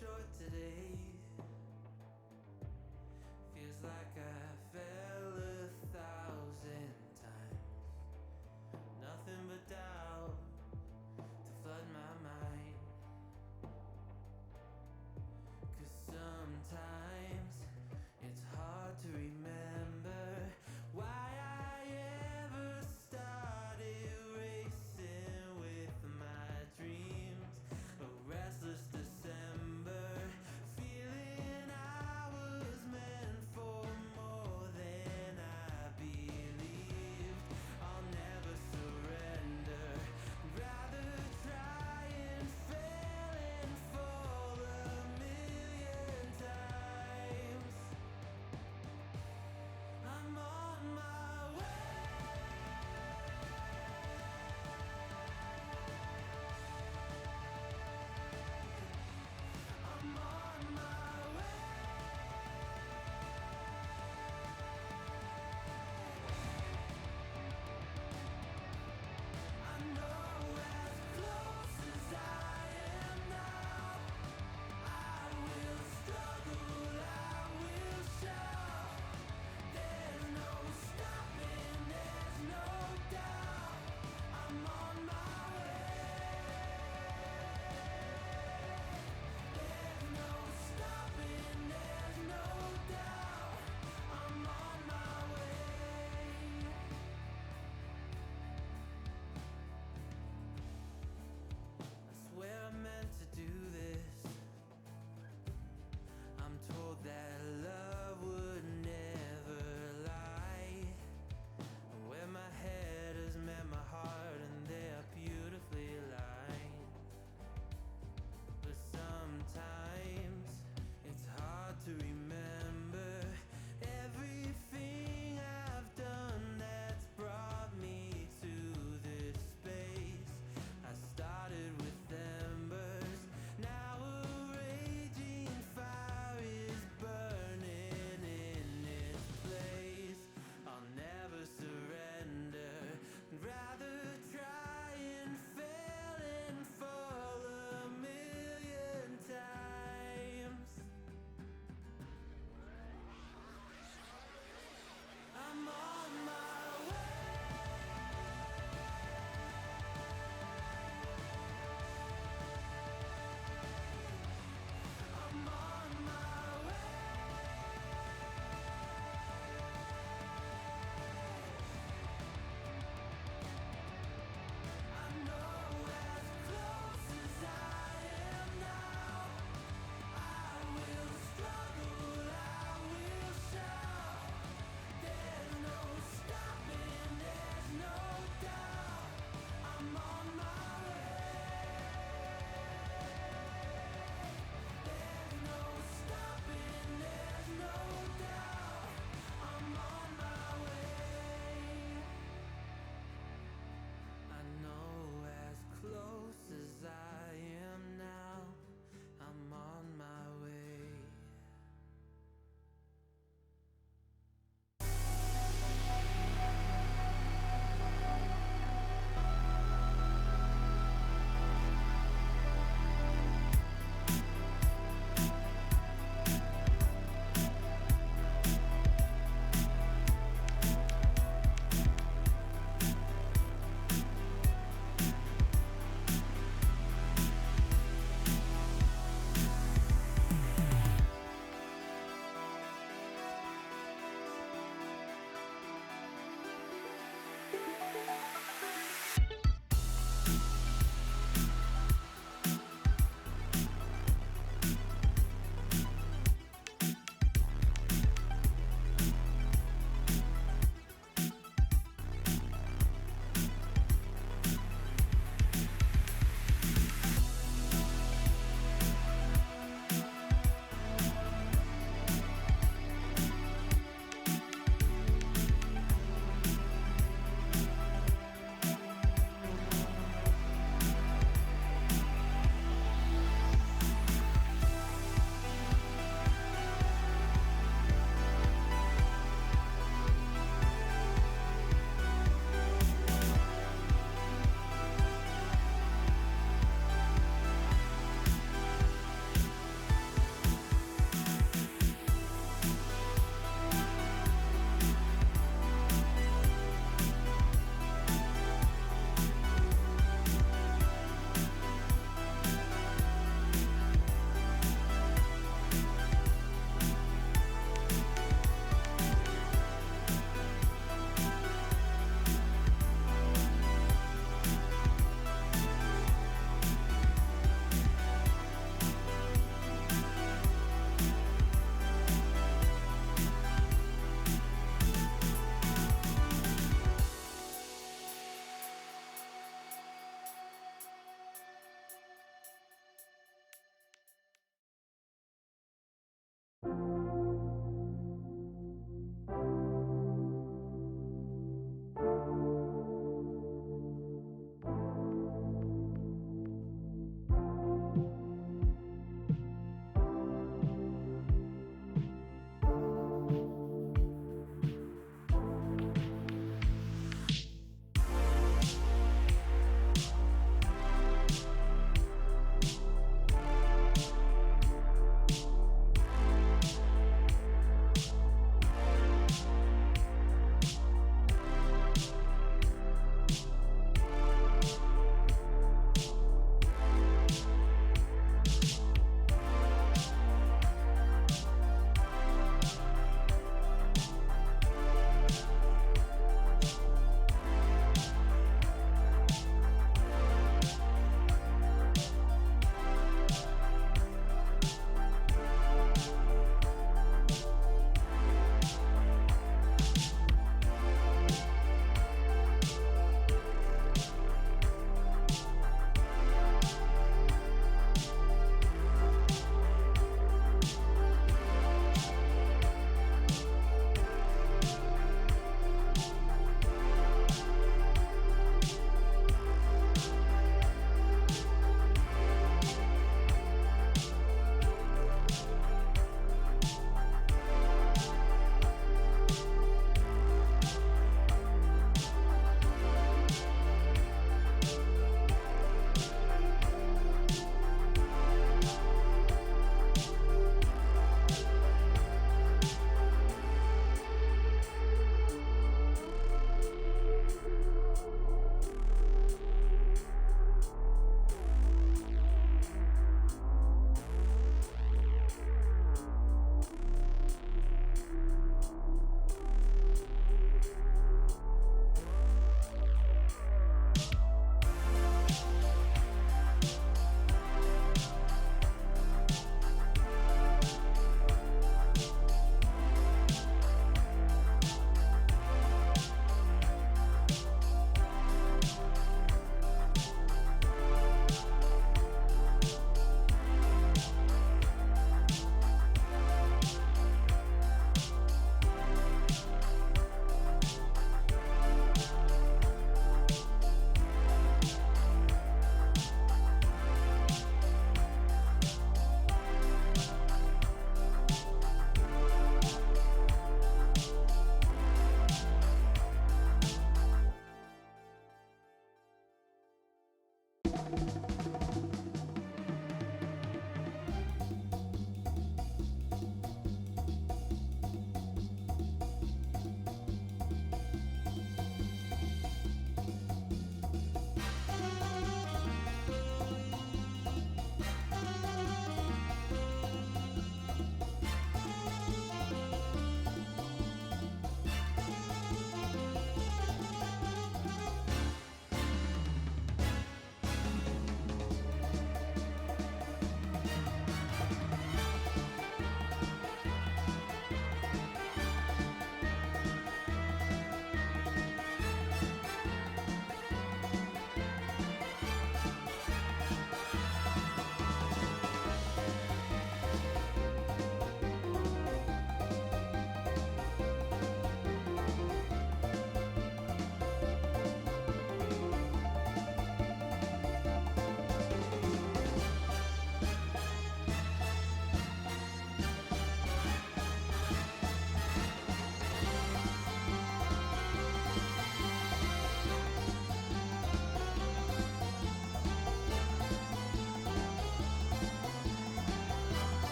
short today. Feels like I fell 1,000 times. Nothing but doubt to flood my mind. 'Cause sometimes it's hard to remember why I ever started racing with my dreams. A restless December, feel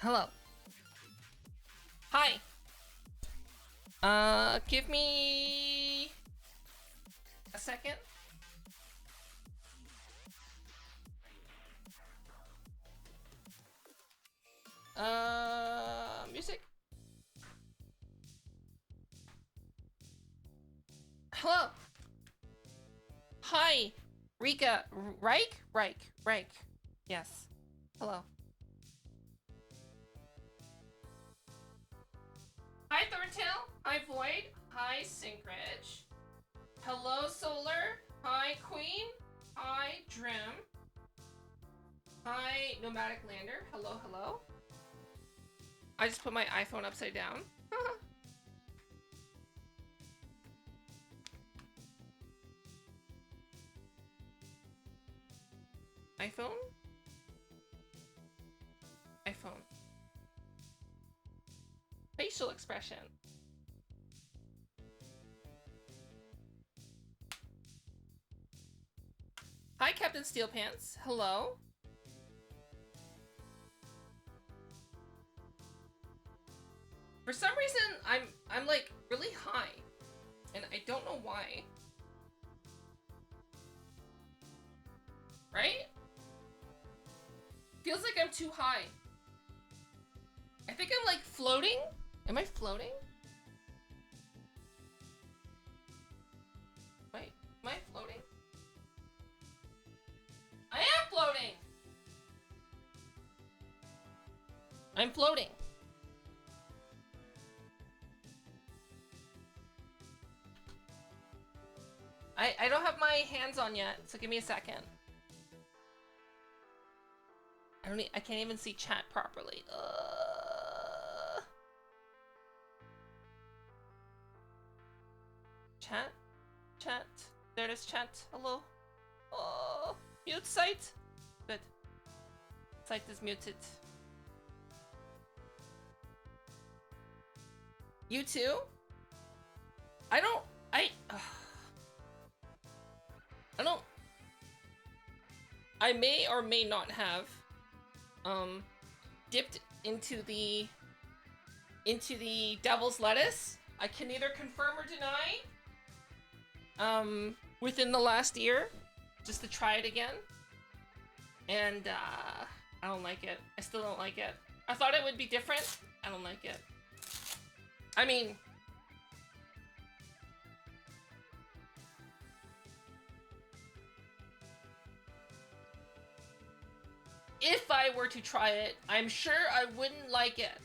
Hello. Hi. Give me a second. Music. Hello. Hi. Rika. Reich. Yes. Hello. Hi, Thorntail. Hi, Void. Hi, Syncridge. Hello, Solar. Hi, Queen. Hi, Drim. Hi, Nomadic Lander. Hello. I just put my iPhone upside down. iPhone? Facial expression. Hi, Captain Steelpants. Hello. For some reason, I'm like really high, and I don't know why. Right? Feels like I'm too high. I think I'm like floating. Am I floating? Wait, am I floating? I am floating! I'm floating. I don't have my hands on yet, so give me a second. I can't even see chat properly. Chat. There it is, chat. Hello. Oh, mute site. Good. Site is muted. You too? I may or may not have dipped into the devil's lettuce. I can neither confirm or deny within the last year, just to try it again. And I don't like it. I still don't like it. I thought it would be different. I don't like it. I mean, if I were to try it, I'm sure I wouldn't like it.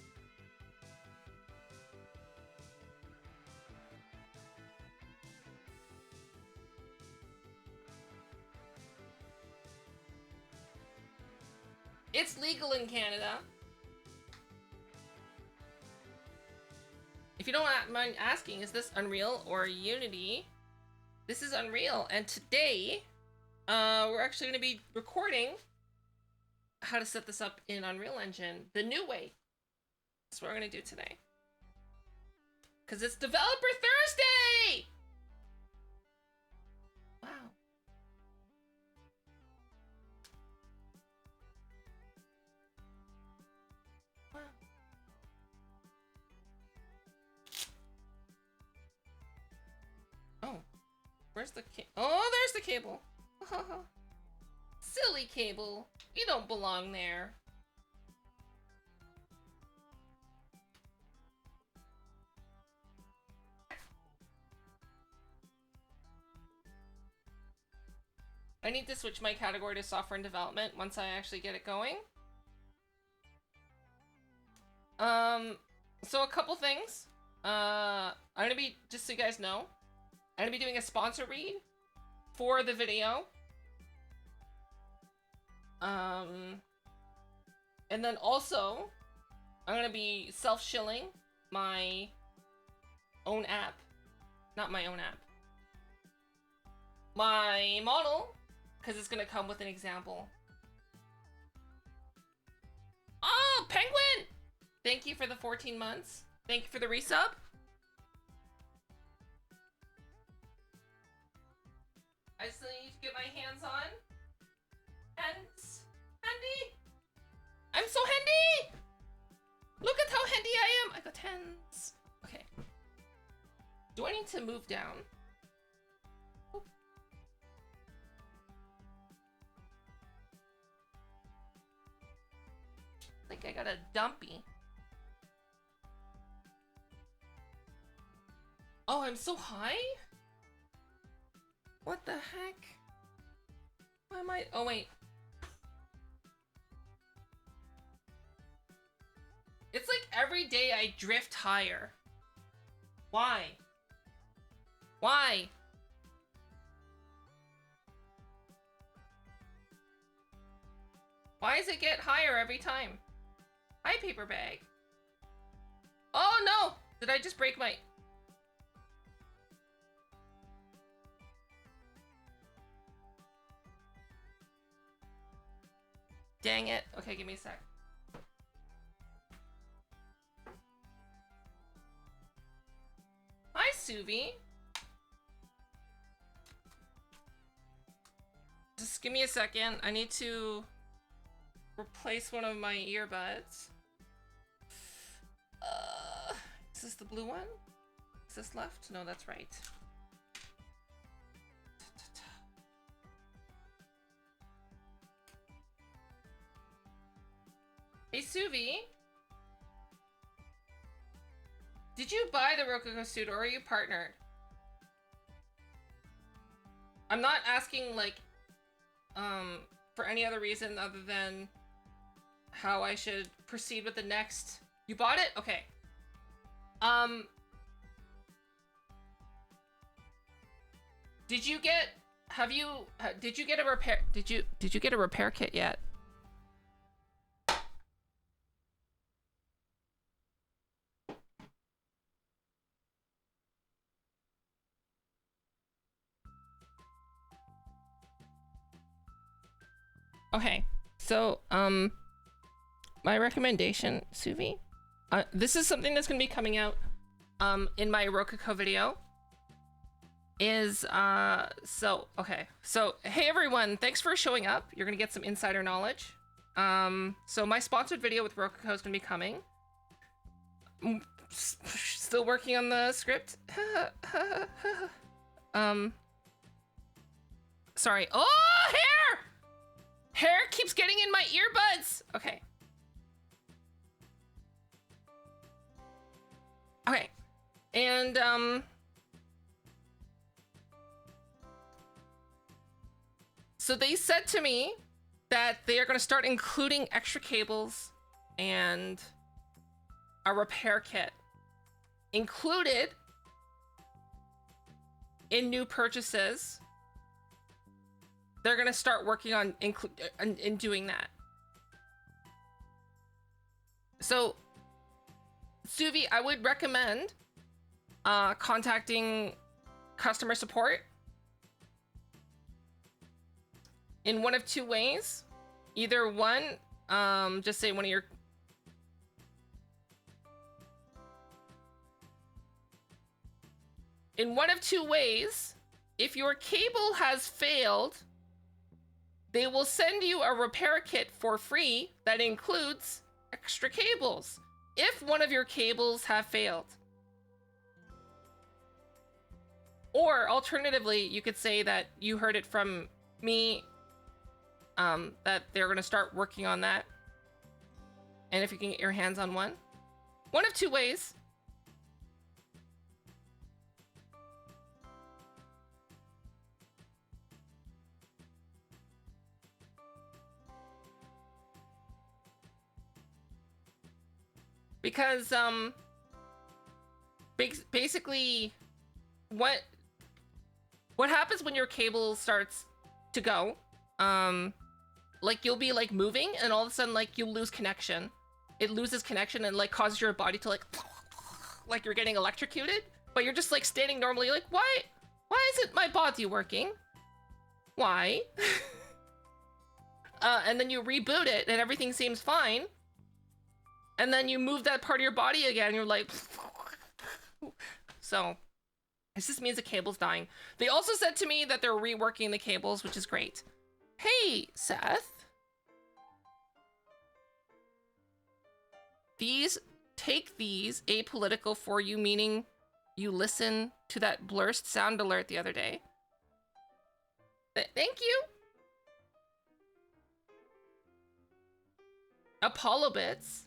It's legal in Canada. If you don't mind asking, is this Unreal or Unity? This is Unreal, and today, we're actually going to be recording how to set this up in Unreal Engine the new way. That's what we're going to do today. Because it's Developer Thursday! Wow. Wow. Oh. Where's the oh, there's the cable. Silly cable. You don't belong there. I need to switch my category to software and development once I actually get it going. So a couple things. I'm gonna be, just so you guys know, I'm gonna be doing a sponsor read for the video. And then also, I'm gonna be self-shilling my own app. Not my own app. My model, because it's gonna come with an example. Oh, Penguin! Thank you for the 14 months. Thank you for the resub. I still need to get my hands on. Handy! I'm so handy! Look at how handy I am! I got hands. Okay. Do I need to move down? Oop. I think I got a dumpy. Oh, I'm so high? What the heck? Why am I? Oh, wait. It's like every day I drift higher. Why? Why? Why does it get higher every time? Hi, paper bag. Oh no! Did I just break my... Dang it. Okay, give me a sec. Hi, Suvi. Just give me a second. I need to replace one of my earbuds. Is this the blue one? Is this left? No, that's right. Hey, Suvi. Did you buy the Rococo suit or are you partnered? I'm not asking, like, for any other reason other than how I should proceed with the next... You bought it? Okay. Did you get... Did you get a repair... Did you get a repair kit yet? Okay, so, my recommendation, Suvi, this is something that's gonna be coming out, in my Rococo video, is, okay. So, hey everyone, thanks for showing up. You're gonna get some insider knowledge. So my sponsored video with Rococo is gonna be coming. Still working on the script. Sorry. Oh, hair! Hair keeps getting in my earbuds! Okay. Okay. And, so they said to me that they are going to start including extra cables and a repair kit included in new purchases. They're going to start working on in doing that. So, Suvi, I would recommend contacting customer support in one of two ways. Either one, just say one of your... In one of two ways, if your cable has failed, they will send you a repair kit for free that includes extra cables if one of your cables have failed. Or alternatively, you could say that you heard it from me, that they're going to start working on that. And if you can get your hands on one. One of two ways. Because, basically, what happens when your cable starts to go, like, you'll be, like, moving, and all of a sudden, like, you'll lose connection. It loses connection and, like, causes your body to, like you're getting electrocuted, but you're just, like, standing normally, like, why isn't my body working? Why? And then you reboot it, and everything seems fine. And then you move that part of your body again, and you're like... So, this just means the cable's dying. They also said to me that they're reworking the cables, which is great. Hey, Seth. Take these apolitical for you, meaning you listen to that blurst sound alert the other day. Thank you. Apollo Bits.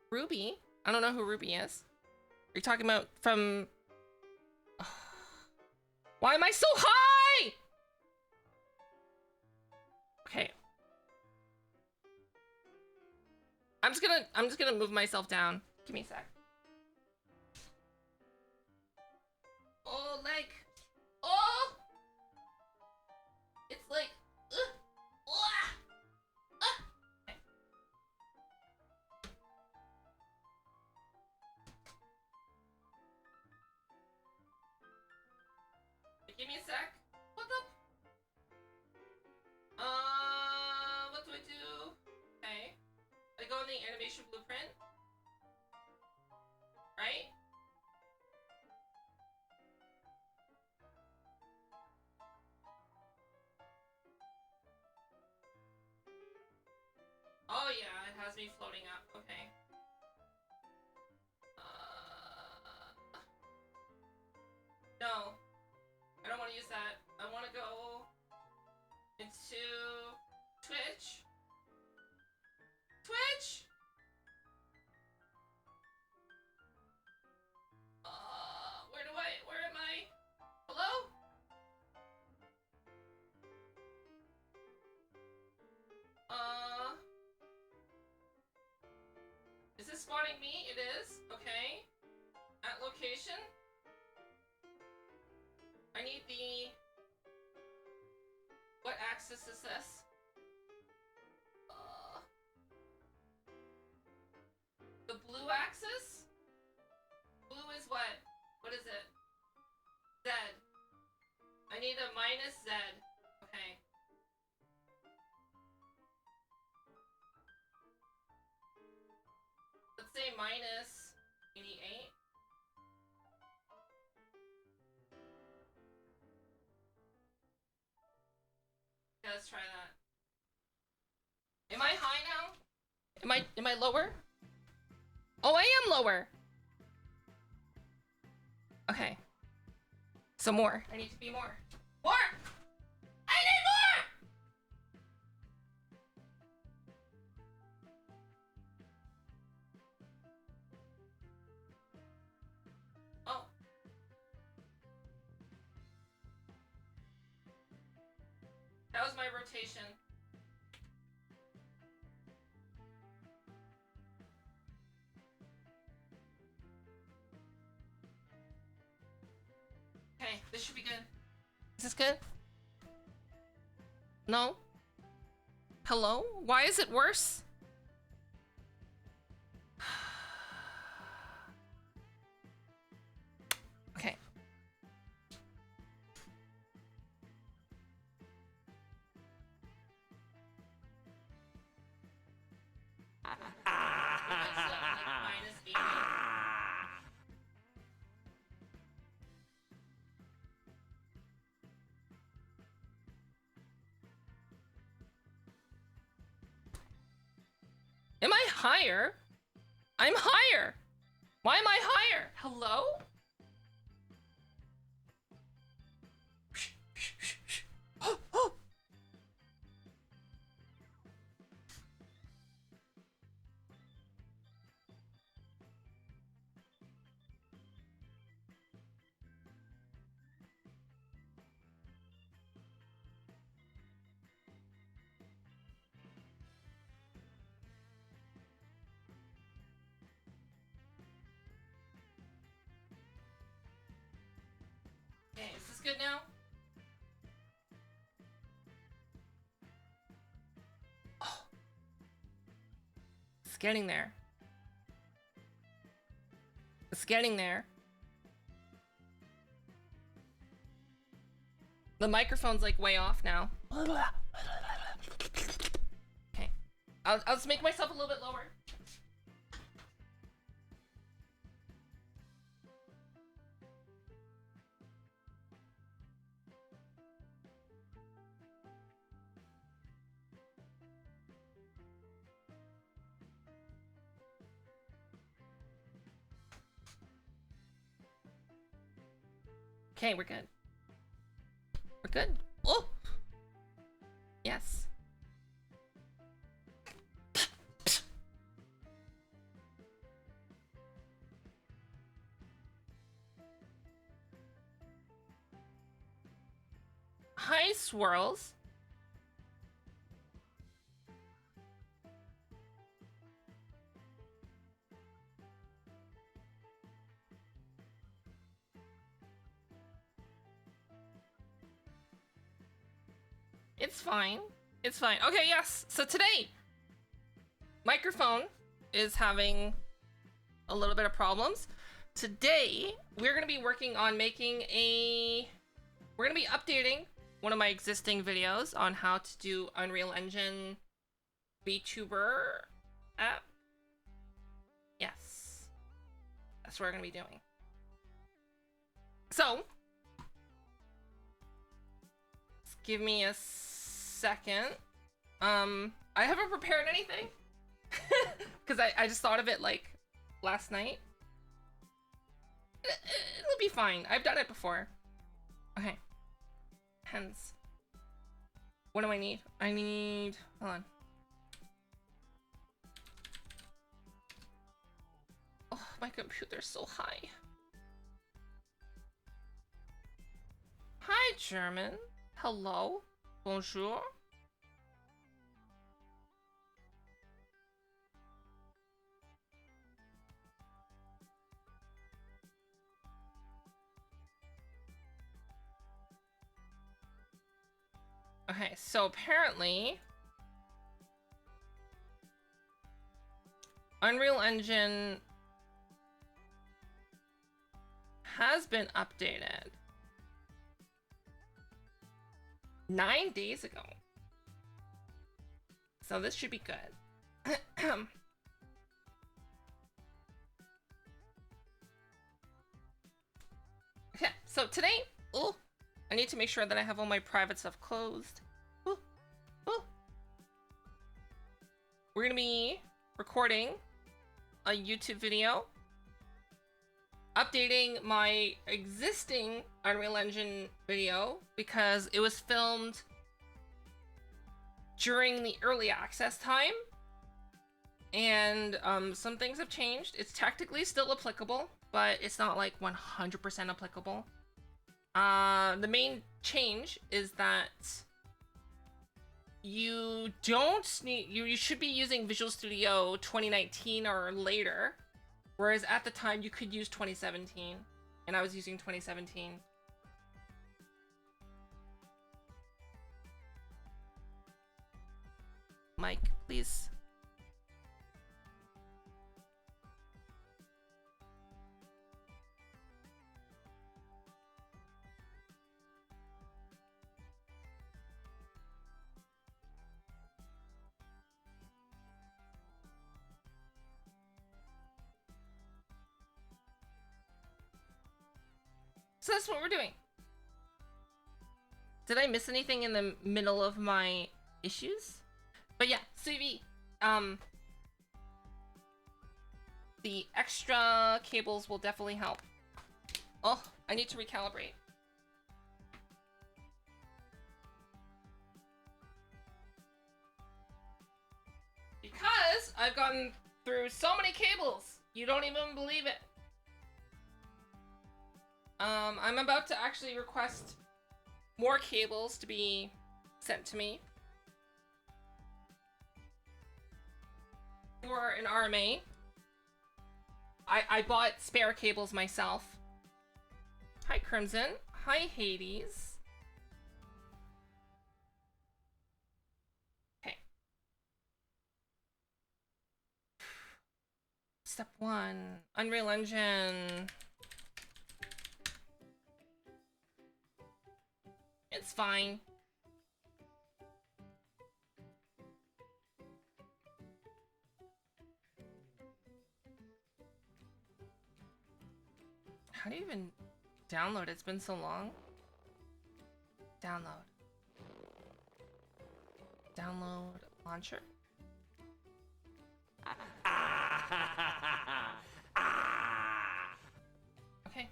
Ruby? I don't know who Ruby is. Are you talking about from... Why am I so high? Okay. I'm just gonna move myself down. Give me a sec. Oh, like... Oh! It's like... Give me a sec. What the? What do I do? Okay. I go in the animation blueprint. Right? Oh yeah, it has me floating up. Okay. No. I don't want to use that. I want to go into Twitch. Twitch! Where am I? Hello? Is this spawning me? It is. Okay. At location. I need the... What axis is this? The blue axis? Blue is what? What is it? Z. I need a minus Z. Okay. Let's say minus 88. Yeah, let's try that. Am I high now? Am I lower? Oh, I am lower. Okay. So more. I need to be more. More! I need more! Oh. That was my rotation. Okay, this should be good. Is this good? No? Hello? Why is it worse? Am I higher? I'm higher! Why am I higher? Hello? Okay, is this good now? Oh. It's getting there. It's getting there. The microphone's like way off now. Okay. I'll just make myself a little bit lower. Okay, we're good. We're good. Oh! Yes. Hi, Swirls. It's fine. It's fine. Okay, yes. So today, microphone is having a little bit of problems. Today, we're going to be working on making a... We're going to be updating one of my existing videos on how to do Unreal Engine VTuber app. Yes. That's what we're going to be doing. So, give me a second. I haven't prepared anything because I just thought of it like last night. It'll be fine. I've done it before. Okay. Pens. What do I need? I need... Hold on. Oh, my computer's so high. Hi, German. Hello. Bonjour. Okay, so apparently Unreal Engine has been updated 9 days ago. So this should be good. Okay, so today, I need to make sure that I have all my private stuff closed. We're gonna be recording a YouTube video, updating my existing Unreal Engine video because it was filmed during the early access time, and some things have changed. It's technically still applicable, but it's not like 100% applicable. The main change is that you don't need, you should be using Visual Studio 2019 or later, whereas at the time you could use 2017, and I was using 2017. Mike, please. So that's what we're doing. Did I miss anything in the middle of my issues? But yeah, CV, the extra cables will definitely help. Oh, I need to recalibrate. Because I've gotten through so many cables, you don't even believe it. I'm about to actually request more cables to be sent to me for an RMA. I bought spare cables myself. Hi, Crimson. Hi, Hades. Okay. Step 1. Unreal Engine. It's fine. How do you even download it? It's been so long. Download. Download launcher. Okay.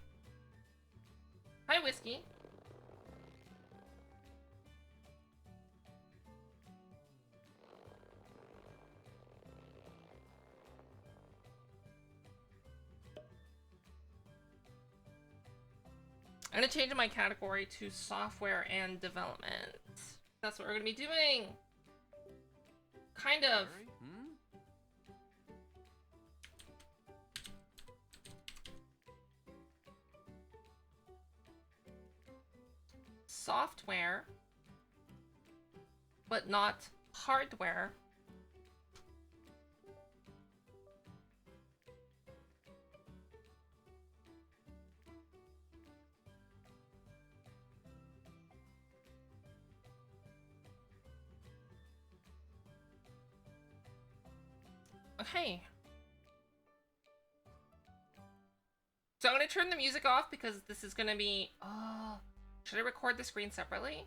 Hi, Whiskey. I'm gonna change my category to software and development. That's what we're gonna be doing. Kind of. Software, but not hardware. Okay. So I'm gonna turn the music off because this is gonna be... Oh, should I record the screen separately?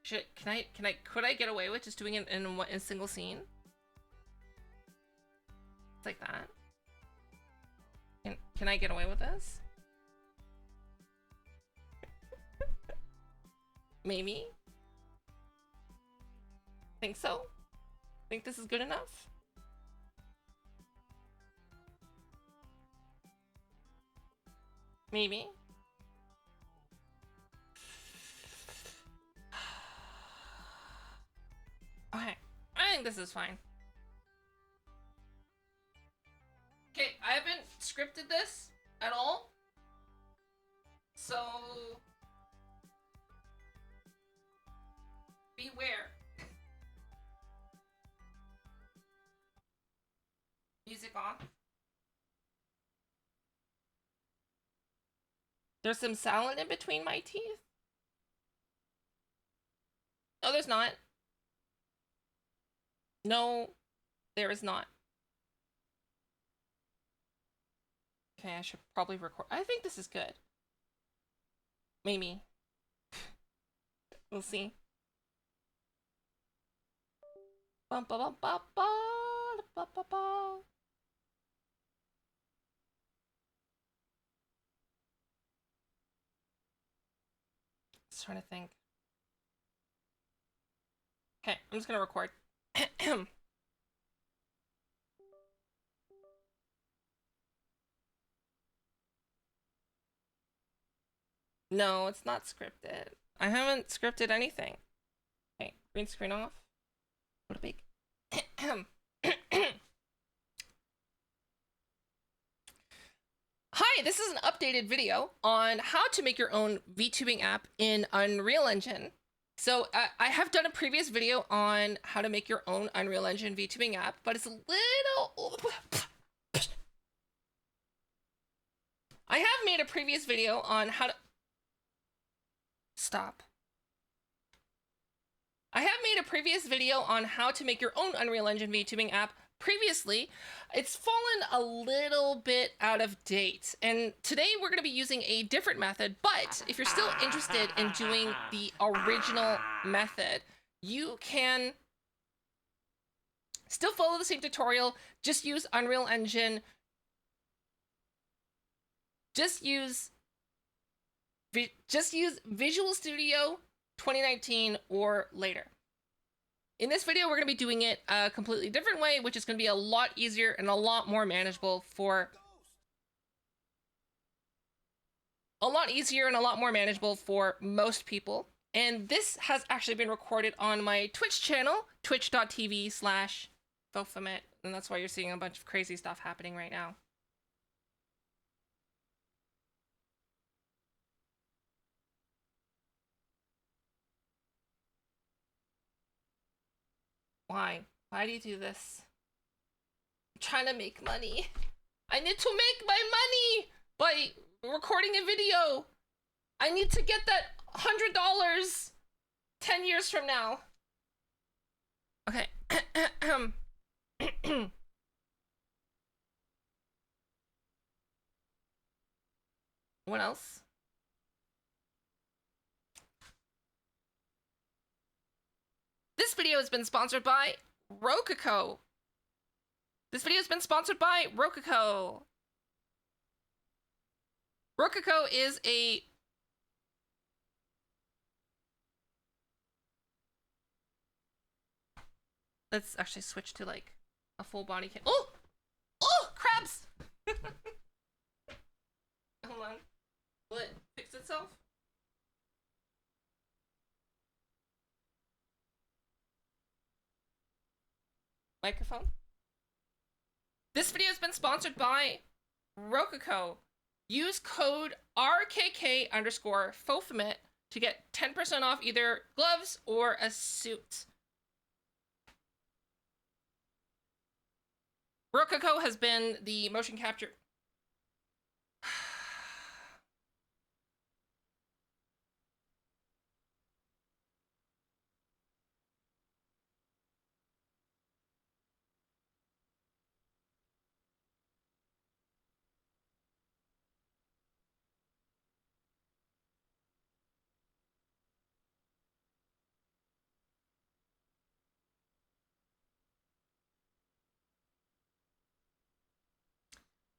Could I get away with just doing it in a single scene? It's like that. Can I get away with this? Maybe? Think so? Think this is good enough? Maybe? Okay, I think this is fine. Okay, I haven't scripted this at all. So... beware. Music off. There's some salad in between my teeth? No, there's not. No, there is not. Okay, I should probably record. I think this is good. Maybe. We'll see. Bum, ba, bum, ba, ba, ba, ba, ba. Just trying to think. Okay, I'm just gonna record. No, it's not scripted. I haven't scripted anything. Okay, green screen off. Go to big. Hi, this is an updated video on how to make your own VTubing app in Unreal Engine. So I have done a previous video on how to make your own Unreal Engine VTubing app, but it's a little... I have made a previous video on how to... Stop. I have made a previous video on how to make your own Unreal Engine VTubing app, previously, it's fallen a little bit out of date. And today we're going to be using a different method, but if you're still interested in doing the original method, you can still follow the same tutorial, just use Unreal Engine, just use Visual Studio 2019 or later. In this video, we're going to be doing it a completely different way, which is going to be a lot easier and a lot more manageable for most people. And this has actually been recorded on my Twitch channel, twitch.tv/Fofamet, and that's why you're seeing a bunch of crazy stuff happening right now. Why? Why do you do this? I'm trying to make money. I need to make my money by recording a video. I need to get that $100 10 years from now. Okay. What else? This video has been sponsored by Rococo. Rococo is a let's actually switch to like a full body cam. Oh! Oh! Crabs! Hold on. Will it fix itself? Microphone. This video has been sponsored by Rococo. Use code RKK_Fofamet to get 10% off either gloves or a suit. Rococo has been the motion capture.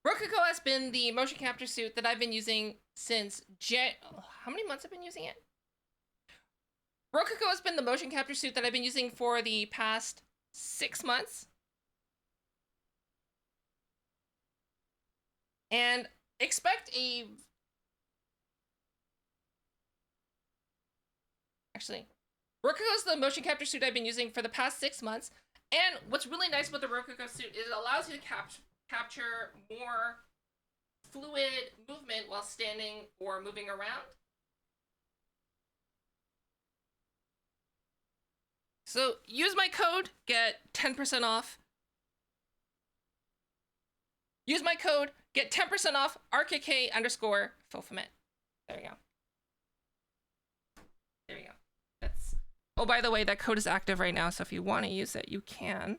Rococo has been the motion capture suit that I've been using since how many months I've been using it? Rococo has been the motion capture suit that I've been using for the past 6 months. And expect Rococo is the motion capture suit I've been using for the past 6 months. And what's really nice about the Rococo suit is it allows you to capture more fluid movement while standing or moving around. So use my code, get 10% off. Use my code, get 10% off RKK_Fofamet. There we go. There we go. That's. Oh, by the way, that code is active right now, so if you want to use it, you can.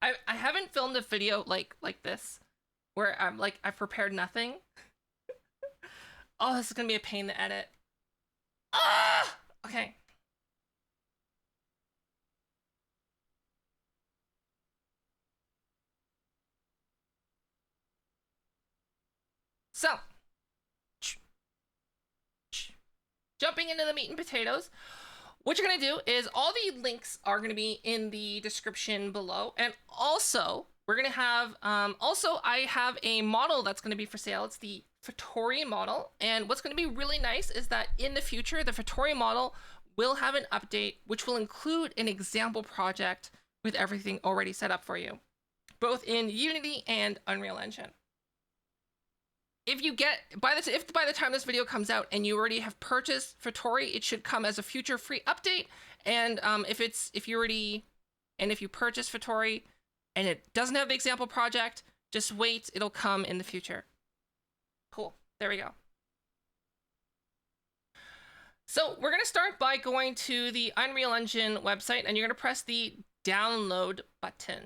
I haven't filmed a video like this, where I'm like I've prepared nothing. Oh, this is gonna be a pain to edit. Ah! Okay. So, jumping into the meat and potatoes, what you're going to do is all the links are going to be in the description below. And also, we're going to have, I have a model that's going to be for sale. It's the Fattori model. And what's going to be really nice is that in the future, the Fattori model will have an update, which will include an example project with everything already set up for you, both in Unity and Unreal Engine. If you get, if by the time this video comes out and you already have purchased Fattori, it should come as a future free update. And if you purchase Fattori and it doesn't have the example project, just wait, it'll come in the future. Cool, there we go. So we're going to start by going to the Unreal Engine website, and you're going to press the download button.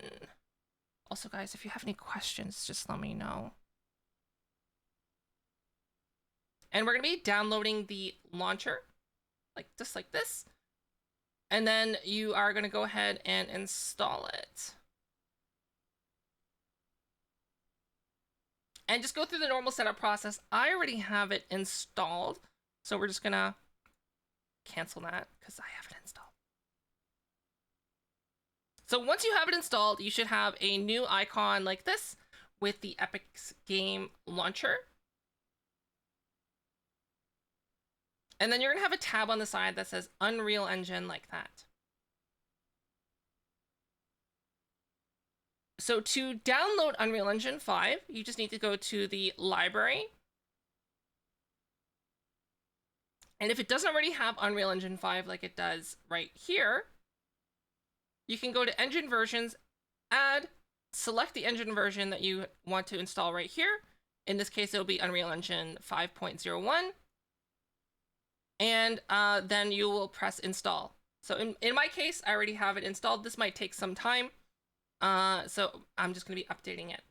Also, guys, if you have any questions, just let me know. And we're going to be downloading the launcher, just like this. And then you are going to go ahead and install it. And just go through the normal setup process. I already have it installed, so we're just going to cancel that because I have it installed. So once you have it installed, you should have a new icon like this with the Epic Game Launcher. And then you're going to have a tab on the side that says Unreal Engine like that. So to download Unreal Engine 5, you just need to go to the library. And if it doesn't already have Unreal Engine 5 like it does right here, you can go to Engine Versions, add, select the engine version that you want to install right here. In this case, it'll be Unreal Engine 5.01. And then you will press install. So in my case, I already have it installed. This might take some time. So I'm just going to be updating it.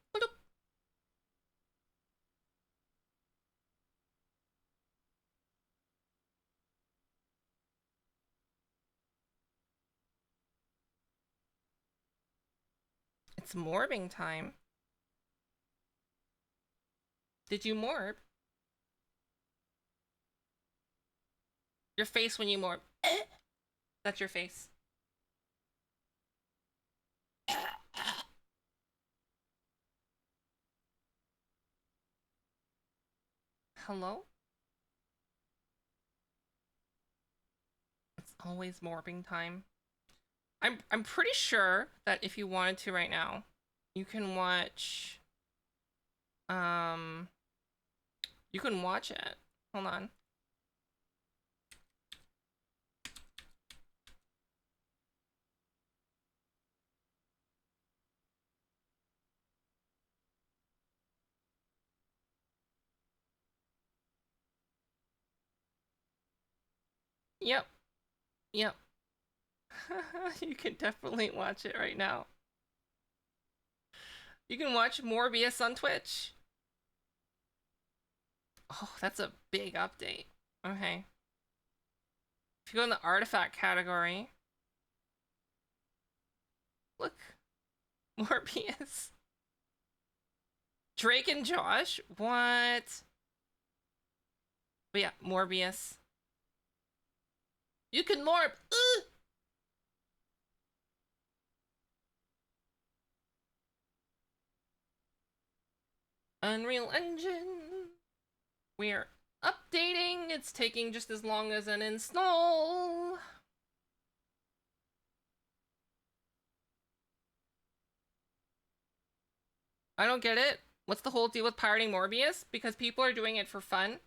It's morbing time. Did you morb? Your face when you morb. That's your face. Hello? It's always morbing time. I'm pretty sure that if you wanted to right now, you can watch you can watch it. Hold on. Yep. Yep. You can definitely watch it right now. You can watch Morbius on Twitch. Oh, that's a big update. Okay. If you go in the artifact category, look. Morbius. Drake and Josh? What? But yeah, Morbius. You can morb. Ugh! Unreal Engine. We're updating. It's taking just as long as an install. I don't get it. What's the whole deal with pirating Morbius? Because people are doing it for fun.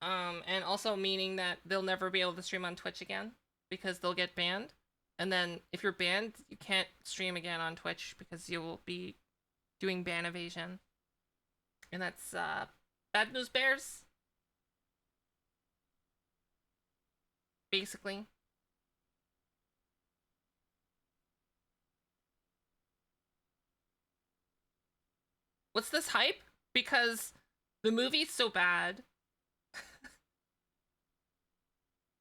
And also meaning that they'll never be able to stream on Twitch again because they'll get banned. And then if you're banned, you can't stream again on Twitch because you will be doing ban evasion. And that's bad news bears. Basically. What's this hype? Because the movie's so bad.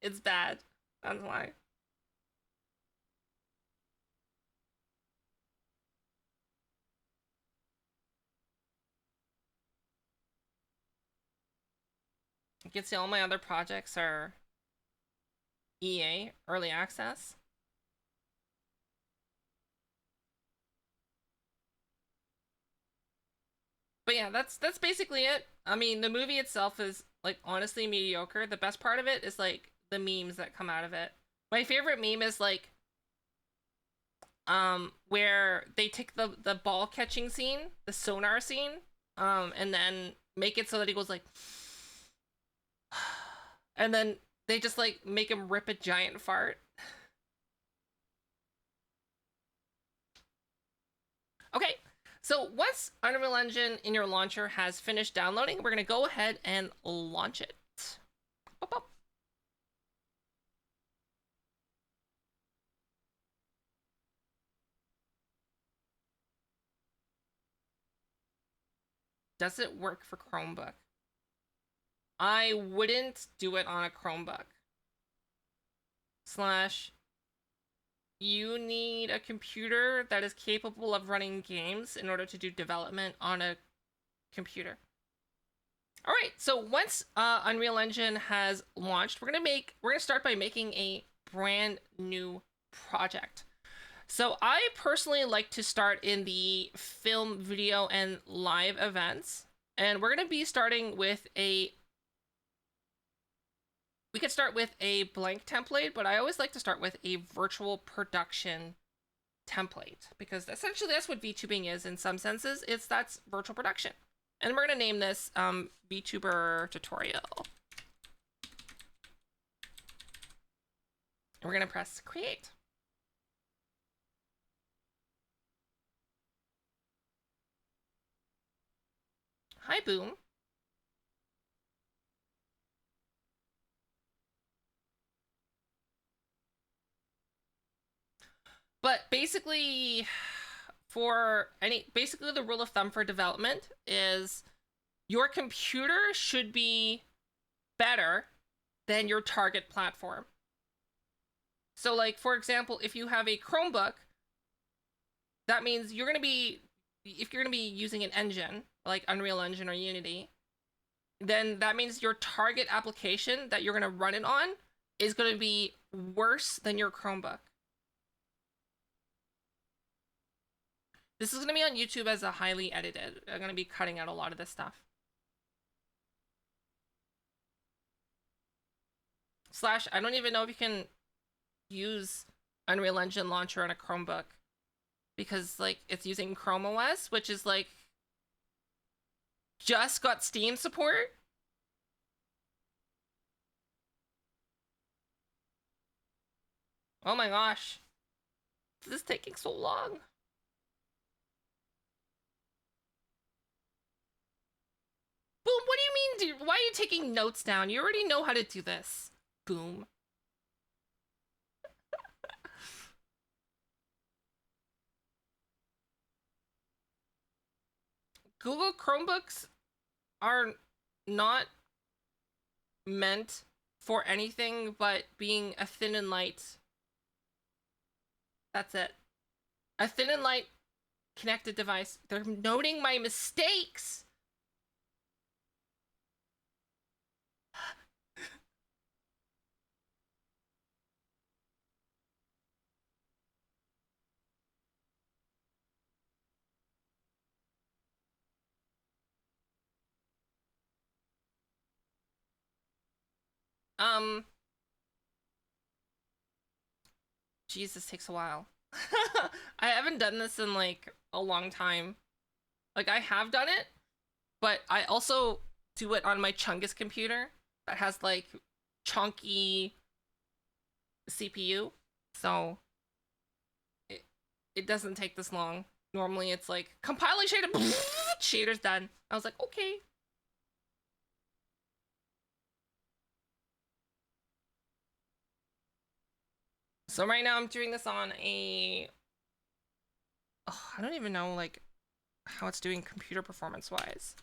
It's bad. That's why. You can see all my other projects are EA, early access. But yeah, that's basically it. I mean, the movie itself is like honestly mediocre. The best part of it is like the memes that come out of it. My favorite meme is like where they take the ball catching scene, the sonar scene, and then make it so that he goes like and then they just like make him rip a giant fart. Okay, so once Unreal Engine in your launcher has finished downloading, we're gonna go ahead and launch it. Boop, boop. does it work for Chromebook? I wouldn't do it on a Chromebook. / you need a computer that is capable of running games in order to do development on a computer. All right, so once Unreal Engine has launched, we're gonna start by making a brand new project. So I personally like to start in the film, video, and live events, and we're gonna be starting with we could start with a blank template, but I always like to start with a virtual production template because essentially that's what VTubing is in some senses. That's virtual production. And we're going to name this VTuber tutorial. And we're going to press create. Hi, Boom. But basically, basically the rule of thumb for development is your computer should be better than your target platform. So like, for example, if you have a Chromebook, that means if you're going to be using an engine like Unreal Engine or Unity, then that means your target application that you're going to run it on is going to be worse than your Chromebook. This is going to be on YouTube as a highly edited. I'm going to be cutting out a lot of this stuff. / I don't even know if you can use Unreal Engine Launcher on a Chromebook because like it's using Chrome OS, which is like just got Steam support. Oh my gosh. This is taking so long. Boom, what do you mean? Why are you taking notes down? You already know how to do this. Boom. Google Chromebooks are not meant for anything but being a thin and light. That's it. A thin and light connected device. They're noting my mistakes. Jeez, this takes a while. I haven't done this in like a long time. Like I have done it, but I also do it on my Chungus computer that has like chunky CPU. So it doesn't take this long. Normally it's like compiling shader, shader's done. I was like, okay. So right now I'm doing this on a I don't even know like how it's doing computer performance wise.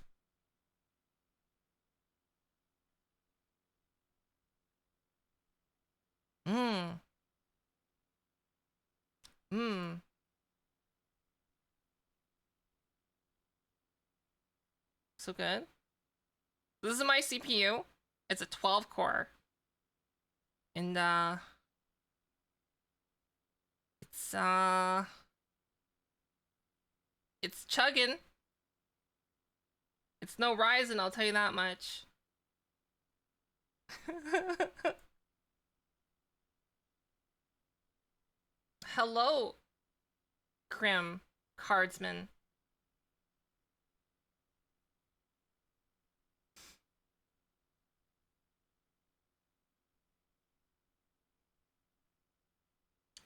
So good. This is my CPU. It's a 12 core. And it's chugging. It's no Ryzen, I'll tell you that much. Hello, Krim Cardsman.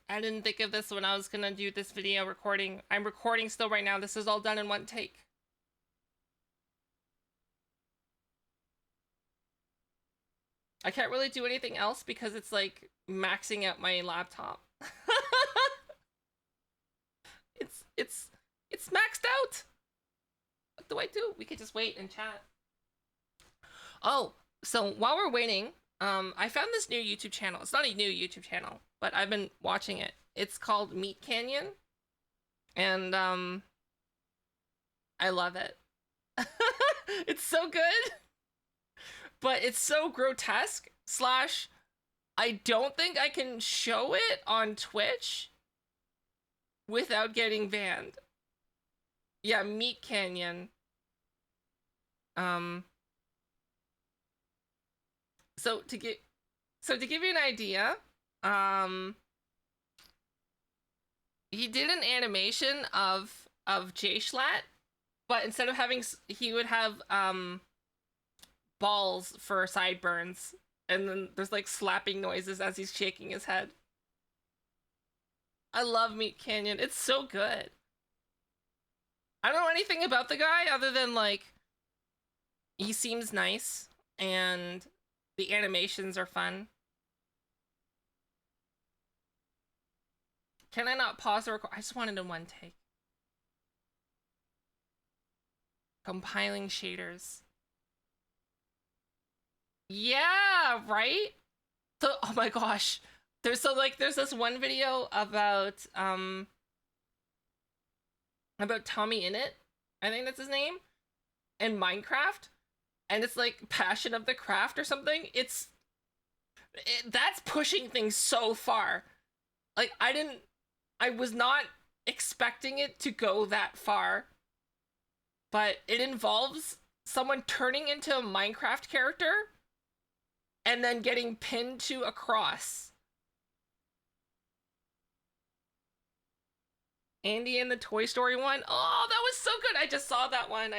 I didn't think of this when I was gonna do this video recording. I'm recording still right now. This is all done in one take. I can't really do anything else because it's like maxing out my laptop. it's maxed out. What do I do? We could just wait and chat. Oh, so while we're waiting, I found this new YouTube channel. It's not a new YouTube channel, but I've been watching it. It's called Meat Canyon, and I love it. It's so good, but it's so grotesque. Slash, I don't think I can show it on Twitch without getting banned. Yeah, Meat Canyon. So to give you an idea, he did an animation of Jay Schlatt, but instead of having, he would have balls for sideburns, and then there's like slapping noises as he's shaking his head. I love Meat Canyon. It's so good. I don't know anything about the guy other than like he seems nice and the animations are fun. Can I not pause the record? I just wanted in one take. Compiling shaders. Yeah, right? So, oh my gosh. There's this one video about Tommy Innit, I think that's his name, in Minecraft, and it's like Passion of the Craft or something. That's pushing things so far. Like I was not expecting it to go that far, but it involves someone turning into a Minecraft character and then getting pinned to a cross. Andy and the Toy Story one. Oh, that was so good. I just saw that one.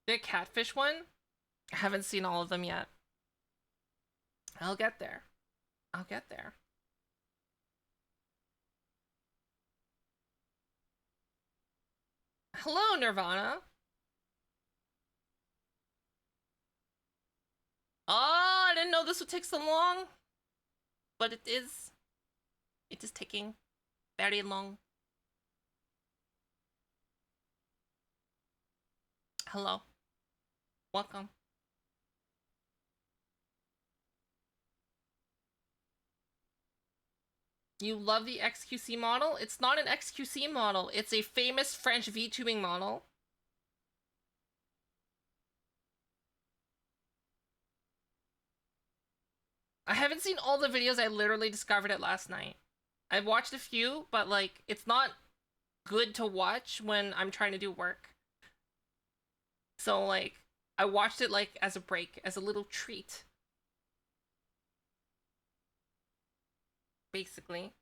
The catfish one? I haven't seen all of them yet. I'll get there. Hello, Nirvana. Oh, I didn't know this would take so long. But it is. It is taking very long. Hello. Welcome. You love the XQC model? It's not an XQC model. It's a famous French VTubing model. I haven't seen all the videos. I literally discovered it last night. I've watched a few, but like, it's not good to watch when I'm trying to do work. So like, I watched it like as a break, as a little treat. Basically.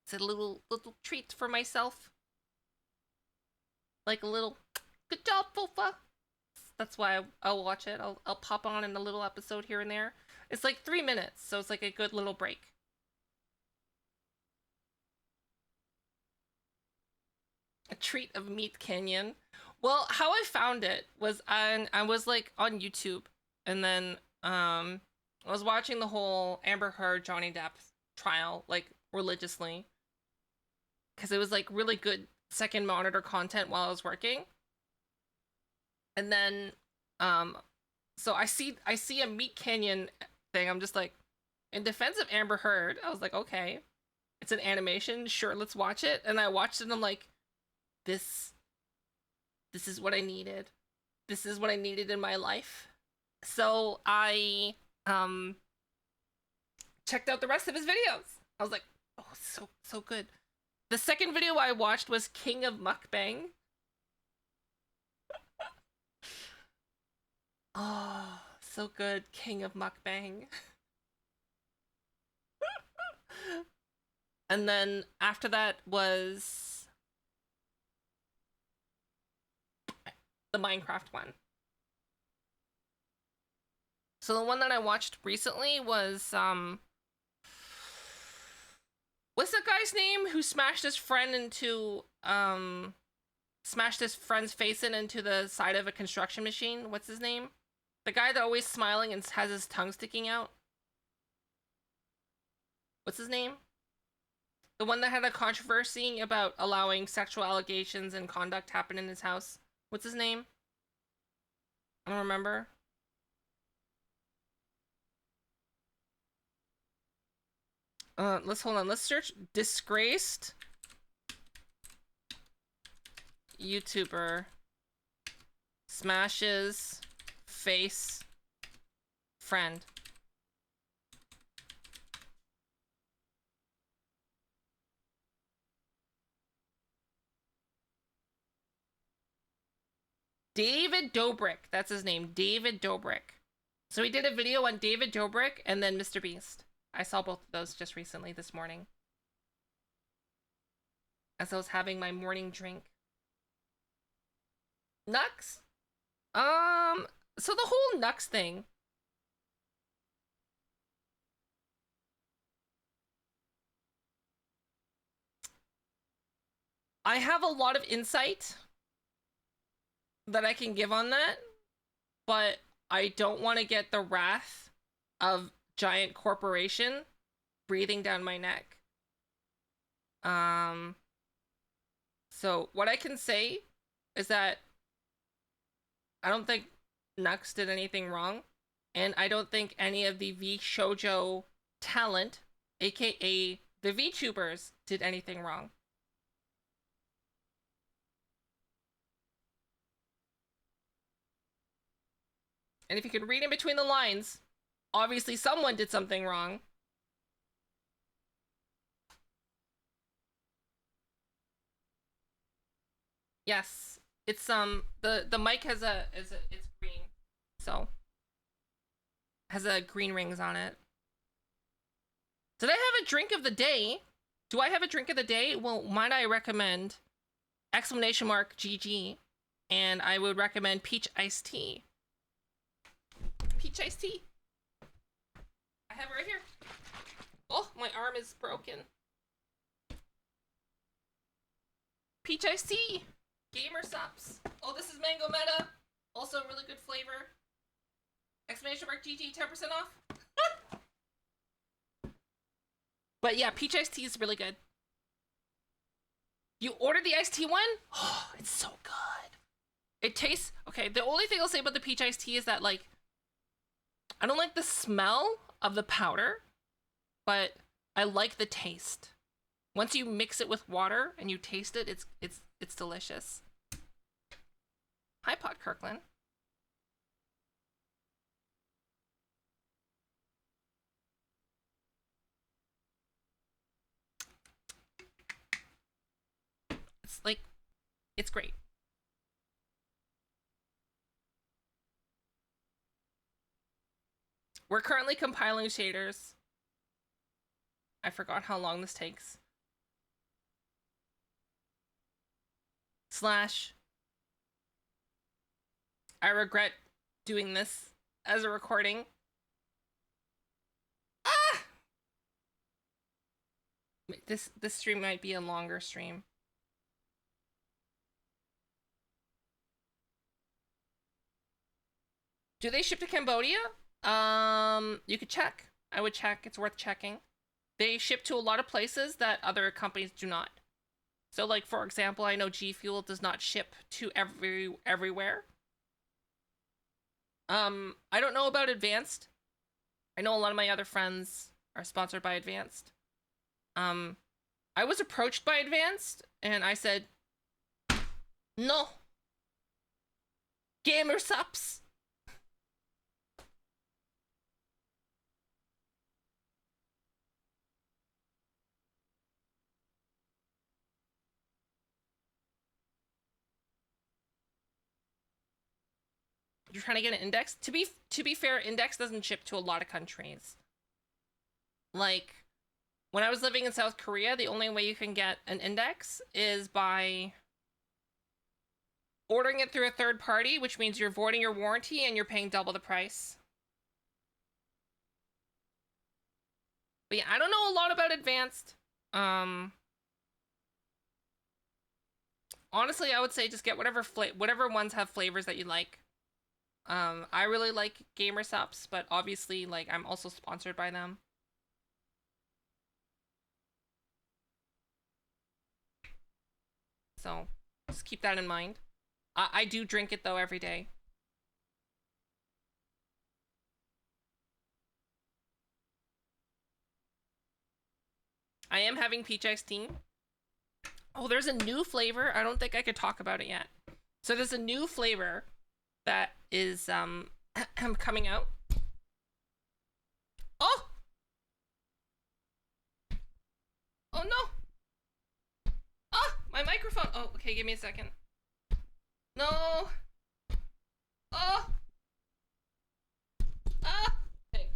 It's a little treat for myself. Like a little, good job, Fofa. That's why I'll watch it. I'll pop on in a little episode here and there. It's like 3 minutes, so it's like a good little break. A treat of Meat Canyon. Well, how I found it was I was like on YouTube, and then I was watching the whole Amber Heard Johnny Depp trial like religiously, because it was like really good second monitor content while I was working. And then so I see a Meat Canyon thing. I'm just like, in defense of Amber Heard, I was like, okay, it's an animation, sure, let's watch it. And I watched it and I'm like, this is what I needed. This is what I needed in my life. So I checked out the rest of his videos. I was like, oh, so good. The second video I watched was King of Mukbang. Oh, so good. King of Mukbang. And then after that was the Minecraft one. So the one that I watched recently was what's that guy's name who smashed his friend into smashed his friend's face into the side of a construction machine. What's his name? The guy that always smiling and has his tongue sticking out. What's his name? The one that had a controversy about allowing sexual allegations and conduct happen in his house. What's his name? I don't remember. Let's hold on. Let's search disgraced YouTuber smashes face friend. David Dobrik. That's his name. David Dobrik. So he did a video on David Dobrik and then Mr. Beast. I saw both of those just recently this morning. As I was having my morning drink. Nux? So the whole Nux thing. I have a lot of insight that I can give on that, but I don't want to get the wrath of giant corporation breathing down my neck. So what I can say is that I don't think Nux did anything wrong, and I don't think any of the VShojo talent, aka the VTubers, did anything wrong. And if you could read in between the lines, obviously someone did something wrong. Yes, it's the mic has it's green, so has a green rings on it. Did I have a drink of the day? Do I have a drink of the day? Well, might I recommend !GG, and I would recommend peach iced tea. Peach iced tea. I have it right here. Oh, my arm is broken. Peach iced tea. Gamer Sups. Oh, this is Mango Meta. Also really good flavor. !GG, 10% off. But yeah, peach iced tea is really good. You ordered the iced tea one? Oh, it's so good. It tastes... Okay, the only thing I'll say about the peach iced tea is that, like, I don't like the smell of the powder, but I like the taste. Once you mix it with water and you taste it, it's delicious. Hi, Pot Kirkland. It's like, it's great. We're currently compiling shaders. I forgot how long this takes. / I regret doing this as a recording. Ah! This stream might be a longer stream. Do they ship to Cambodia? You could check. I would check. It's worth checking. They ship to a lot of places that other companies do not. So, like, for example, I know G Fuel does not ship to everywhere. I don't know about Advanced. I know a lot of my other friends are sponsored by Advanced. I was approached by Advanced, and I said, no. Gamer Sups. You're trying to get an index? To be fair, index doesn't ship to a lot of countries. Like, when I was living in South Korea, the only way you can get an index is by ordering it through a third party, which means you're voiding your warranty and you're paying double the price. But yeah, I don't know a lot about Advanced. On honestly, I would say just get whatever ones have flavors that you like. I really like Gamer Supps, but obviously, like, I'm also sponsored by them. So just keep that in mind. I do drink it though every day. I am having peach iced tea. Oh, there's a new flavor. I don't think I could talk about it yet. So there's a new flavor that is coming out. Oh! Oh no! Ah! My microphone! Oh, okay, give me a second. No! Oh! Ah! Okay.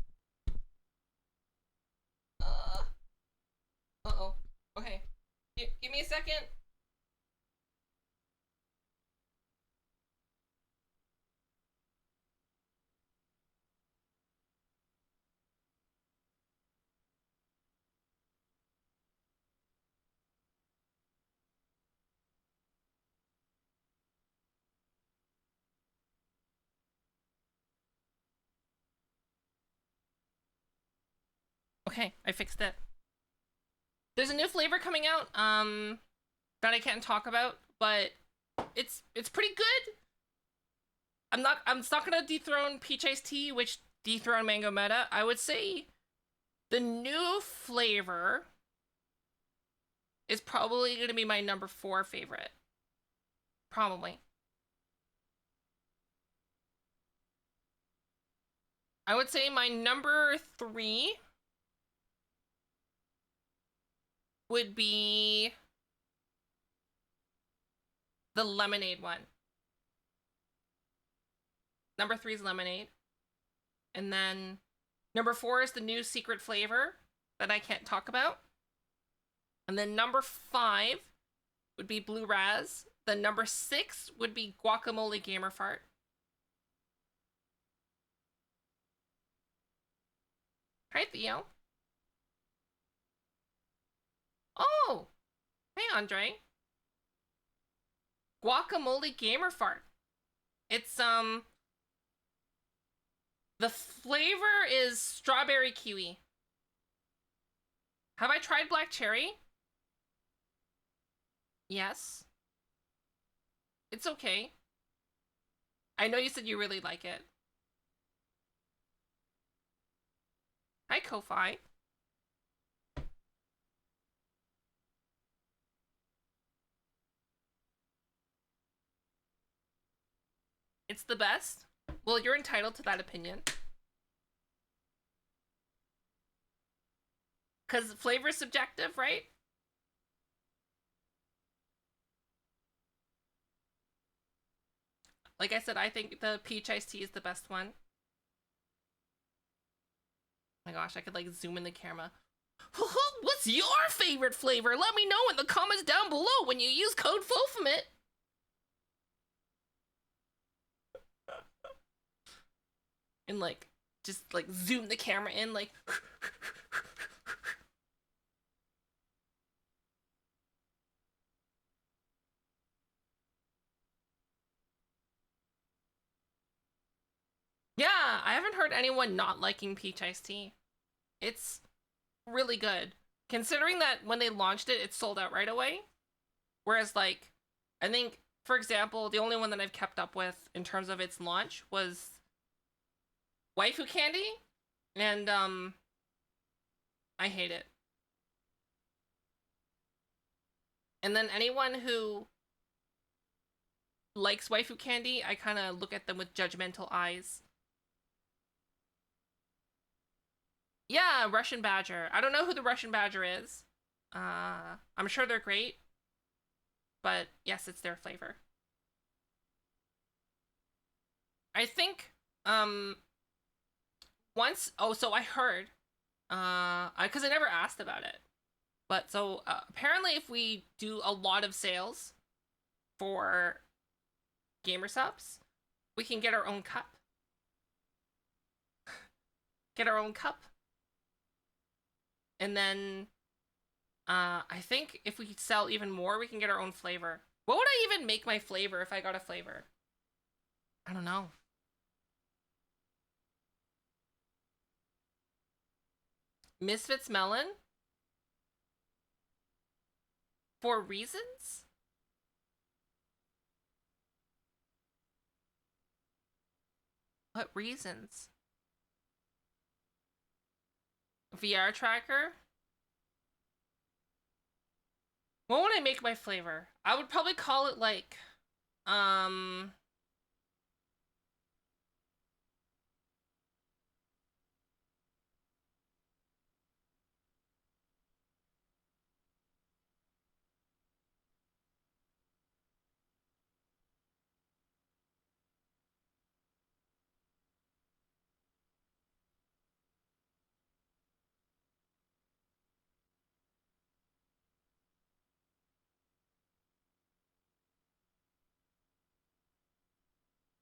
Uh-oh. Okay. Give me a second. Okay, I fixed it. There's a new flavor coming out, that I can't talk about, but it's pretty good. I'm not gonna dethrone peach iced tea, which dethroned mango meta. I would say the new flavor is probably gonna be my number 4 favorite. Probably. I would say my number 3 would be the lemonade one. Number 3 is lemonade. And then number 4 is the new secret flavor that I can't talk about. And then number 5 would be blue raz. Then number 6 would be guacamole gamer fart. Hi, Theo. Oh, hey, Andre. Guacamole gamer fart. It's the flavor is strawberry kiwi. Have I tried black cherry? Yes. It's okay. I know you said you really like it. Hi, Ko-Fi. It's the best? Well, you're entitled to that opinion. Because flavor is subjective, right? Like I said, I think the peach iced tea is the best one. Oh my gosh, I could like zoom in the camera. What's your favorite flavor? Let me know in the comments down below when you use code FOFUMIT. And like, just like zoom the camera in like. Yeah, I haven't heard anyone not liking peach iced tea. It's really good. Considering that when they launched it, it sold out right away. Whereas, like, I think, for example, the only one that I've kept up with in terms of its launch was waifu candy, and I hate it. And then anyone who likes waifu candy, I kind of look at them with judgmental eyes. Yeah, Russian Badger. I don't know who the Russian Badger is. I'm sure they're great. But yes, it's their flavor. I think, once, oh, so I heard, because I never asked about it. But so, apparently if we do a lot of sales for Gamer Supps, we can get our own cup. Get our own cup. And then, I think if we sell even more, we can get our own flavor. What would I even make my flavor if I got a flavor? I don't know. Misfits melon? For reasons? What reasons? VR tracker? What would I make my flavor? I would probably call it like, um,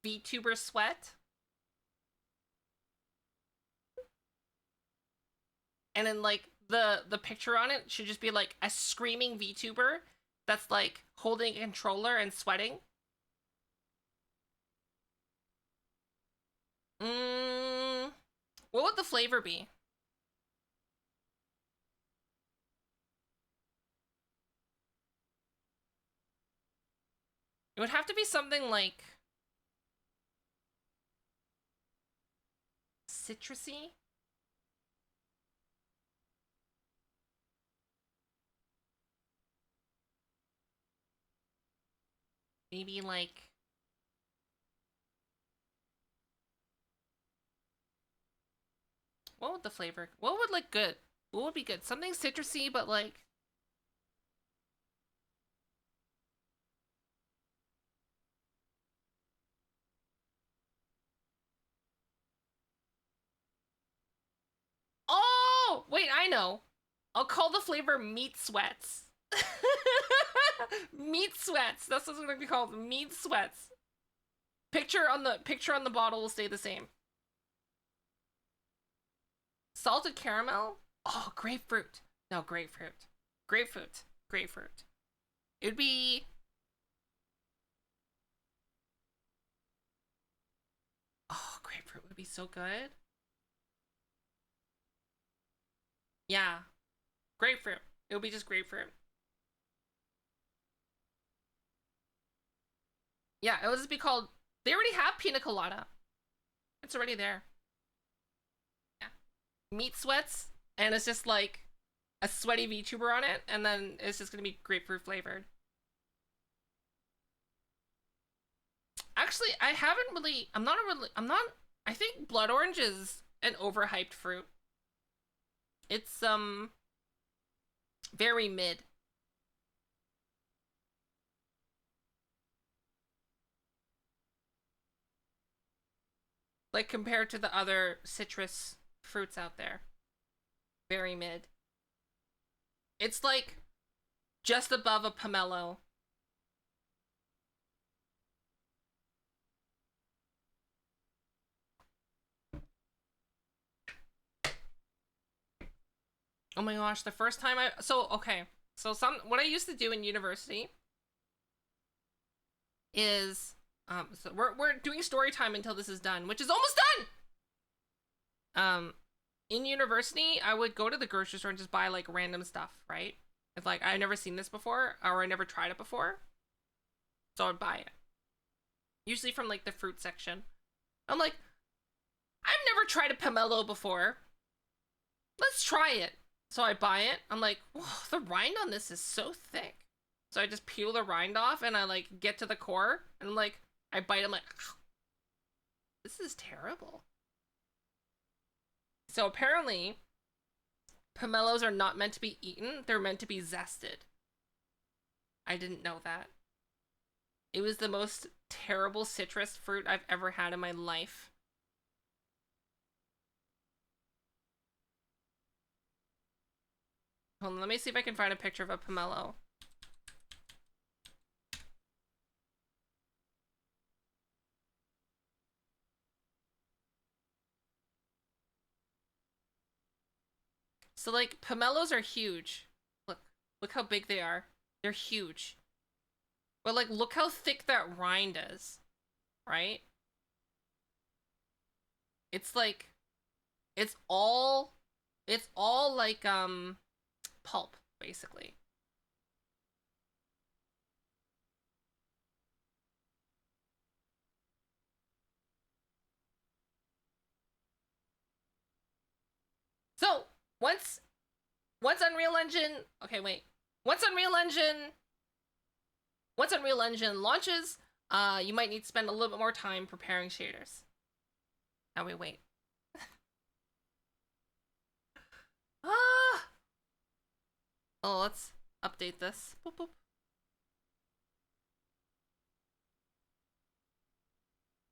VTuber sweat. And then like the picture on it should just be like a screaming VTuber that's like holding a controller and sweating. Mm, what would the flavor be? It would have to be something like citrusy. Maybe like what would the flavor? What would like good? What would be good? Something citrusy, but like oh wait, I know. I'll call the flavor meat sweats. Meat sweats. That's what it's gonna be called. Meat sweats. Picture on the bottle will stay the same. Salted caramel? Oh, grapefruit. No, grapefruit. Grapefruit. Grapefruit. It would be oh, grapefruit would be so good. Yeah. Grapefruit. It would be just grapefruit. Yeah, it would just be called they already have pina colada. It's already there. Yeah. Meat sweats, and it's just like a sweaty VTuber on it, and then it's just gonna be grapefruit flavored. Actually, I haven't really. I'm not a really. I'm not. I think blood orange is an overhyped fruit. It's very mid. Like compared to the other citrus fruits out there. Very mid. It's like just above a pomelo. Oh my gosh, the first time I so okay. So some what I used to do in university is so we're doing story time until this is done, which is almost done. In university, I would go to the grocery store and just buy like random stuff, right? It's like I've never seen this before or I never tried it before. So I'd buy it. Usually from like the fruit section. I'm like, I've never tried a pomelo before. Let's try it. So I buy it. I'm like, whoa, the rind on this is so thick. So I just peel the rind off and I like get to the core and I'm like, I bite. I'm like, this is terrible. So apparently, pomelos are not meant to be eaten. They're meant to be zested. I didn't know that. It was the most terrible citrus fruit I've ever had in my life. Hold on, let me see if I can find a picture of a pomelo. So like pomelos are huge. Look how big they are. They're huge. But like, look how thick that rind is, right? It's like, it's all, it's all like pulp basically. So once once Unreal Engine, okay, wait, once Unreal Engine once Unreal Engine launches, you might need to spend a little bit more time preparing shaders. Now we wait. Ah! Oh, let's update this. Boop, boop.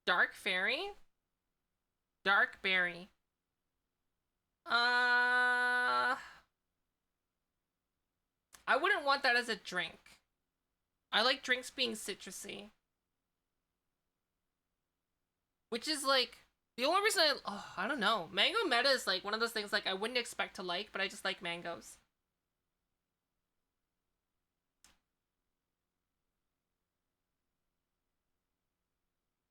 Dark Fairy? Dark Berry. I wouldn't want that as a drink. I like drinks being citrusy. Which is like the only reason I don't know. Mango meta is like one of those things like I wouldn't expect to like, but I just like mangoes.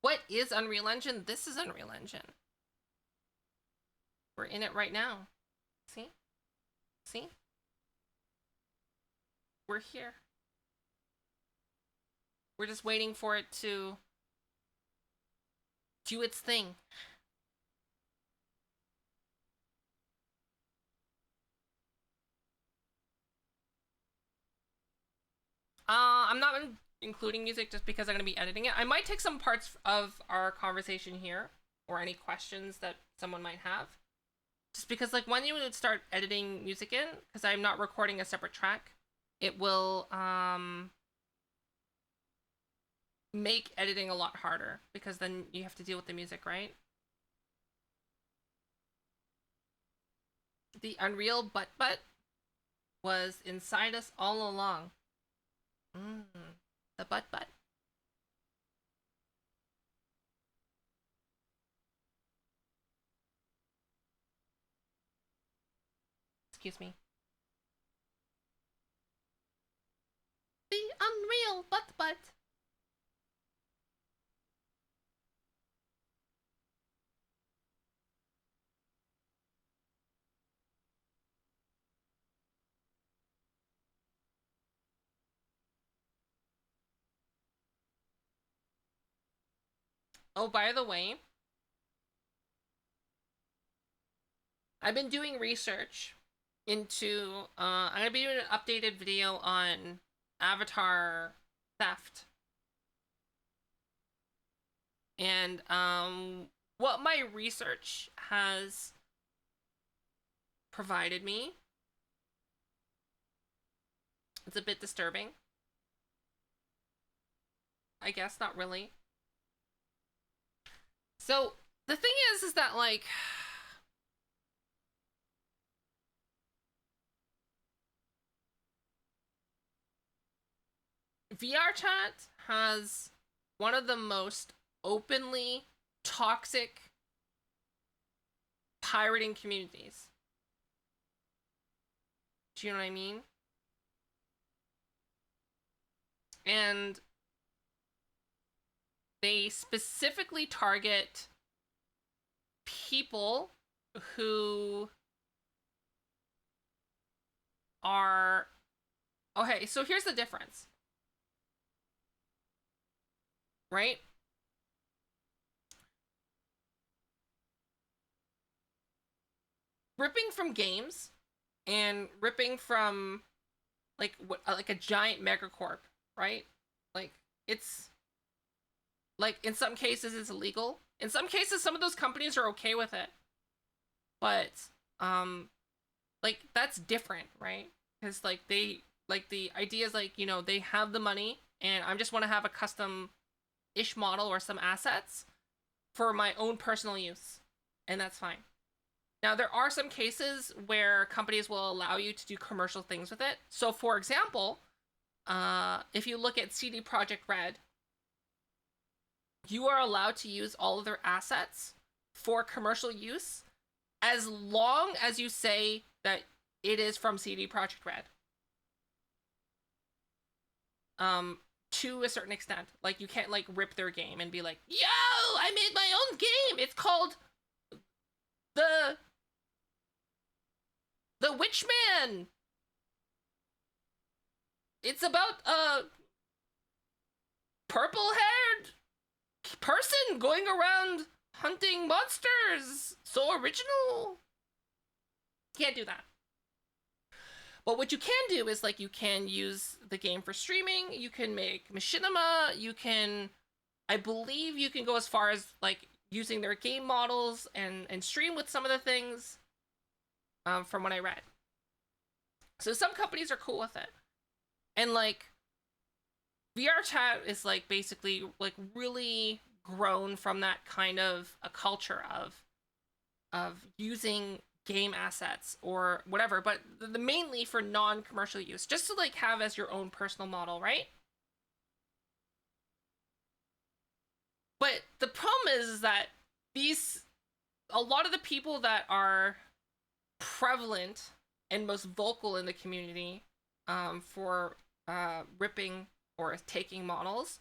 What is Unreal Engine? This is Unreal Engine. We're in it right now. See? See? We're here. We're just waiting for it to do its thing. I'm not including music just because I'm going to be editing it. I might take some parts of our conversation here or any questions that someone might have. Just because, like, when you would start editing music in, because I'm not recording a separate track, it will make editing a lot harder because then you have to deal with the music, right? The Unreal Butt was inside us all along. The butt. Excuse me. The Unreal Butt. Oh, by the way, I've been doing research into I'm gonna be doing an updated video on avatar theft. And what my research has provided me, it's a bit disturbing. I guess not really. So the thing is that like VR chat has one of the most openly toxic pirating communities. Do you know what I mean? And they specifically target people who are okay, so here's the difference. Right? Ripping from games and ripping from like what like a giant megacorp, right? Like it's like in some cases it's illegal. In some cases some of those companies are okay with it. But like that's different, right? Cuz like they like the idea is like, you know, they have the money and I just want to have a custom ish model or some assets for my own personal use. And that's fine. Now, there are some cases where companies will allow you to do commercial things with it. So, for example, if you look at CD Projekt Red, you are allowed to use all of their assets for commercial use as long as you say that it is from CD Projekt Red. to a certain extent. Like, you can't, like, rip their game and be like, yo, I made my own game. It's called the Witchman. It's about a purple-haired person going around hunting monsters. So original. Can't do that. But what you can do is, like, you can use the game for streaming. You can make machinima. You can, I believe you can go as far as, like, using their game models and stream with some of the things, from what I read. So some companies are cool with it. And, like, VR chat is, like, basically, like, really grown from that kind of a culture of using game assets or whatever, but the mainly for non-commercial use, just to, like, have as your own personal model, right? But the problem is that a lot of the people that are prevalent and most vocal in the community, for ripping or taking models,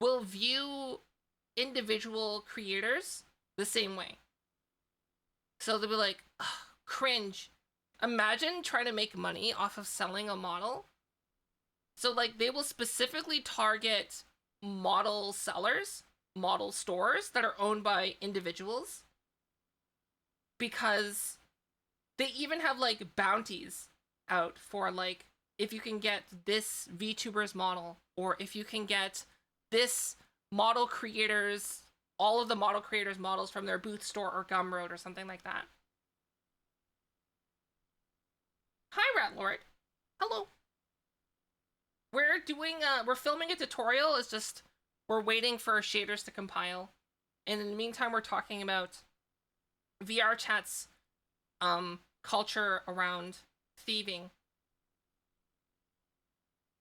will view individual creators the same way. So they'll be like, cringe. Imagine trying to make money off of selling a model. So, like, they will specifically target model sellers, model stores that are owned by individuals, because they even have, like, bounties out for, like, if you can get this VTuber's model, or if you can get this model creator's, all of the model creators' models from their Booth store or Gumroad or something like that. Hi, Ratlord. Hello. We're filming a tutorial. It's just, we're waiting for shaders to compile. And in the meantime, we're talking about VR chat's culture around thieving.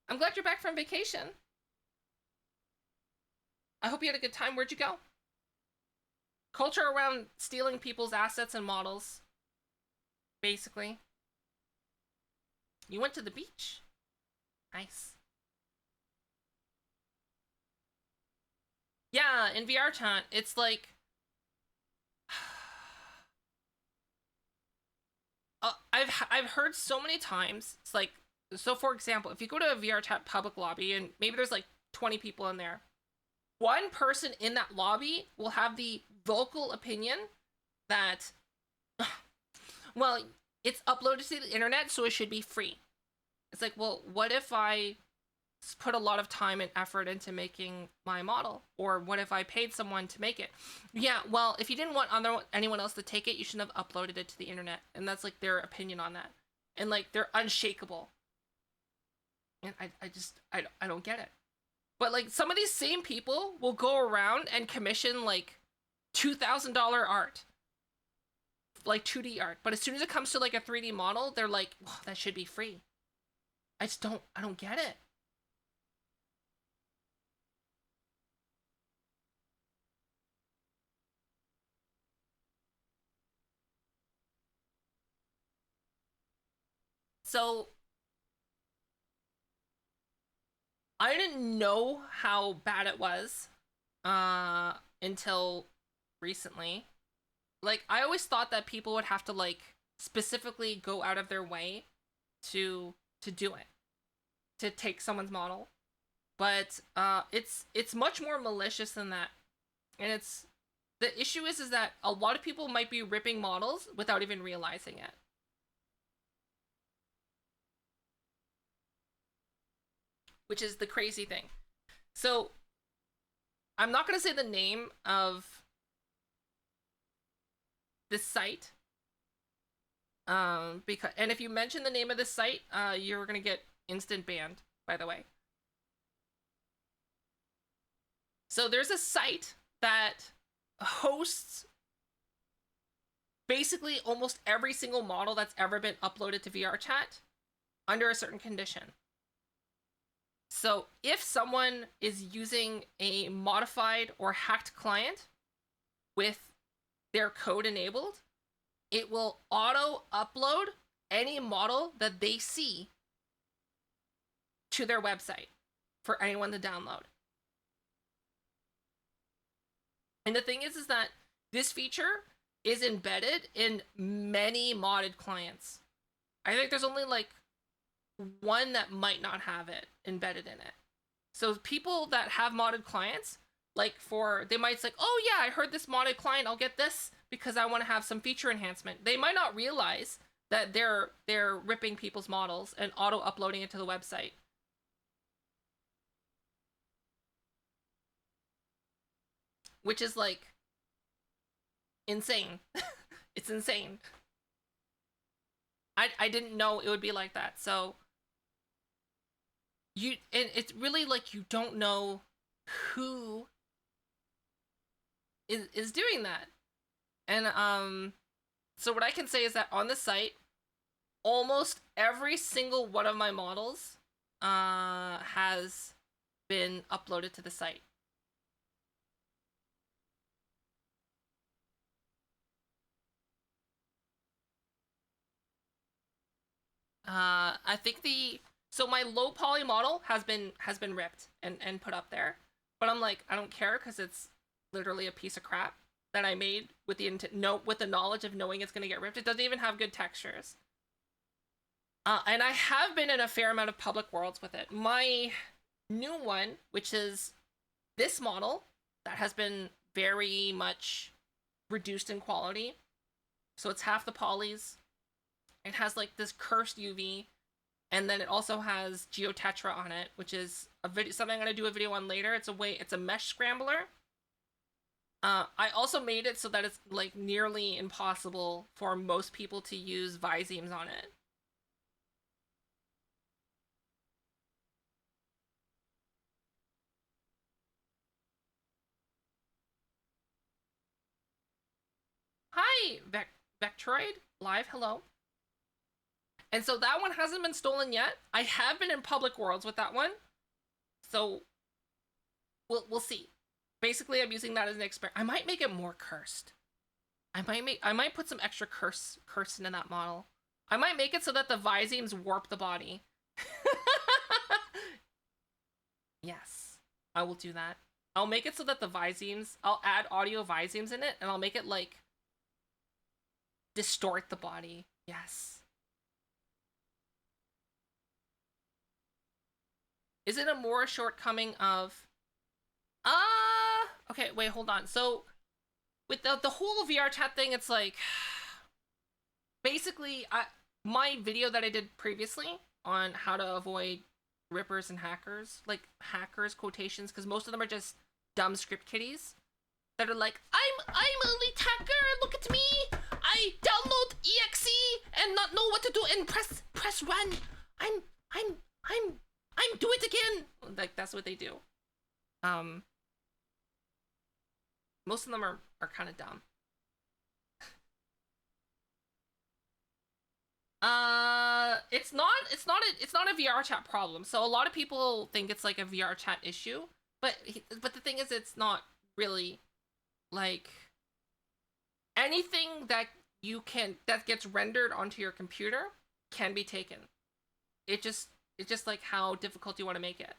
I'm glad you're back from vacation. I hope you had a good time. Where'd you go? Culture around stealing people's assets and models, basically. You went to the beach. Nice. Yeah, in VR chat, it's like, I've heard so many times. It's like, so for example, if you go to a VR chat public lobby and maybe there's like 20 people in there, one person in that lobby will have the vocal opinion that, well, it's uploaded to the internet, so it should be free. It's like, well, what if I put a lot of time and effort into making my model? Or what if I paid someone to make it? Yeah, well, if you didn't want anyone else to take it, you shouldn't have uploaded it to the internet. And that's, like, their opinion on that. And, like, they're unshakable. And I don't get it. But, like, some of these same people will go around and commission, like, $2,000 art. Like, 2D art. But as soon as it comes to, like, a 3D model, they're like, oh, that should be free. I don't get it. So, I didn't know how bad it was until recently. Like, I always thought that people would have to, like, specifically go out of their way to do it, to take someone's model. But it's much more malicious than that. And the issue is that a lot of people might be ripping models without even realizing it. Which is the crazy thing. So, I'm not going to say the name of this site. Because, and if you mention the name of this site, you're going to get instant banned, by the way. So there's a site that hosts basically almost every single model that's ever been uploaded to VR chat under a certain condition. So if someone is using a modified or hacked client with their code enabled, it will auto upload any model that they see to their website. for anyone to download. And the thing is that this feature is embedded in many modded clients. I think there's only like one that might not have it embedded in it. So people that have modded clients, like they might say, oh yeah, I heard this modded client, I'll get this because I want to have some feature enhancement. They might not realize that they're ripping people's models and auto-uploading it to the website. Which is like insane. It's insane. I didn't know it would be like that. So and it's really like you don't know who is doing that. And so what I can say is that on the site, almost every single one of my models has been uploaded to the site. I think so my low poly model has been ripped and put up there, but I'm like, I don't care because it's literally a piece of crap that I made with the knowledge of knowing it's gonna get ripped. It doesn't even have good textures. And I have been in a fair amount of public worlds with it. My new one, which is this model, that has been very much reduced in quality. So it's half the polys. It has like this cursed UV, and then it also has geotetra on it, which is something I'm gonna do a video on later. It's a mesh scrambler. I also made it so that it's like nearly impossible for most people to use Visemes on it. Hi, Vectroid live. Hello. And so that one hasn't been stolen yet. I have been in public worlds with that one, so we'll see. Basically, I'm using that as an experiment. I might make it more cursed. I might put some extra curse into that model. I might make it so that the Visemes warp the body. Yes, I will do that. I'll make it so that the Visemes, I'll add audio Visemes in it, and I'll make it like distort the body. Yes. Is it a more shortcoming of... Okay, wait, hold on. So, with the whole VR chat thing, it's like... Basically, my video that I did previously on how to avoid rippers and hackers, like hackers quotations, because most of them are just dumb script kiddies that are like, I'm a elite hacker, look at me! I download EXE and not know what to do and press run. I'm do it again. Like that's what they do. Most of them are kind of dumb. It's not a VR chat problem. So a lot of people think it's like a VR chat issue, but the thing is, it's not really. Like anything that gets rendered onto your computer can be taken. It's just like how difficult you want to make it.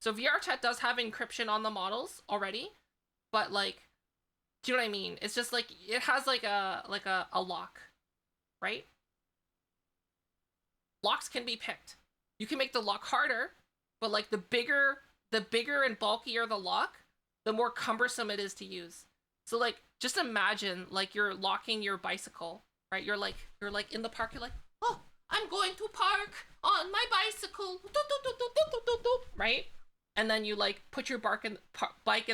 So VR chat does have encryption on the models already, but like, do you know what I mean? It's just like it has like a lock, right? Locks can be picked. You can make the lock harder, but like the bigger and bulkier the lock, the more cumbersome it is to use. So like, just imagine like you're locking your bicycle, right? You're like in the park. You're like, oh, I'm going to park on my bicycle, right? And then you like put your bike in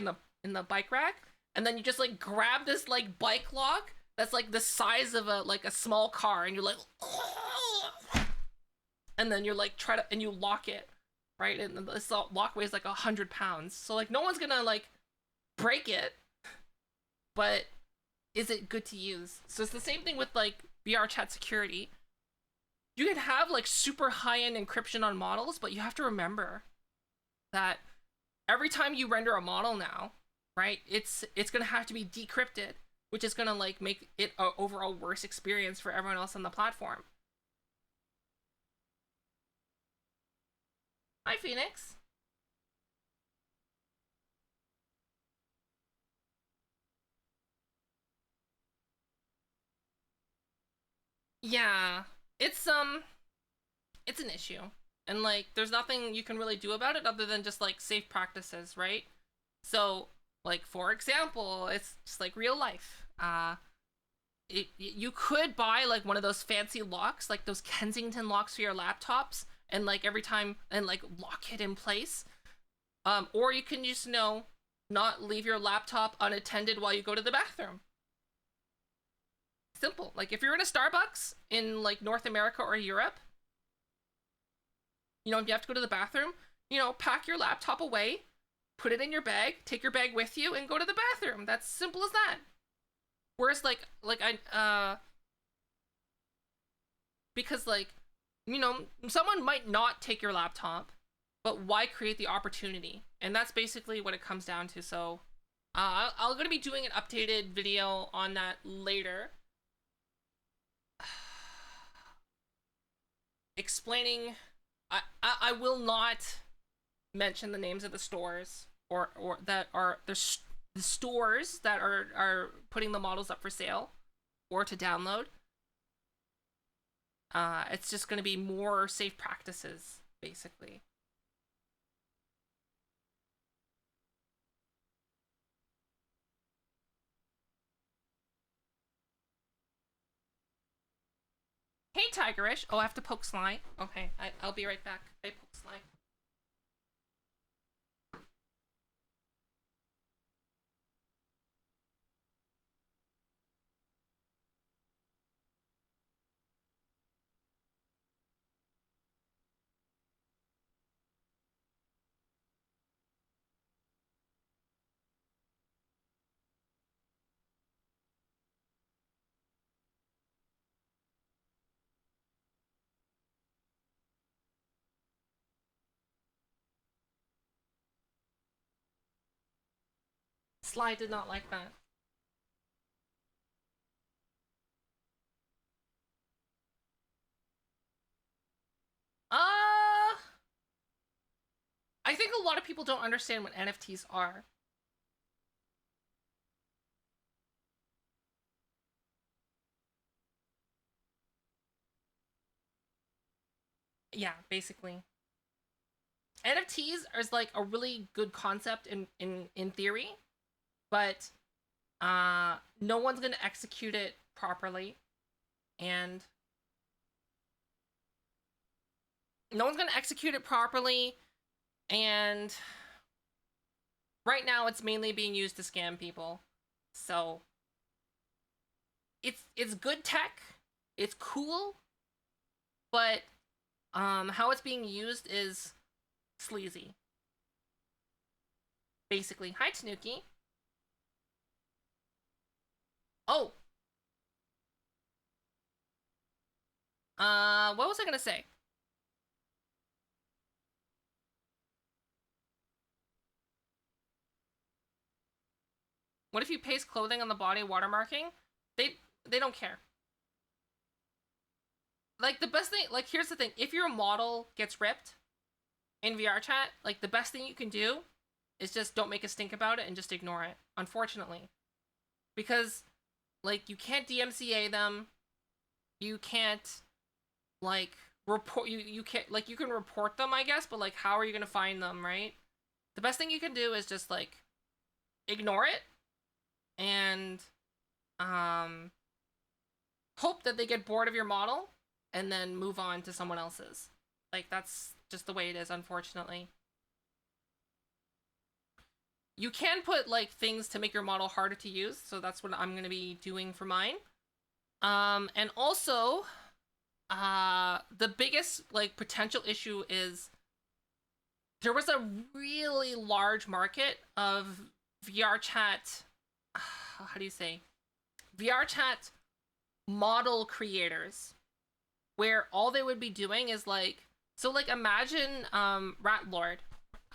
the bike rack, and then you just like grab this like bike lock that's like the size of a small car, and you're like, and then you're like and you lock it, right? And this lock weighs like 100 pounds, so like no one's gonna like break it, but is it good to use? So it's the same thing with like VR chat security. You can have like super high-end encryption on models, but you have to remember that every time you render a model now, right, it's gonna have to be decrypted, which is gonna like make it an overall worse experience for everyone else on the platform. Hi, Phoenix. Yeah, it's it's an issue, and like there's nothing you can really do about it other than just like safe practices, right? So like for example, it's just like real life. You could buy like one of those fancy locks, like those Kensington locks for your laptops, and like every time and like lock it in place. Or you can just not leave your laptop unattended while you go to the bathroom. Simple. Like if you're in a Starbucks in like North America or Europe, if you have to go to the bathroom, pack your laptop away, put it in your bag, take your bag with you, and go to the bathroom. That's simple as that. Whereas because someone might not take your laptop, but why create the opportunity? And that's basically what it comes down to. So I'm gonna be doing an updated video on that later, explaining. I will not mention the names of the stores or that are the stores that are putting the models up for sale or to download. It's just going to be more safe practices, basically. Hey, Tigerish. Oh, I have to poke Sly. Okay, I'll be right back. I poke Sly. Sly did not like that. I think a lot of people don't understand what NFTs are. Yeah, basically. NFTs is like a really good concept in theory, but no one's gonna execute it properly, and no one's gonna execute it properly, and right now it's mainly being used to scam people. So it's good tech, it's cool, but how it's being used is sleazy. Basically. Hi, Tanuki. Oh. What was I gonna say? What if you paste clothing on the body watermarking? They don't care. Like the best thing, like here's the thing: if your model gets ripped in VR chat, like the best thing you can do is just don't make a stink about it and just ignore it. Unfortunately, because like you can't DMCA them, you can't like report you can't like you can report them, I guess, but like how are you gonna find them, right? The best thing you can do is just like ignore it and hope that they get bored of your model and then move on to someone else's. Like that's just the way it is, unfortunately. You can put like things to make your model harder to use, so that's what I'm gonna be doing for mine. And also, the biggest like potential issue is there was a really large market of VR chat. How do you say? VR chat model creators, where all they would be doing is like, so like imagine Rat Lord.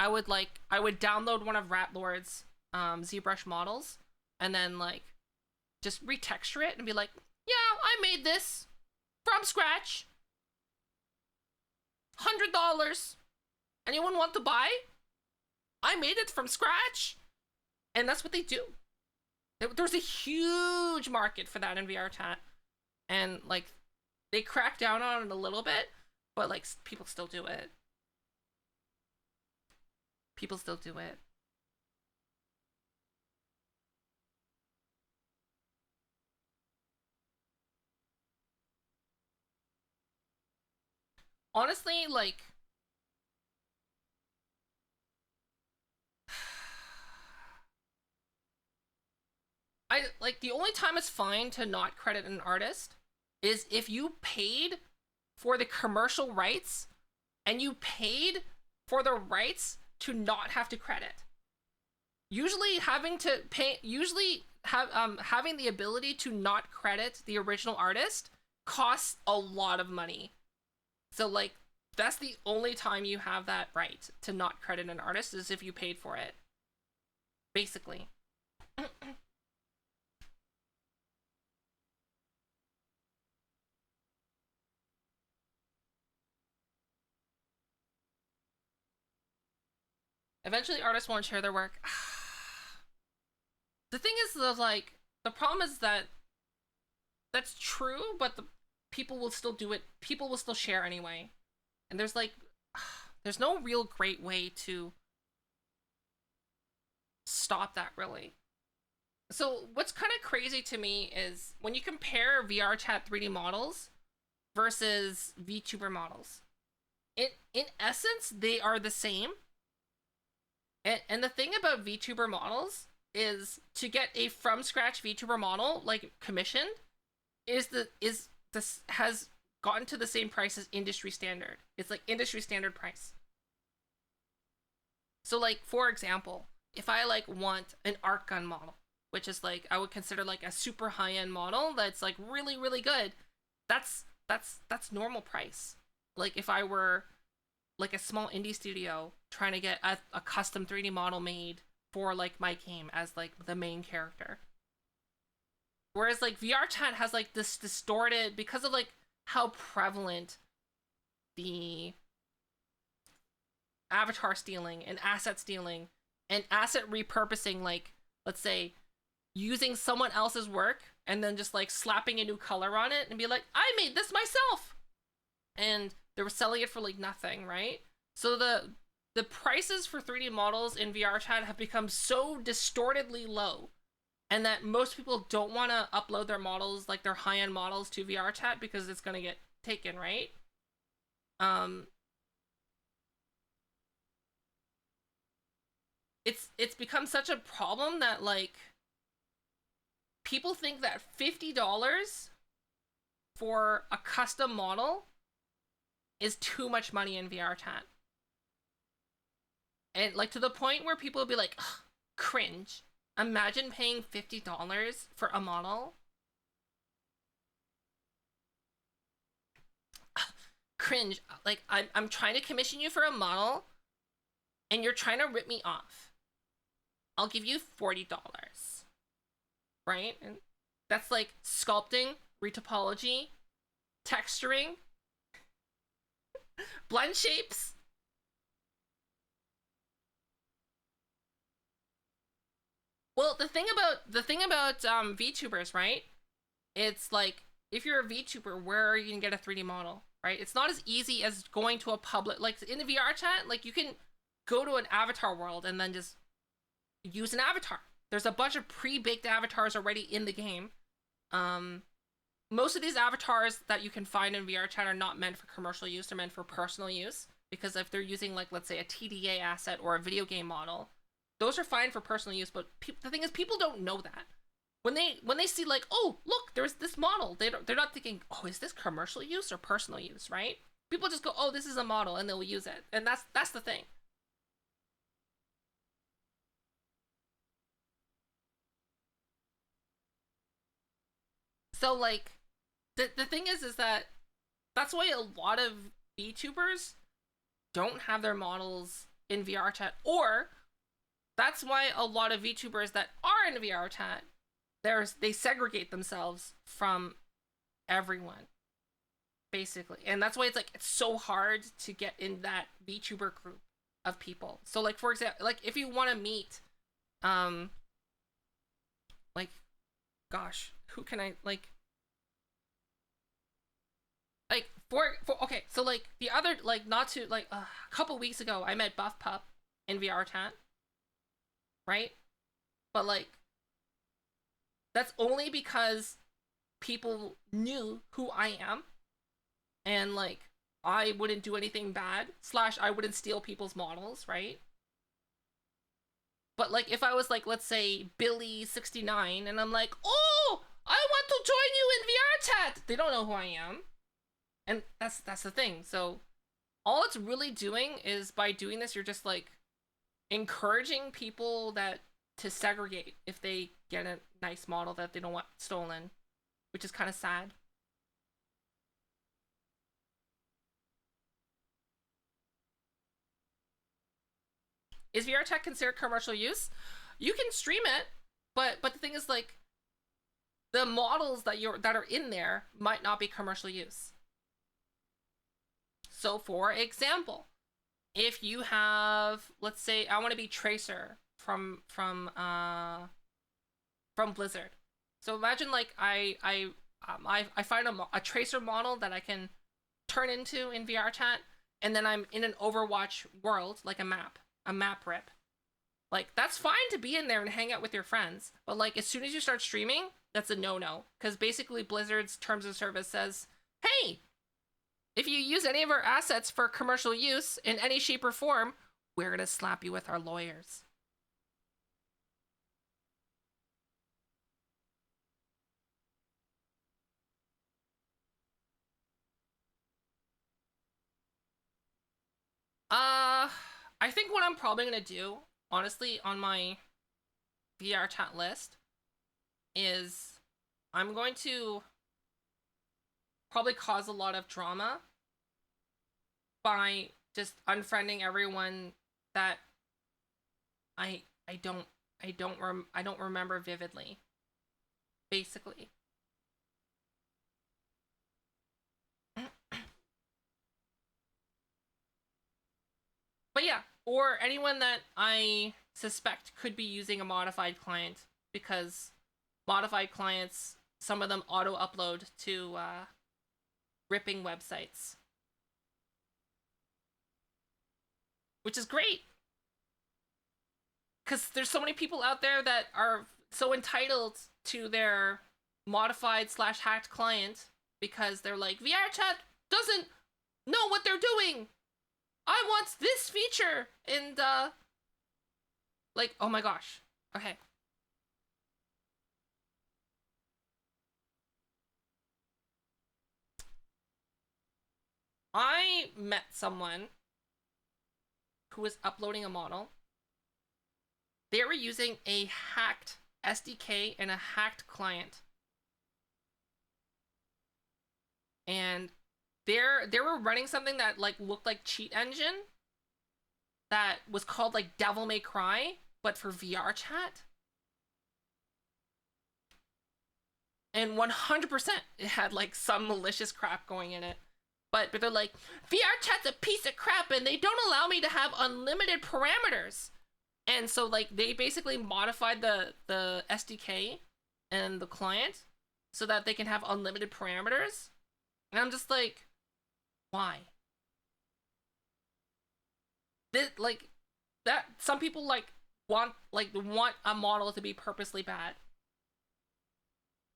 I would download one of Rat Lord's ZBrush models and then like just retexture it and be like, yeah, I made this from scratch. $100. Anyone want to buy? I made it from scratch. And that's what they do. There's a huge market for that in VR chat. And like they crack down on it a little bit, but like people still do it. People still do it. Honestly, like I like the only time it's fine to not credit an artist is if you paid for the commercial rights and you paid for the rights to not have to credit. Usually having to pay having the ability to not credit the original artist costs a lot of money. So like that's the only time you have that right to not credit an artist is if you paid for it. Basically. Eventually artists won't share their work. The thing is though, like the problem is that that's true, but the people will still do it. People will still share anyway. And there's like there's no real great way to stop that really. So what's kind of crazy to me is when you compare VR chat 3D models versus VTuber models. In essence, they are the same. And the thing about VTuber models is to get a from scratch VTuber model like commissioned is this has gotten to the same price as industry standard. It's like industry standard price. So like for example, if I like want an art gun model, which is like I would consider like a super high end model that's like really really good, that's normal price. Like if I were like a small indie studio trying to get a custom 3D model made for like my game as like the main character. Whereas like VR chat has like this distorted because of like how prevalent the avatar stealing and asset stealing and asset repurposing, like let's say using someone else's work and then just like slapping a new color on it and be like, I made this myself. And they were selling it for like nothing, right? So the prices for 3D models in VR chat have become so distortedly low, and that most people don't want to upload their models, like their high-end models, to VR chat because it's gonna get taken, right? Um, it's become such a problem that like people think that $50 for a custom model is too much money in VR chat. And like to the point where people will be like, cringe. Imagine paying $50 for a model. Cringe. Like I'm trying to commission you for a model and you're trying to rip me off. I'll give you $40. Right? And that's like sculpting, retopology, texturing, blend shapes. Well, the thing about VTubers, right? It's like if you're a VTuber, where are you gonna get a 3D model, right? It's not as easy as going to a public like in the VR chat. Like you can go to an avatar world and then just use an avatar. There's a bunch of pre-baked avatars already in the game. Most of these avatars that you can find in VR chat are not meant for commercial use. They're meant for personal use because if they're using like let's say a TDA asset or a video game model, those are fine for personal use. But the thing is, people don't know that when they see like, oh look, there's this model. They're not thinking, oh, is this commercial use or personal use, right? People just go, oh, this is a model, and they'll use it, and that's the thing. So like, the thing is that that's why a lot of VTubers don't have their models in VR chat, or that's why a lot of VTubers that are in VR chat, they segregate themselves from everyone, basically. And that's why it's so hard to get in that VTuber group of people. So like for example, like if you want to meet like gosh, who can I like okay, so like the other like not to like a couple weeks ago I met Buff Pup in VR chat, right? But like that's only because people knew who I am, and like I wouldn't do anything bad slash I wouldn't steal people's models, right? But like if I was like, let's say Billy69 and I'm like, oh, I want to join you in VR chat, they don't know who I am. And that's the thing. So all it's really doing is by doing this, you're just like encouraging people that to segregate if they get a nice model that they don't want stolen, which is kind of sad. Is VR chat considered commercial use? You can stream it, but the thing is like the models that are in there might not be commercial use. So for example, if you have, let's say I want to be Tracer from Blizzard. So imagine like I find a Tracer model that I can turn into in VR chat, and then I'm in an Overwatch world, like a map rip. Like that's fine to be in there and hang out with your friends, but like as soon as you start streaming, that's a no-no, because basically Blizzard's terms of service says, hey, if you use any of our assets for commercial use in any shape or form, we're gonna slap you with our lawyers. I think what I'm probably gonna do, honestly, on my VR chat list is I'm going to probably cause a lot of drama by just unfriending everyone that I don't remember vividly, basically. But yeah, or anyone that I suspect could be using a modified client, because modified clients, some of them auto upload to ripping websites, which is great because there's so many people out there that are so entitled to their modified slash hacked client because they're like, VR chat doesn't know what they're doing. I want this feature, and like, oh my gosh. Okay. I met someone who was uploading a model. They were using a hacked SDK and a hacked client. And they were running something that like looked like Cheat Engine that was called like Devil May Cry, but for VR chat. And 100% it had like some malicious crap going in it. But they're like, VR chat's a piece of crap and they don't allow me to have unlimited parameters. And so like they basically modified the SDK and the client so that they can have unlimited parameters. And I'm just like, why? This, like that some people want a model to be purposely bad.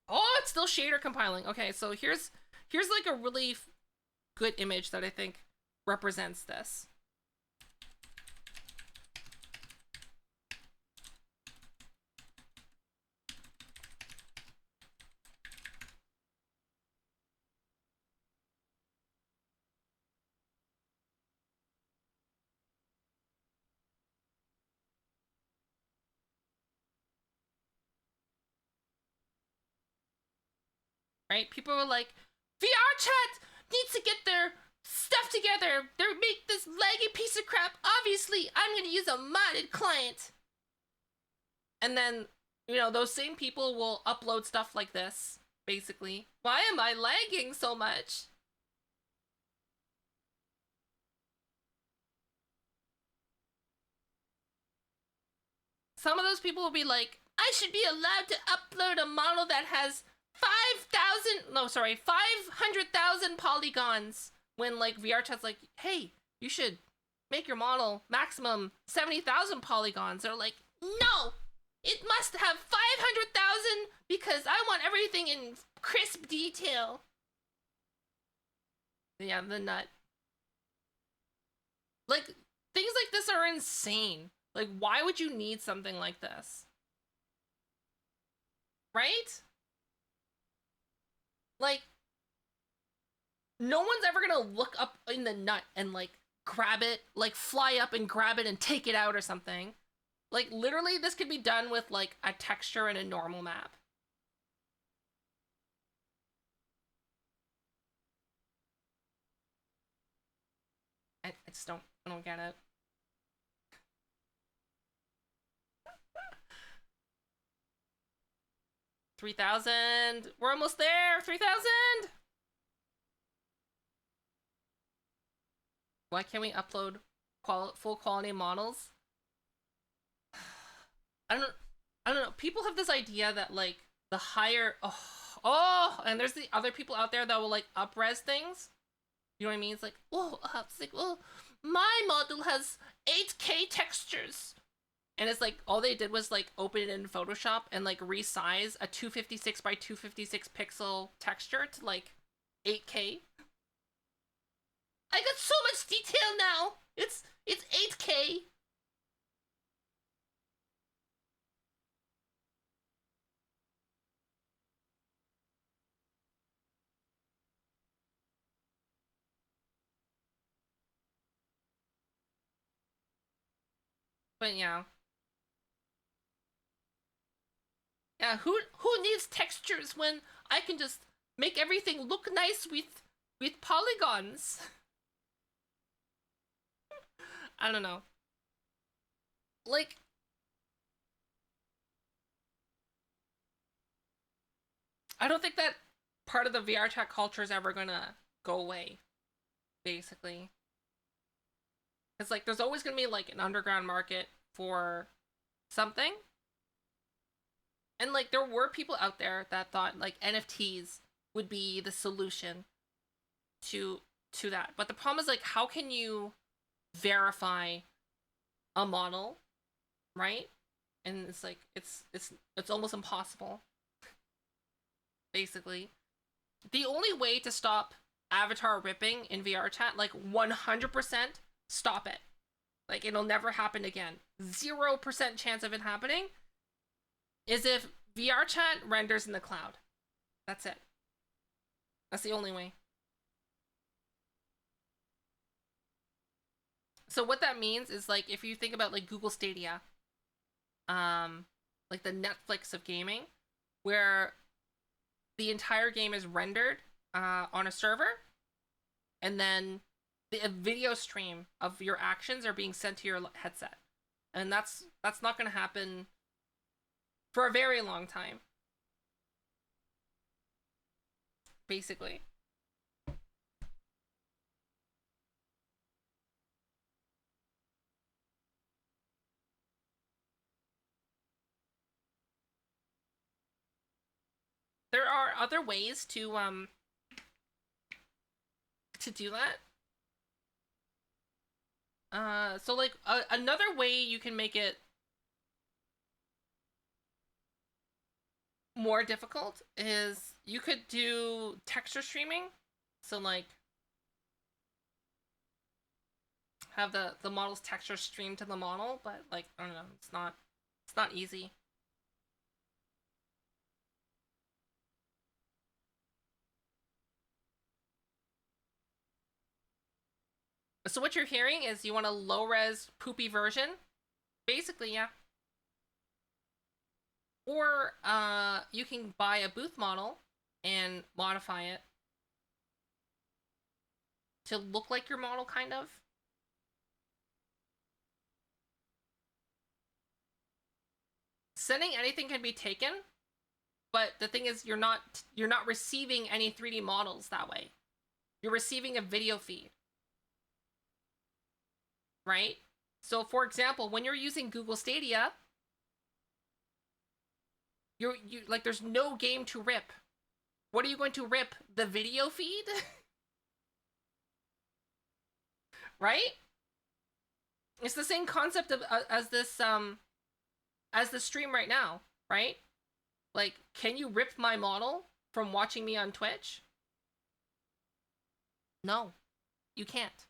Oh, it's still shader compiling. Okay, so here's like a really good image that I think represents this. Right? People were like, VR chat needs to get their stuff together. They make this laggy piece of crap. Obviously, I'm gonna use a modded client. And then, you know, those same people will upload stuff like this, basically. Why am I lagging so much? Some of those people will be like, I should be allowed to upload a model that has 500,000 polygons when like VRChat's like, hey, you should make your model maximum 70,000 polygons. They're like, no, it must have 500,000 because I want everything in crisp detail. Yeah, the nut. Like, things like this are insane. Like, why would you need something like this? Right? Like, no one's ever gonna look up in the nut and, like, grab it, like, fly up and grab it and take it out or something. Like, literally, this could be done with, like, a texture and a normal map. I just don't get it. $3,000. We're almost there. 3,000. Why can't we upload full quality models? I don't know. People have this idea that like the higher and there's the other people out there that will like up-res things. You know what I mean? It's like, my model has 8K textures. And it's like, all they did was like open it in Photoshop and like resize a 256 by 256 pixel texture to like 8K. I got so much detail now. It's 8K. But yeah. Yeah, who needs textures when I can just make everything look nice with polygons? I don't know. Like, I don't think that part of the VRChat culture is ever gonna go away, basically. It's like there's always gonna be like an underground market for something. And like there were people out there that thought like NFTs would be the solution to that. But the problem is like how can you verify a model, right? And it's like it's almost impossible. Basically. The only way to stop avatar ripping in VRChat, like 100% stop it. Like it'll never happen again. 0% chance of it happening is if VRChat renders in the cloud. That's it. That's the only way. So what that means is like if you think about like Google Stadia, like the Netflix of gaming, where the entire game is rendered on a server, and then a video stream of your actions are being sent to your headset, and that's not going to happen for a very long time. Basically. There are other ways to do that. So like another way you can make it more difficult is you could do texture streaming. So like have the model's texture streamed to the model, but like I don't know, it's not easy. So what you're hearing is you want a low-res poopy version? Basically, yeah. Or you can buy a booth model and modify it to look like your model, kind of. Sending anything can be taken, but the thing is you're not receiving any 3D models that way. You're receiving a video feed. Right? So for example, when you're using Google Stadia, you like there's no game to rip. What are you going to rip? The video feed? Right? It's the same concept of as the stream right now, right? Like, can you rip my model from watching me on Twitch? No, you can't.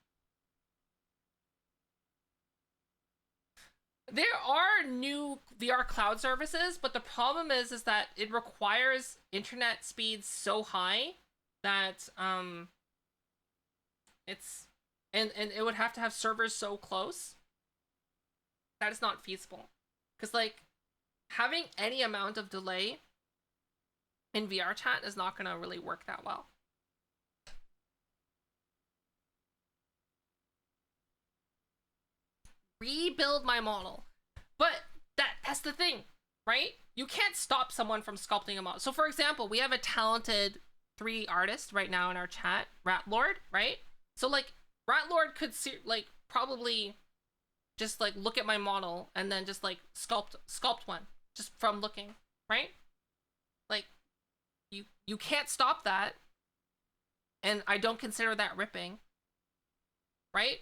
There are new VR cloud services, but the problem is that it requires internet speeds so high that it's and it would have to have servers so close that it's not feasible. Cuz like having any amount of delay in VR chat is not going to really work that well. Rebuild my model. But that's the thing, right? You can't stop someone from sculpting a model. So for example, we have a talented 3D artist right now in our chat, Ratlord, right? So like Ratlord could like probably just like look at my model and then just like sculpt one just from looking, right? Like you can't stop that. And I don't consider that ripping. Right?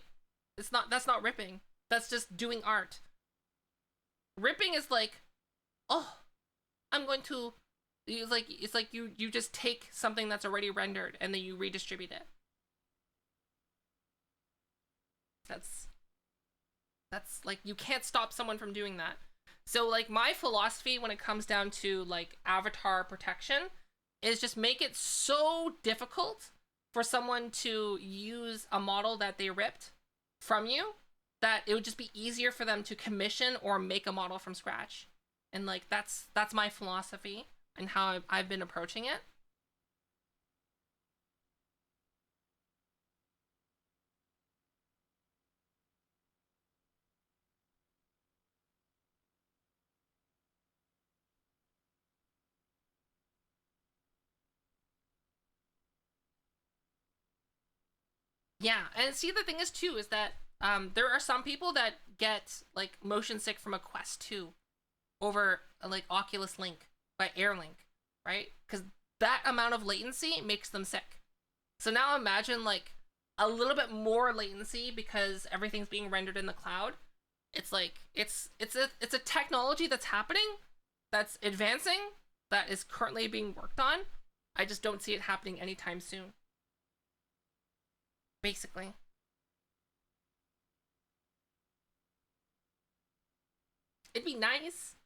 That's not ripping. That's just doing art. Ripping is like, oh, I'm going to it's like you just take something that's already rendered and then you redistribute it. That's like you can't stop someone from doing that. So like my philosophy when it comes down to like avatar protection is just make it so difficult for someone to use a model that they ripped from you that it would just be easier for them to commission or make a model from scratch. And like that's my philosophy and how I've been approaching it. Yeah, and see the thing is too is that there are some people that get like motion sick from a Quest 2 over like Oculus Link by Airlink, right? Because that amount of latency makes them sick. So now imagine like a little bit more latency because everything's being rendered in the cloud. It's like it's a technology that's happening, that's advancing, that is currently being worked on. I just don't see it happening anytime soon. Basically. It'd be nice.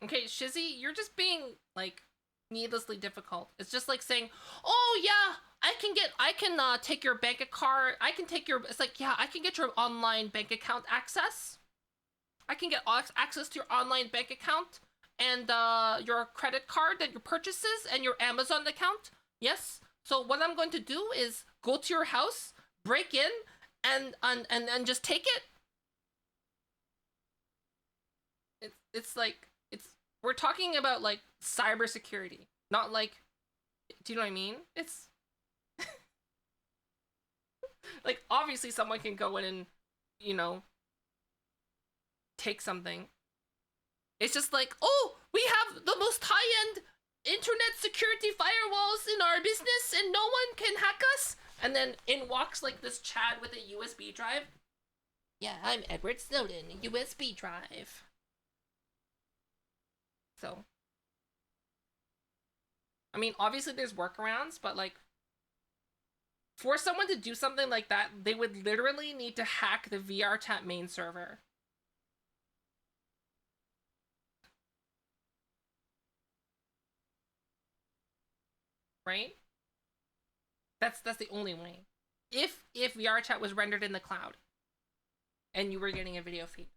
Okay, Shizzy, you're just being like needlessly difficult. It's just like saying, "Oh yeah, I can take your bank card. I can take your." It's like, yeah, I can get your online bank account access. I can get access to your online bank account and your credit card and your purchases and your Amazon account. Yes. So what I'm going to do is go to your house, break in, and just take it. It's like we're talking about like cybersecurity, not like, do you know what I mean? It's like obviously someone can go in and, you know, take something. It's just like, oh, we have the most high-end internet security firewalls in our business and no one can hack us. And then in walks like this Chad with a USB drive. Yeah, I'm Edward Snowden, USB drive. So, I mean, obviously there's workarounds, but like, for someone to do something like that, they would literally need to hack the VRChat main server. Right? That's the only way. If VRChat was rendered in the cloud and you were getting a video feed.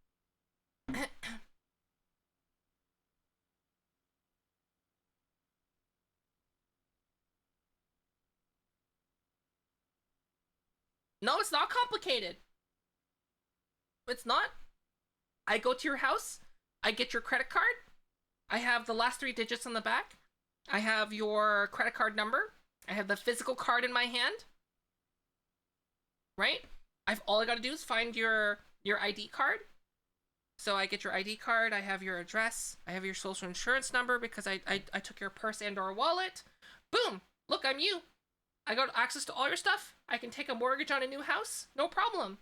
No, it's not complicated. It's not. I go to your house, I get your credit card, I have the last 3 digits on the back, I have your credit card number. I have the physical card in my hand. Right? All I gotta do is find your ID card. So I get your ID card, I have your address, I have your social insurance number because I took your purse and or wallet. Boom! Look, I'm you. I got access to all your stuff. I can take a mortgage on a new house. No problem.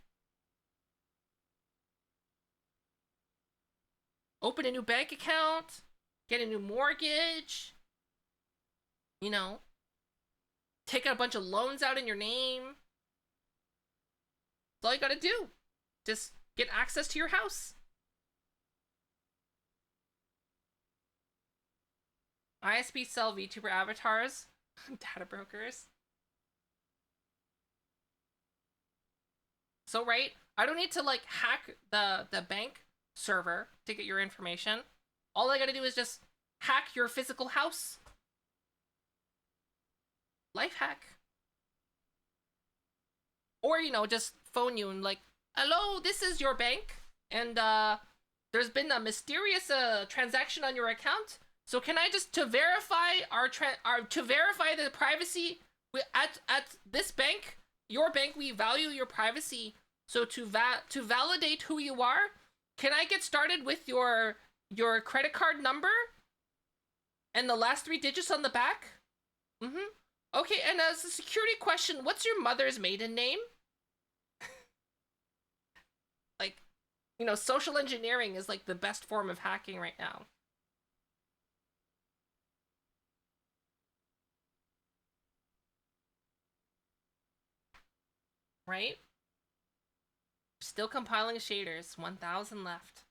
Open a new bank account, get a new mortgage, you know, take a bunch of loans out in your name. That's all you gotta do. Just get access to your house. ISP sell VTuber avatars. Data brokers. So right, I don't need to like hack the bank server to get your information. All I gotta do is just hack your physical house. Life hack. Or, you know, just phone you and like, hello, this is your bank, and there's been a mysterious transaction on your account. So can I just, to verify to verify the privacy at this bank, your bank, we value your privacy. So to validate who you are, can I get started with your credit card number and the last 3 digits on the back? Mm-hmm. Okay, and as a security question, what's your mother's maiden name? Like, you know, social engineering is like the best form of hacking right now. Right? Still compiling shaders. 1,000 left.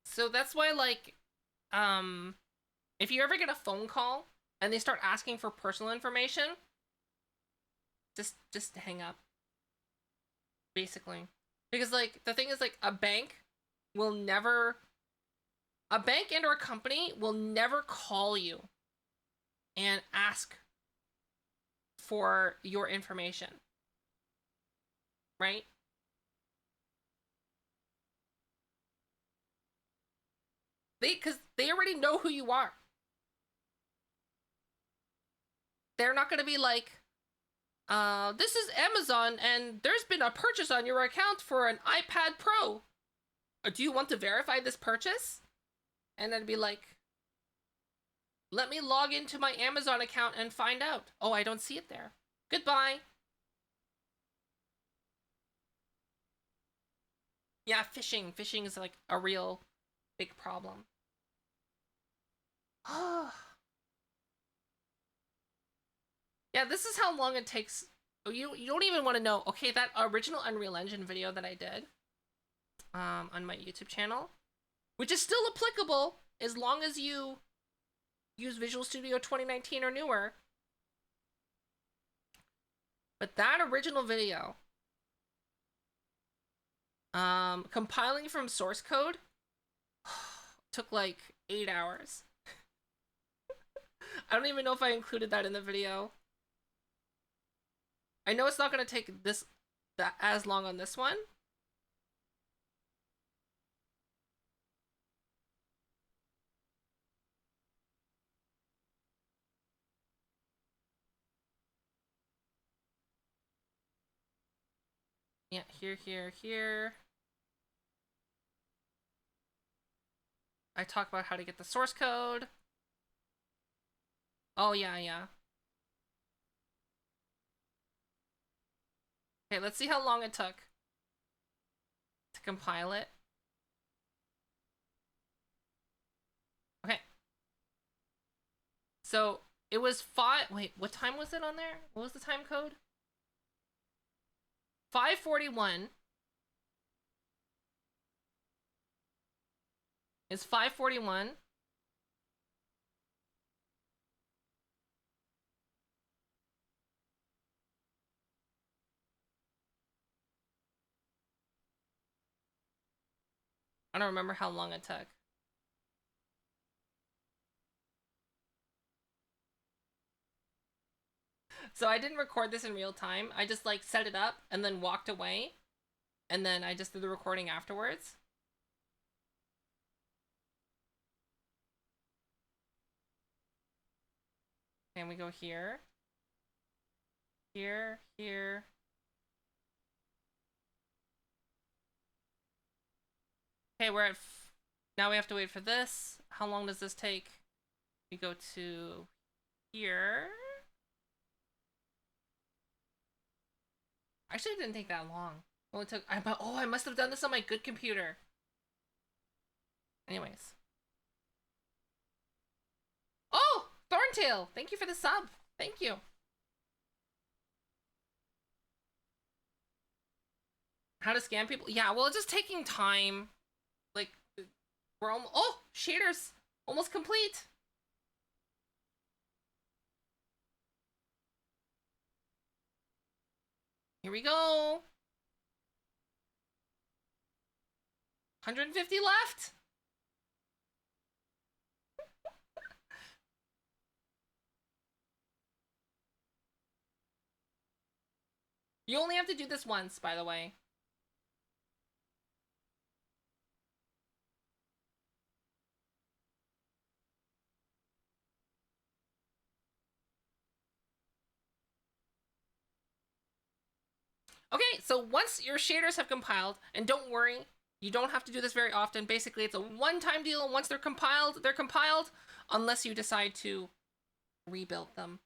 So that's why, like, if you ever get a phone call and they start asking for personal information, just hang up. Basically. Because, like, the thing is, like, a bank and or a company will never call you and ask for your information. Right? Because they already know who you are. They're not going to be like, this is Amazon and there's been a purchase on your account for an iPad Pro. Do you want to verify this purchase? And then be like, let me log into my Amazon account and find out. Oh, I don't see it there. Goodbye. Yeah, phishing. Phishing is like a real big problem. Yeah, this is how long it takes. You don't even want to know. Okay, that original Unreal Engine video that I did on my YouTube channel, which is still applicable as long as you use Visual Studio 2019 or newer. But that original video, compiling from source code, took like 8 hours. I don't even know if I included that in the video. I know it's not going to take that as long on this one. Yeah, here. I talk about how to get the source code. Oh, yeah. Okay, let's see how long it took to compile it. Okay. So, it was wait, what time was it on there? What was the time code? 5:41. It's 5:41. I don't remember how long it took. So I didn't record this in real time. I just like set it up and then walked away. And then I just did the recording afterwards. And we go here. Here, here. Okay, we're at... now we have to wait for this. How long does this take? We go to here. Actually, it didn't take that long. It only took... I must have done this on my good computer. Anyways. Oh! Thorntail! Thank you for the sub. Thank you. How to scam people? Yeah, well, it's just taking time. Like, we're almost... oh! Shaders! Almost complete! Here we go! 150 left! You only have to do this once, by the way. Okay, so once your shaders have compiled, and don't worry, you don't have to do this very often. Basically, it's a one-time deal. Once they're compiled, unless you decide to rebuild them.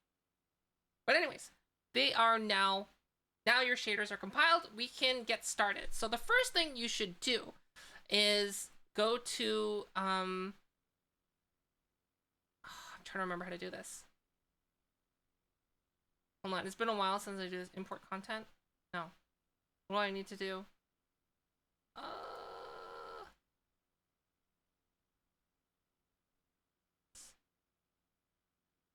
But anyways, they are now your shaders are compiled. We can get started. So the first thing you should do is go to, I'm trying to remember how to do this. Hold on, it's been a while since I do this import content. No. What do I need to do?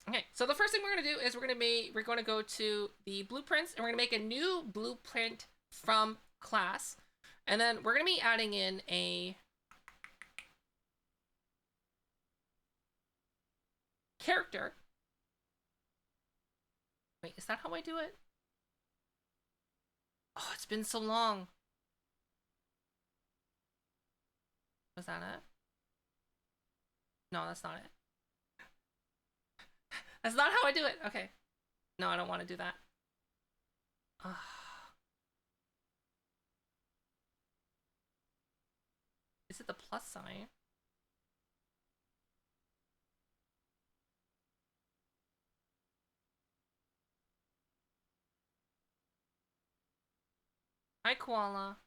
Okay, so the first thing we're gonna do is we're gonna go to the blueprints and we're gonna make a new blueprint from class. And then we're gonna be adding in a character. Wait, is that how I do it? Oh, it's been so long. Was that it? No, that's not it. That's not how I do it. Okay. No, I don't want to do that. Is it the plus sign? Hi, Koala.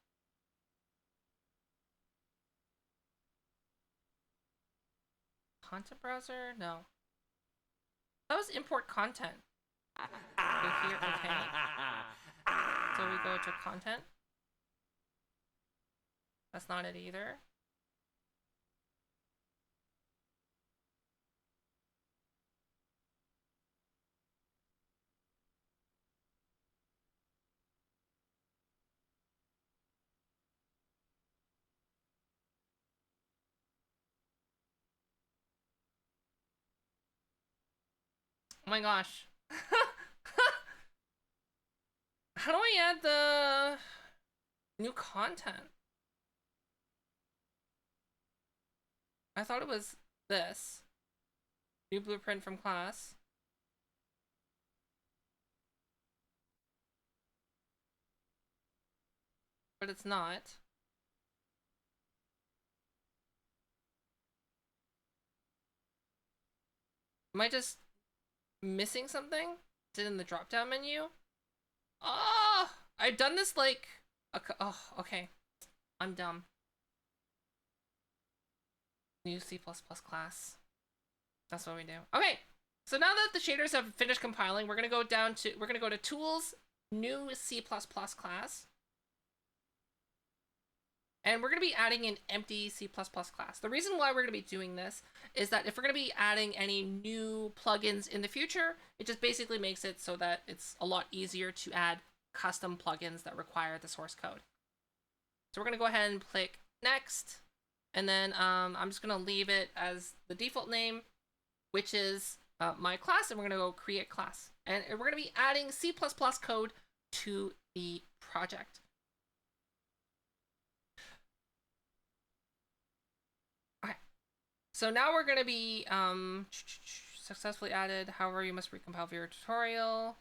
Content browser? No. That was import content. Go here, okay. So we go to content. That's not it either. Oh my gosh. How do I add the new content? I thought it was this. New blueprint from class. But it's not. Am I just missing something? Is it in the drop-down menu? Oh! I've done this like... oh, okay. I'm dumb. New C++ class. That's what we do. Okay! So now that the shaders have finished compiling, we're gonna go to Tools, New C++ class. And we're going to be adding an empty C++ class. The reason why we're going to be doing this is that if we're going to be adding any new plugins in the future, it just basically makes it so that it's a lot easier to add custom plugins that require the source code. So we're going to go ahead and click Next. And then I'm just going to leave it as the default name, which is my class, and we're going to go create class. and we're going to be adding C++ code to the project. Okay, so now we're going to be successfully added. However, you must recompile for your tutorial.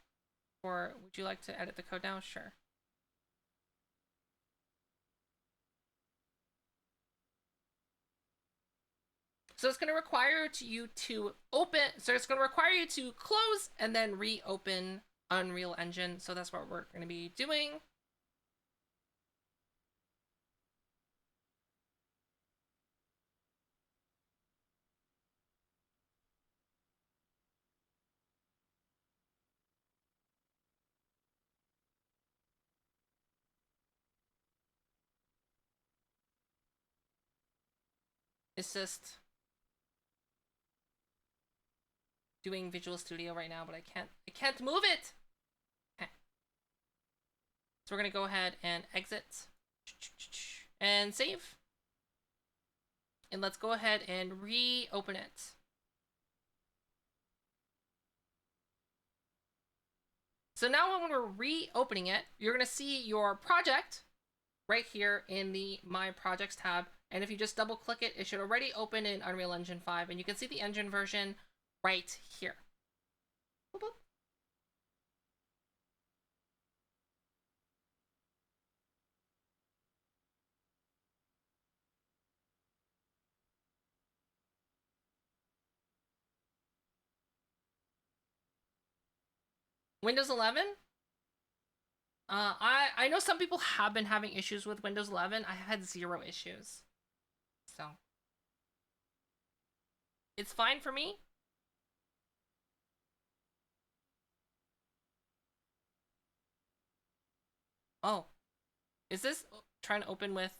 Or would you like to edit the code now? Sure. So it's going to require you to open, so it's going to require you to close and then reopen Unreal Engine. So that's what we're going to be doing. It's just doing Visual Studio right now, but I can't move it. Okay. So we're going to go ahead and exit and save. And let's go ahead and reopen it. So now when we're reopening it, you're going to see your project right here in the My Projects tab. And if you just double click it, it should already open in Unreal Engine 5. And you can see the engine version right here. Boop, boop. Windows 11? I know some people have been having issues with Windows 11. I had 0 issues. So it's fine for me. Oh, is this trying to open with?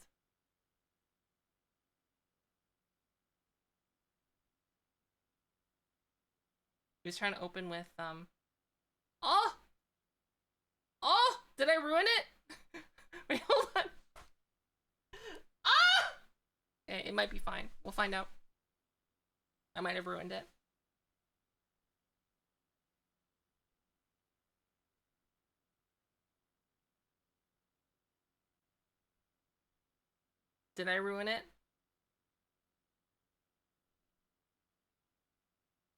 He's trying to open with Oh! Oh! Did I ruin it? Wait, hold on. Ah! Okay, it might be fine. We'll find out. I might have ruined it. Did I ruin it?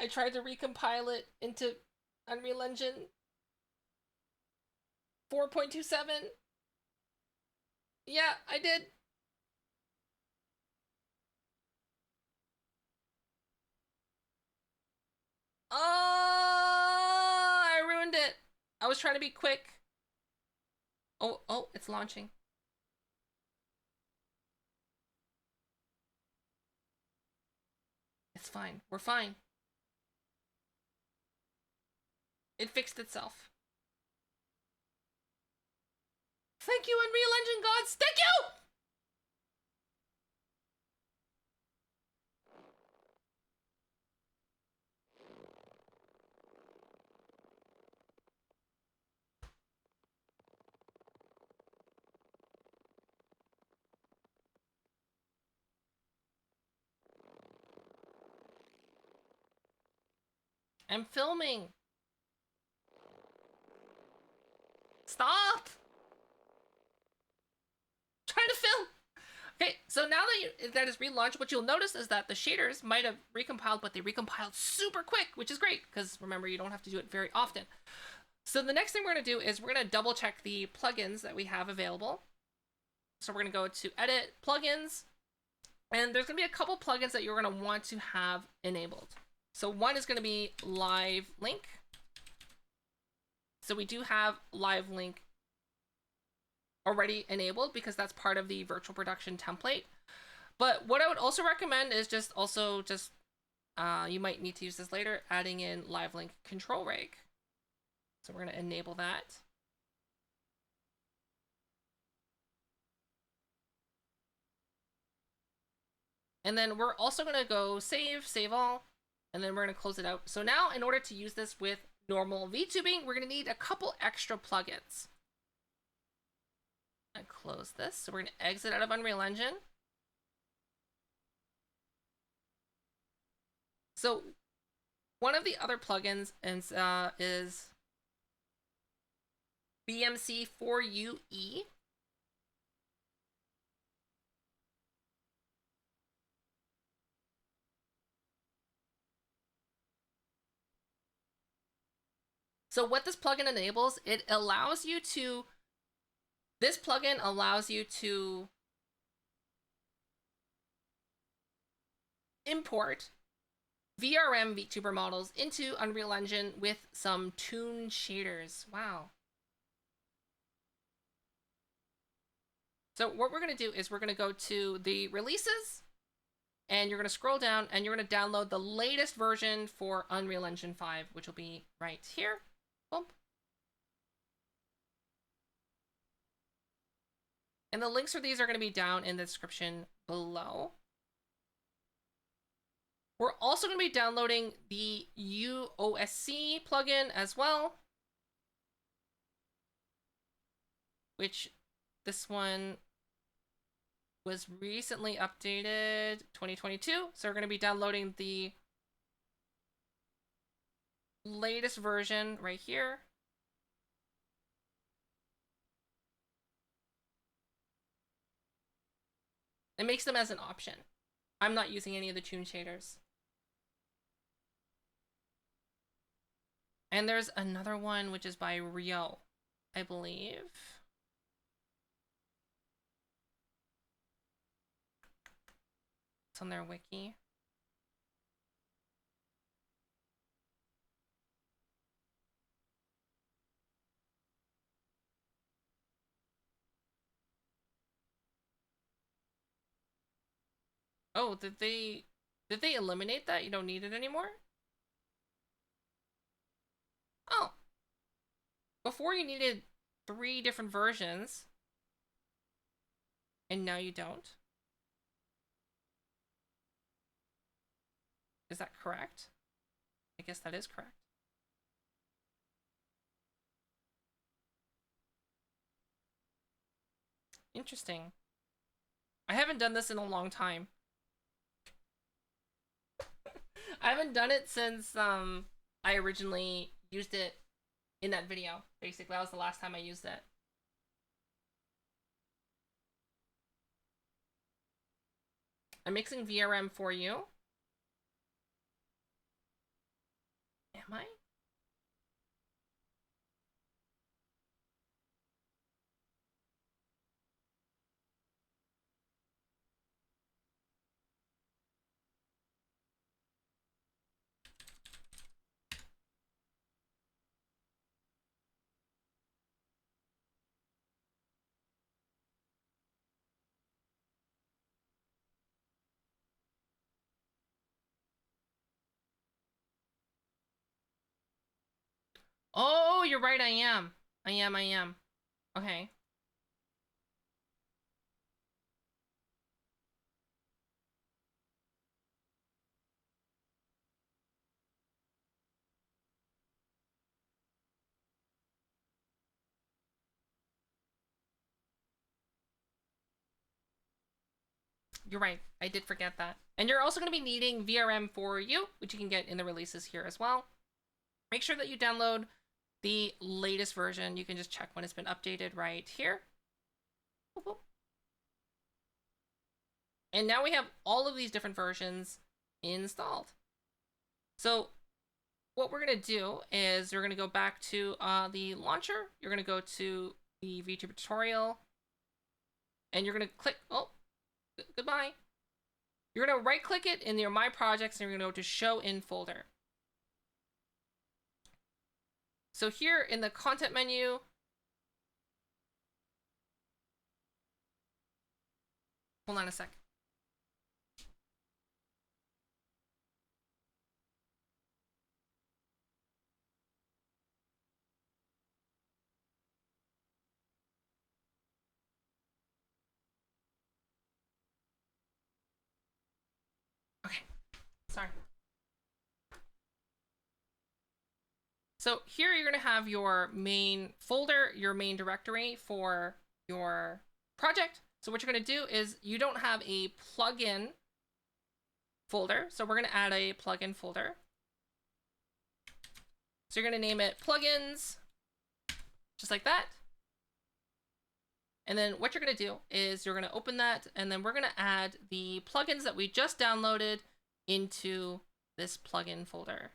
I tried to recompile it into Unreal Engine 4.27. Yeah, I did. Oh, I ruined it. I was trying to be quick. Oh, it's launching. It's fine. We're fine. It fixed itself. Thank you, Unreal Engine gods. Thank you! I'm filming. Stop! I'm trying to film. Okay, so now that is relaunched, what you'll notice is that the shaders might have recompiled, but they recompiled super quick, which is great, because remember, you don't have to do it very often. So the next thing we're going to do is we're going to double check the plugins that we have available. So we're going to go to Edit, Plugins, and there's going to be a couple plugins that you're going to want to have enabled. So one is going to be Live Link. So we do have Live Link already enabled because that's part of the virtual production template. But what I would also recommend is you might need to use this later, adding in Live Link Control Rig. So we're going to enable that. And then we're also going to go save all, and then we're going to close it out. So now in order to use this with normal VTubing, we're going to need a couple extra plugins. And close this. So we're going to exit out of Unreal Engine. So one of the other plugins is BMC4UE. So what this plugin enables, this plugin allows you to import VRM VTuber models into Unreal Engine with some toon shaders. Wow. So what we're going to do is we're going to go to the releases, and you're going to scroll down, and you're going to download the latest version for Unreal Engine 5, which will be right here. Boom. And the links for these are going to be down in the description below. We're also going to be downloading the UOSC plugin as well, which this one was recently updated 2022. So we're going to be downloading the latest version right here. It makes them as an option. I'm not using any of the toon shaders. And there's another one which is by Rio, I believe. It's on their wiki. Oh, did they eliminate that? You don't need it anymore? Oh. Before you needed 3 different versions, and now you don't. Is that correct? I guess that is correct. Interesting. I haven't done this in a long time. I haven't done it since I originally used it in that video. Basically, that was the last time I used it. I'm mixing VRM for you. Am I? Oh, you're right, I am. I am. Okay. You're right. I did forget that. And you're also going to be needing VRM for you, which you can get in the releases here as well. Make sure that you download the latest version. You can just check when it's been updated right here. And now we have all of these different versions installed. So what we're going to do is we're going to go back to the launcher. You're going to go to the VTuber tutorial. And you're going to click... Oh, goodbye. You're going to right-click it in your My Projects, and you're going to go to Show in Folder. So here in the Content menu... Hold on a sec. Okay, sorry. So here you're going to have your main folder, your main directory for your project. So what you're going to do is you don't have a plugin folder. So we're going to add a plugin folder. So you're going to name it plugins. just like that. And then what you're going to do is you're going to open that, and then we're going to add the plugins that we just downloaded into this plugin folder.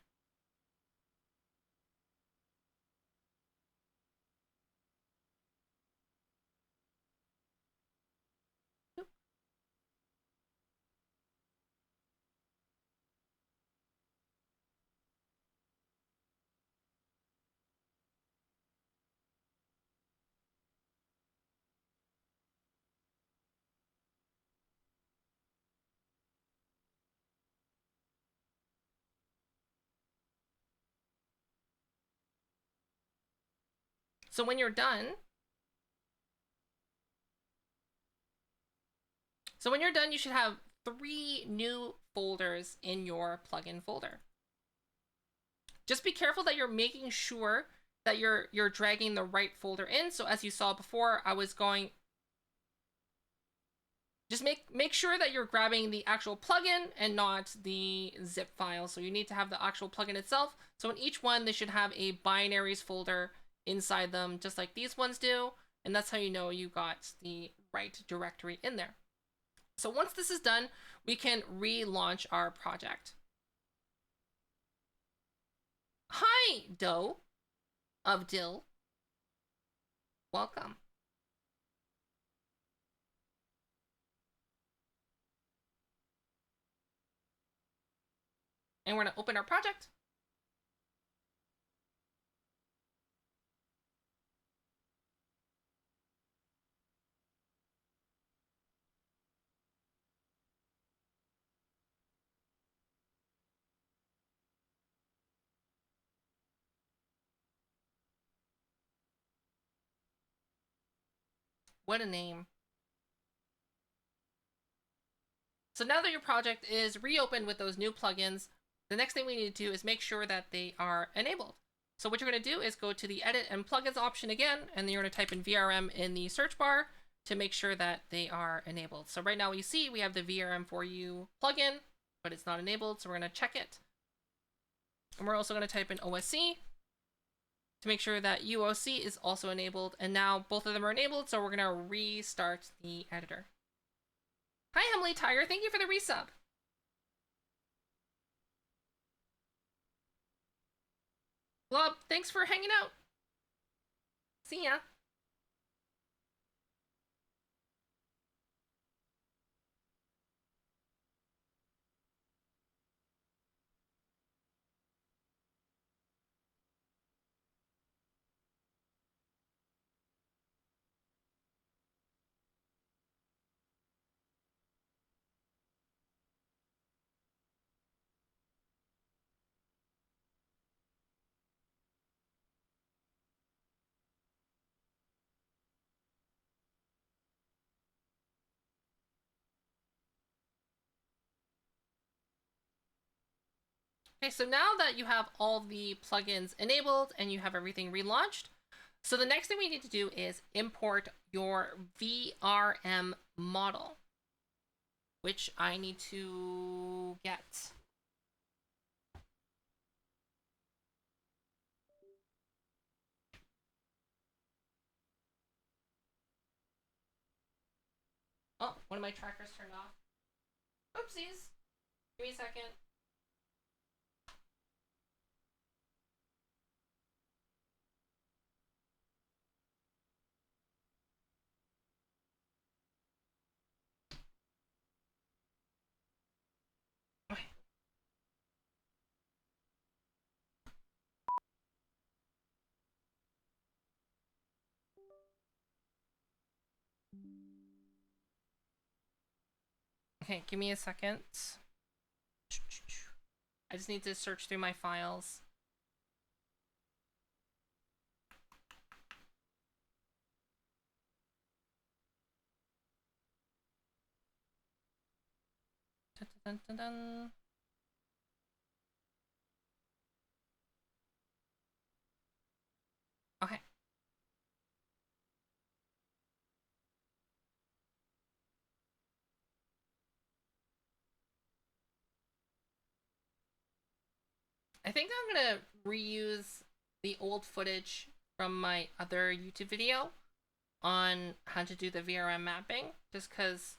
So when you're done, you should have 3 new folders in your plugin folder. Just be careful that you're making sure that you're dragging the right folder in. So as you saw before, I was going, just make sure that you're grabbing the actual plugin and not the zip file. So you need to have the actual plugin itself. So in each one, they should have a binaries folder inside them, just like these ones do. And that's how you know you got the right directory in there. So once this is done, we can relaunch our project. Hi, Doe of Dill. Welcome. And we're going to open our project. What a name. So now that your project is reopened with those new plugins, the next thing we need to do is make sure that they are enabled. So what you're going to do is go to the edit and plugins option again, and then you're going to type in VRM in the search bar to make sure that they are enabled. So right now we see we have the VRM4U plugin, but it's not enabled, so we're going to check it. And we're also going to type in OSC to make sure that UOC is also enabled. And now both of them are enabled, so we're going to restart the editor. Hi, Emily Tiger. Thank you for the resub. Glob, thanks for hanging out. See ya. Okay, so now that you have all the plugins enabled and you have everything relaunched, so the next thing we need to do is import your VRM model, which I need to get. Oh, one of my trackers turned off. Oopsies. Give me a second. Okay, give me a second. I just need to search through my files. Dun, dun, dun, dun. Okay. I think I'm gonna reuse the old footage from my other YouTube video on how to do the VRM mapping, just because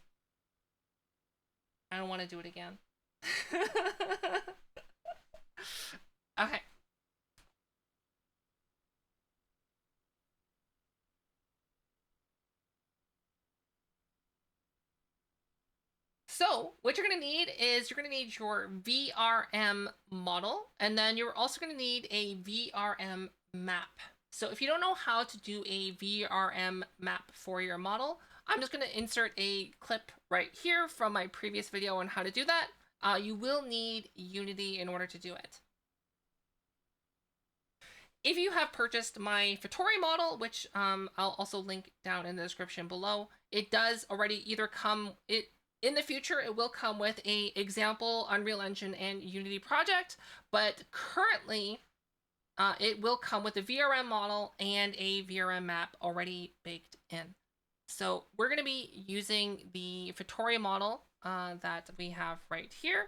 I don't want to do it again. Okay. So what you're going to need is you're going to need your VRM model, and then you're also going to need a VRM map. So if you don't know how to do a VRM map for your model, I'm just going to insert a clip right here from my previous video on how to do that. You will need Unity in order to do it. If you have purchased my Fattori model, which I'll also link down in the description below, it does already either come... In the future, it will come with a example Unreal Engine and Unity project, but currently, it will come with a VRM model and a VRM map already baked in. So we're going to be using the Fattori model that we have right here.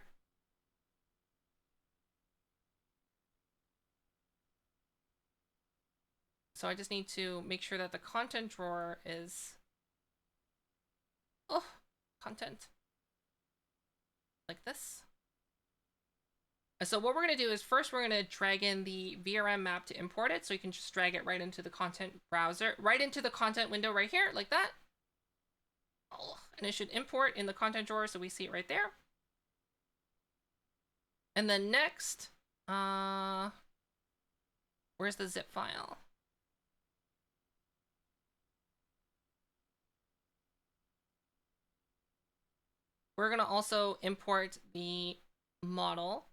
So I just need to make sure that the content drawer is... Oh, content. Like this. So what we're going to do is first we're going to drag in the VRM map to import it. So you can just drag it right into the content browser, right into the content window right here, like that. Oh, and it should import in the content drawer, so we see it right there. And then next, where's the zip file? We're going to also import the model.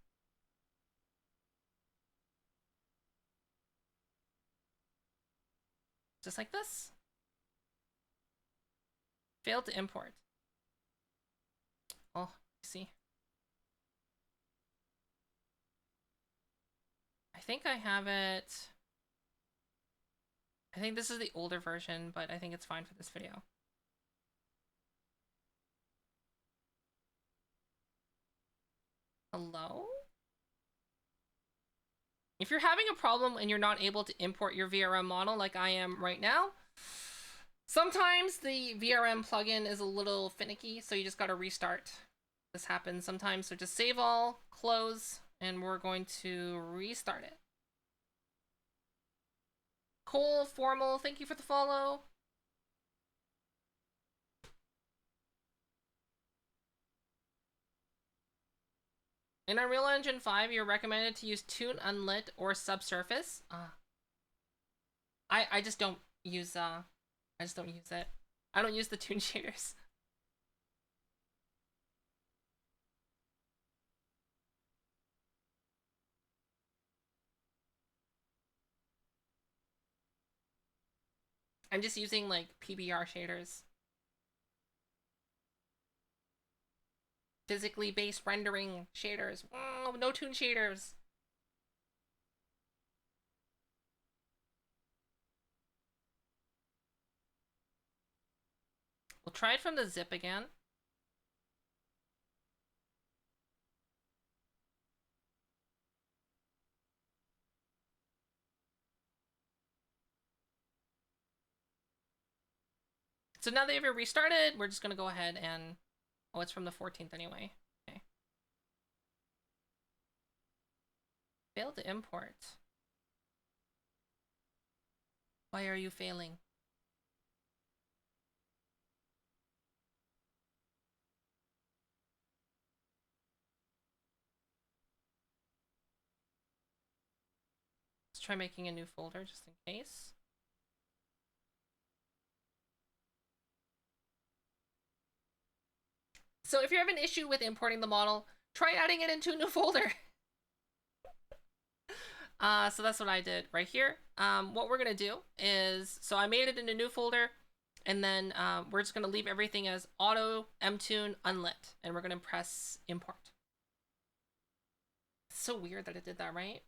Just like this. Failed to import. Oh, see. I think I have it. I think this is the older version, but I think it's fine for this video. Hello? If you're having a problem and you're not able to import your VRM model like I am right now, sometimes the VRM plugin is a little finicky, so you just gotta restart. This happens sometimes, so just save all, close, and we're going to restart it. Cole Formal, thank you for the follow. In Unreal Engine 5, you're recommended to use Toon Unlit or Subsurface. I just don't use it. I don't use the Toon shaders. I'm just using like PBR shaders. Physically based rendering shaders. Oh, no Toon shaders. We'll try it from the zip again. So now that you've restarted, we're just gonna go ahead and... Oh, it's from the 14th anyway. Okay. Failed to import. Why are you failing? Let's try making a new folder just in case. So if you have an issue with importing the model, try adding it into a new folder. So that's what I did right here. What we're gonna do is, so I made it in a new folder, and then we're just gonna leave everything as auto mtoon unlit, and we're gonna press import. It's so weird that it did that, right?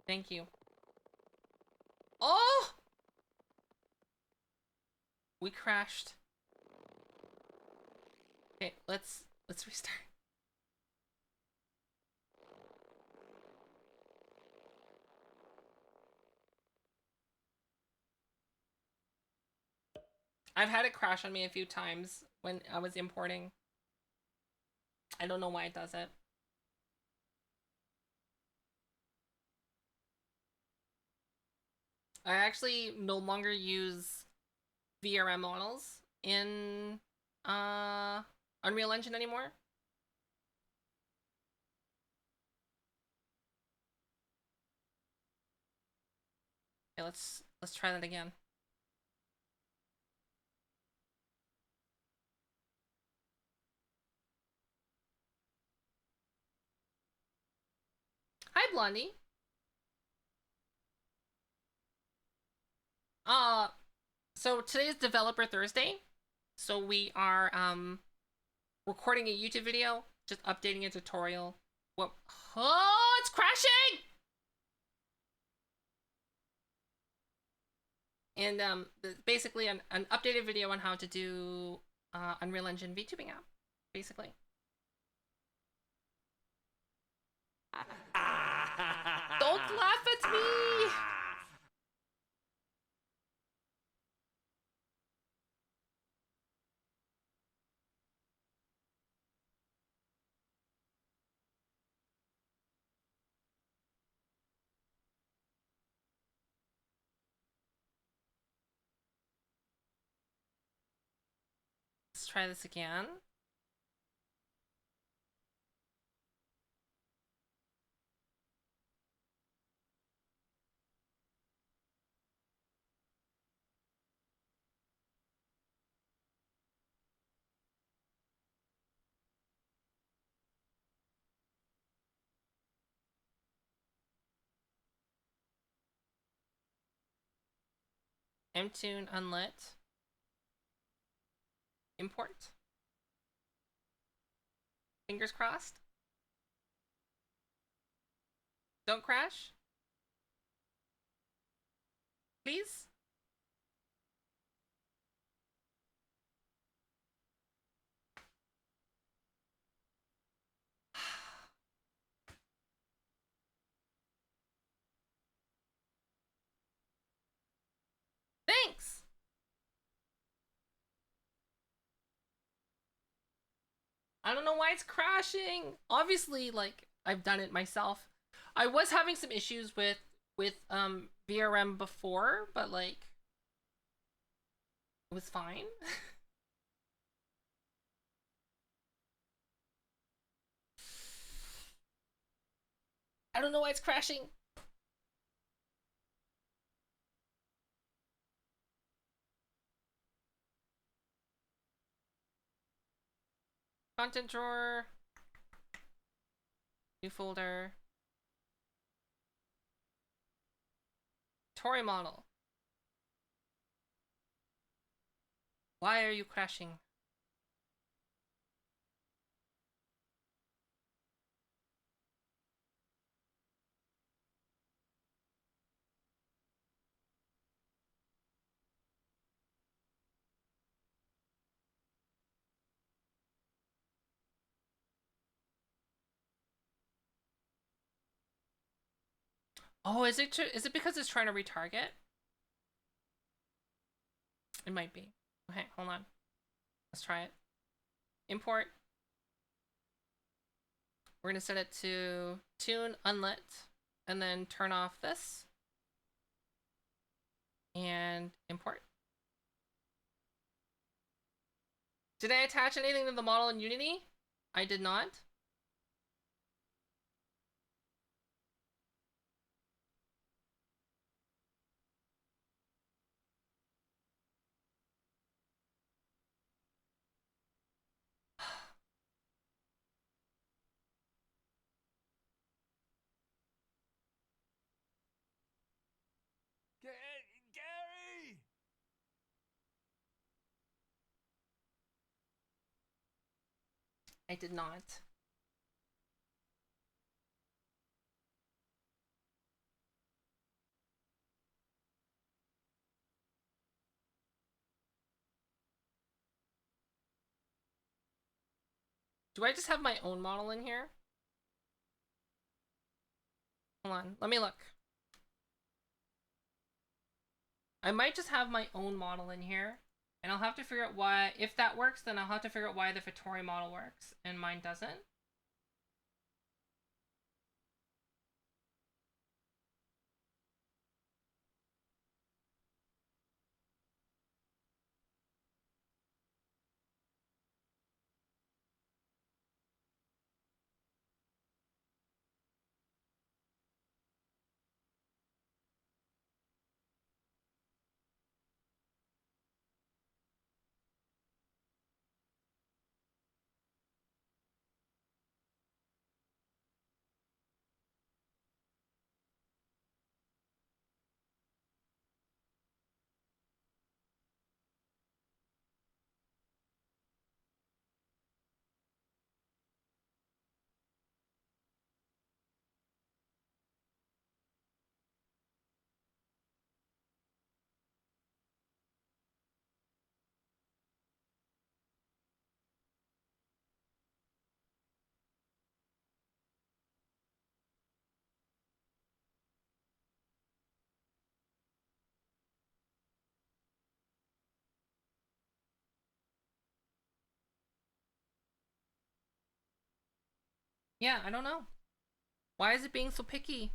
Thank you. Oh! We crashed. Okay, let's restart. I've had it crash on me a few times when I was importing. I don't know why it does it. I actually no longer use VRM models in Unreal Engine anymore. Okay, let's try that again. Hi, Blondie. Uh, so today's Developer Thursday. So we are recording a YouTube video, just updating a tutorial. What? Oh, it's crashing! And basically an updated video on how to do Unreal Engine VTubing app, basically. Don't laugh at me! Let's try this again. Mtune unlit. Import. Fingers crossed. Don't crash. Please? Thanks! I don't know why it's crashing. Obviously, like, I've done it myself. I was having some issues with VRM before, but like it was fine. I don't know why it's crashing. Content drawer. New folder. Tory model. Why are you crashing? Oh, is it because it's trying to retarget? It might be. Okay, hold on. Let's try it. Import. We're gonna set it to tune unlit and then turn off this and import. Did I attach anything to the model in Unity? I did not. Gary! I did not. Do I just have my own model in here? Hold on, let me look. I might just have my own model in here, and I'll have to figure out why. If that works, then I'll have to figure out why the Vittori model works and mine doesn't. Yeah, I don't know. Why is it being so picky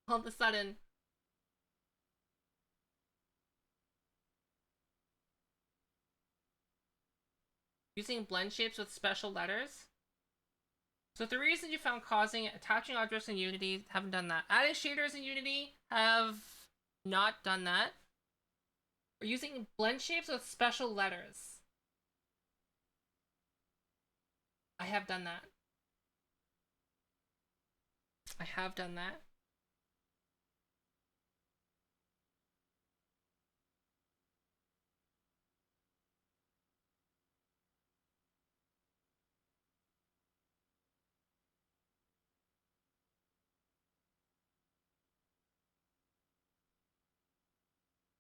all of a sudden? Using blend shapes with special letters? So 3 reasons you found causing attaching objects in Unity, haven't done that. Adding shaders in Unity, have not done that. We're using blend shapes with special letters. I have done that. I have done that.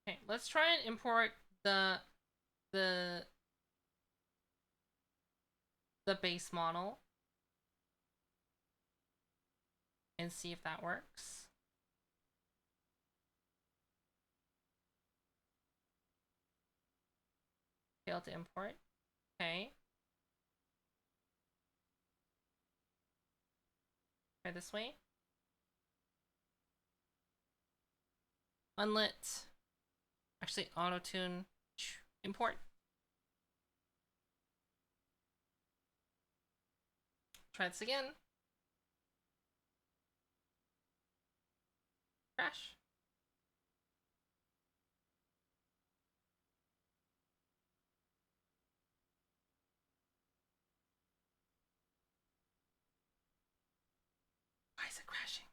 Okay, let's try and import the the the base model and see if that works. Failed to import. Okay. Try this way. Unlit. Actually, auto tune. Import. Try this again. Crash. Why is it crashing?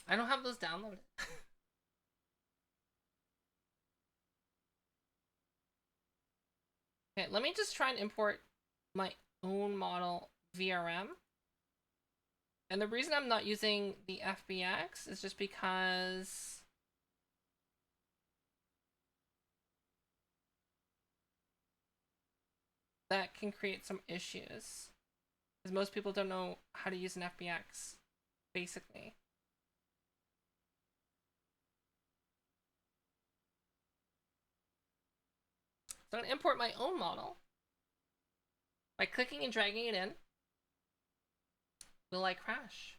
I don't have those downloaded. Okay, let me just try and import my own model VRM. And the reason I'm not using the FBX is just because that can create some issues. Because most people don't know how to use an FBX, basically. So I'm going to import my own model by clicking and dragging it in. Will I crash?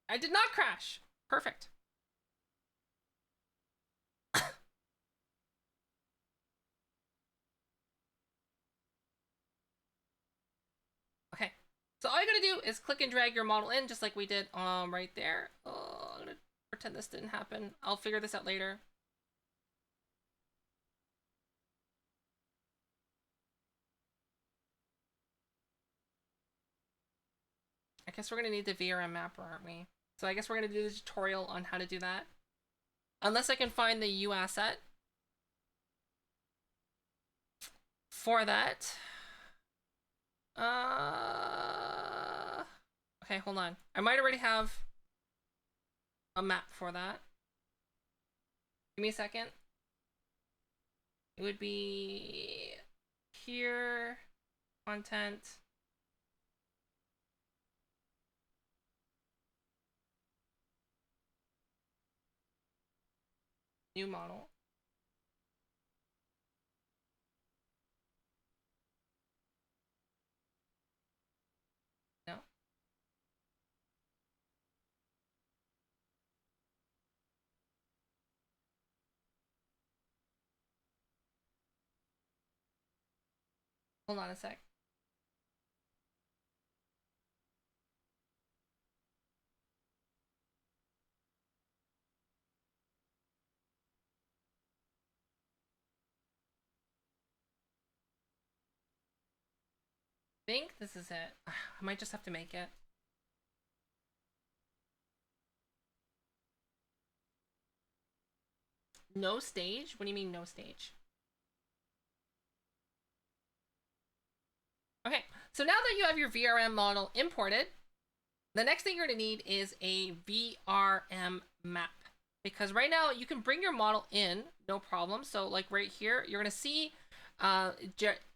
I did not crash. Perfect. Okay. So all you gotta do is click and drag your model in, just like we did right there. Oh, I'm gonna pretend this didn't happen. I'll figure this out later. guess we're gonna need the VRM mapper, aren't we? So I guess we're gonna do the tutorial on how to do that. Unless I can find the U asset for that. Okay, hold on. I might already have a map for that. Give me a second. It would be here, content. New model. No. Hold on a sec. I think this is it. I might just have to make it. No stage? What do you mean no stage? Okay, so now that you have your VRM model imported, the next thing you're going to need is a VRM map. Because right now you can bring your model in, no problem. So like right here, you're going to see you're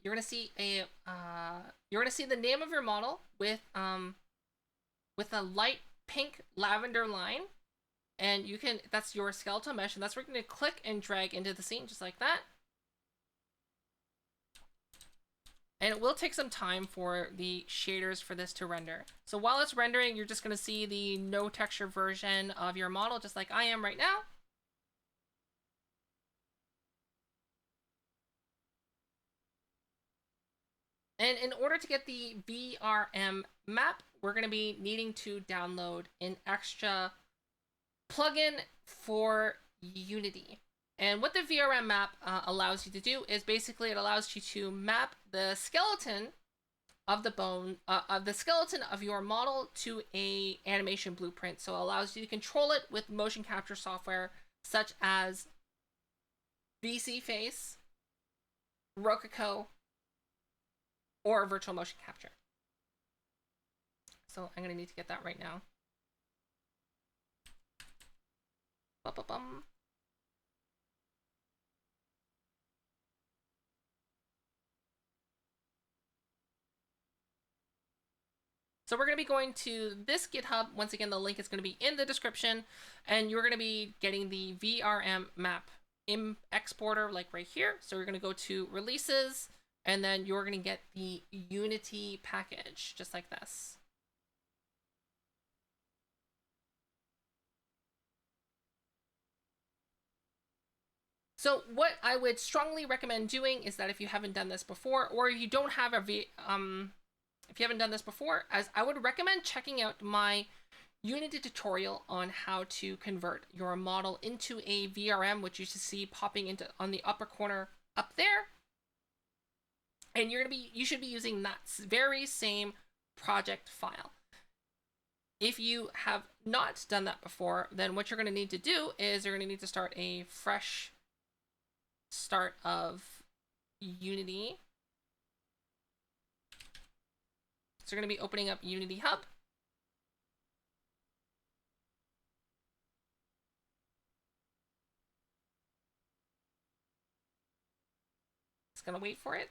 going to see the name of your model with a light pink lavender line, and you can, that's your skeletal mesh, and that's where you're going to click and drag into the scene just like that. And it will take some time for the shaders for this to render. So while it's rendering, you're just going to see the no texture version of your model, just like I am right now. And in order to get the VRM map, we're going to be needing to download an extra plugin for Unity. And what the VRM map allows you to do is basically it allows you to map the skeleton of the bone, of the skeleton of your model to a animation blueprint. So it allows you to control it with motion capture software such as VC Face, Rococo, or virtual motion capture. So I'm going to need to get that right now. Ba-ba-bum. So we're going to be going to this GitHub. Once again, the link is going to be in the description. And you're going to be getting the VRM map exporter like right here. So we're going to go to releases, and then you're going to get the Unity package just like this. So what I would strongly recommend doing is that if you haven't done this before, or if you don't have if you haven't done this before, as I would recommend checking out my Unity tutorial on how to convert your model into a VRM, which you should see popping into on the upper corner up there. And you should be using that very same project file. If you have not done that before, then what you're going to need to do is you're going to need to start a fresh start of Unity. So you're going to be opening up Unity Hub. It's going to wait for it.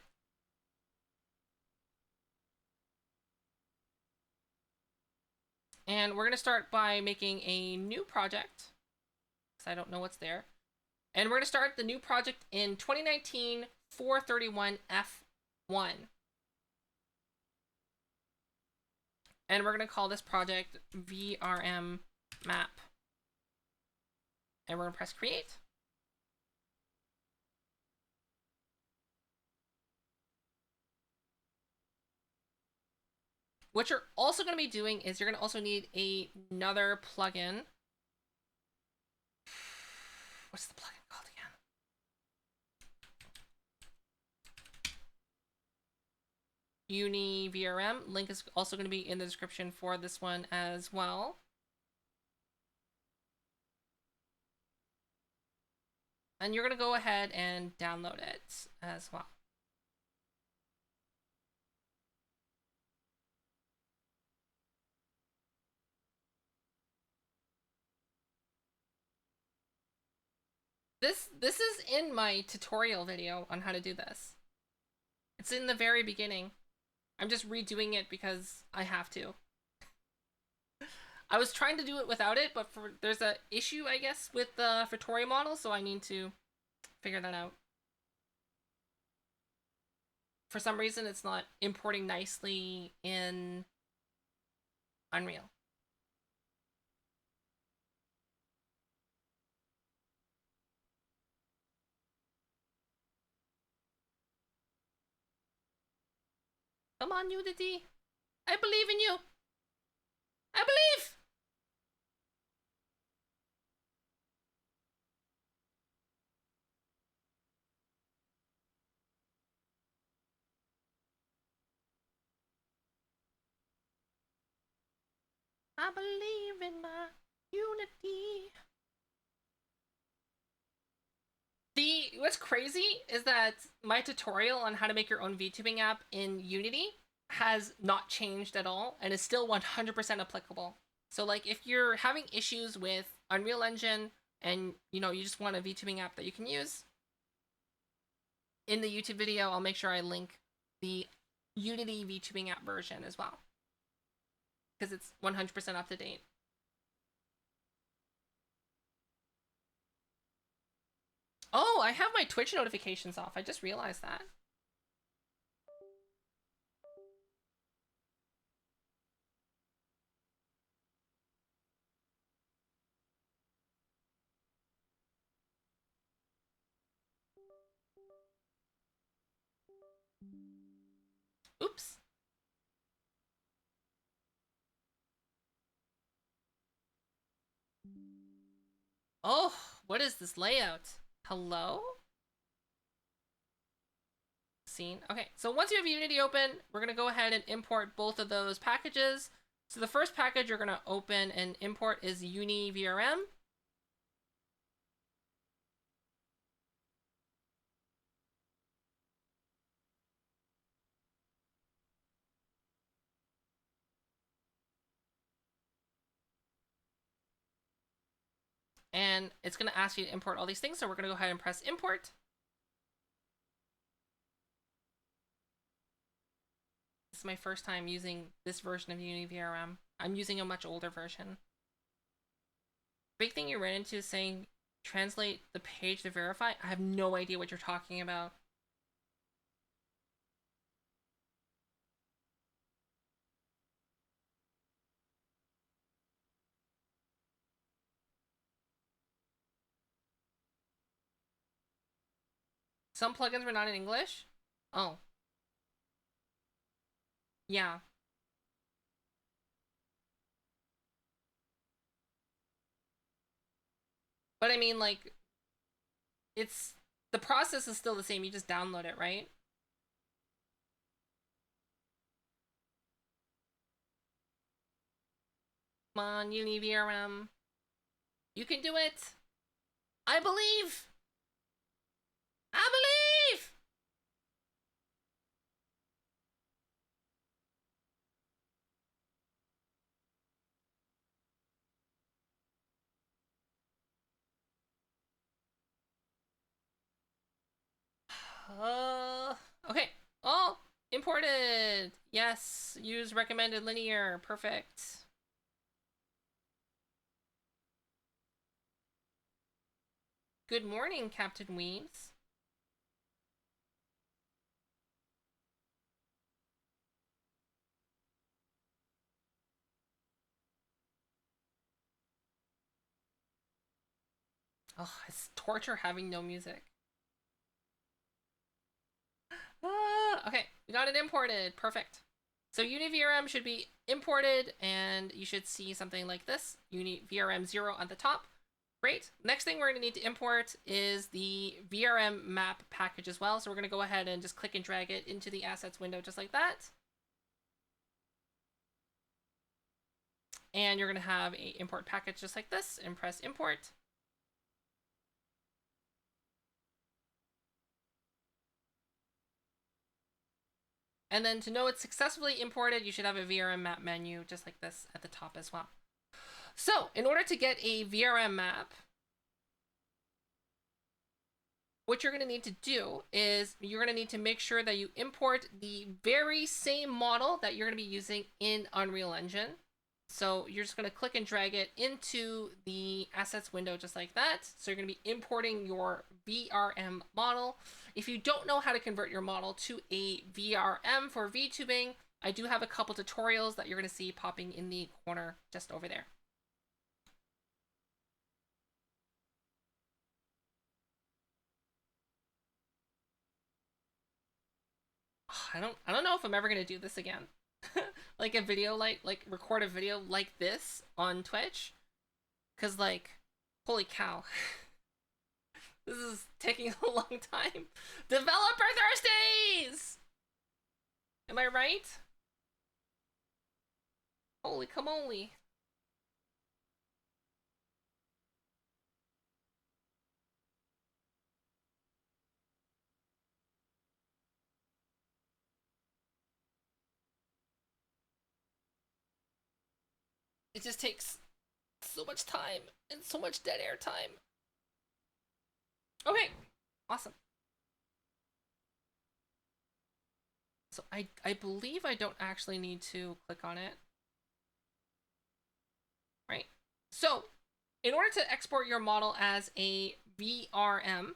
And we're going to start by making a new project, because I don't know what's there. And we're going to start the new project in 2019 431 F1. And we're going to call this project VRM map. And we're going to press create. What you're also going to be doing is you're going to also need another plugin. What's the plugin called again? Uni VRM. Link is also going to be in the description for this one as well. And you're going to go ahead and download it as well. This is in my tutorial video on how to do this. It's in the very beginning. I'm just redoing it because I have to. I was trying to do it without it, but there's a issue, I guess, with the Vittori model, so I need to figure that out. For some reason, it's not importing nicely in Unreal. Come on, Unity. I believe in you. I believe! I believe in my Unity. What's crazy is that my tutorial on how to make your own VTubing app in Unity has not changed at all and is still 100% applicable. So like if you're having issues with Unreal Engine and you just want a VTubing app that you can use, in the YouTube video I'll make sure I link the Unity VTubing app version as well, because it's 100% up to date. Oh, I have my Twitch notifications off. I just realized that. Oops. Oh, what is this layout? Hello? Scene. Okay, so once you have Unity open, we're going to go ahead and import both of those packages. So the first package you're going to open and import is Uni VRM. And it's going to ask you to import all these things, so we're going to go ahead and press import. This is my first time using this version of Uni VRM. I'm using a much older version. Big thing you ran into is saying translate the page to verify. I have no idea what you're talking about. Some plugins were not in English? Oh. Yeah. But I mean, like, the process is still the same. You just download it, right? Come on, Uni VRM. You can do it. I believe. I believe. Okay. Oh, imported. Yes, use recommended linear. Perfect. Good morning, Captain Weeds. Oh, it's torture having no music. Okay, we got it imported. Perfect. So UniVRM should be imported, and you should see something like this. UniVRM 0 on the top. Great. Next thing we're going to need to import is the VRM map package as well. So we're going to go ahead and just click and drag it into the assets window just like that. and you're going to have a import package just like this, and press import. And then to know it's successfully imported, you should have a VRM map menu just like this at the top as well. So in order to get a VRM map, what you're going to need to do is you're going to need to make sure that you import the very same model that you're going to be using in Unreal Engine. So you're just going to click and drag it into the assets window just like that. So you're going to be importing your VRM model. If you don't know how to convert your model to a VRM for VTubing, I do have a couple tutorials that you're going to see popping in the corner just over there. I don't know if I'm ever going to do this again. Like a video like record a video like this on Twitch, cuz like holy cow. This is taking a long time. Developer Thursdays! Am I right? Holy camoli. It just takes so much time and so much dead air time. Okay, awesome. So I believe I don't actually need to click on it. Right? So, in order to export your model as a VRM,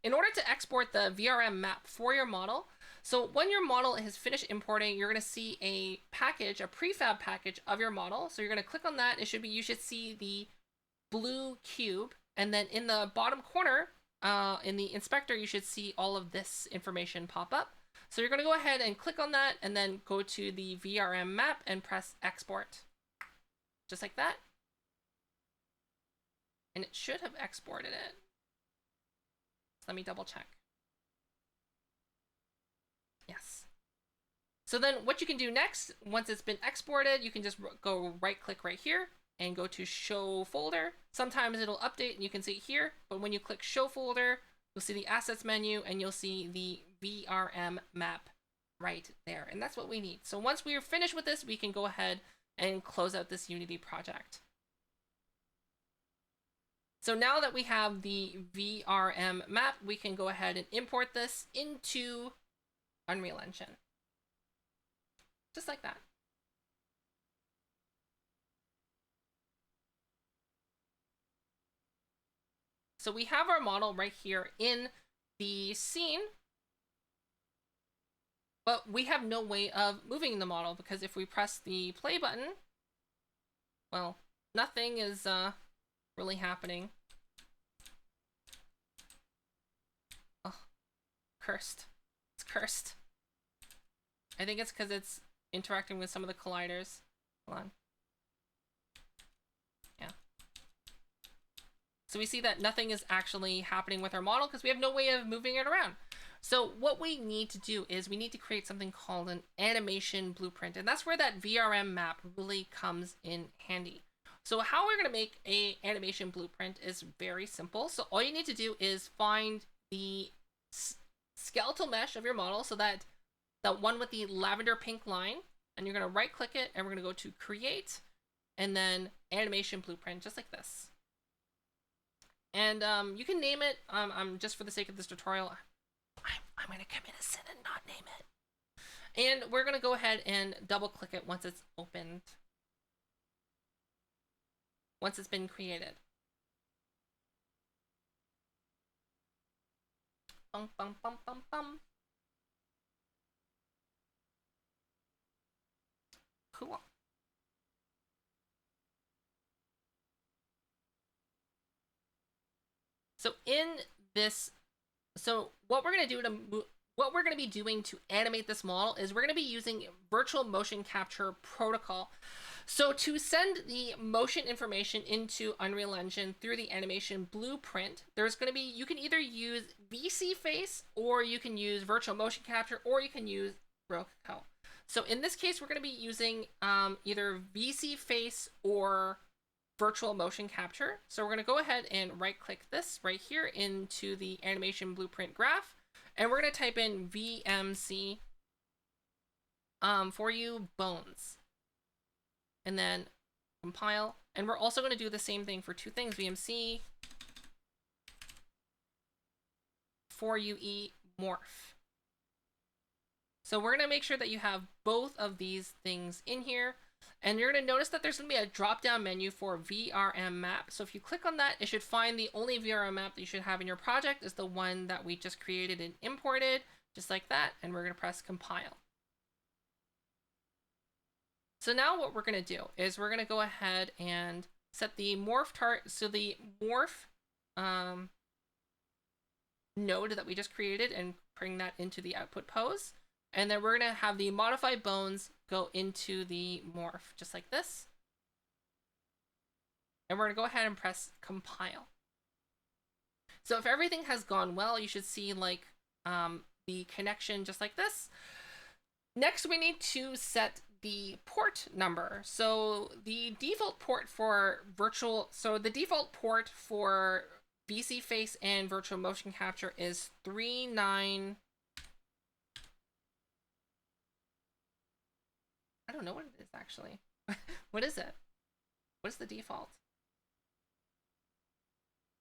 in order to export the VRM map for your model, so when your model is finished importing, you're going to see a package, a prefab package of your model. So you're going to click on that. You should see the blue cube, and then in the bottom corner, in the inspector, you should see all of this information pop up. So you're going to go ahead and click on that, and then go to the VRM map and press export, just like that. And it should have exported it. So let me double check. Yes. So then what you can do next, once it's been exported, you can just go right click right here and go to show folder. Sometimes it'll update and you can see it here, but when you click show folder, you'll see the assets menu and you'll see the VRM map right there. And that's what we need. So once we are finished with this, we can go ahead and close out this Unity project. So now that we have the VRM map, we can go ahead and import this into Unreal Engine. Just like that. So we have our model right here in the scene, but we have no way of moving the model because if we press the play button, well, nothing is really happening. Oh, cursed. It's cursed. I think it's because it's interacting with some of the colliders. Hold on. Yeah. So we see that nothing is actually happening with our model because we have no way of moving it around. So what we need to do is we need to create something called an animation blueprint. And that's where that VRM map really comes in handy. So how we're going to make a animation blueprint is very simple. So all you need to do is find the skeletal mesh of your model. So that one with the lavender pink line, and you're going to right click it and we're going to go to create and then animation blueprint, just like this. And you can name it, just for the sake of this tutorial, I'm going to commit a sin and not name it. And we're going to go ahead and double click it once it's opened. Once it's been created. Bum, bum, bum, bum, bum. Cool. So in this, what we're going to be doing to animate this model is we're going to be using virtual motion capture protocol. So to send the motion information into Unreal Engine through the animation blueprint, there's going to be, you can either use VC Face or you can use virtual motion capture or you can use Roku. So in this case, we're going to be using either VC Face or virtual motion capture. So we're going to go ahead and right click this right here into the animation blueprint graph. And we're going to type in VMC for you bones. And then compile. And we're also going to do the same thing for two things, VMC for UE morph. So we're going to make sure that you have both of these things in here. And you're going to notice that there's going to be a drop-down menu for VRM map. So if you click on that, it should find the only VRM map that you should have in your project is the one that we just created and imported, just like that. And we're going to press compile. So now what we're going to do is we're going to go ahead and set the morph target. So the morph node that we just created and bring that into the output pose. And then we're going to have the modify bones go into the morph, just like this. And we're going to go ahead and press compile. So if everything has gone well, you should see like the connection just like this. Next, we need to set the port number. So the default port for VC Face and virtual motion capture is 39. I don't know what it is actually. What is it? What is the default?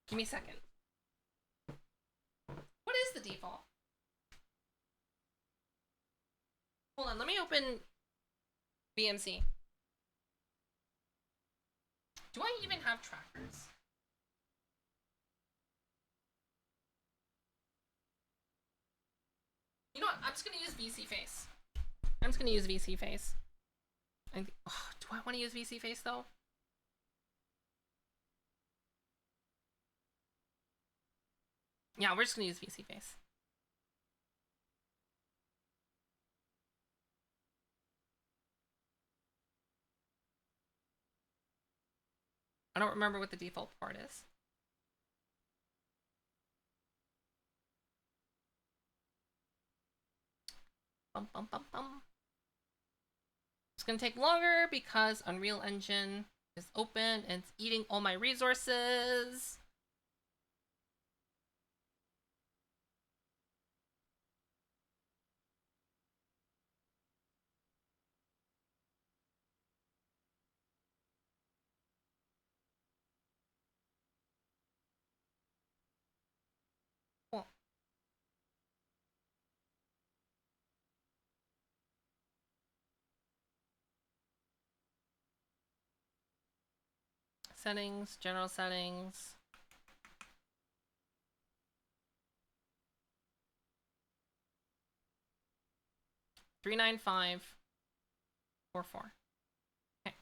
Give me a second. What is the default? Hold on, let me open VMC. Do I even have trackers? You know what? I'm just gonna use VC Face. I'm just gonna use VC Face. Do I want to use VC Face though? Yeah, we're just gonna use VC Face. I don't remember what the default part is. Bum, bum, bum, bum. It's gonna take longer because Unreal Engine is open and it's eating all my resources. Cool. Settings, general settings. $39544. Okay.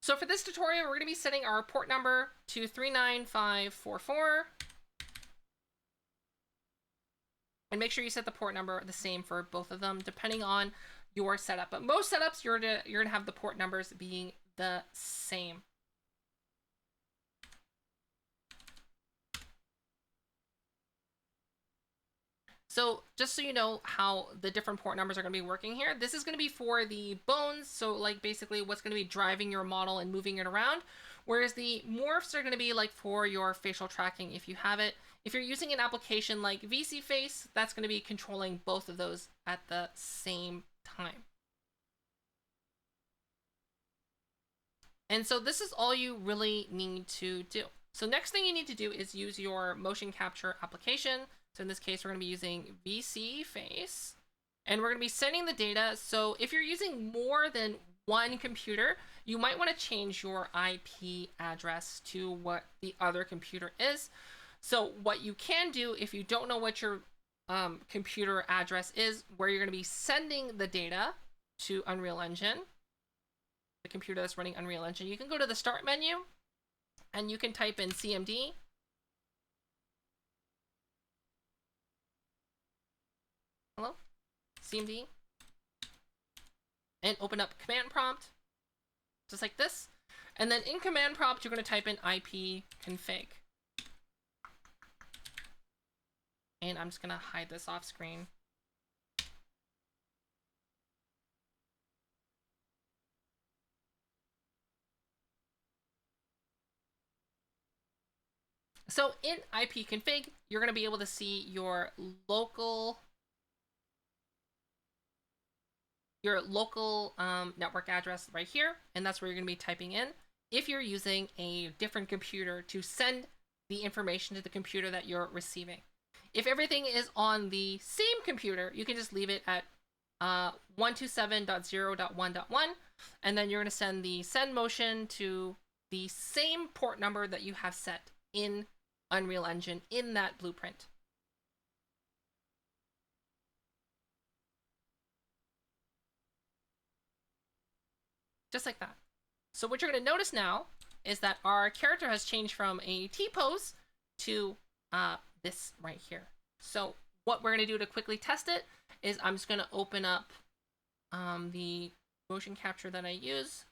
So for this tutorial, we're going to be setting our port number to 39544. And make sure you set the port number the same for both of them, depending on your setup. But most setups, you're gonna have the port numbers being the same. So just so you know how the different port numbers are going to be working here, this is going to be for the bones. So like basically what's going to be driving your model and moving it around. Whereas the morphs are going to be like for your facial tracking if you have it. If you're using an application like VC Face, that's going to be controlling both of those at the same time. And so this is all you really need to do. So next thing you need to do is use your motion capture application. So in this case, we're going to be using VC Face, and we're going to be sending the data. So if you're using more than one computer, you might want to change your IP address to what the other computer is. So what you can do if you don't know what your computer address is, where you're going to be sending the data to Unreal Engine, the computer that's running Unreal Engine, you can go to the Start menu, and you can type in CMD. Hello? CMD. And open up command prompt, just like this. And then in command prompt, you're going to type in IP config. And I'm just going to hide this off screen So in ipconfig, you're going to be able to see your local network address right here, and that's where you're going to be typing in if you're using a different computer to send the information to the computer that you're receiving. If everything is on the same computer, you can just leave it at 127.0.1.1, and then you're going to send the send motion to the same port number that you have set in Unreal Engine in that blueprint. Just like that. So what you're going to notice now is that our character has changed from a T-pose to this right here. So what we're going to do to quickly test it is I'm just going to open up the motion capture that I use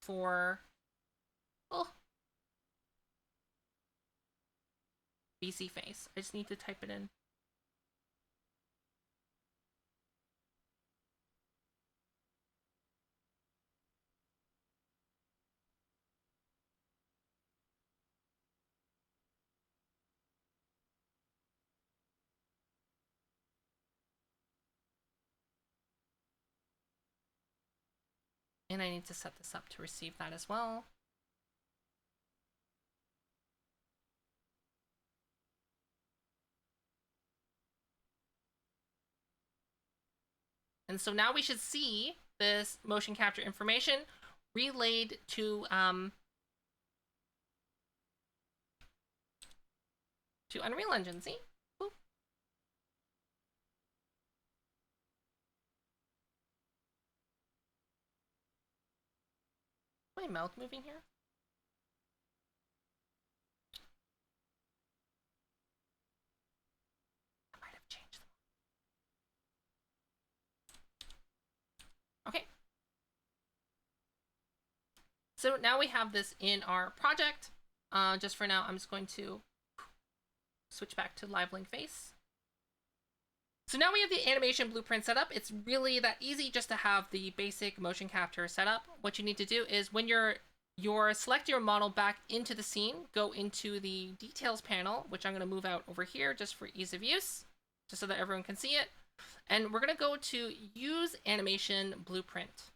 for VC face. I just need to type it in. And I need to set this up to receive that as well. And so now we should see this motion capture information relayed to Unreal Engine. See? Boop. My mouth moving here? I might have changed them. Okay. So now we have this in our project. Just for now, I'm just going to switch back to live link face. So now we have the animation blueprint set up. It's really that easy just to have the basic motion capture set up. What you need to do is when you're select your model back into the scene, go into the details panel, which I'm going to move out over here just for ease of use, just so that everyone can see it. And we're going to go to use animation blueprint.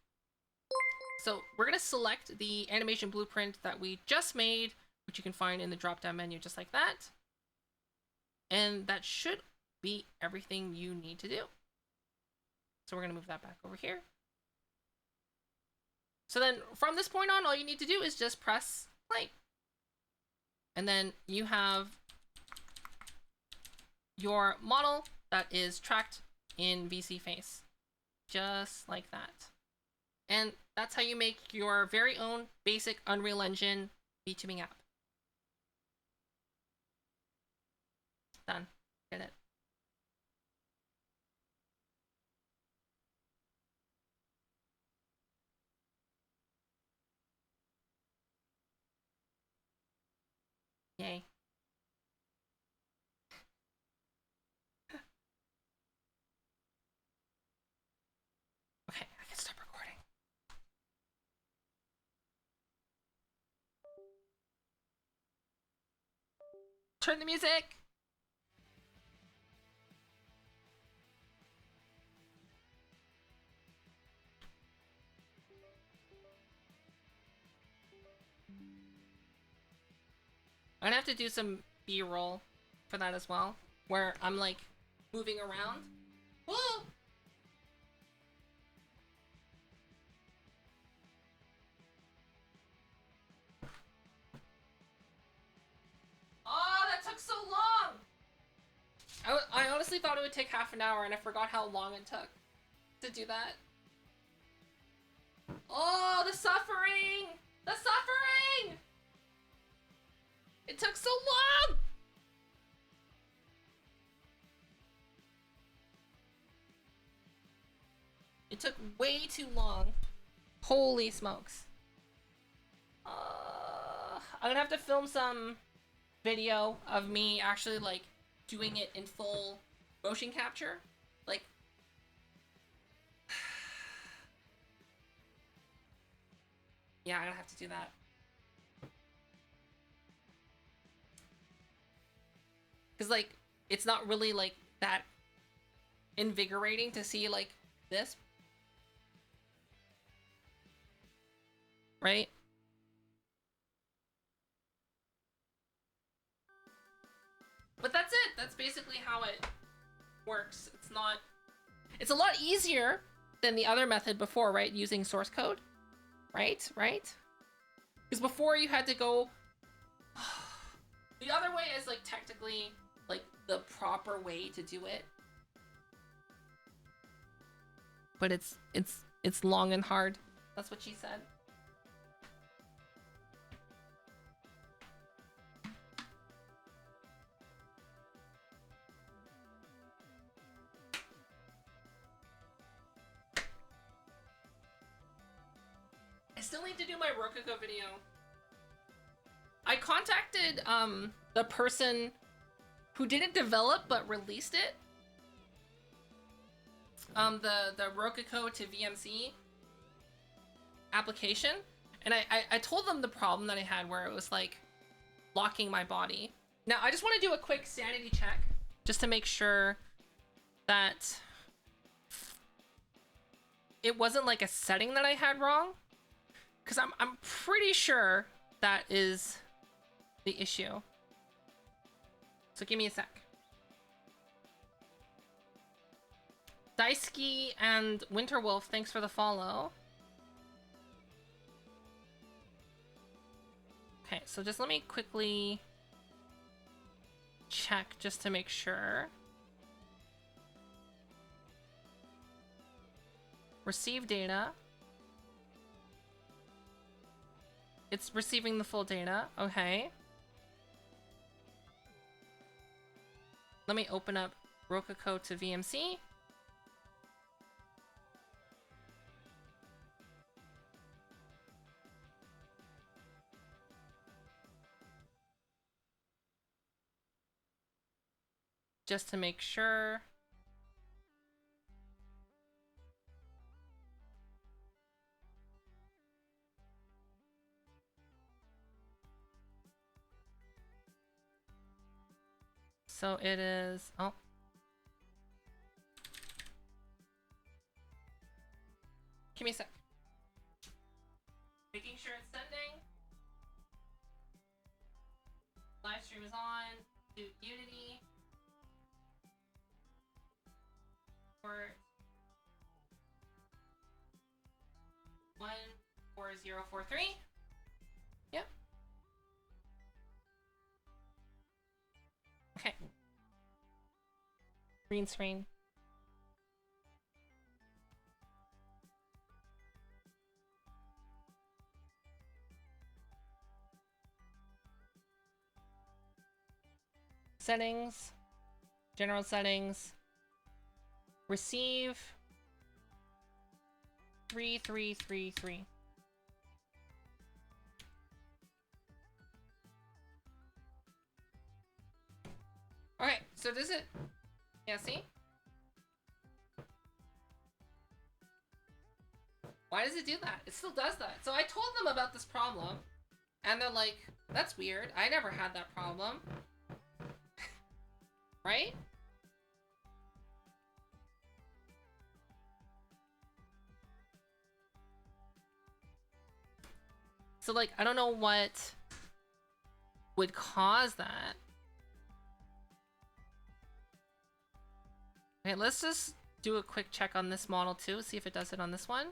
So we're going to select the animation blueprint that we just made, which you can find in the drop-down menu just like that. And that should be everything you need to do. So we're going to move that back over here. So then from this point on, all you need to do is just press play. And then you have your model that is tracked in VC face. Just like that. And that's how you make your very own basic Unreal Engine VTubing app. Done. Get it. Yay. Okay, I can stop recording. Turn the music! I'm gonna have to do some B-roll for that as well, where I'm like moving around. Whoa! Oh, that took so long! I honestly thought it would take half an hour, and I forgot how long it took to do that. Oh, the suffering! The suffering! It took so long! It took way too long. Holy smokes. I'm gonna have to film some video of me actually like doing it in full motion capture. Like, yeah, I'm gonna have to do that. Because, like, it's not really, like, that invigorating to see, like, this. Right? But that's it. That's basically how it works. It's not... It's a lot easier than the other method before, right? Using source code. Right? Right? Because before you had to go... The other way is, like, technically, like, the proper way to do it. But it's long and hard. That's what she said. I still need to do my Rococo video. I contacted the person who didn't develop but released it. The Rococo to VMC application, and I told them the problem that I had where it was like locking my body. Now I just want to do a quick sanity check just to make sure that it wasn't like a setting that I had wrong, because I'm pretty sure that is the issue. So give me a sec. Daisuke and Winterwolf, thanks for the follow. Okay, so just let me quickly check just to make sure. Receive data. It's receiving the full data. Okay. Let me open up Rococo to VMC. Just to make sure. So it is, oh. Give me a sec. Making sure it's sending. Live stream is on. Do Unity. Port 14043. Yep. Okay. Green screen. Settings. General settings. Receive 3333. Okay, so does it... Yeah, see? Why does it do that? It still does that. So I told them about this problem, and they're like, that's weird. I never had that problem. Right? So, like, I don't know what would cause that. Okay, let's just do a quick check on this model too, see if it does it on this one.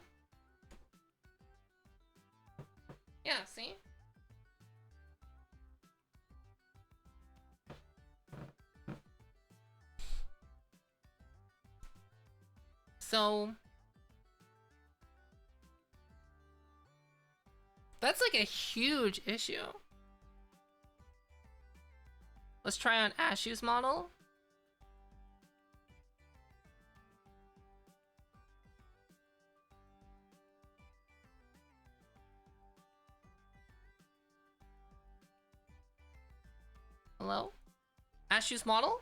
Yeah, see? So that's like a huge issue. Let's try on Ashu's model. Hello? Ashu's model?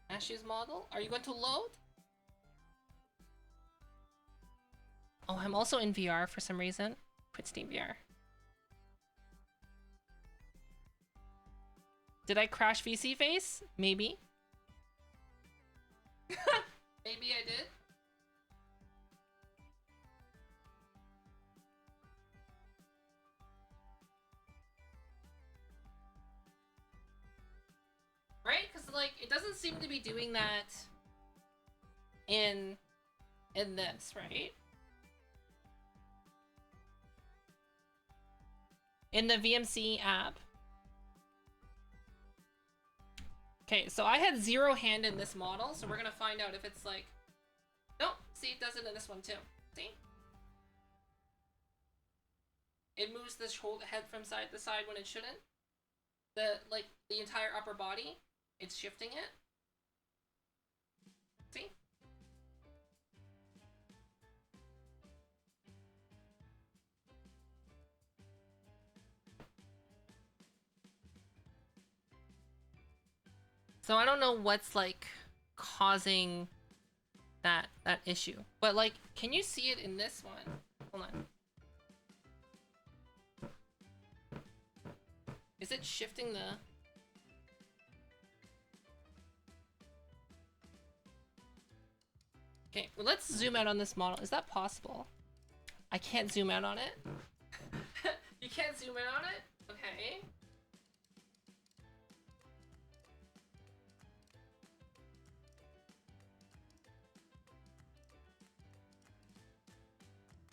Ashu's model? Are you going to load? Oh, I'm also in VR for some reason. Quit Steam VR. Did I crash VC face? Maybe. Maybe I did. Right? Because, like, it doesn't seem to be doing that in this, right? In the VMC app. Okay, so I had 0 hand in this model, so we're gonna find out if it's like... Nope, see, it does it in this one too. See? It moves the head from side to side when it shouldn't. The entire upper body, it's shifting it. See? So I don't know what's like causing that issue. But like, can you see it in this one? Hold on. Is it shifting the... Okay, well, let's zoom out on this model. Is that possible? I can't zoom out on it. You can't zoom in on it? Okay.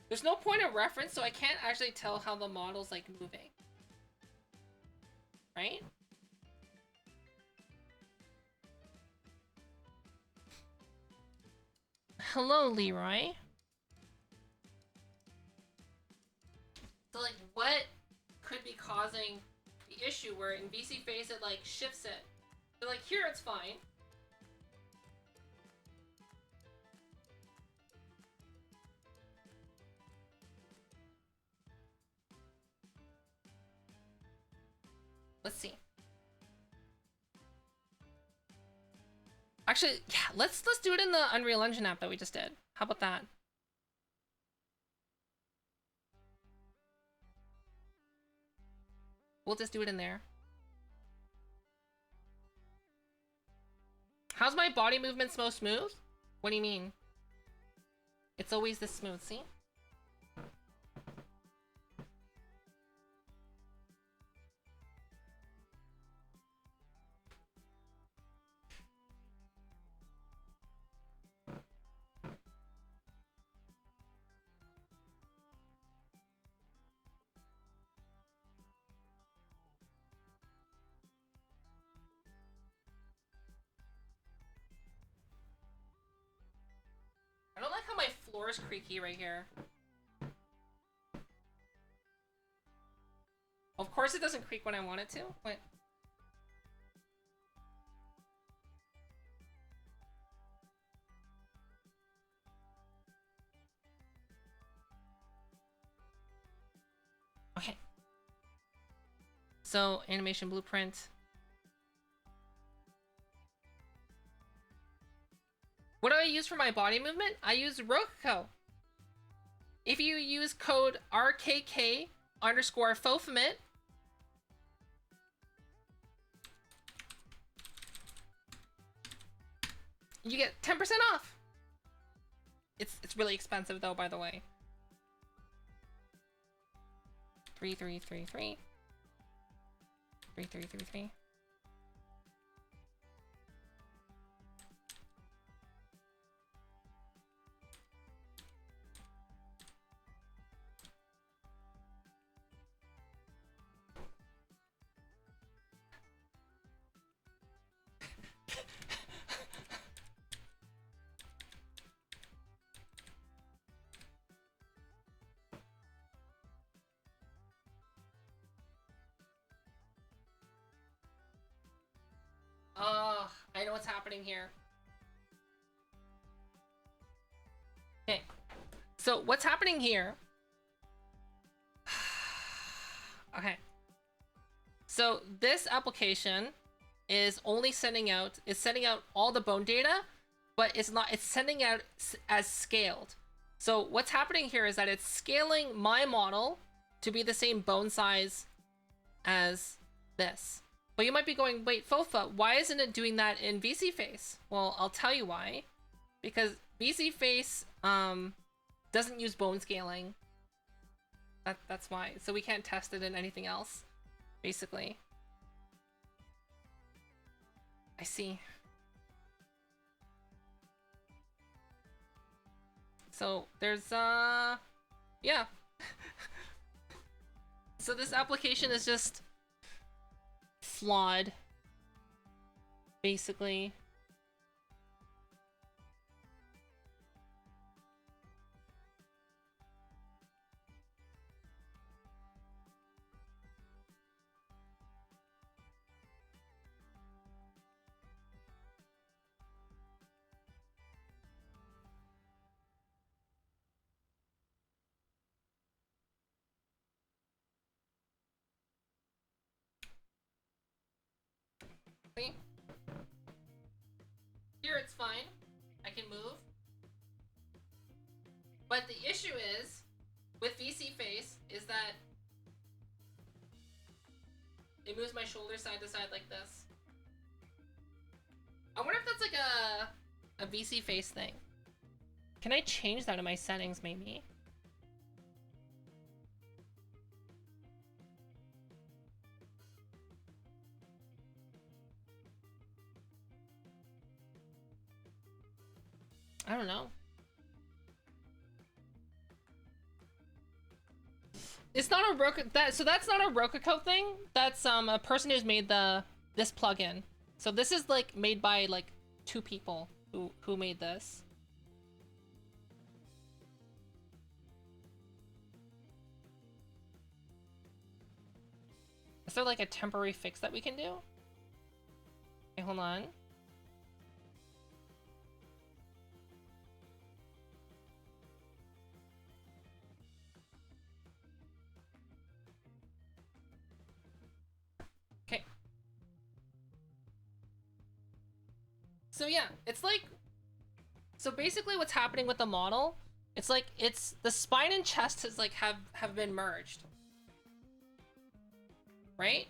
There's no point of reference, so I can't actually tell how the model's like moving. Right? Hello, Leroy. So like, what could be causing the issue where in VC Face it like shifts it? So like here it's fine. Let's see. Actually, yeah, let's do it in the Unreal Engine app that we just did. How about that? We'll just do it in there. How's my body movement so smooth? What do you mean? It's always this smooth, see? I don't like how my floor is creaky right here. Of course it doesn't creak when I want it to. What? Okay. So, animation blueprint. What do I use for my body movement? I use Rococo. If you use code RKK_Fofamit, you get 10% off. It's really expensive though, by the way. 3333. 3333. I know what's happening here. Okay. So what's happening here? Okay. So this application is only sending out all the bone data, but it's sending out as scaled. So what's happening here is that it's scaling my model to be the same bone size as this. But you might be going, wait, Fofa, why isn't it doing that in VC Face? Well, I'll tell you why. Because VC Face doesn't use bone scaling. That's why. So we can't test it in anything else, basically. I see. So there's yeah. So this application is just flawed, basically. See? Here it's fine. I can move. But the issue is, with VC Face, is that it moves my shoulder side to side like this. I wonder if that's like a VC Face thing. Can I change that in my settings, maybe? I don't know. It's not a Roku so that's not a Rococo thing. That's a person who's made this plugin. So this is like made by like 2 people who made this. Is there like a temporary fix that we can do? Okay, hold on. Okay. So yeah, it's like, so basically what's happening with the model, it's like it's the spine and chest is like have been merged. Right?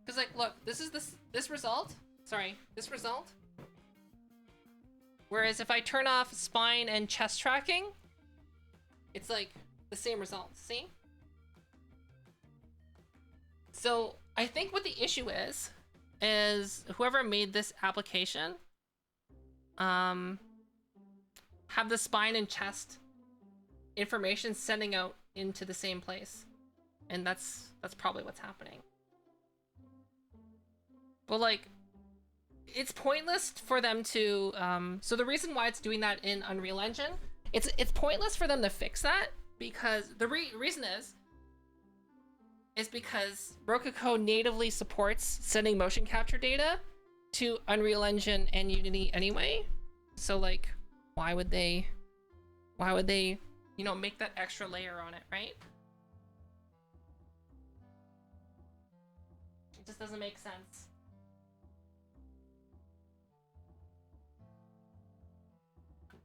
Because like, look, this is this result. Sorry, this result. Whereas if I turn off spine and chest tracking, it's like the same result. See? So I think what the issue is whoever made this application, have the spine and chest information sending out into the same place, and that's probably what's happening. But like, it's pointless for them to so the reason why it's doing that in Unreal Engine, it's pointless for them to fix that, because the reason is because Rococo natively supports sending motion capture data to Unreal Engine and Unity anyway. So like, why would they, you know, make that extra layer on it, right? It just doesn't make sense.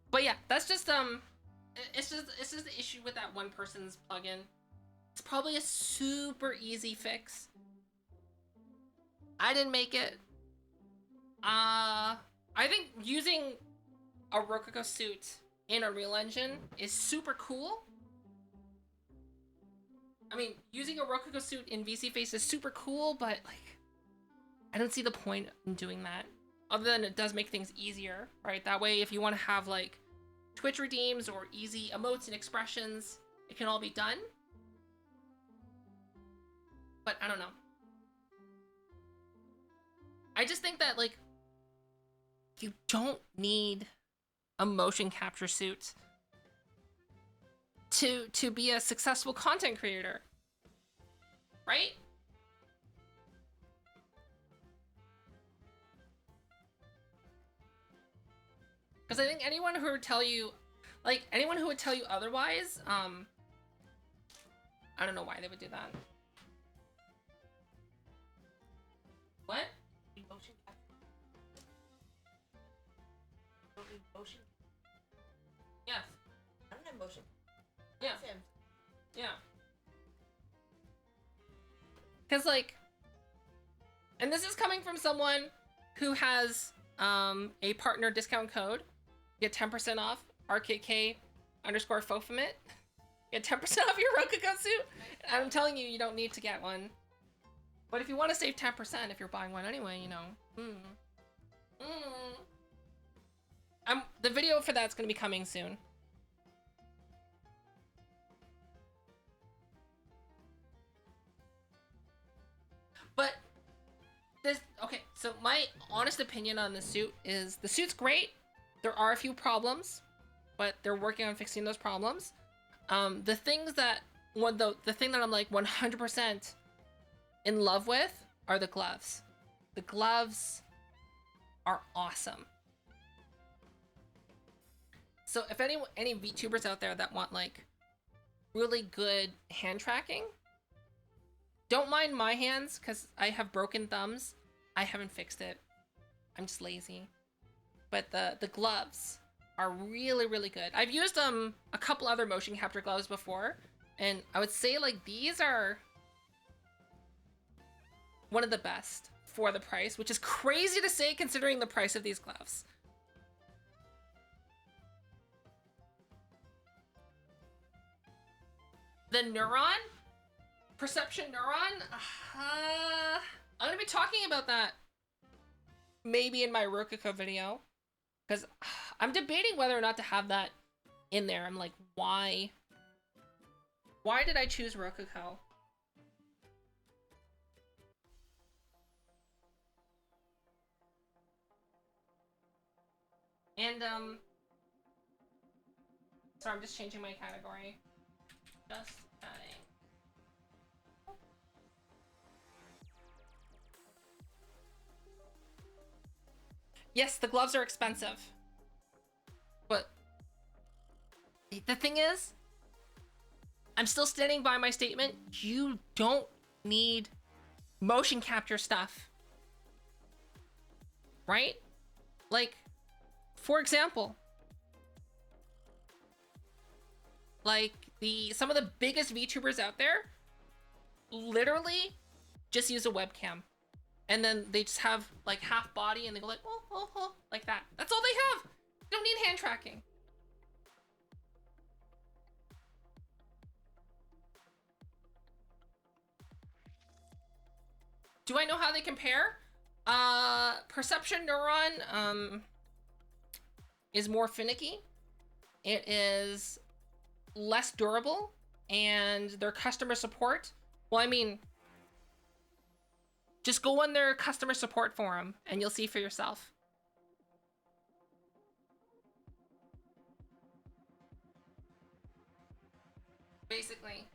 But yeah, that's just it's just the issue with that one person's plugin. It's probably a super easy fix. I didn't make it. I think using a Rococo suit in a Unreal Engine is super cool. I mean, using a Rococo suit in VC Face is super cool, but like, I don't see the point in doing that. Other than it does make things easier, right? That way, if you want to have like Twitch redeems or easy emotes and expressions, it can all be done. But I don't know. I just think that like, you don't need a motion capture suit to be a successful content creator, right? Because I think anyone who would tell you, like, anyone who would tell you otherwise, I don't know why they would do that. What? Motion capture. Motion. Yes. I don't have motion. Yeah. Yeah. Because, like, And this is coming from someone who has a partner discount code. Get 10% off, RKK_Fofamit. Get 10% off your Rokuko suit. And I'm telling you, you don't need to get one. But if you want to save 10%, if you're buying one anyway, you know. The video for that's going to be coming soon. But this, okay, so my honest opinion on the suit is the suit's great. There are a few problems, but they're working on fixing those problems. The things that, the thing that I'm like 100% in love with are the gloves. The gloves are awesome. So if any VTubers out there that want like really good hand tracking, don't mind my hands because I have broken thumbs. I haven't fixed it. I'm just lazy. But the gloves are really, really good. I've used a couple other motion capture gloves before, and I would say like these are one of the best for the price, which is crazy to say considering the price of these gloves. The Neuron? Perception Neuron? I'm gonna be talking about that maybe in my Rokuko video. Because I'm debating whether or not to have that in there. I'm like, why? Why did I choose Rokuko? And, sorry, I'm just changing my category. Just chatting. Yes, the gloves are expensive. But the thing is, I'm still standing by my statement. You don't need motion capture stuff. Right? Like, for example, like some of the biggest VTubers out there literally just use a webcam. And then they just have like half body and they go like, oh, like that. That's all they have. They don't need hand tracking. Do I know how they compare? Perception Neuron is more finicky. It is less durable, and their customer support, well, I mean, just go on their customer support forum and you'll see for yourself. Basically.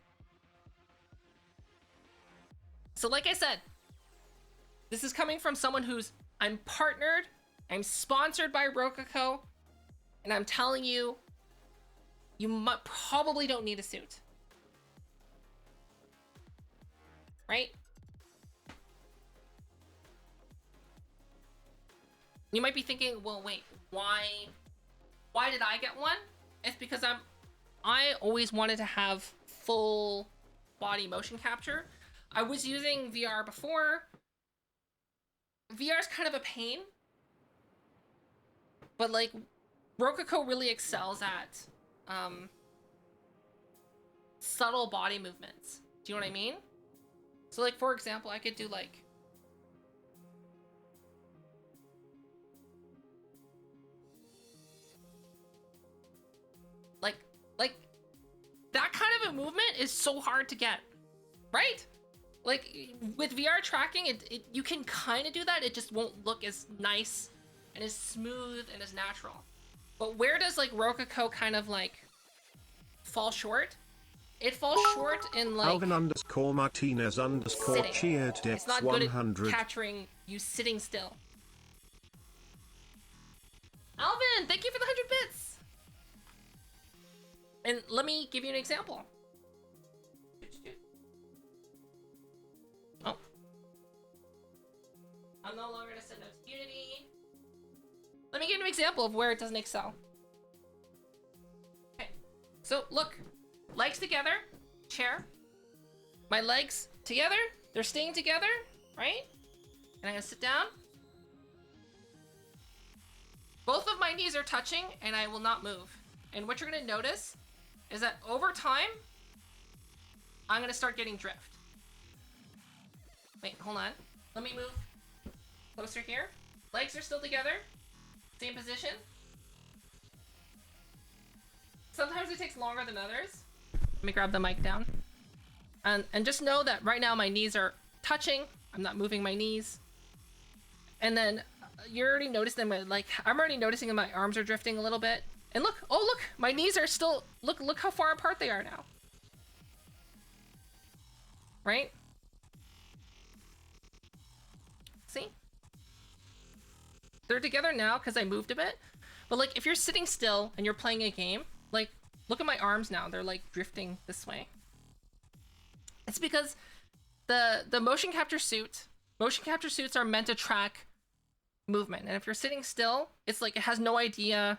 So like I said, this is coming from someone who's, I'm partnered, I'm sponsored by Rokuko, and I'm telling you, you probably don't need a suit. Right? You might be thinking, well, wait, why did I get one? It's because I always wanted to have full body motion capture. I was using VR before. VR is kind of a pain, but like Rokuko really excels at subtle body movements. Do you know what I mean? So like, for example, I could do like that kind of a movement is so hard to get, right? Like with VR tracking, you can kind of do that. It just won't look as nice and as smooth and as natural. But where does like Rokuko kind of like fall short? It falls short in like Alvin_Martinez_cheered depth it's not 100. good at capturing you sitting still. Alvin, thank you for the 100 bits. And let me give you an example. Oh. I'm no longer to send notes to Unity. Let me give you an example of where it doesn't excel. Okay. So look, legs together, chair. My legs together, they're staying together, right? And I'm gonna sit down. Both of my knees are touching, and I will not move. And what you're gonna notice is that over time, I'm gonna start getting drift. Wait, hold on. Let me move closer here. Legs are still together. Same position. Sometimes it takes longer than others. Let me grab the mic down. And just know that right now my knees are touching. I'm not moving my knees. And then you're already noticing them, like, I'm already noticing that my arms are drifting a little bit. And look, oh look, my knees are still, look how far apart they are now. Right? See? They're together now because I moved a bit. But like, if you're sitting still and you're playing a game, like, look at my arms now. They're like drifting this way. It's because the motion capture suits are meant to track movement. And if you're sitting still, it's like it has no idea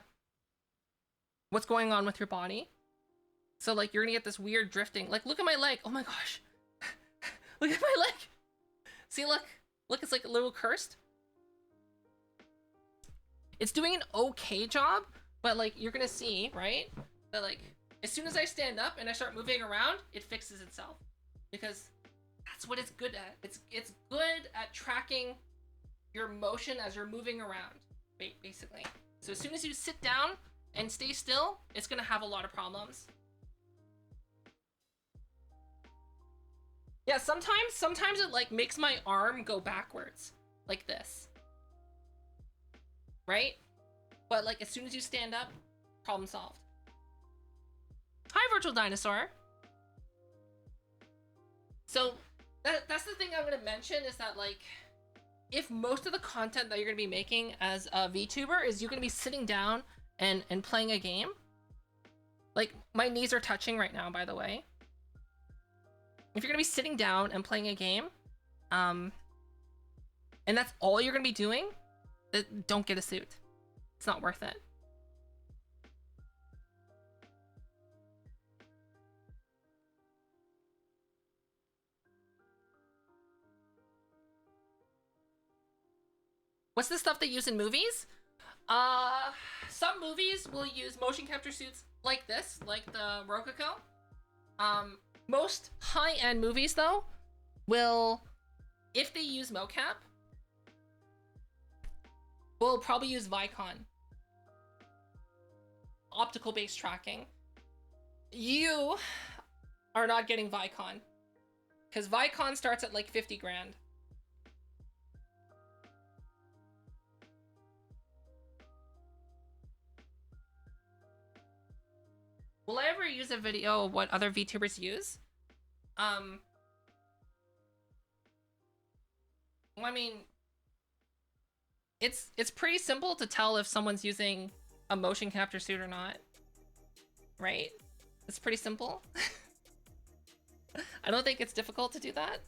what's going on with your body. So like, you're gonna get this weird drifting. Like, look at my leg. Oh my gosh. Look at my leg. See, look, it's like a little cursed. It's doing an okay job, but like, you're gonna see, right? That like, as soon as I stand up and I start moving around, it fixes itself. Because that's what it's good at. It's good at tracking your motion as you're moving around, basically. So as soon as you sit down and stay still, it's gonna have a lot of problems. Yeah, sometimes it like makes my arm go backwards, like this. Right? But like, as soon as you stand up, problem solved. Hi, Virtual Dinosaur. So that's the thing I'm gonna mention, is that like, if most of the content that you're gonna be making as a VTuber is you're gonna be sitting down and playing a game, like, my knees are touching right now, by the way. If you're gonna be sitting down and playing a game, and that's all you're gonna be doing, don't get a suit. It's not worth it. What's the stuff they use in movies? Some movies will use motion capture suits like this, like the Rococo. Most high-end movies, though, will, if they use mocap, will probably use Vicon. Optical-based tracking. You are not getting Vicon, because Vicon starts at like 50 grand. Will I ever use a video of what other VTubers use? Well, I mean, it's pretty simple to tell if someone's using a motion capture suit or not, right? It's pretty simple. I don't think it's difficult to do that.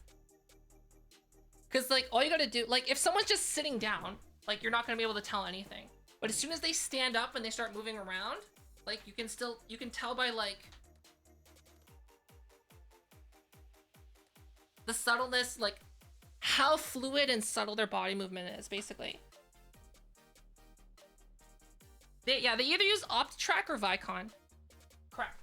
Because like, all you gotta do, like, if someone's just sitting down, like, you're not gonna be able to tell anything. But as soon as they stand up and they start moving around, like, you can tell by like the subtleness, like how fluid and subtle their body movement is, basically. They either use OptiTrack or Vicon. Correct.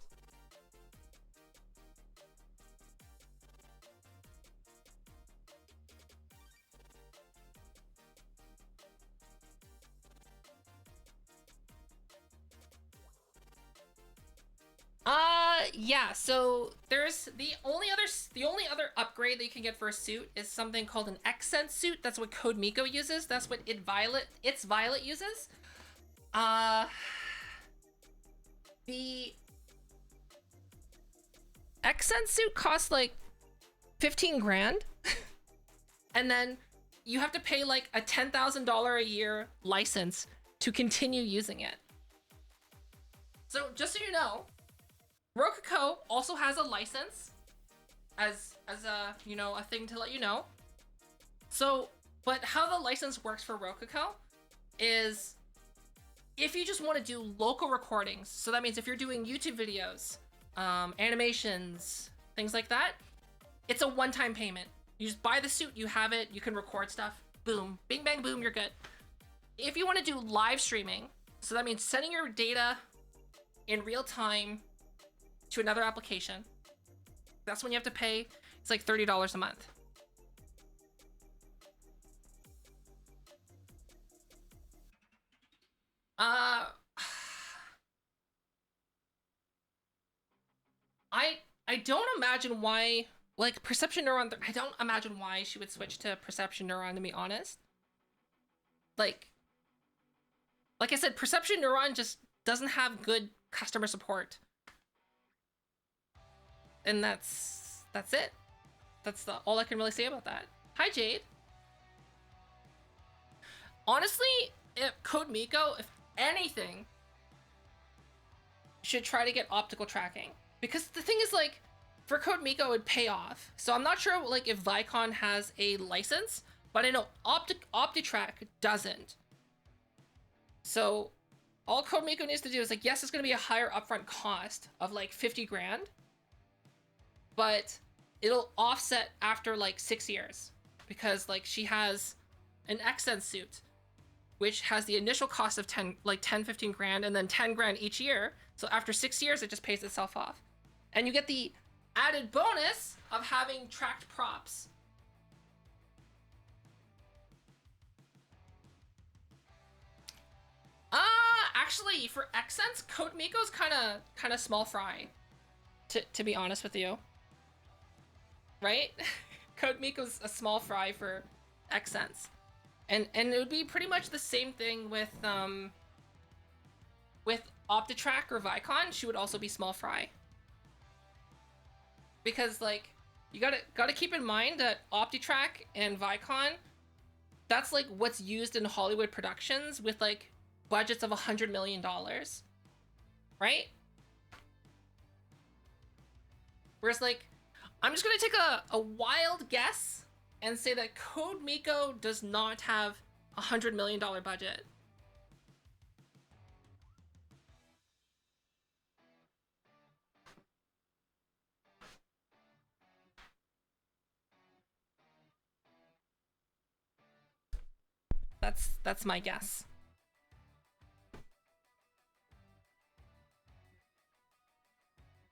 Yeah, so there's the only other upgrade that you can get for a suit is something called an Accent suit. That's what Code Miko uses. That's what It's Violet uses. The Accent suit costs like 15 grand. And then you have to pay like a $10,000 a year license to continue using it. So just so you know, Rococo also has a license as a, you know, a thing to let you know. So, but how the license works for Rococo is if you just want to do local recordings, so that means if you're doing YouTube videos, animations, things like that, it's a one-time payment. You just buy the suit, you have it, you can record stuff, boom, bing, bang, boom, you're good. If you want to do live streaming, so that means sending your data in real time to another application, that's when you have to pay. It's like $30 a month. I don't imagine why, like, Perception Neuron, I don't imagine why she would switch to Perception Neuron, to be honest. Like I said, Perception Neuron just doesn't have good customer support. And that's it. That's all I can really say about that. Hi, Jade. Honestly, if Code Miko, if anything, should try to get optical tracking. Because the thing is, like, for Code Miko, it would pay off. So I'm not sure, like, if Vicon has a license, but I know OptiTrack doesn't. So all Code Miko needs to do is, like, yes, it's going to be a higher upfront cost of, like, 50 grand, but it'll offset after, like, 6 years. Because, like, she has an Accent suit, which has the initial cost of 10, 15 grand, and then 10 grand each year. So after 6 years, it just pays itself off. And you get the added bonus of having tracked props. Actually, for Accents, Code Miko's kind of small fry, to be honest with you. Right? Code Miko's a small fry for Accents. And it would be pretty much the same thing with OptiTrack or Vicon. She would also be small fry. Because, like, you gotta keep in mind that OptiTrack and Vicon, that's, like, what's used in Hollywood productions with, like, budgets of $100 million. Right? Whereas, like, I'm just gonna take a wild guess and say that Code Miko does not have a $100 million budget. That's my guess.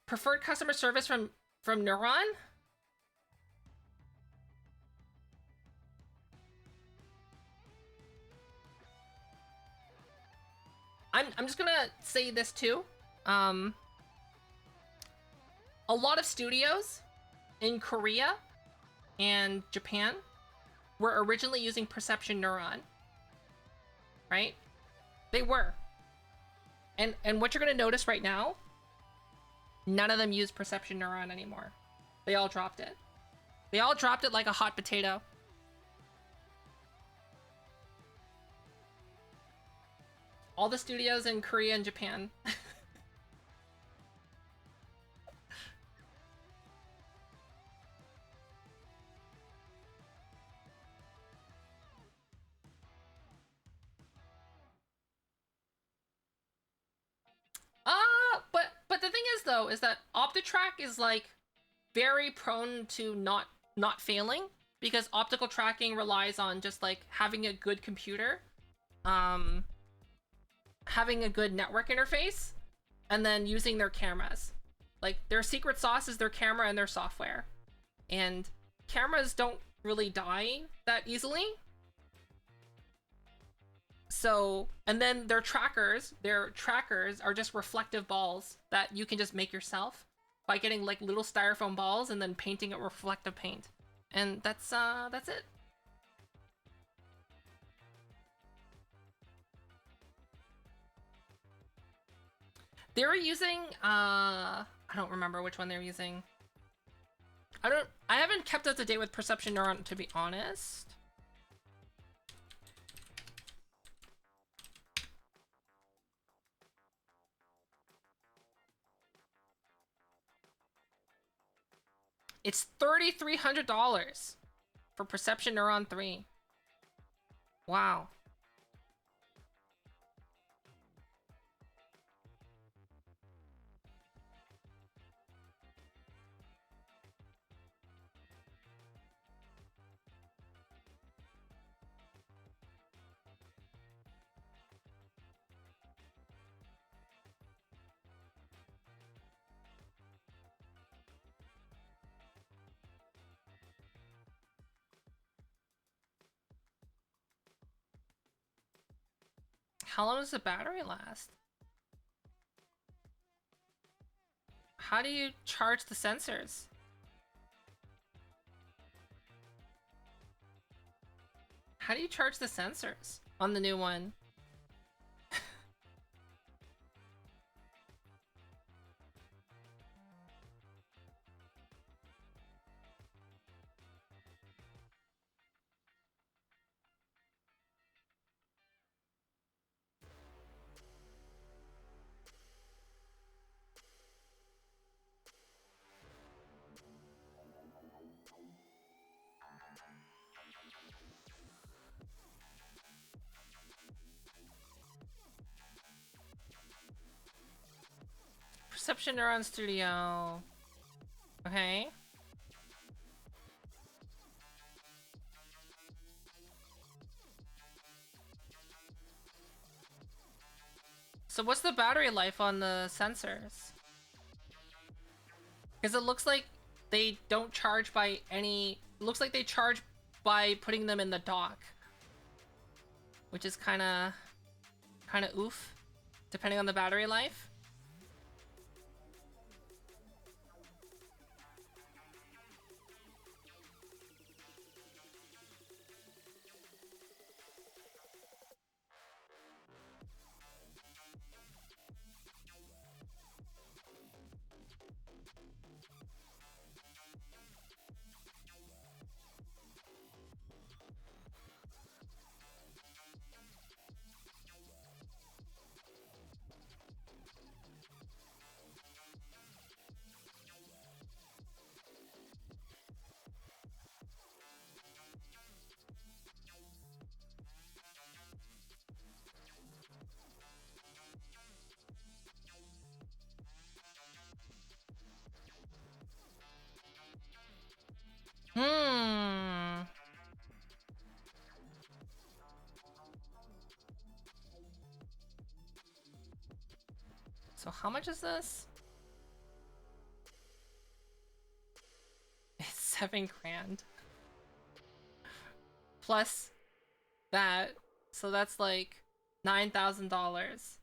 Preferred customer service from Neuron? I'm just gonna say this too. A lot of studios in Korea and Japan were originally using Perception Neuron. Right? They were. And what you're gonna notice right now, none of them use Perception Neuron anymore. They all dropped it. They all dropped it like a hot potato. All the studios in Korea and Japan. But the thing is, though, is that OptiTrack is, like, very prone to not failing, because optical tracking relies on just, like, having a good computer, having a good network interface, and then using their cameras. Like, their secret sauce is their camera and their software. And cameras don't really die that easily. So, and then their trackers are just reflective balls that you can just make yourself by getting, like, little styrofoam balls and then painting it reflective paint. And that's it. They were using, I don't remember which one they were using. I haven't kept up to date with Perception Neuron, to be honest. It's $3,300 for Perception Neuron 3. Wow. How long does the battery last? How do you charge the sensors? How do you charge the sensors on the new one? Perception Neuron Studio. Okay. So what's the battery life on the sensors? Because it looks like they don't charge by any... It looks like they charge by putting them in the dock. Which is kinda oof, depending on the battery life. Hmm. So how much is this? It's 7 grand. Plus that. So that's like $9,000.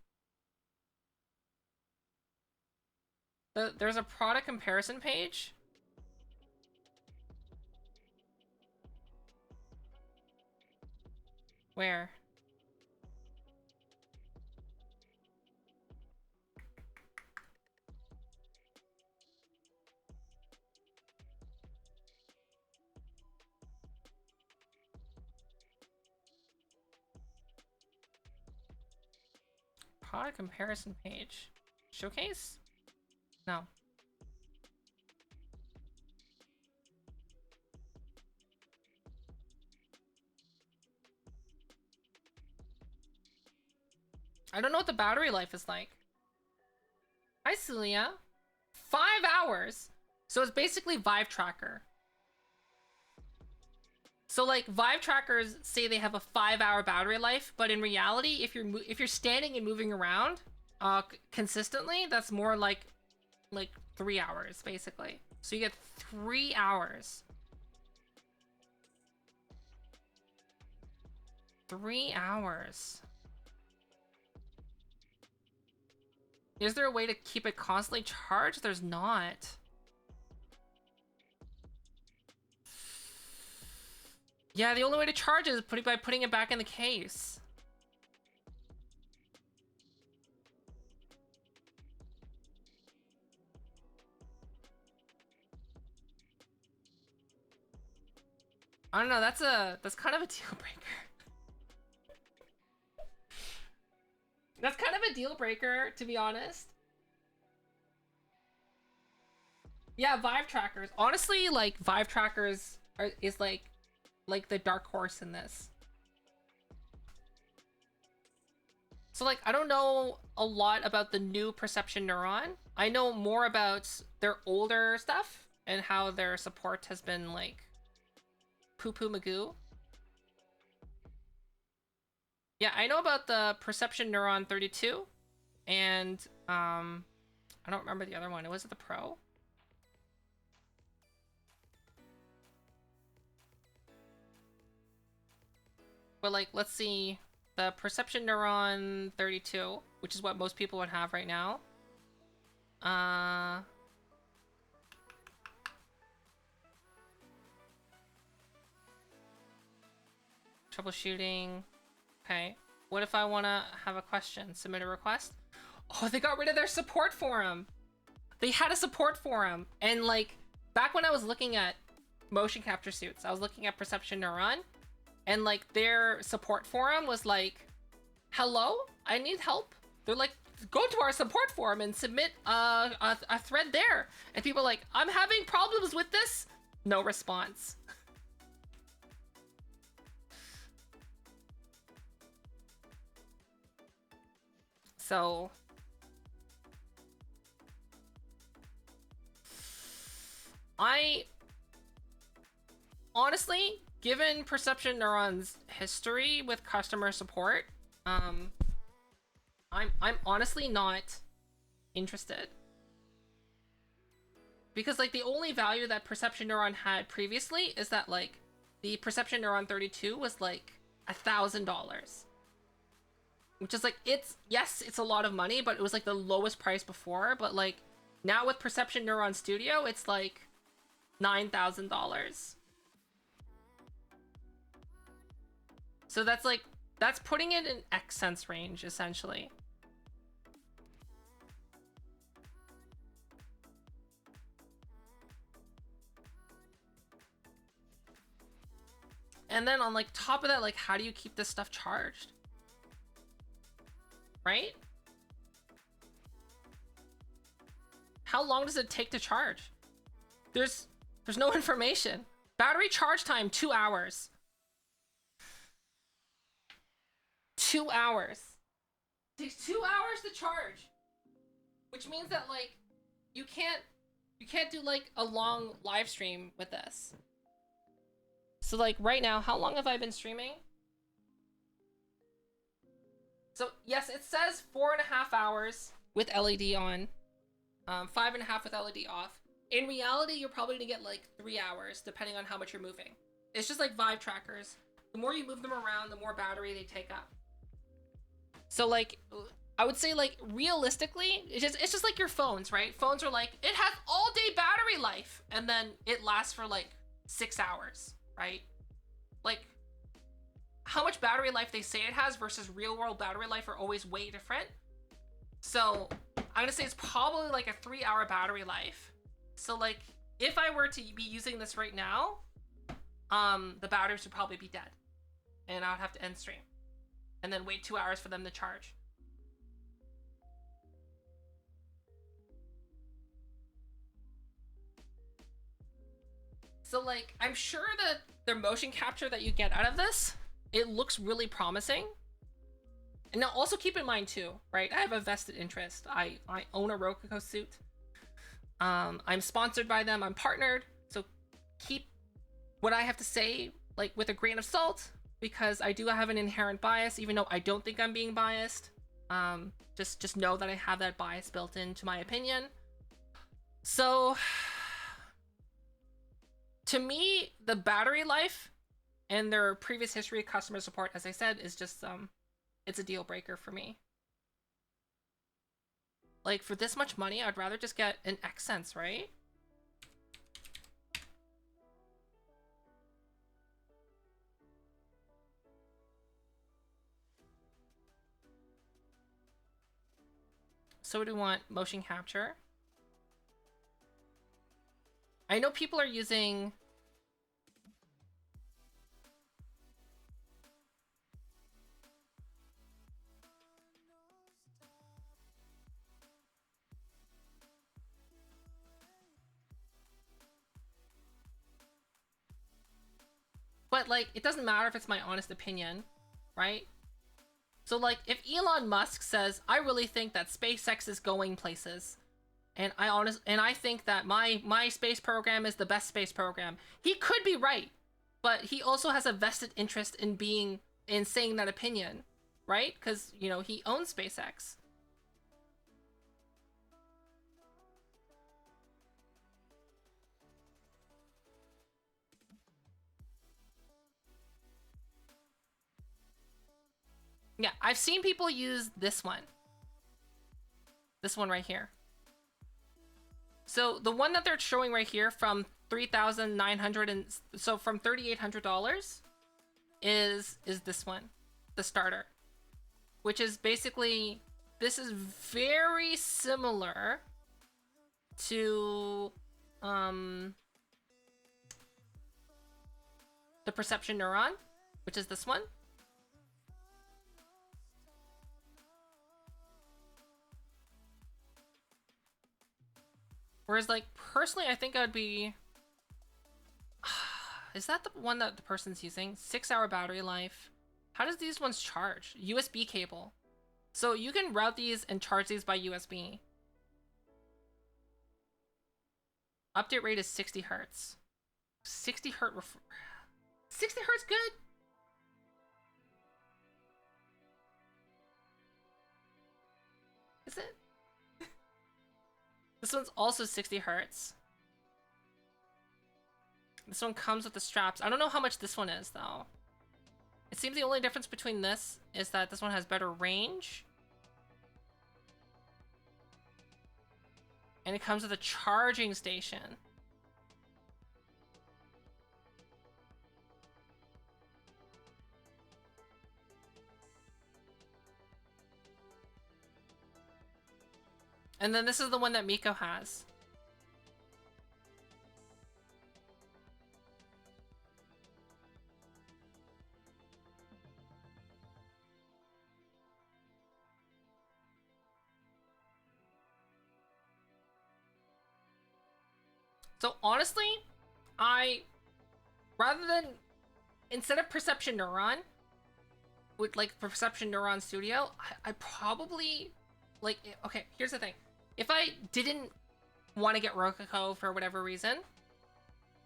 There's a product comparison page. Where? Product comparison page. Showcase? No. I don't know what the battery life is like. Hi, Celia. 5 hours. So it's basically Vive Tracker. So like Vive trackers say they have a 5-hour battery life, but in reality, if you're standing and moving around, consistently, that's more like 3 hours basically. So you get 3 hours. 3 hours. Is there a way to keep it constantly charged? There's not. Yeah, the only way to charge it is by putting it back in the case. I don't know, that's kind of a deal breaker. That's kind of a deal breaker, to be honest. Yeah, Vive trackers. Honestly, like Vive trackers is like the dark horse in this. So like I don't know a lot about the new perception neuron. I know more about their older stuff and how their support has been like poo-poo magoo. Yeah, I know about the perception neuron 32 and I don't remember the other one. Was it the Pro? But like let's see the perception neuron 32, which is what most people would have right now. Troubleshooting. Okay. What if I want to have a question? Submit a request? Oh, they got rid of their support forum. They had a support forum. And like, back when I was looking at motion capture suits, I was looking at Perception Neuron. And like, their support forum was like, hello, I need help. They're like, go to our support forum and submit a thread there. And people are like, I'm having problems with this. No response. So I honestly, given Perception Neuron's history with customer support, I'm honestly not interested. Because like the only value that Perception Neuron had previously is that like the Perception Neuron 32 was like $1,000. Which is like, yes, it's a lot of money, but it was like the lowest price before. But like now with Perception Neuron Studio, it's like $9,000. So that's like, that's putting it in X cents range essentially. And then on like top of that, like how do you keep this stuff charged? Right? How long does it take to charge? There's no information. Battery charge time, 2 hours. 2 hours. It takes 2 hours to charge. Which means that like you can't do like a long live stream with this. So like right now, how long have I been streaming? So yes, it says 4.5 hours with LED on, 5.5 with LED off. In reality, you're probably gonna get like 3 hours depending on how much you're moving. It's just like Vive trackers. The more you move them around, the more battery they take up. So like, I would say like realistically, it's just like your phones, right? Phones are like, it has all day battery life, and then it lasts for like 6 hours, right? Like, how much battery life they say it has versus real world battery life are always way different. So I'm gonna say it's probably like a 3 hour battery life. So like, if I were to be using this right now, the batteries would probably be dead, and I would have to end stream and then wait 2 hours for them to charge. So like, I'm sure that the motion capture that you get out of this, it looks really promising. And now also keep in mind too, right? I have a vested interest. I own a Rococo suit. I'm sponsored by them. I'm partnered. So keep what I have to say like with a grain of salt, because I do have an inherent bias, even though I don't think I'm being biased. Just know that I have that bias built into my opinion. So to me, the battery life and their previous history of customer support, as I said, is just it's a deal breaker for me. Like, for this much money, I'd rather just get an X-Sense, right? So do we want motion capture? I know people are using but like, it doesn't matter if it's my honest opinion, right? So like, if Elon Musk says, I really think that SpaceX is going places, and I think that my space program is the best space program, he could be right, but he also has a vested interest in saying that opinion, right? Because, you know, he owns SpaceX. Yeah, I've seen people use this one. This one right here. So the one that they're showing right here from $3,900 and so from $3,800 is this one, the starter, which is basically, this is very similar to the perception neuron, which is this one. Whereas, like, personally, I think I would be... Is that the one that the person's using? 6-hour battery life. How does these ones charge? USB cable. So you can route these and charge these by USB. Update rate is 60 hertz. 60 hertz. 60 hertz good? Is it? This one's also 60 hertz. This one comes with the straps. I don't know how much this one is, though. It seems the only difference between this is that this one has better range. And it comes with a charging station. And then this is the one that Miko has. So honestly, instead of Perception Neuron, with like Perception Neuron Studio, I probably, like, okay, here's the thing. If I didn't want to get Rococo for whatever reason,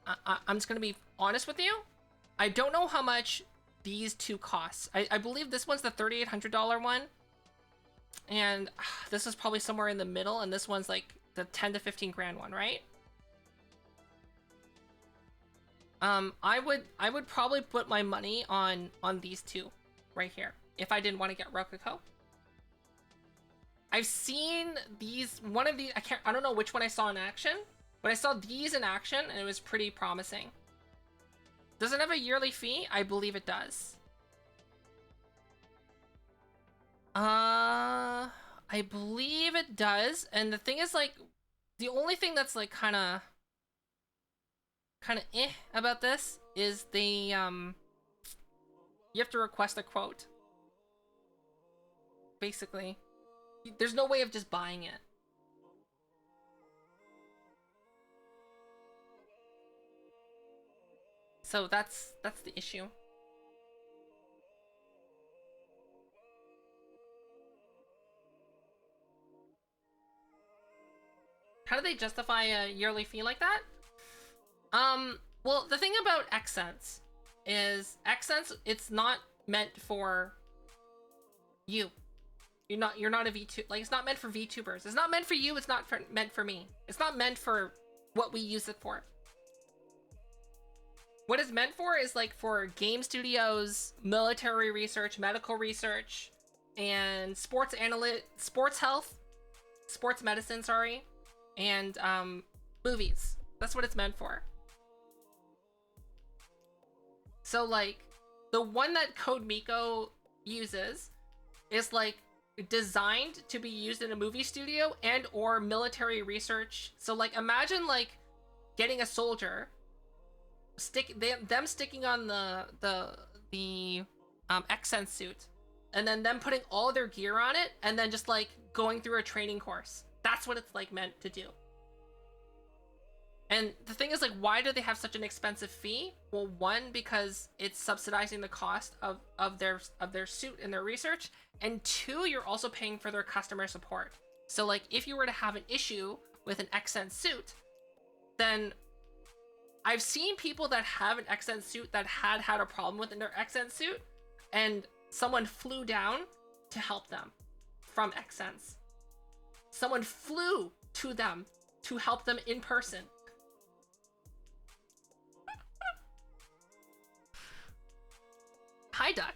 I'm just going to be honest with you. I don't know how much these two cost. I believe this one's the $3,800 one. And this is probably somewhere in the middle. And this one's like the 10 to 15 grand one, right? I would probably put my money on these two right here if I didn't want to get Rococo. I've seen these, one of these, I don't know which one I saw in action, but I saw these in action and it was pretty promising. Does it have a yearly fee? I believe it does. I believe it does. And the thing is, like, the only thing that's like kind of about this is you have to request a quote. Basically. There's no way of just buying it. So that's the issue. How do they justify a yearly fee like that? Well, the thing about Xsense is it's not meant for you. You're not a VTuber. Like, it's not meant for VTubers. It's not meant for you. It's not meant for me. It's not meant for what we use it for. What it's meant for is like for game studios, military research, medical research, and sports medicine, sorry, and movies. That's what it's meant for. So like the one that Code Miko uses is like designed to be used in a movie studio and or military research. So like imagine like getting a soldier, them sticking on the Xsense suit, and then them putting all their gear on it, and then just like going through a training course. That's what it's like meant to do. And the thing is, like, why do they have such an expensive fee? Well, one, because it's subsidizing the cost of their suit and their research, and two, you're also paying for their customer support. So like if you were to have an issue with an Xsense suit, then I've seen people that have an Xsense suit that had a problem with their Xsense suit, and someone flew down to help them from Xsense. Someone flew to them to help them in person. Hi, Duck.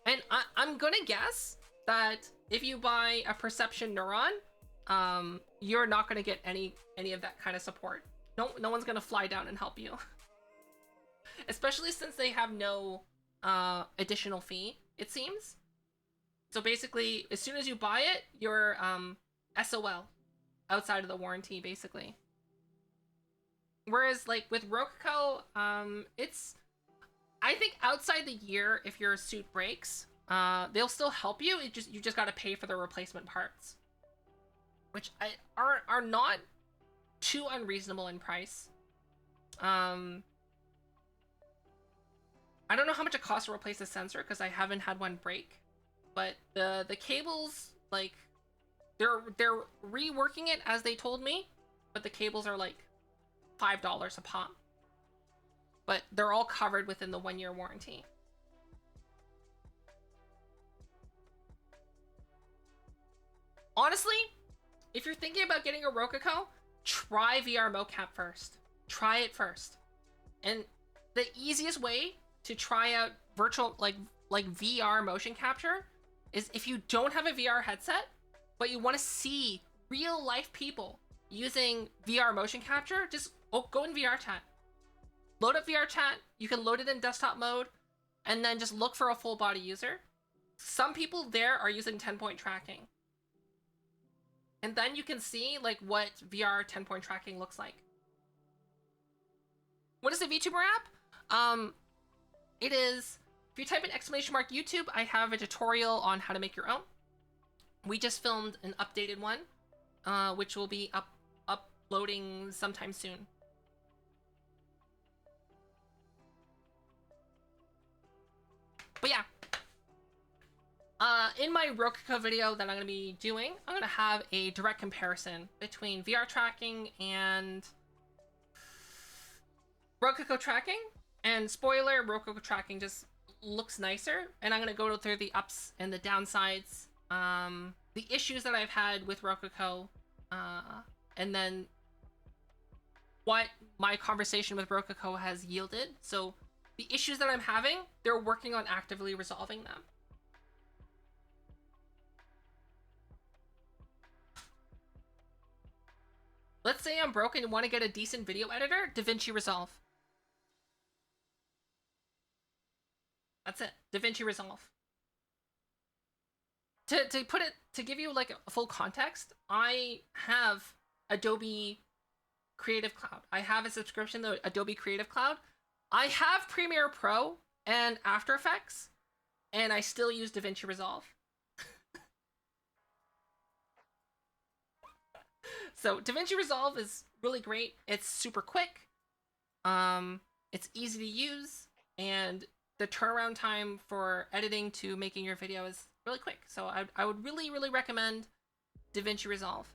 And I'm gonna guess that if you buy a perception neuron, you're not gonna get any of that kind of support. No one's gonna fly down and help you. Especially since they have no additional fee, it seems. So basically, as soon as you buy it, you're SOL, outside of the warranty, basically. Whereas, like, with Rokuko, it's... I think outside the year, if your suit breaks, they'll still help you. You just gotta pay for the replacement parts. Which are not too unreasonable in price. I don't know how much it costs to replace a sensor, because I haven't had one break. But the cables, like, they're reworking it as they told me, but the cables are like $5 a pop. But they're all covered within the 1-year warranty. Honestly, if you're thinking about getting a Rokuko, try VR mocap first. Try it first. And the easiest way to try out virtual, like VR motion capture is if you don't have a VR headset, but you want to see real life people using VR motion capture, just go in VR chat. Load up VR chat, you can load it in desktop mode, and then just look for a full body user. Some people there are using 10-point tracking. And then you can see like what VR 10-point tracking looks like. What is the VTuber app? It is, if you type in !YouTube, I have a tutorial on how to make your own. We just filmed an updated one, which will be uploading sometime soon. But yeah, in my Rokuko video that I'm going to be doing, I'm going to have a direct comparison between VR tracking and Rokuko tracking. And spoiler, Rokuko tracking just looks nicer. And I'm going to go through the ups and the downsides, the issues that I've had with Rokuko, and then what my conversation with Rokuko has yielded. So the issues that I'm having, they're working on actively resolving them. Let's say I'm broke and want to get a decent video editor, DaVinci Resolve. That's it, DaVinci Resolve. To give you like a full context, I have Adobe Creative Cloud. I have a subscription to Adobe Creative Cloud. I have Premiere Pro and After Effects, and I still use DaVinci Resolve. So DaVinci Resolve is really great. It's super quick. It's easy to use, and the turnaround time for editing to making your video is really quick. So I would really, really recommend DaVinci Resolve.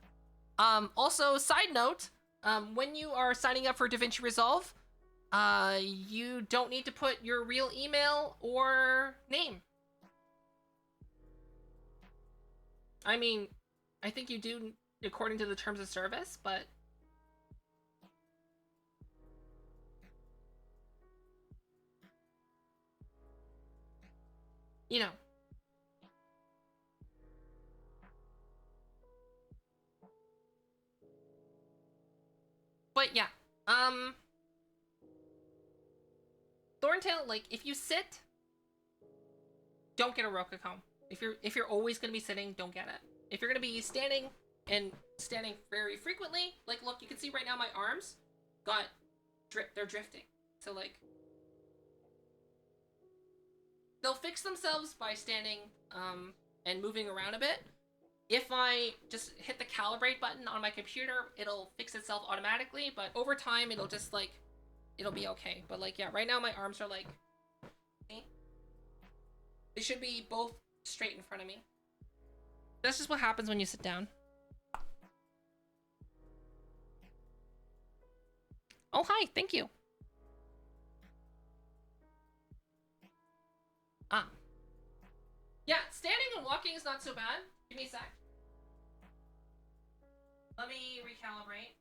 Also, side note, when you are signing up for DaVinci Resolve, you don't need to put your real email or name. I mean, I think you do according to the terms of service, but you know. But yeah, Thorntail, like, if you sit, don't get a Rokuko. If you're always gonna be sitting, don't get it. If you're gonna be standing and standing very frequently, like, look, you can see right now my arms they're drifting. So like, they'll fix themselves by standing and moving around a bit. If I just hit the calibrate button on my computer, it'll fix itself automatically, but over time it'll just like, it'll be okay. But like, yeah, right now my arms are like, see? They should be both straight in front of me. That's just what happens when you sit down. Oh, hi, thank you. Yeah, standing and walking is not so bad. Give me a sec. Let me recalibrate.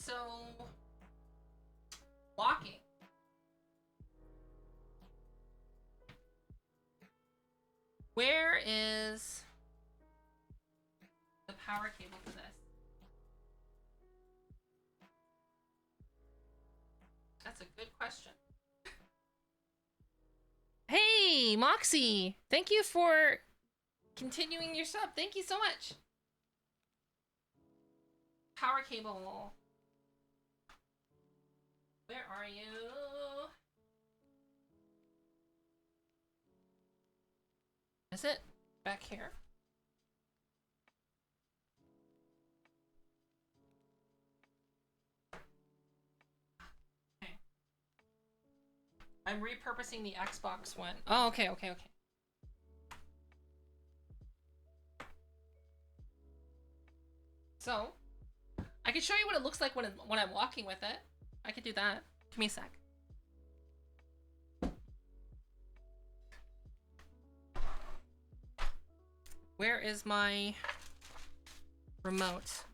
so walking. Where is the power cable for this? That's a good question. Hey, Moxie! Thank you for continuing your sub. Thank you so much. Power cable. Where are you? Is it back here? Okay. I'm repurposing the Xbox one. Oh, okay. So, I can show you what it looks like when I'm walking with it. I could do that. Give me a sec. Where is my remote?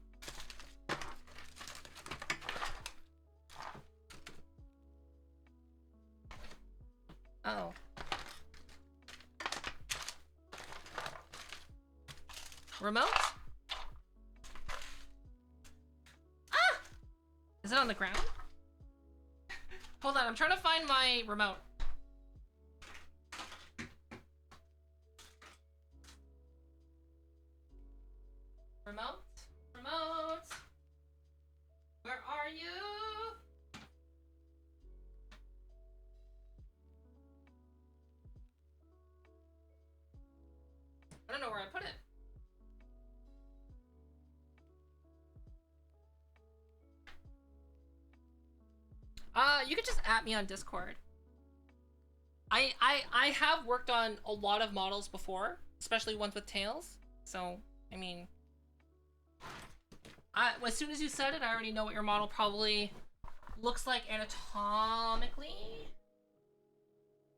Oh. Remote? Ah! Is it on the ground? Hold on, I'm trying to find my remote. Remote? Remote? Where are you? I don't know where I put it. You could just at me on Discord. I have worked on a lot of models before, especially ones with tails. So, I mean, as soon as you said it, I already know what your model probably looks like anatomically.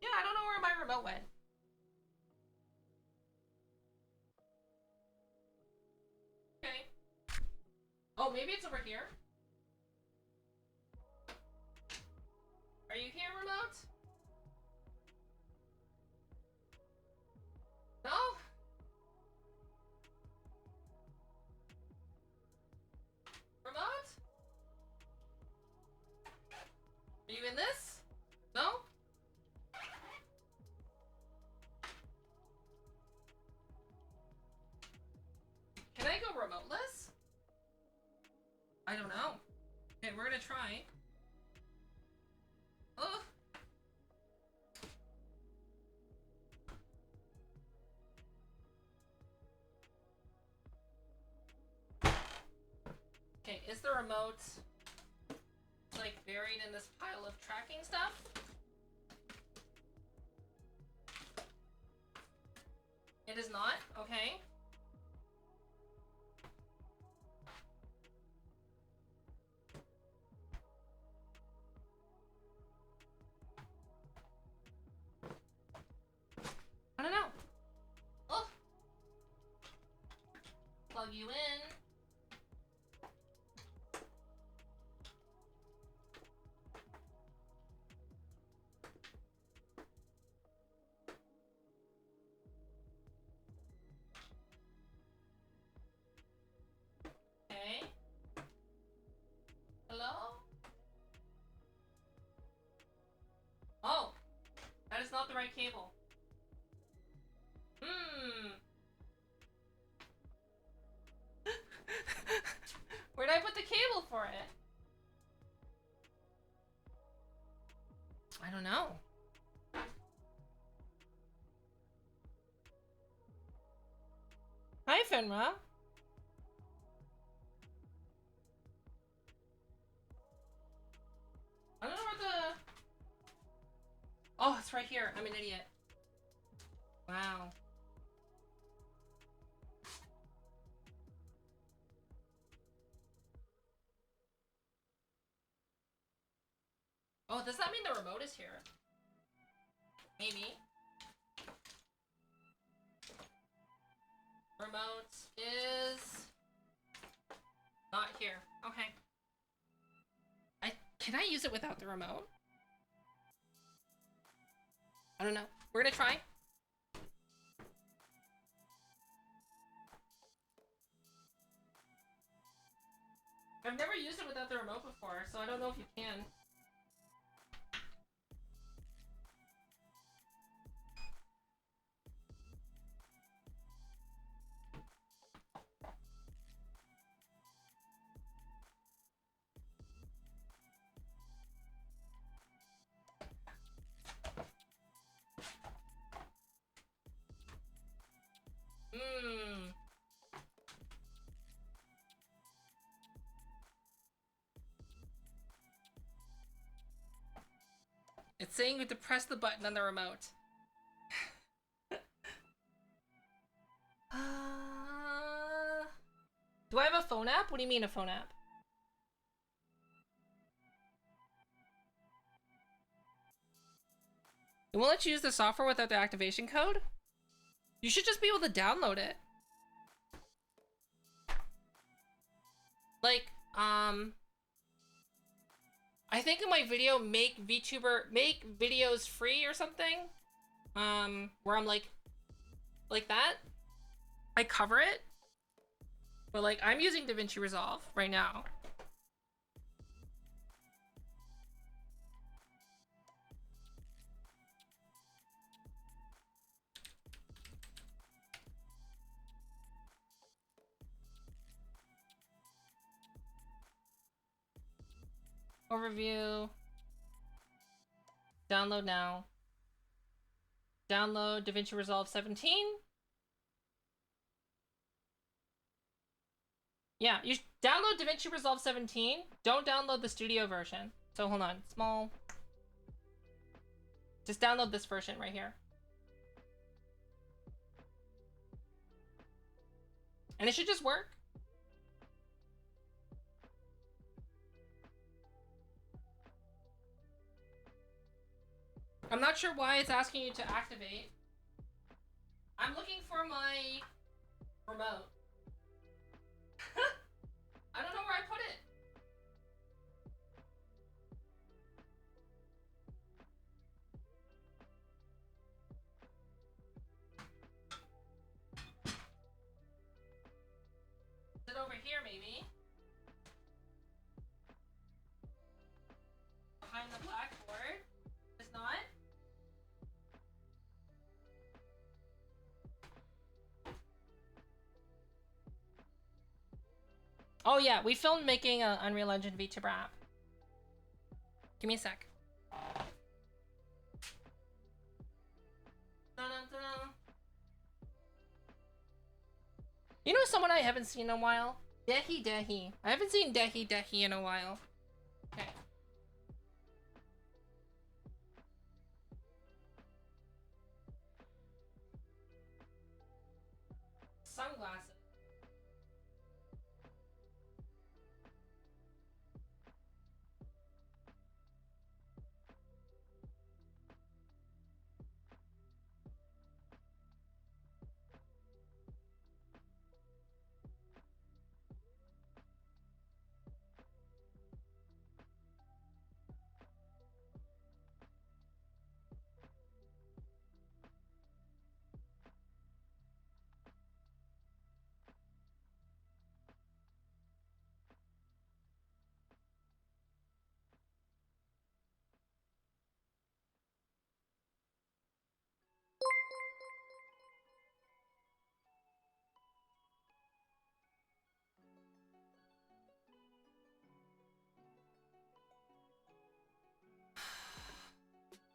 Yeah, I don't know where my remote went. Okay. Oh, maybe it's over here. Are you here, remote? No? Remote? Are you in this? No? Can I go remoteless? I don't know. Okay, we're gonna try. Oh. Okay, is the remote like buried in this pile of tracking stuff? It is not? Okay. I don't know. Oh! Plug you in. Okay. Hello? Oh! That is not the right cable. Where'd I put the cable for it? I don't know. Hi, Finra. I don't know where the... Oh, it's right here. I'm an idiot. Wow. Oh, does that mean the remote is here? Maybe. Remote is... not here. Okay. Can I use it without the remote? I don't know. We're gonna try. I've never used it without the remote before, so I don't know if you can. It's saying you have to press the button on the remote. Do I have a phone app? What do you mean a phone app? It won't let you use the software without the activation code? You should just be able to download it. Like, I think in my video, make videos free or something, where I'm like that, I cover it, but like, I'm using DaVinci Resolve right now. Overview. Download now. Download DaVinci Resolve 17. Yeah, you download DaVinci Resolve 17. Don't download the studio version. So hold on, small. Just download this version right here. And it should just work. I'm not sure why it's asking you to activate. I'm looking for my remote. I don't know where I put it. Is it over here, maybe? Behind the blackboard? It's not? Oh yeah, we filmed making an Unreal Engine VTuber app. Give me a sec. You know someone I haven't seen in a while? Dehi. I haven't seen Dehi in a while. Okay. Sunglasses.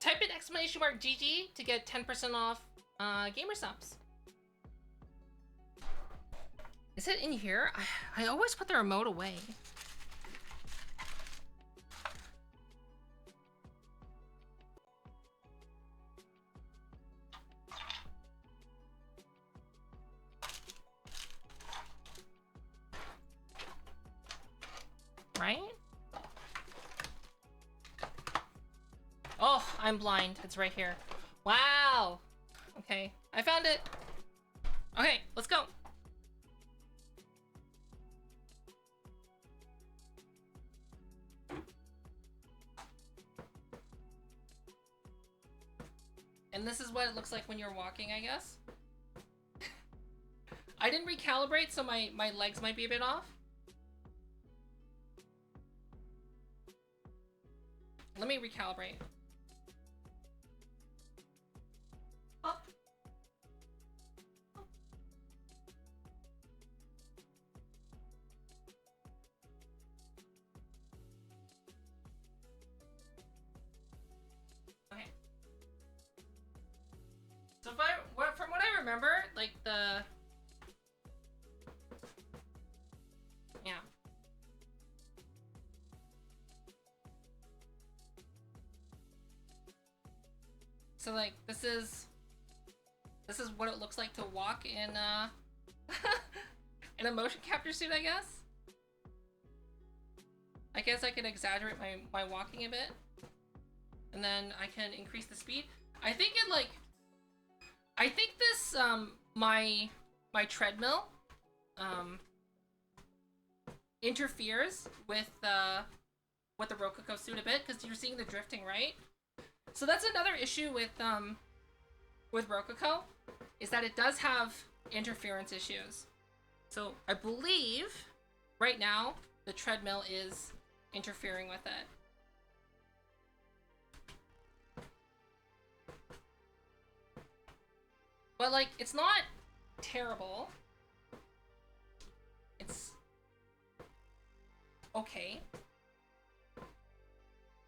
Type in exclamation mark GG to get 10% off gamer subs. Is it in here? I always put the remote away. Right? Oh, I'm blind. It's right here. Wow. Okay, I found it. Okay, let's go. And this is what it looks like when you're walking, I guess. I didn't recalibrate, so my legs might be a bit off. Let me recalibrate. Up. Okay. So from what I remember, like yeah. So like this is what it looks like to walk in in a motion capture suit, I guess. I guess I could exaggerate my walking a bit. And then I can increase the speed. I think this my treadmill interferes with the Rococo suit a bit, because you're seeing the drifting, right? So that's another issue with Rococo, is that it does have interference issues. So I believe right now the treadmill is interfering with it. But like, it's not terrible. It's okay.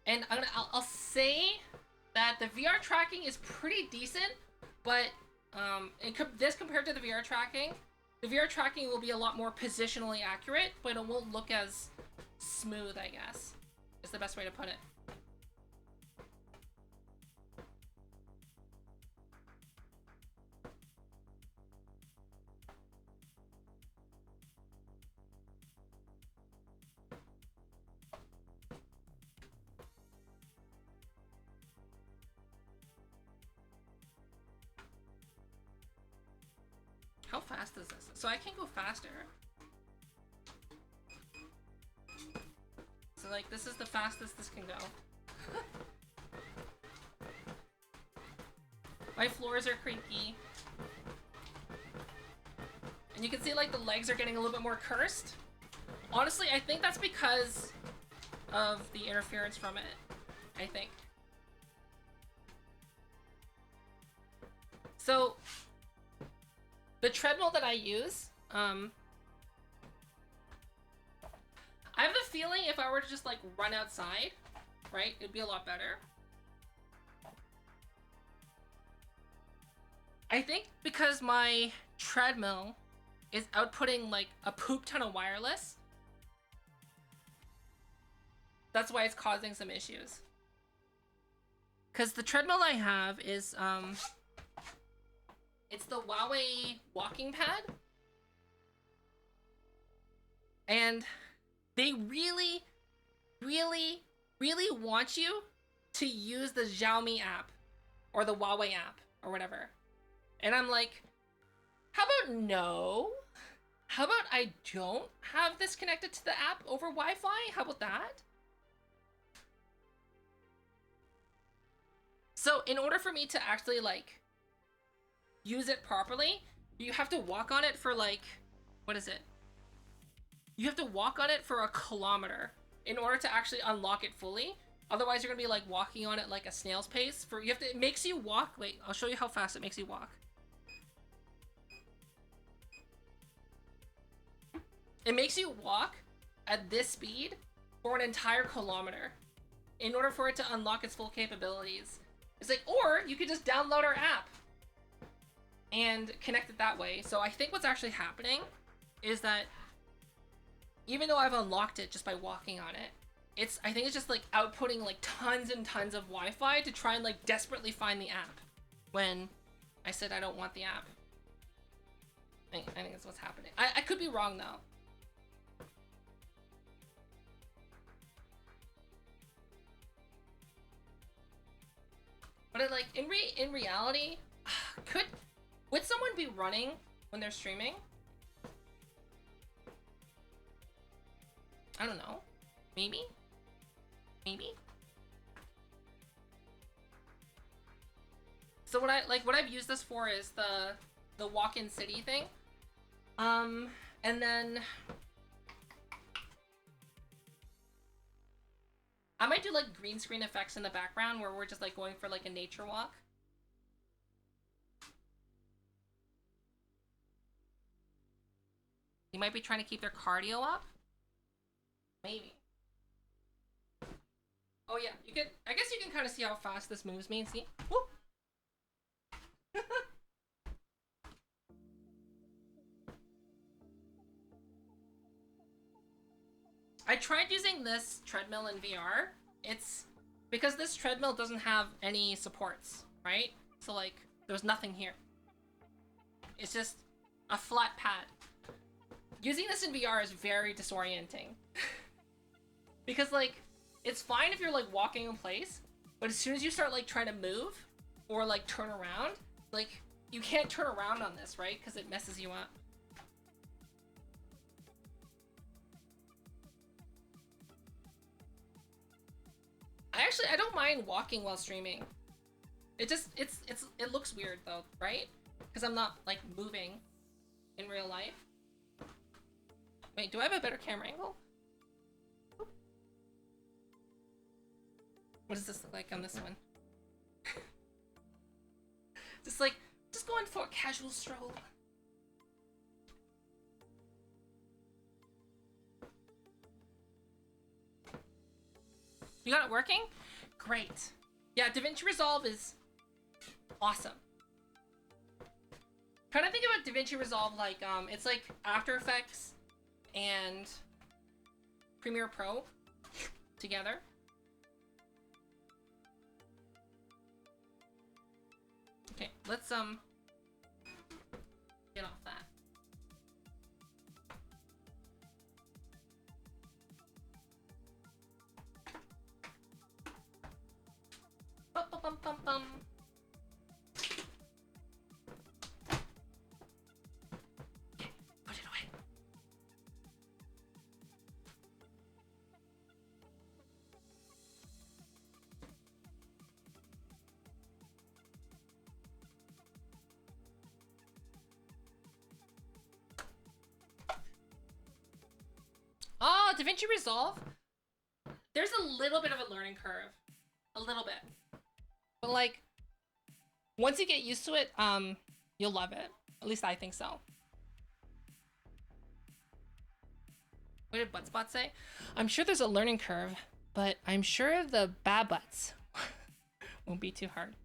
And I'll say that the VR tracking is pretty decent, but this compared to the VR tracking will be a lot more positionally accurate, but it won't look as smooth, I guess, is the best way to put it. How fast is this? So I can go faster. So like, this is the fastest this can go. My floors are creaky. And you can see like the legs are getting a little bit more cursed. Honestly, I think that's because of the interference from it, I think. So the treadmill that I use, I have the feeling if I were to just like run outside, right, it'd be a lot better. I think because my treadmill is outputting like a poop ton of wireless, that's why it's causing some issues. Because the treadmill I have is, it's the Huawei walking pad. And they really, really, really want you to use the Xiaomi app or the Huawei app or whatever. And I'm like, how about no? How about I don't have this connected to the app over Wi-Fi? How about that? So in order for me to actually like use it properly, you have to walk on it for like, what is it? You have to walk on it for 1 kilometer in order to actually unlock it fully. Otherwise, you're gonna be like walking on it like a snail's pace. It makes you walk. Wait, I'll show you how fast it makes you walk. It makes you walk at this speed for an entire kilometer in order for it to unlock its full capabilities. It's like, or you could just download our app and connect it that way. So I think what's actually happening is that even though I've unlocked it just by walking on it, I think it's just like outputting like tons and tons of Wi-Fi to try and like desperately find the app when I said I don't want the app. I think that's what's happening. I could be wrong though. But it, like in reality, would someone be running when they're streaming? I don't know. Maybe? Maybe? So what I've used this for is the walk-in city thing. And then I might do like green screen effects in the background where we're just like going for like a nature walk. You might be trying to keep their cardio up. Maybe. Oh yeah, you can. I guess you can kind of see how fast this moves me. See? Whoop. I tried using this treadmill in VR. It's because this treadmill doesn't have any supports, right? So like, there's nothing here. It's just a flat pad. Using this in VR is very disorienting. Because like, it's fine if you're like walking in place, but as soon as you start like trying to move or like turn around, like you can't turn around on this, right? Because it messes you up. I don't mind walking while streaming. It looks weird though, right? Because I'm not like moving in real life. Wait, do I have a better camera angle? What does this look like on this one? just going for a casual stroll. You got it working? Great. Yeah, DaVinci Resolve is awesome. Kind of think about DaVinci Resolve like, it's like After Effects and Premiere Pro together. Okay, let's get off that. Bum, bum, bum, bum, bum. Okay, put it away. Oh, DaVinci Resolve. There's a little bit of a learning curve. A little bit. But like, once you get used to it, you'll love it. At least I think so. What did Buttspot say? I'm sure there's a learning curve, but I'm sure the Babbutts won't be too hard.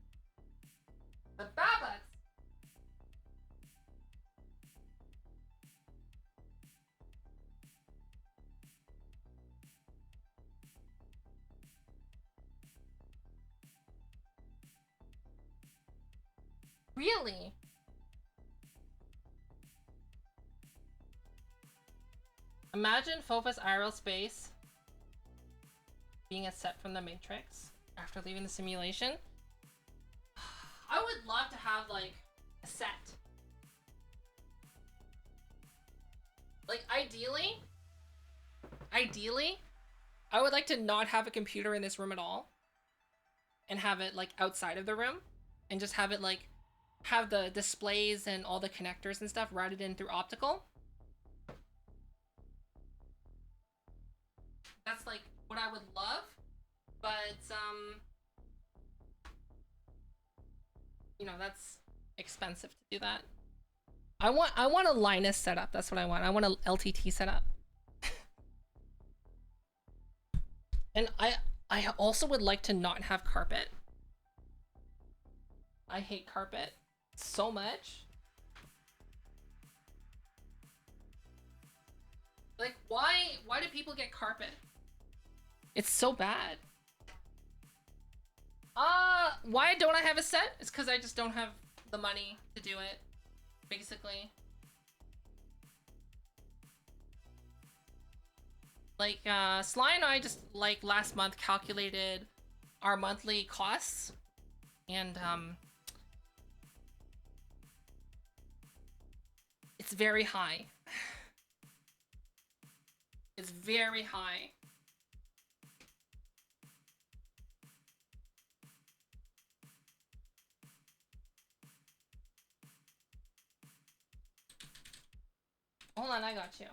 The Babbutts? Really? Imagine Fofus Aerospace being a set from the Matrix after leaving the simulation. I would love to have like a set. Like ideally, I would like to not have a computer in this room at all and have it like outside of the room and just have it like have the displays and all the connectors and stuff routed in through optical. That's like what I would love, but you know, that's expensive to do that. I want a Linus setup. That's what I want. I want a LTT setup. And I also would like to not have carpet. I hate carpet so much. Like, why do people get carpet? It's so bad. Why don't I have a set? It's because I just don't have the money to do it, basically. Like, Sly and I just, like, last month calculated our monthly costs, and, it's very high. It's very high. Hold on, I got you.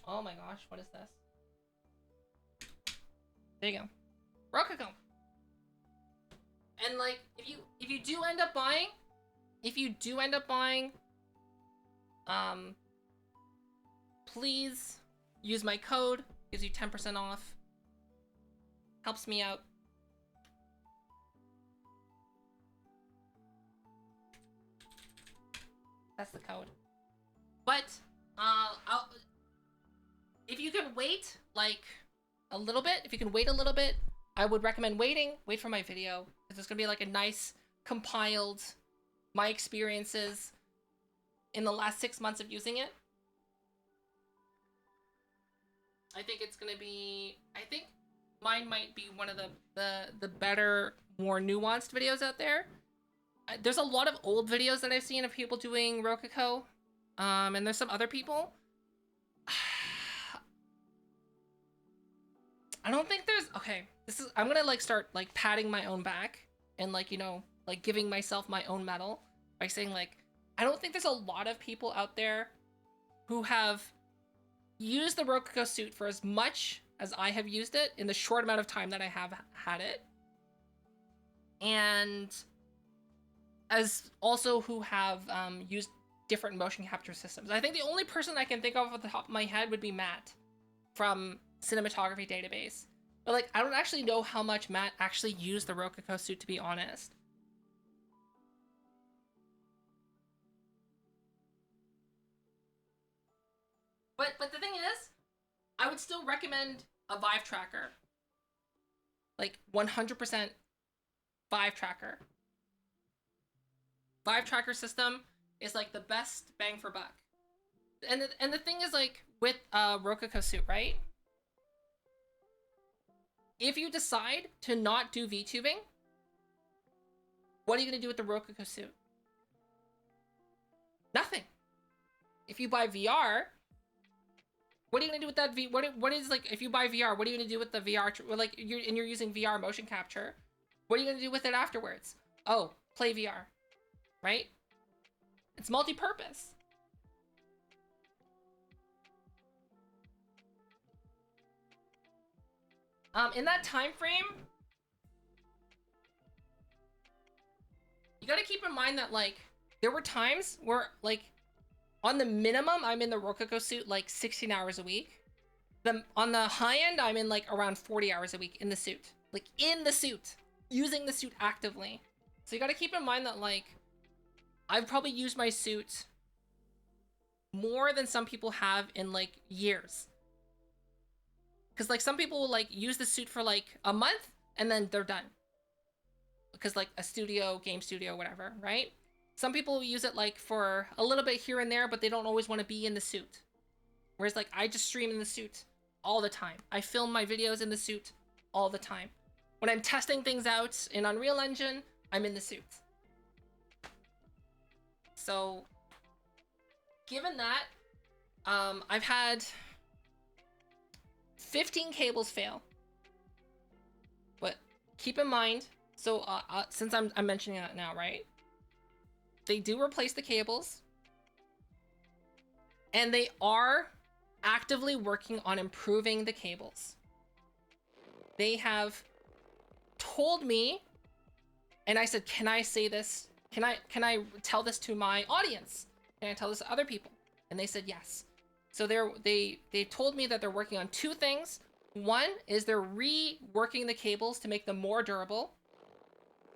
Oh my gosh, what is this? There you go. Rococo. And like, if you do end up buying, please use my code. Gives you 10% off. Helps me out. That's the code. But if you can wait like a little bit, I would recommend waiting. Wait for my video, because it's gonna be like a nice compiled my experiences in the last 6 months of using it. I think it's gonna be. I think mine might be one of the better, more nuanced videos out there. There's a lot of old videos that I've seen of people doing Rococo, and there's some other people. I don't think there's okay. I'm gonna like start like patting my own back and like, you know, like giving myself my own medal by saying like I don't think there's a lot of people out there who have used the Rococo suit for as much as I have used it in the short amount of time that I have had it, and as also who have used different motion capture systems. I think the only person I can think of off the top of my head would be Matt from Cinematography Database. But like, I don't actually know how much Matt actually used the Rococo suit, to be honest. But the thing is, I would still recommend a Vive tracker. Like 100% Vive tracker. Vive tracker system is like the best bang for buck. And the thing is like with Rococo suit, right? If you decide to not do VTubing, what are you gonna do with the Rococo suit? Nothing. If you buy VR, what are you gonna do with that what is like, if you buy VR, what are you gonna do with the VR, like you're using VR motion capture, what are you gonna do with it afterwards? Oh, play VR, right? It's multi-purpose. In that time frame, you gotta keep in mind that like there were times where like on the minimum I'm in the Rococo suit like 16 hours a week. On the high end I'm in like around 40 hours a week in the suit. Like in the suit, using the suit actively. So you gotta keep in mind that like I've probably used my suit more than some people have in like years. Because like some people will like use the suit for like a month and then they're done. Because like a studio, game studio, whatever, right? Some people use it like for a little bit here and there, but they don't always want to be in the suit. Whereas like I just stream in the suit all the time. I film my videos in the suit all the time. When I'm testing things out in Unreal Engine, I'm in the suit. So given that, I've had 15 cables fail. But keep in mind, so since I'm mentioning that now, right? They do replace the cables. And they are actively working on improving the cables. They have told me, and I said, can I say this? Can I tell this to my audience? Can I tell this to other people? And they said yes. So they told me that they're working on two things. One is they're reworking the cables to make them more durable.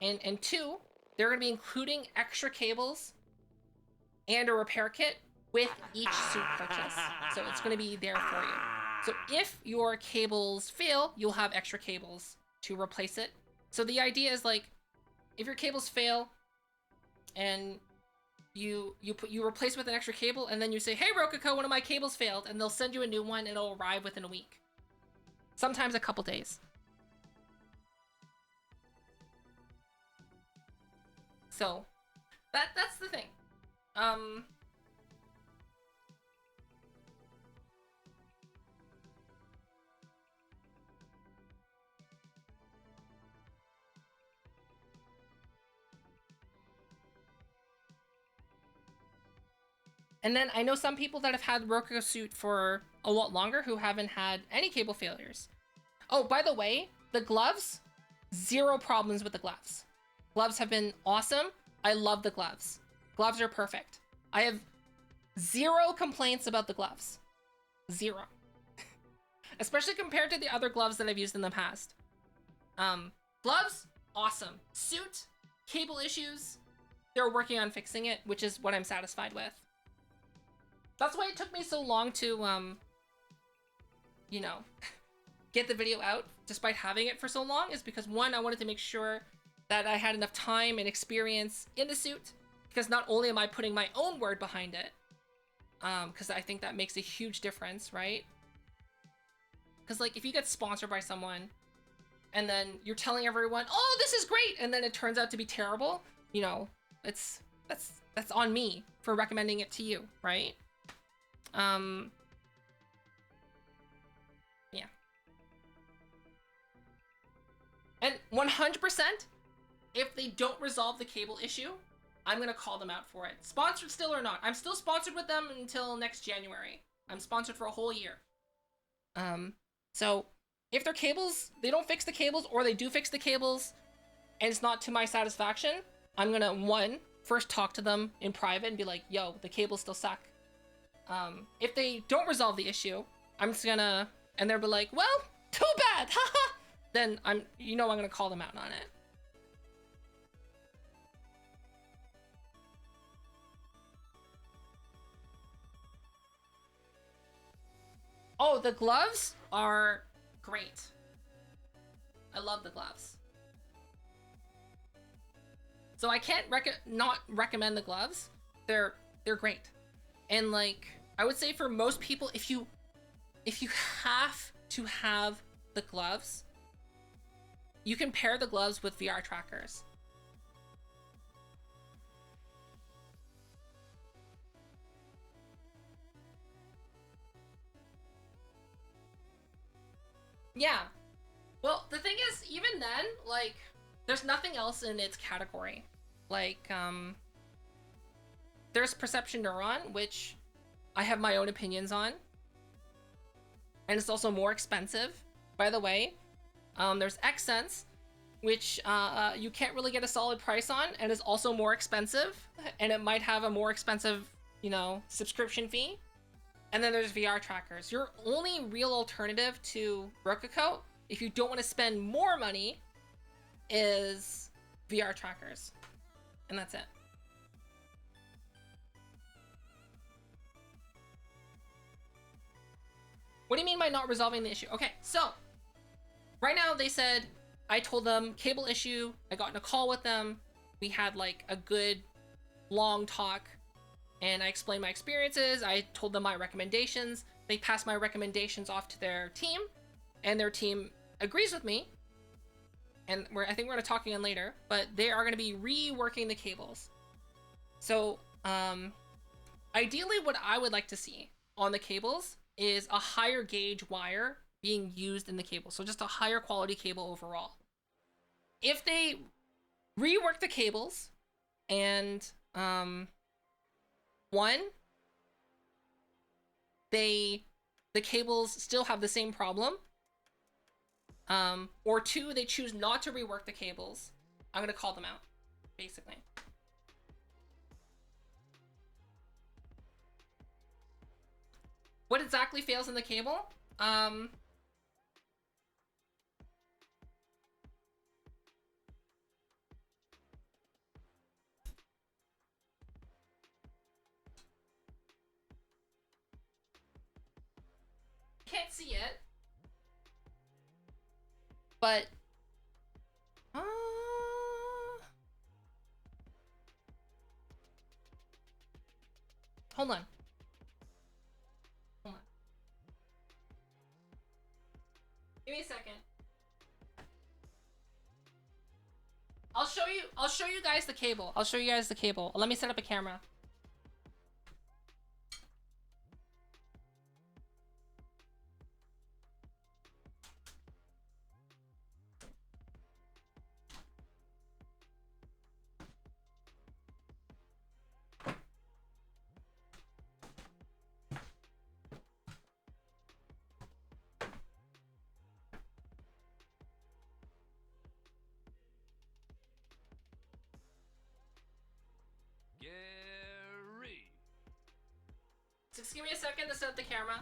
And two, they're going to be including extra cables and a repair kit with each suit purchase. So it's going to be there for you. So if your cables fail, you'll have extra cables to replace it. So the idea is like, if your cables fail and you replace with an extra cable, and then you say, hey Rococo, one of my cables failed, and they'll send you a new one, and it'll arrive within a week. Sometimes a couple days. So that's the thing. And then I know some people that have had Roku Suit for a lot longer who haven't had any cable failures. Oh, by the way, the gloves, 0 problems with the gloves. Gloves have been awesome. I love the gloves. Gloves are perfect. I have 0 complaints about the gloves. 0. Especially compared to the other gloves that I've used in the past. Gloves, awesome. Suit, cable issues, they're working on fixing it, which is what I'm satisfied with. That's why it took me so long to, you know, get the video out despite having it for so long, is because 1, I wanted to make sure that I had enough time and experience in the suit, because not only am I putting my own word behind it, because I think that makes a huge difference, right? Because, like, if you get sponsored by someone and then you're telling everyone, oh, this is great, and then it turns out to be terrible, you know, that's on me for recommending it to you, right? Yeah. And 100%, if they don't resolve the cable issue, I'm gonna call them out for it. Sponsored still or not. I'm still sponsored with them until next January. I'm sponsored for a whole year. So if their cables, they don't fix the cables, or they do fix the cables and it's not to my satisfaction, I'm gonna, 1, first talk to them in private and be like, yo, the cables still suck. If they don't resolve the issue, I'm just gonna, and they'll be like, well, too bad, haha. Then I'm gonna call them out on it. Oh, the gloves are great. I love the gloves. So I can't not recommend the gloves. They're great. And, like, I would say for most people, if you have to have the gloves, you can pair the gloves with VR trackers. Yeah. Well, the thing is, even then, like, there's nothing else in its category. Like, there's Perception Neuron, which I have my own opinions on. And it's also more expensive, by the way. There's Xsense, which you can't really get a solid price on, and is also more expensive. And it might have a more expensive, you know, subscription fee. And then there's VR trackers. Your only real alternative to Rococo, if you don't want to spend more money, is VR trackers. And that's it. What do you mean by not resolving the issue? Okay, so right now they said, I told them cable issue. I got in a call with them. We had like a good long talk and I explained my experiences. I told them my recommendations. They passed my recommendations off to their team and their team agrees with me. And I think we're gonna talk again later, but they are gonna be reworking the cables. So, ideally what I would like to see on the cables is a higher gauge wire being used in the cable. So just a higher quality cable overall. If they rework the cables and, 1, the cables still have the same problem, or 2, they choose not to rework the cables, I'm gonna call them out, basically. What exactly fails in the cable? Can't see it, but hold on. Give me a second. I'll show you guys the cable. I'll show you guys the cable. Let me set up a camera. Just give me a second to set up the camera.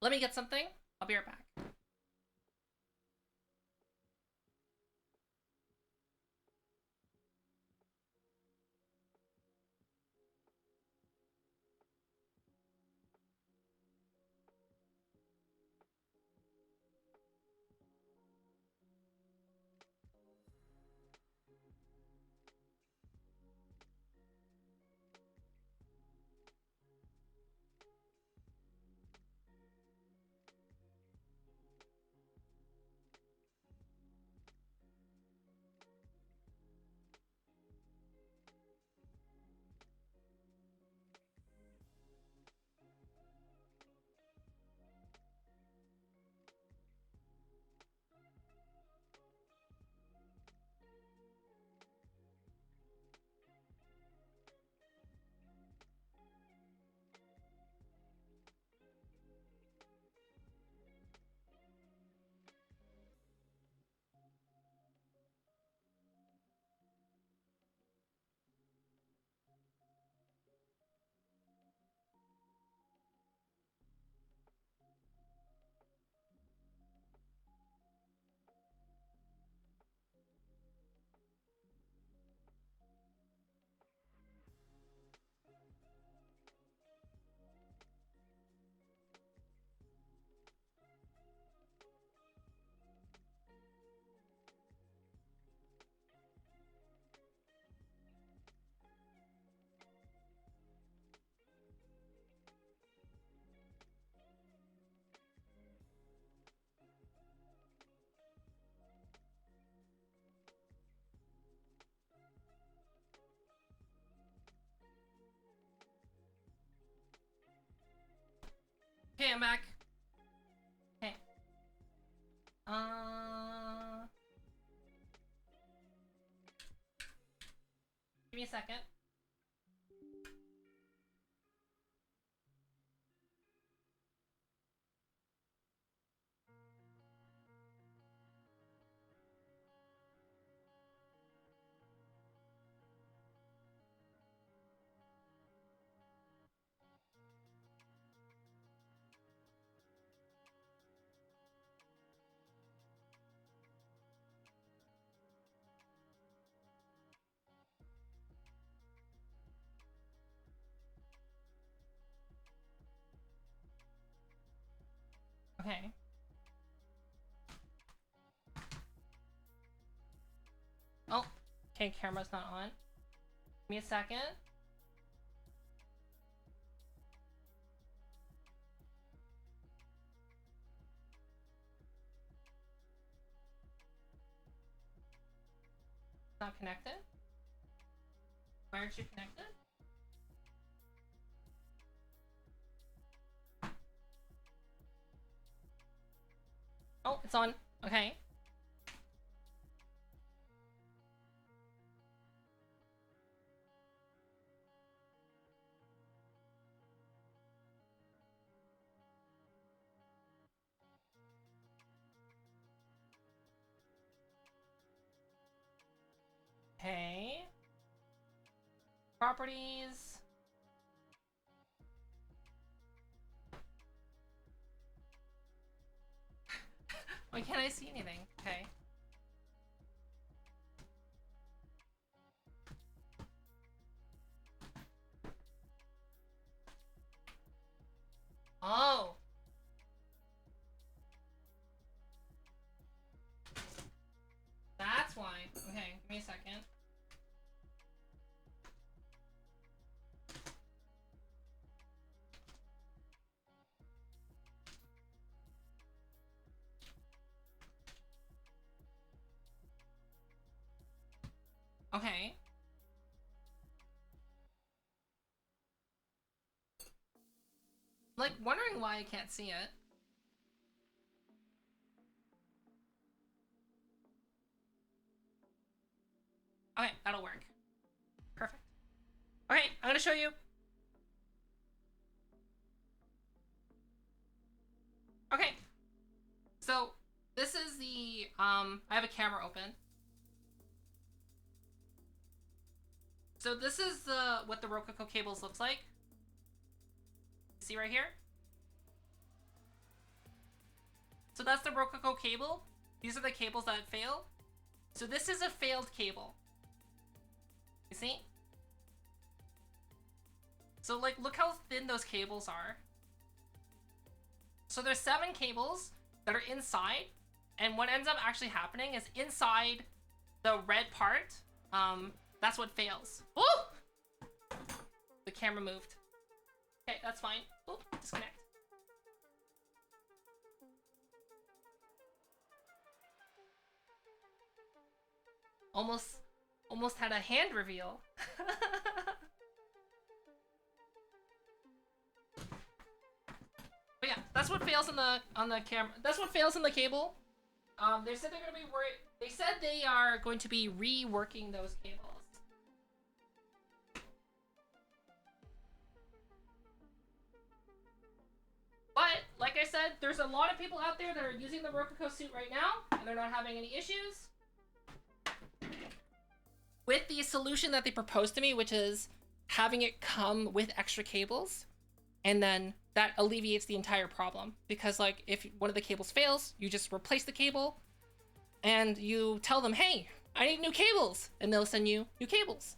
Let me get something. I'll be right back. Okay, I'm back. Okay. Give me a second. Okay. Oh, okay, camera's not on. Give me a second. Not connected? Why aren't you connected? Oh, it's on. Okay. Okay. Properties. Why can't I see anything? Okay. Oh. That's why. Okay, give me a second. Okay. like wondering why I can't see it. Okay, that'll work. Perfect. Okay, I'm gonna show you. Okay. So this is the I have a camera open. So this is what the Rococo cables looks like. See right here? So that's the Rococo cable. These are the cables that fail. So this is a failed cable. You see? So like, look how thin those cables are. So there's 7 cables that are inside, and what ends up actually happening is inside the red part, that's what fails. Ooh! The camera moved. Okay, that's fine. Ooh, disconnect. Almost had a hand reveal. But yeah, that's what fails on the camera. That's what fails in the cable. They said they're gonna be They said they are going to be reworking those cables. But like I said, there's a lot of people out there that are using the Rococo suit right now, and they're not having any issues with the solution that they proposed to me, which is having it come with extra cables, and then that alleviates the entire problem. Because like, if one of the cables fails, you just replace the cable and you tell them, hey, I need new cables, and they'll send you new cables,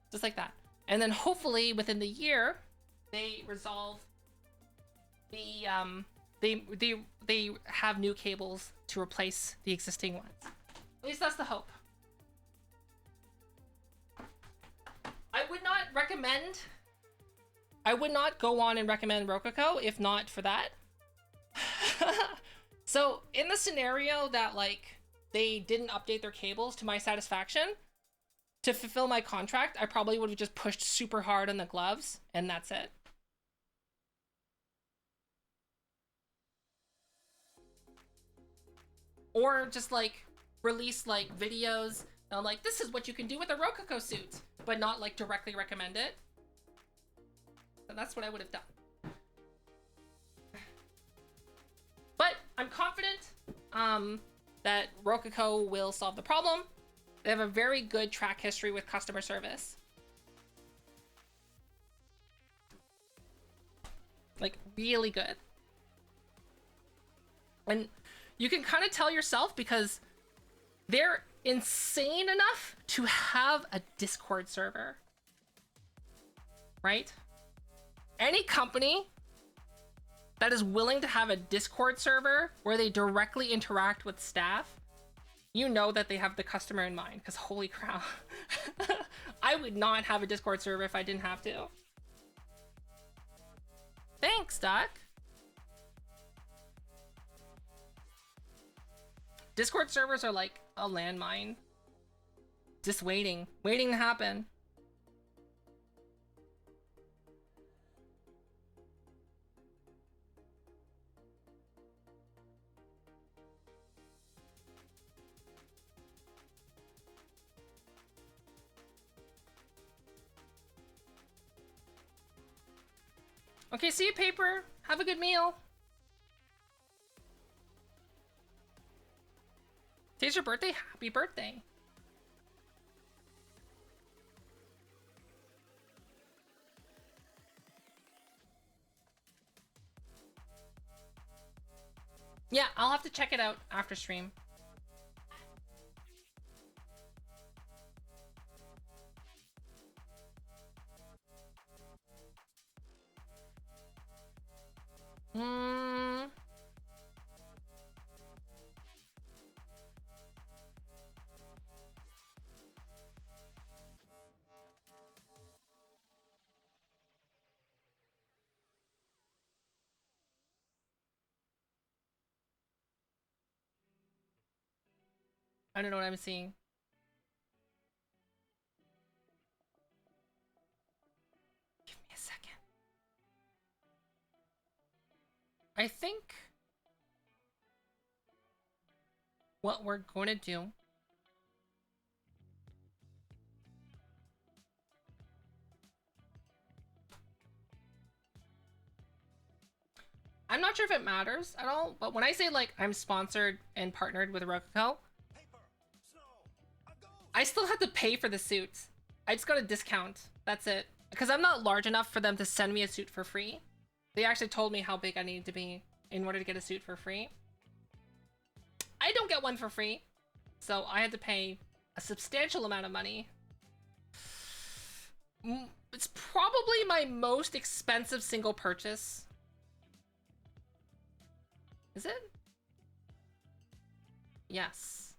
just like that. And then hopefully within the year they resolve the they have new cables to replace the existing ones. At least that's the hope. I would not go on and recommend Rococo if not for that. So in the scenario that like they didn't update their cables to my satisfaction, to fulfill my contract, I probably would have just pushed super hard on the gloves, and that's it. Or just like release like videos on like, this is what you can do with a Rococo suit, but not like directly recommend it. So that's what I would have done. But I'm confident that Rococo will solve the problem. They have a very good track history with customer service. Like, really good. And you can kind of tell yourself because they're insane enough to have a Discord server. Right? Any company that is willing to have a Discord server where they directly interact with staff, you know that they have the customer in mind, because holy crap. I would not have a Discord server if I didn't have to. Thanks, Doc. Discord servers are like a landmine. Just waiting to happen. Okay, see you, Paper. Have a good meal. Today's your birthday? Happy birthday. Yeah, I'll have to check it out after stream. I don't know what I'm seeing. Give me a second. I think what we're going to do I'm not sure if it matters at all, but when I say like I'm sponsored and partnered with Rococo, I still have to pay for the suit. I just got a discount. That's it. Because I'm not large enough for them to send me a suit for free. They actually told me how big I needed to be in order to get a suit for free. I don't get one for free, so I had to pay a substantial amount of money. It's probably my most expensive single purchase. Is it? Yes.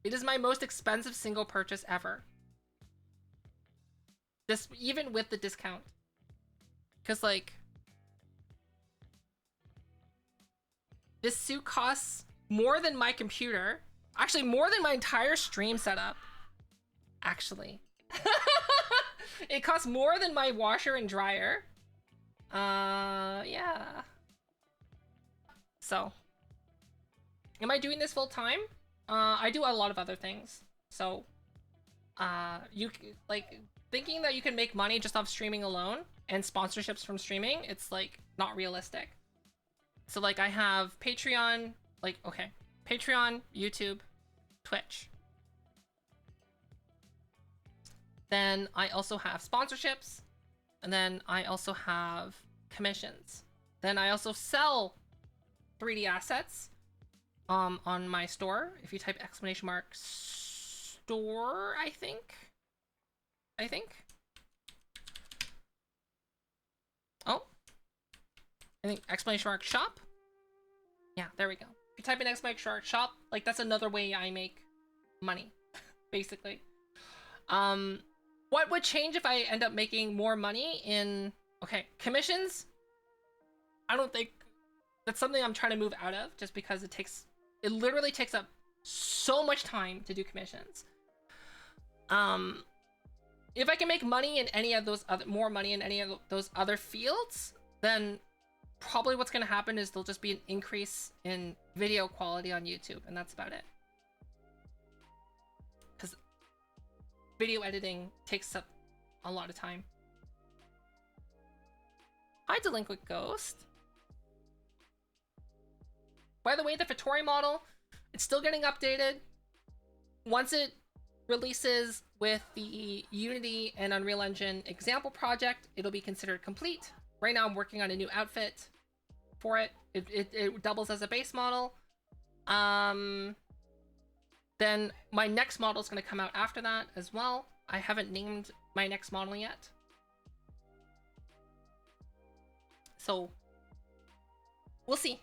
It is my most expensive single purchase ever. This, even with the discount. Because, like, this suit costs more than my computer. Actually, more than my entire stream setup. Actually. It costs more than my washer and dryer. Yeah. So. Am I doing this full time? I do a lot of other things. So, you, like, thinking that you can make money just off streaming alone and sponsorships from streaming, it's, like, not realistic. So, like, I have Patreon, like, okay, Patreon, YouTube, Twitch. Then I also have sponsorships, and then I also have commissions. Then I also sell 3D assets on my store. If you type exclamation mark store, I think. Oh, I think exclamation mark shop. Yeah, there we go. If you type in exclamation mark shop, like, that's another way I make money, basically. What would change if I end up making more money in, okay, commissions? I don't think that's something I'm trying to move out of, just because it literally takes up so much time to do commissions. If I can make money in any of those more money in any of those other fields, then probably what's going to happen is there'll just be an increase in video quality on YouTube, and that's about it. Because video editing takes up a lot of time. Hi, Delinquent Ghost. By the way, the Vittori model, it's still getting updated. Once it releases with the Unity and Unreal Engine example project, it'll be considered complete. Right now I'm working on a new outfit for it. It doubles as a base model. Then my next model is going to come out after that as well. I haven't named my next model yet. So, we'll see.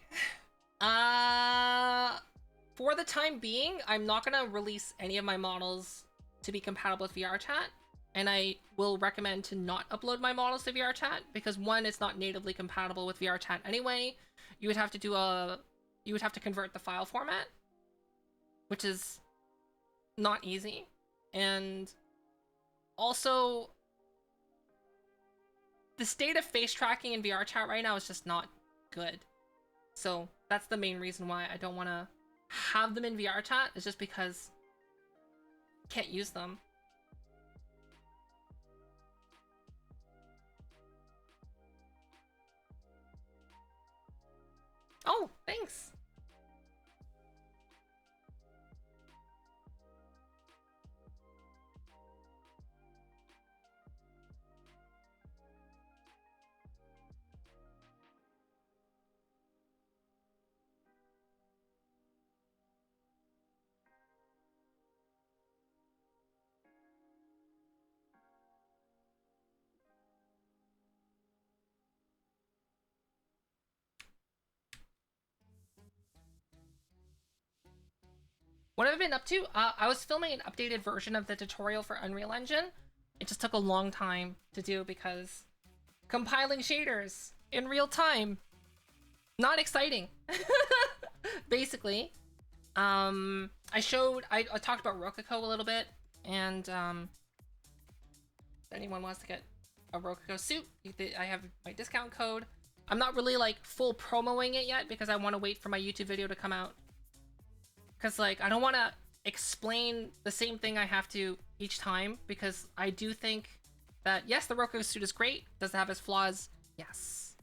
For the time being, I'm not going to release any of my models to be compatible with VRChat. And I will recommend to not upload my models to VRChat because, one, it's not natively compatible with VRChat anyway. You would have to convert the file format, which is not easy. And also, the state of face tracking in VRChat right now is just not good. So that's the main reason why I don't want to have them in VRChat, is just because I can't use them. Oh, thanks. What have I been up to? I was filming an updated version of the tutorial for Unreal Engine. It just took a long time to do because compiling shaders in real time, not exciting. Basically, I talked about Rococo a little bit, and if anyone wants to get a Rococo suit, I have my discount code. I'm not really like full promoing it yet because I want to wait for my YouTube video to come out. Because like I don't want to explain the same thing I have to each time, because I do think that yes, the Roku suit is great. Does it have its flaws? Yes.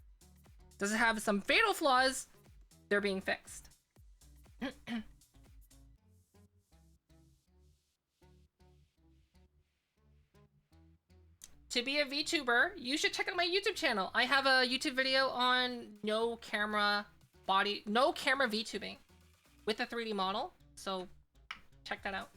Does it have some fatal flaws? They're being fixed. To be a VTuber, you should check out my YouTube channel. I have a YouTube video on no camera VTubing with a 3D model. So check that out.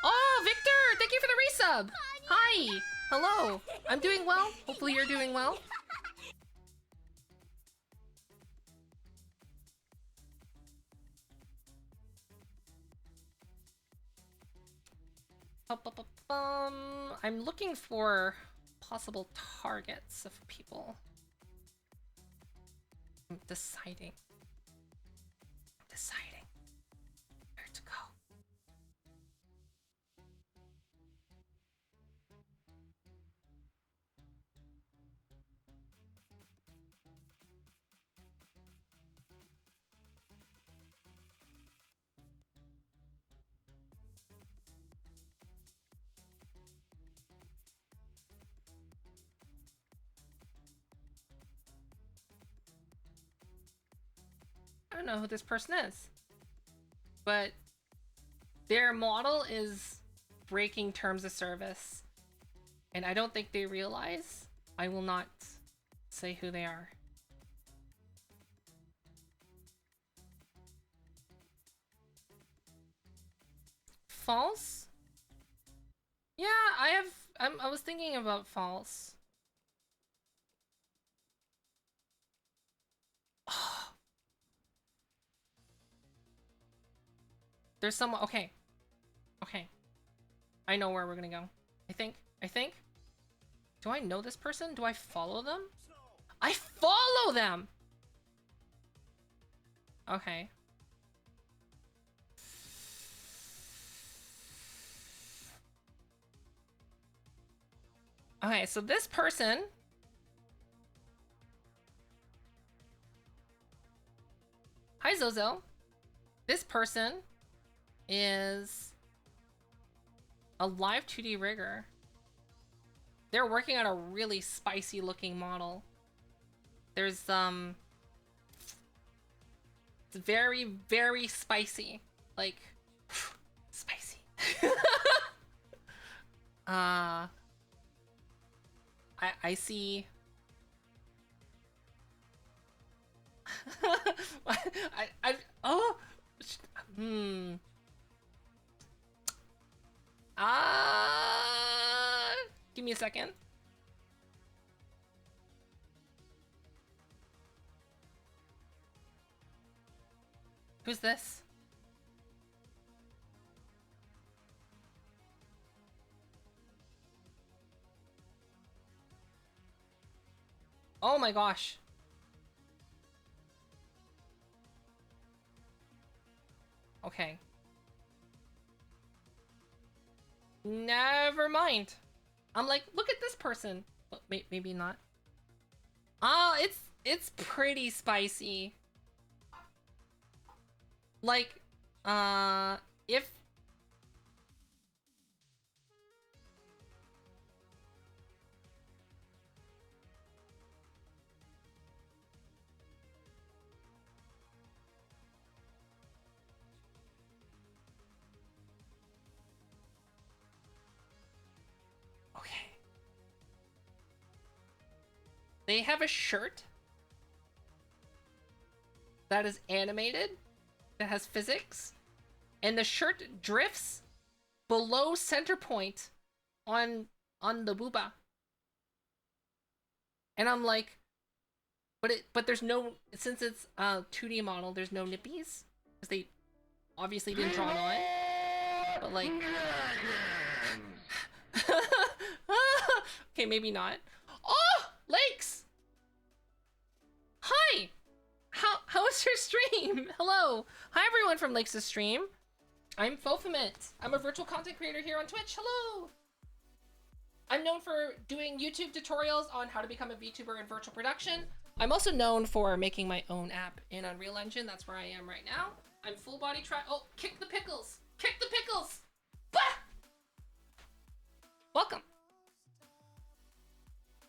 Oh, Victor! Thank you for the resub! Hi! Hello! I'm doing well. Hopefully you're doing well. I'm looking for possible targets of people. I'm deciding where to go. I don't know who this person is, but their model is breaking terms of service, and I don't think they realize. I will not say who they are. False? Yeah, I was thinking about false. There's someone. Okay. I know where we're gonna go. I think. Do I know this person? Do I follow them? I follow them! Okay. Okay, so this person... Hi, Zozo. This person is a live 2D rigger. They're working on a really spicy looking model. There's it's very, very spicy. Like spicy. I see. Oh. Give me a second. Who's this? Oh my gosh. Okay. Never mind. I'm like, look at this person. Well, maybe not. Oh, it's pretty spicy. Like, if... They have a shirt that is animated, that has physics, and the shirt drifts below center point on the booba. And I'm like, but there's no, since it's a 2D model, there's no nippies, because they obviously didn't draw it on. But like, okay, maybe not. Oh, Lakes! Hi! How was your stream? Hello! Hi everyone from Lakes' stream. I'm Fofamit. I'm a virtual content creator here on Twitch. Hello! I'm known for doing YouTube tutorials on how to become a VTuber in virtual production. I'm also known for making my own app in Unreal Engine. That's where I am right now. I'm full body oh, kick the pickles! Kick the pickles! Bah! Welcome.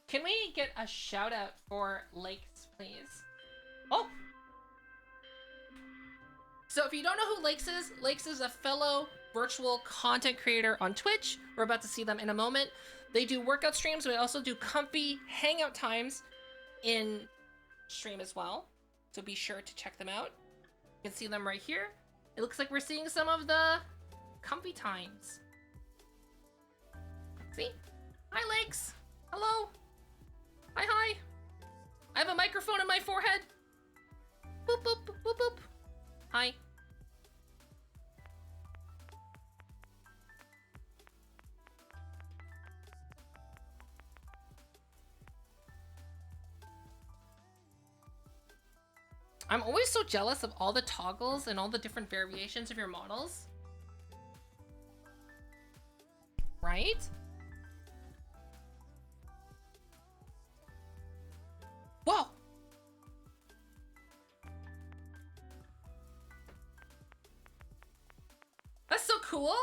Can we get a shout out for Lakes, please? Oh! So if you don't know who Lakes is a fellow virtual content creator on Twitch. We're about to see them in a moment. They do workout streams, but they also do comfy hangout times in stream as well. So be sure to check them out. You can see them right here. It looks like we're seeing some of the comfy times. See? Hi, Lakes. Hello. Hi, hi. I have a microphone in my forehead. Boop, boop, boop, boop, boop. Hi. I'm always so jealous of all the toggles and all the different variations of your models. Right? Whoa! That's so cool!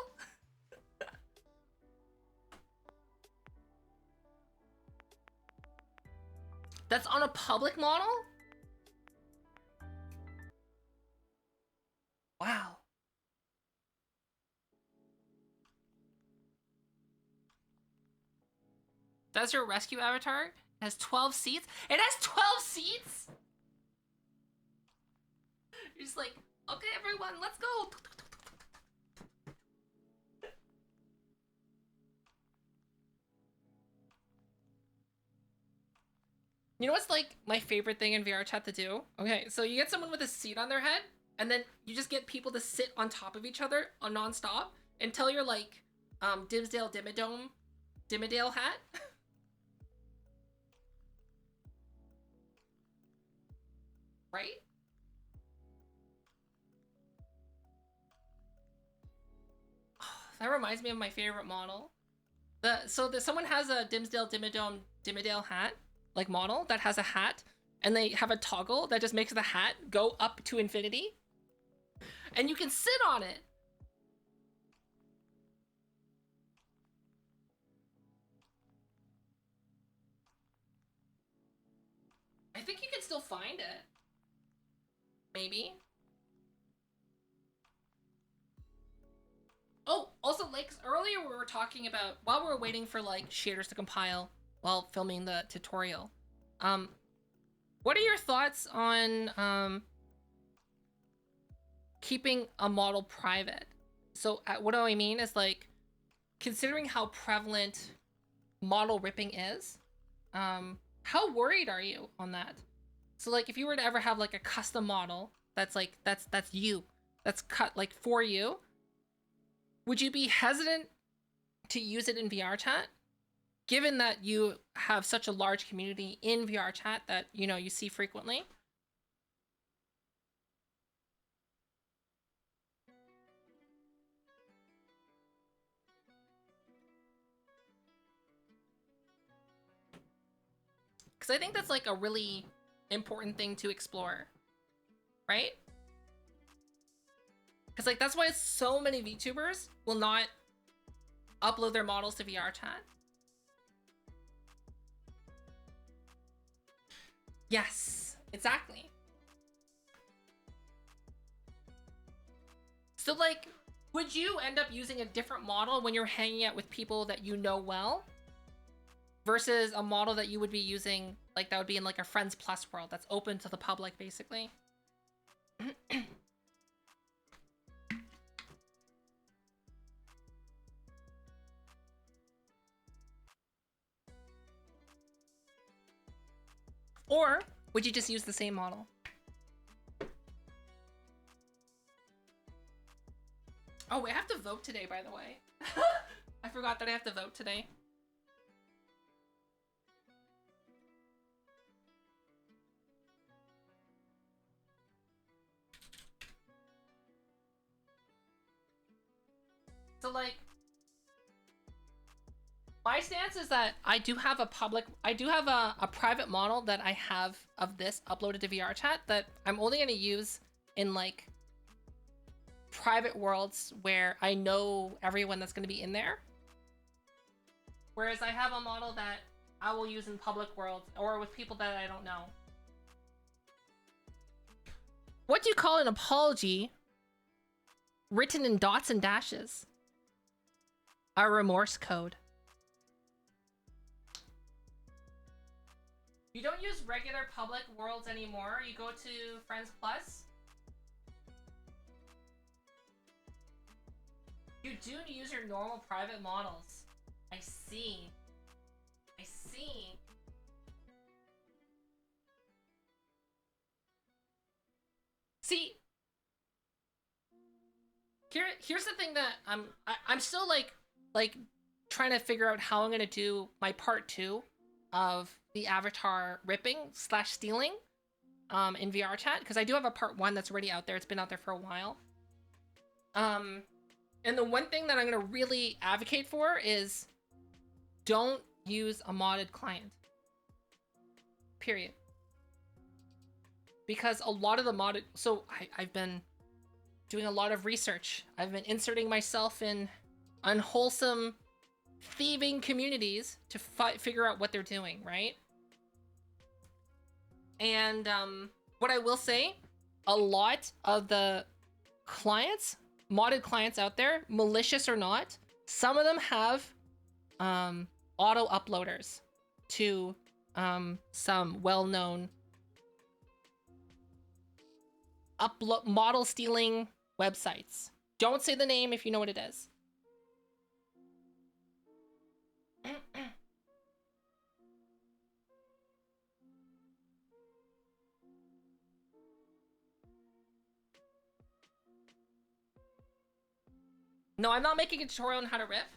That's on a public model? Wow. That's your rescue avatar? It has 12 seats? It has 12 seats?! You're just like, okay everyone, let's go! You know what's like my favorite thing in VR chat to do? Okay, so you get someone with a seat on their head, and then you just get people to sit on top of each other non-stop until you're like Dimsdale Dimmadale hat. Right? Oh, that reminds me of my favorite model. Someone has a Dimsdale Dimmadale hat, like model, that has a hat, and they have a toggle that just makes the hat go up to infinity. And you can sit on it. I think you can still find it. Maybe. Oh, also, Lakes, earlier we were talking about, while we were waiting for, like, shaders to compile while filming the tutorial, what are your thoughts on, keeping a model private? So, what do I mean is, like, considering how prevalent model ripping is, how worried are you on that? So, like, if you were to ever have, like, a custom model that's, like, that's you, that's cut, like, for you, would you be hesitant to use it in VR chat? Given that you have such a large community in VR chat that, you know, you see frequently? Because I think that's, like, a really important thing to explore, right? Because, like, that's why so many VTubers will not upload their models to VR chat. Yes, exactly. So, like, would you end up using a different model when you're hanging out with people that you know well? Versus a model that you would be using, like, that would be in, like, a Friends Plus world that's open to the public, basically. Or would you just use the same model? Oh, we have to vote today, by the way. I forgot that I have to vote today. So, like, My stance is that I do have a private model that I have of this uploaded to VRChat that I'm only going to use in like private worlds where I know everyone that's going to be in there. Whereas I have a model that I will use in public worlds or with people that I don't know. What do you call an apology written in dots and dashes? A remorse code. You don't use regular public worlds anymore. You go to Friends Plus. You do use your normal private models. I see. I see. See, here's the thing that I'm still like trying to figure out how I'm gonna do my part 2 of the avatar ripping / stealing in VRChat, because I do have a part 1 that's already out there. It's been out there for a while. And the one thing that I'm gonna really advocate for is don't use a modded client. Period. Because a lot of the modded... So I've been doing a lot of research. I've been inserting myself in unwholesome thieving communities to figure out what they're doing, right? And what I will say, a lot of the clients, modded clients out there, malicious or not, some of them have auto uploaders to some well-known model stealing websites. Don't say the name if you know what it is. No, I'm not making a tutorial on how to rip.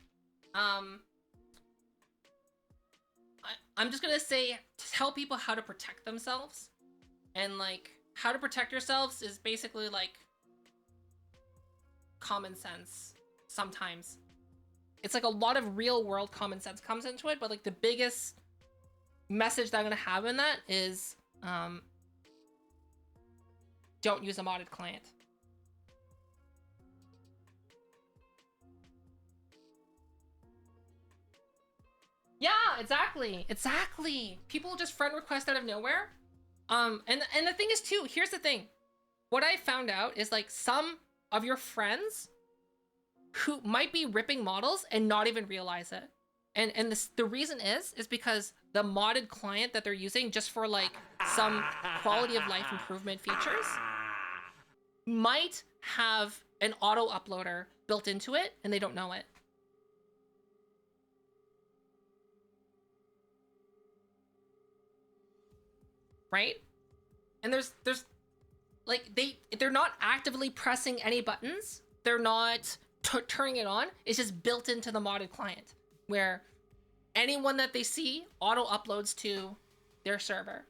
I'm just gonna say to tell people how to protect themselves. And like, how to protect yourselves is basically like common sense sometimes. It's like a lot of real world common sense comes into it, but like the biggest message that I'm gonna have in that is don't use a modded client. Yeah, exactly. People just friend request out of nowhere. And the thing is too, here's the thing. What I found out is like some of your friends who might be ripping models and not even realize it. And the reason is because the modded client that they're using just for like some quality of life improvement features might have an auto uploader built into it and they don't know it. Right? And there's like they're not actively pressing any buttons. They're not turning it on. It's just built into the modded client where anyone that they see auto uploads to their server.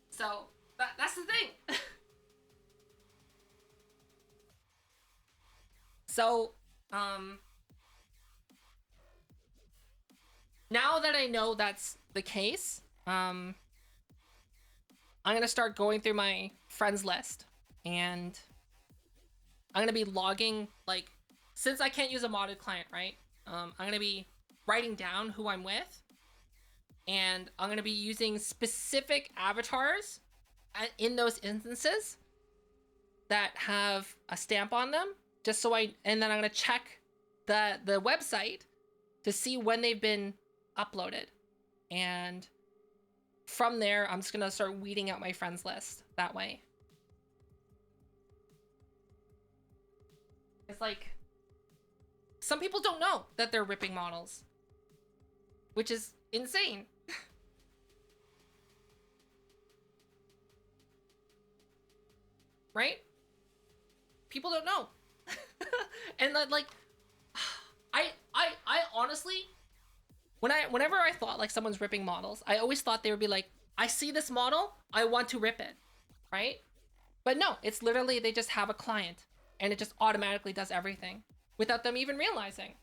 So that's the thing. So now that I know that's the case, I'm gonna start going through my friends list, and I'm gonna be logging, like, since I can't use a modded client, right? I'm gonna be writing down who I'm with, and I'm gonna be using specific avatars in those instances that have a stamp on them, just so and then I'm gonna check the website to see when they've been uploaded, and from there I'm just gonna start weeding out my friends list that way. It's like some people don't know that they're ripping models, which is insane. Right? People don't know. And like I honestly, whenever I thought like someone's ripping models, I always thought they would be like, I see this model, I want to rip it, right? But no, it's literally they just have a client and it just automatically does everything. without them even realizing.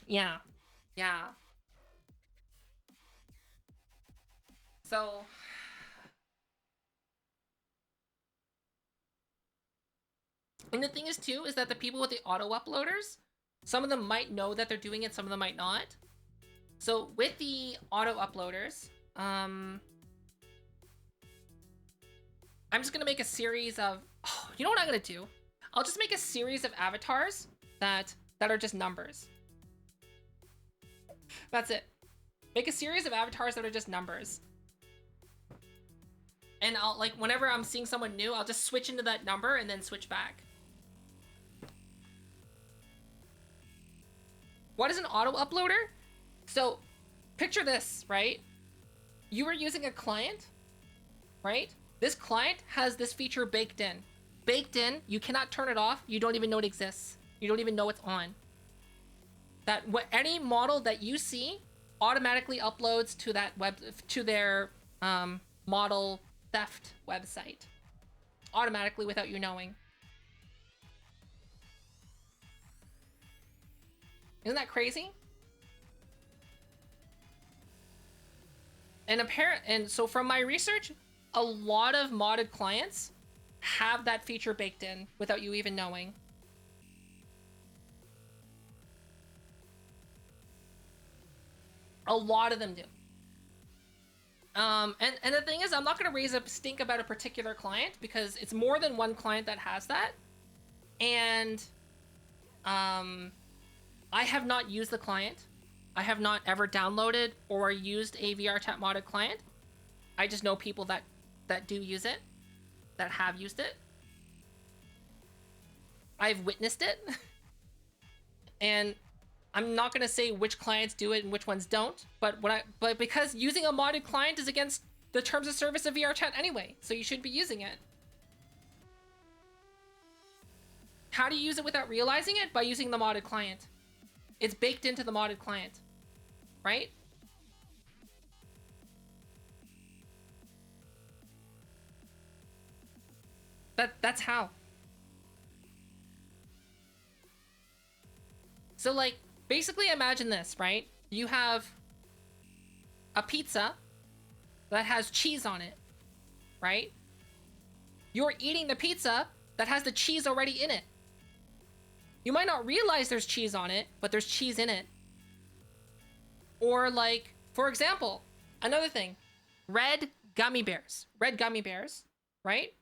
Yeah. Yeah. So and the thing is too is that the people with the auto uploaders, some of them might know that they're doing it, some of them might not. So with the auto uploaders, I'm just gonna make a series of, oh, you know what I'm gonna do? I'll just make a series of avatars that are just numbers. That's it. Make a series of avatars that are just numbers. And I'll, like, whenever I'm seeing someone new, I'll just switch into that number and then switch back. What is an auto uploader? So, picture this, right? You were using a client, right? This client has this feature baked in. Baked in, you cannot turn it off. You don't even know it exists. You don't even know it's on. That any model that you see automatically uploads to that to their model theft website, automatically without you knowing. Isn't that crazy? And so from my research, a lot of modded clients have that feature baked in without you even knowing. A lot of them do. And the thing is, I'm not going to raise a stink about a particular client because it's more than one client that has that. And I have not used the client. I have not ever downloaded or used a VRChat modded client. I just know people that do use it, that have used it. I've witnessed it. And I'm not going to say which clients do it and which ones don't, but because using a modded client is against the terms of service of VRChat anyway, so you should be using it. How do you use it without realizing it? By using the modded client. It's baked into the modded client, right? That's how. So, like, basically imagine this, right? You have a pizza that has cheese on it, right? You're eating the pizza that has the cheese already in it. You might not realize there's cheese on it, but there's cheese in it. Or, like, for example, another thing, red gummy bears. Red gummy bears, right?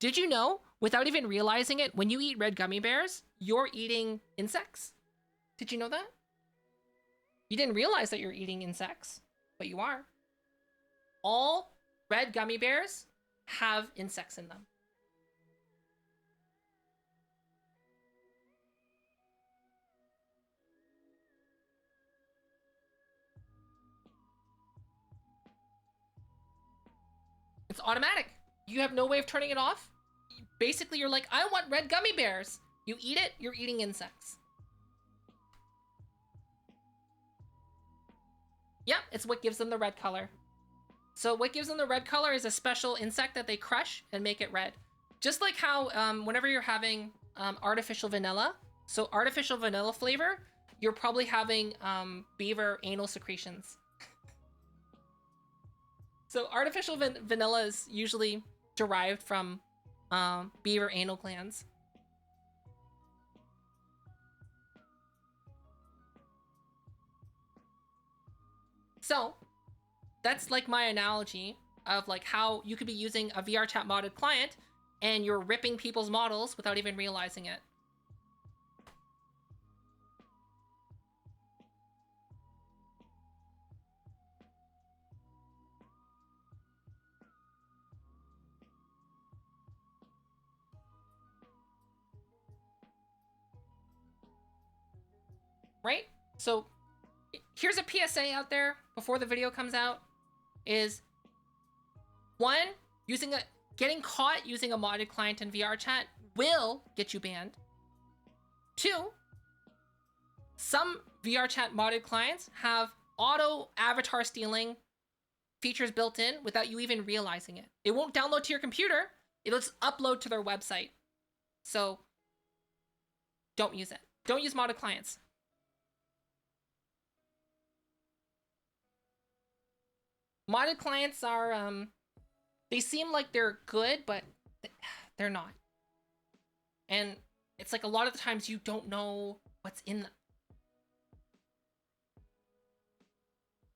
Did you know, without even realizing it, when you eat red gummy bears, you're eating insects? Did you know that? You didn't realize that you're eating insects, but you are. All red gummy bears have insects in them. It's automatic. You have no way of turning it off. Basically, you're like, I want red gummy bears. You eat it, you're eating insects. Yeah, it's what gives them the red color. So what gives them the red color is a special insect that they crush and make it red. Just like how whenever you're having artificial vanilla, so artificial vanilla flavor, you're probably having beaver anal secretions. So artificial vanilla is usually derived from beaver anal glands. So that's like my analogy of like how you could be using a VRChat modded client and you're ripping people's models without even realizing it. Right? So here's a PSA out there before the video comes out is one, getting caught using a modded client in VRChat will get you banned. Two, some VRChat modded clients have auto avatar stealing features built in without you even realizing it. It won't download to your computer. It'll just upload to their website. So don't use it. Don't use modded clients. Modded clients are, they seem like they're good, but they're not. And it's like a lot of the times you don't know what's in them.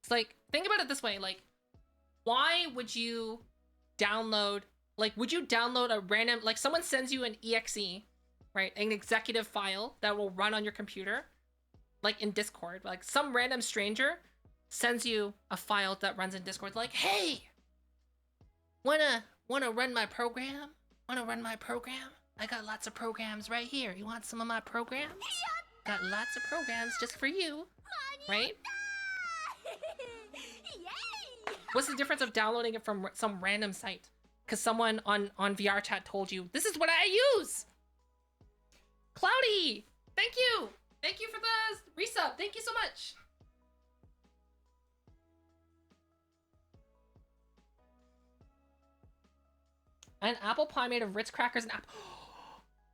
It's like, think about it this way, like, why would you download, like, would you download a random, like, someone sends you an exe, right, an executive file that will run on your computer, like in Discord, like some random stranger sends you a file that runs in Discord, like, hey, wanna run my program? Wanna run my program? I got lots of programs right here. You want some of my programs? Got lots of programs just for you, right? What's the difference of downloading it from some random site? Because someone on VR chat told you, this is what I use! Cloudy! Thank you! Thank you for the resub. Thank you so much. An apple pie made of Ritz crackers and apple.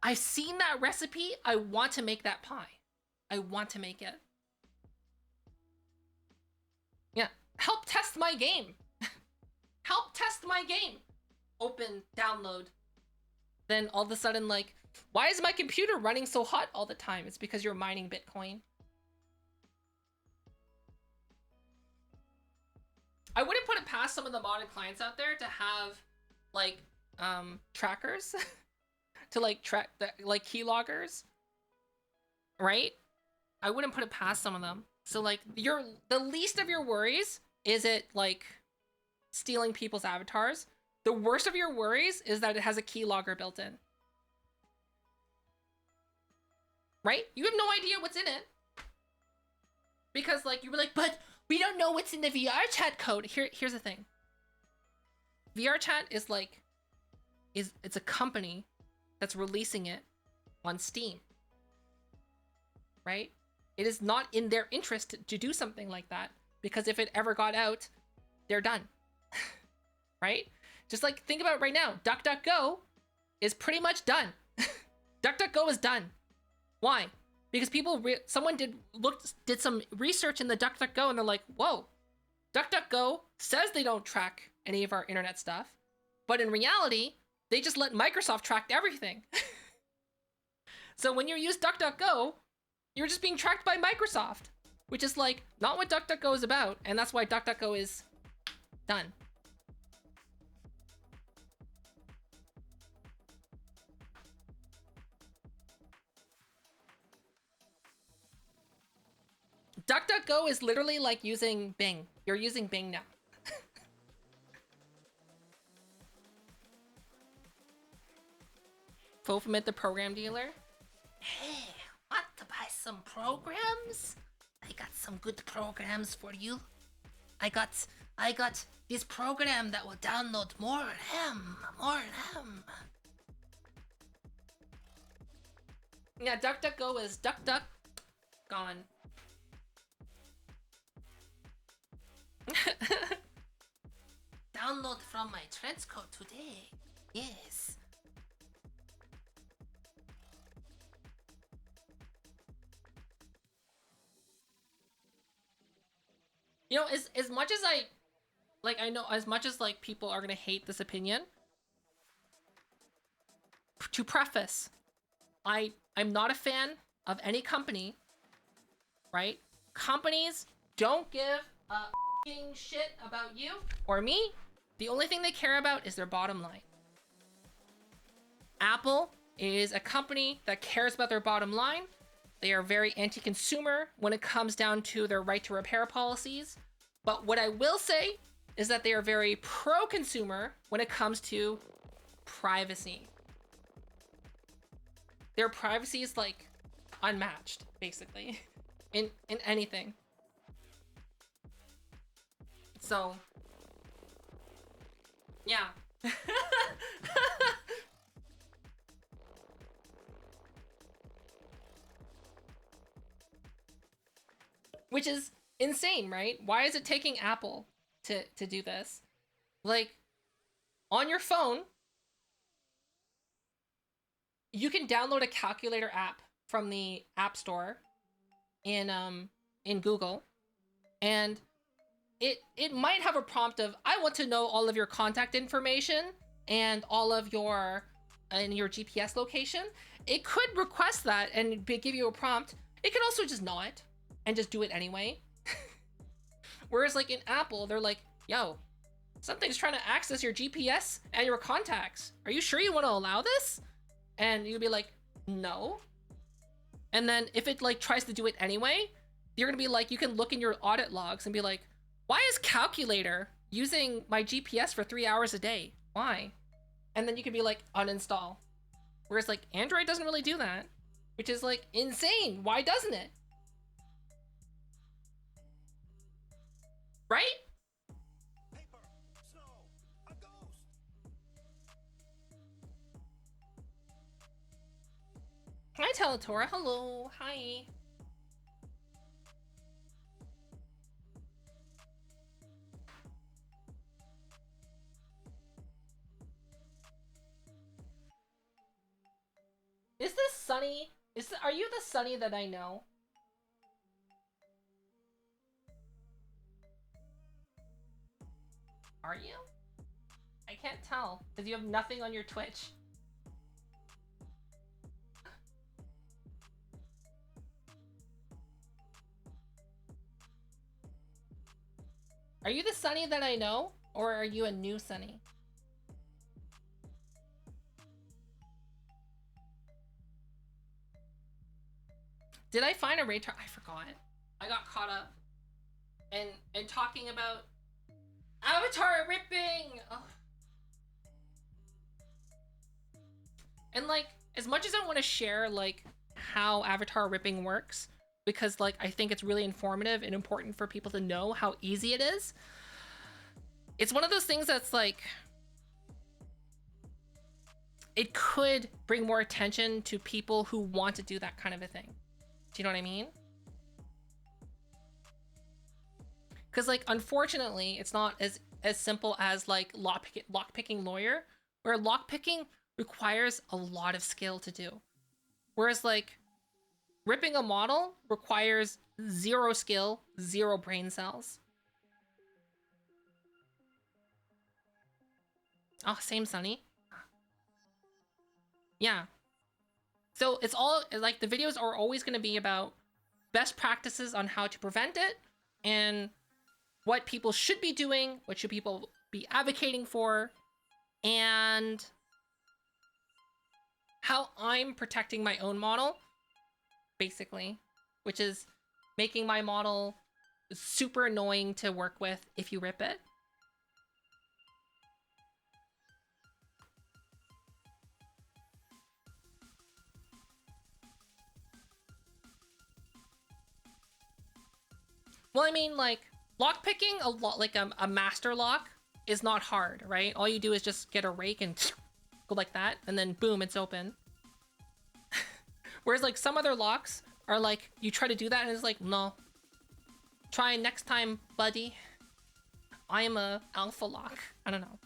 I've seen that recipe. I want to make that pie. I want to make it. Yeah. Help test my game. Help test my game. Open, download. Then all of a sudden, like, why is my computer running so hot all the time? It's because you're mining Bitcoin. I wouldn't put it past some of the modded clients out there to have, like, trackers to, like, track, like, keyloggers, right? I wouldn't put it past some of them. So, like, the least of your worries is it, like, stealing people's avatars. The worst of your worries is that it has a keylogger built in. Right? You have no idea what's in it. Because, like, you were like, but we don't know what's in the VR chat code. Here's the thing. VR chat is like, it's a company that's releasing it on Steam. Right? It is not in their interest to do something like that. Because if it ever got out, they're done. Right? Just like, think about it right now. DuckDuckGo is pretty much done. DuckDuckGo is done. Why? Because someone did some research in the DuckDuckGo and they're like, whoa, DuckDuckGo says they don't track any of our internet stuff, but in reality, they just let Microsoft track everything. So when you use DuckDuckGo, you're just being tracked by Microsoft, which is like not what DuckDuckGo is about, and that's why DuckDuckGo is done. DuckDuckGo is literally like using Bing. You're using Bing now. Fulfillment, the program dealer. Hey, want to buy some programs? I got some good programs for you. I got this program that will download more RAM. Yeah, DuckDuckGo is DuckDuck gone. Download from my trench coat today. Yes. You know, as much as I know, as much as like people are gonna hate this opinion, to preface, I'm not a fan of any company, right? Companies don't give a shit about you or me. The only thing they care about is their bottom line. Apple is a company that cares about their bottom line. They are very anti-consumer when it comes down to their right to repair policies. But what I will say is that they are very pro-consumer when it comes to privacy. Their privacy is like unmatched, basically, in anything. So, yeah. Which is insane, right? Why is it taking Apple to do this. Like, on your phone, you can download a calculator app from the App Store in Google, and it might have a prompt of, I want to know all of your contact information and all of your GPS location. It could request that and give you a prompt. It could also just not and just do it anyway. Whereas like in Apple, they're like, yo, something's trying to access your GPS and your contacts. Are you sure you want to allow this? And you'd be like, no. And then if it like tries to do it anyway, you're gonna be like, you can look in your audit logs and be like, why is calculator using my GPS for 3 hours a day? Why? And then you could be like, uninstall. Whereas like Android doesn't really do that, which is like insane. Why doesn't it? Right? Paper, snow, a ghost. Hi, Teletora. Hello. Hi. Is this Sunny? Are you the Sunny that I know? Are you? I can't tell because you have nothing on your Twitch. Are you the Sunny that I know, or are you a new Sunny? Did I find a raid? I forgot. I got caught up and talking about Avatar ripping. Ugh. And like, as much as I want to share like how Avatar ripping works, because like I think it's really informative and important for people to know how easy it is. It's one of those things that's like, it could bring more attention to people who want to do that kind of a thing. Do you know what I mean? Because like, unfortunately, it's not as simple as like lockpicking lawyer, where lockpicking requires a lot of skill to do. Whereas like, ripping a model requires 0 skill, 0 brain cells. Oh, same Sunny. Yeah. So it's all, like, the videos are always going to be about best practices on how to prevent it, and what people should be doing, what should people be advocating for, and how I'm protecting my own model, basically, which is making my model super annoying to work with if you rip it. Well, I mean, like, lockpicking a master lock is not hard, right? All you do is just get a rake and go like that, and then boom, it's open. Whereas like some other locks are like, you try to do that and it's like, no. Try next time, buddy. I am a alpha lock. I don't know.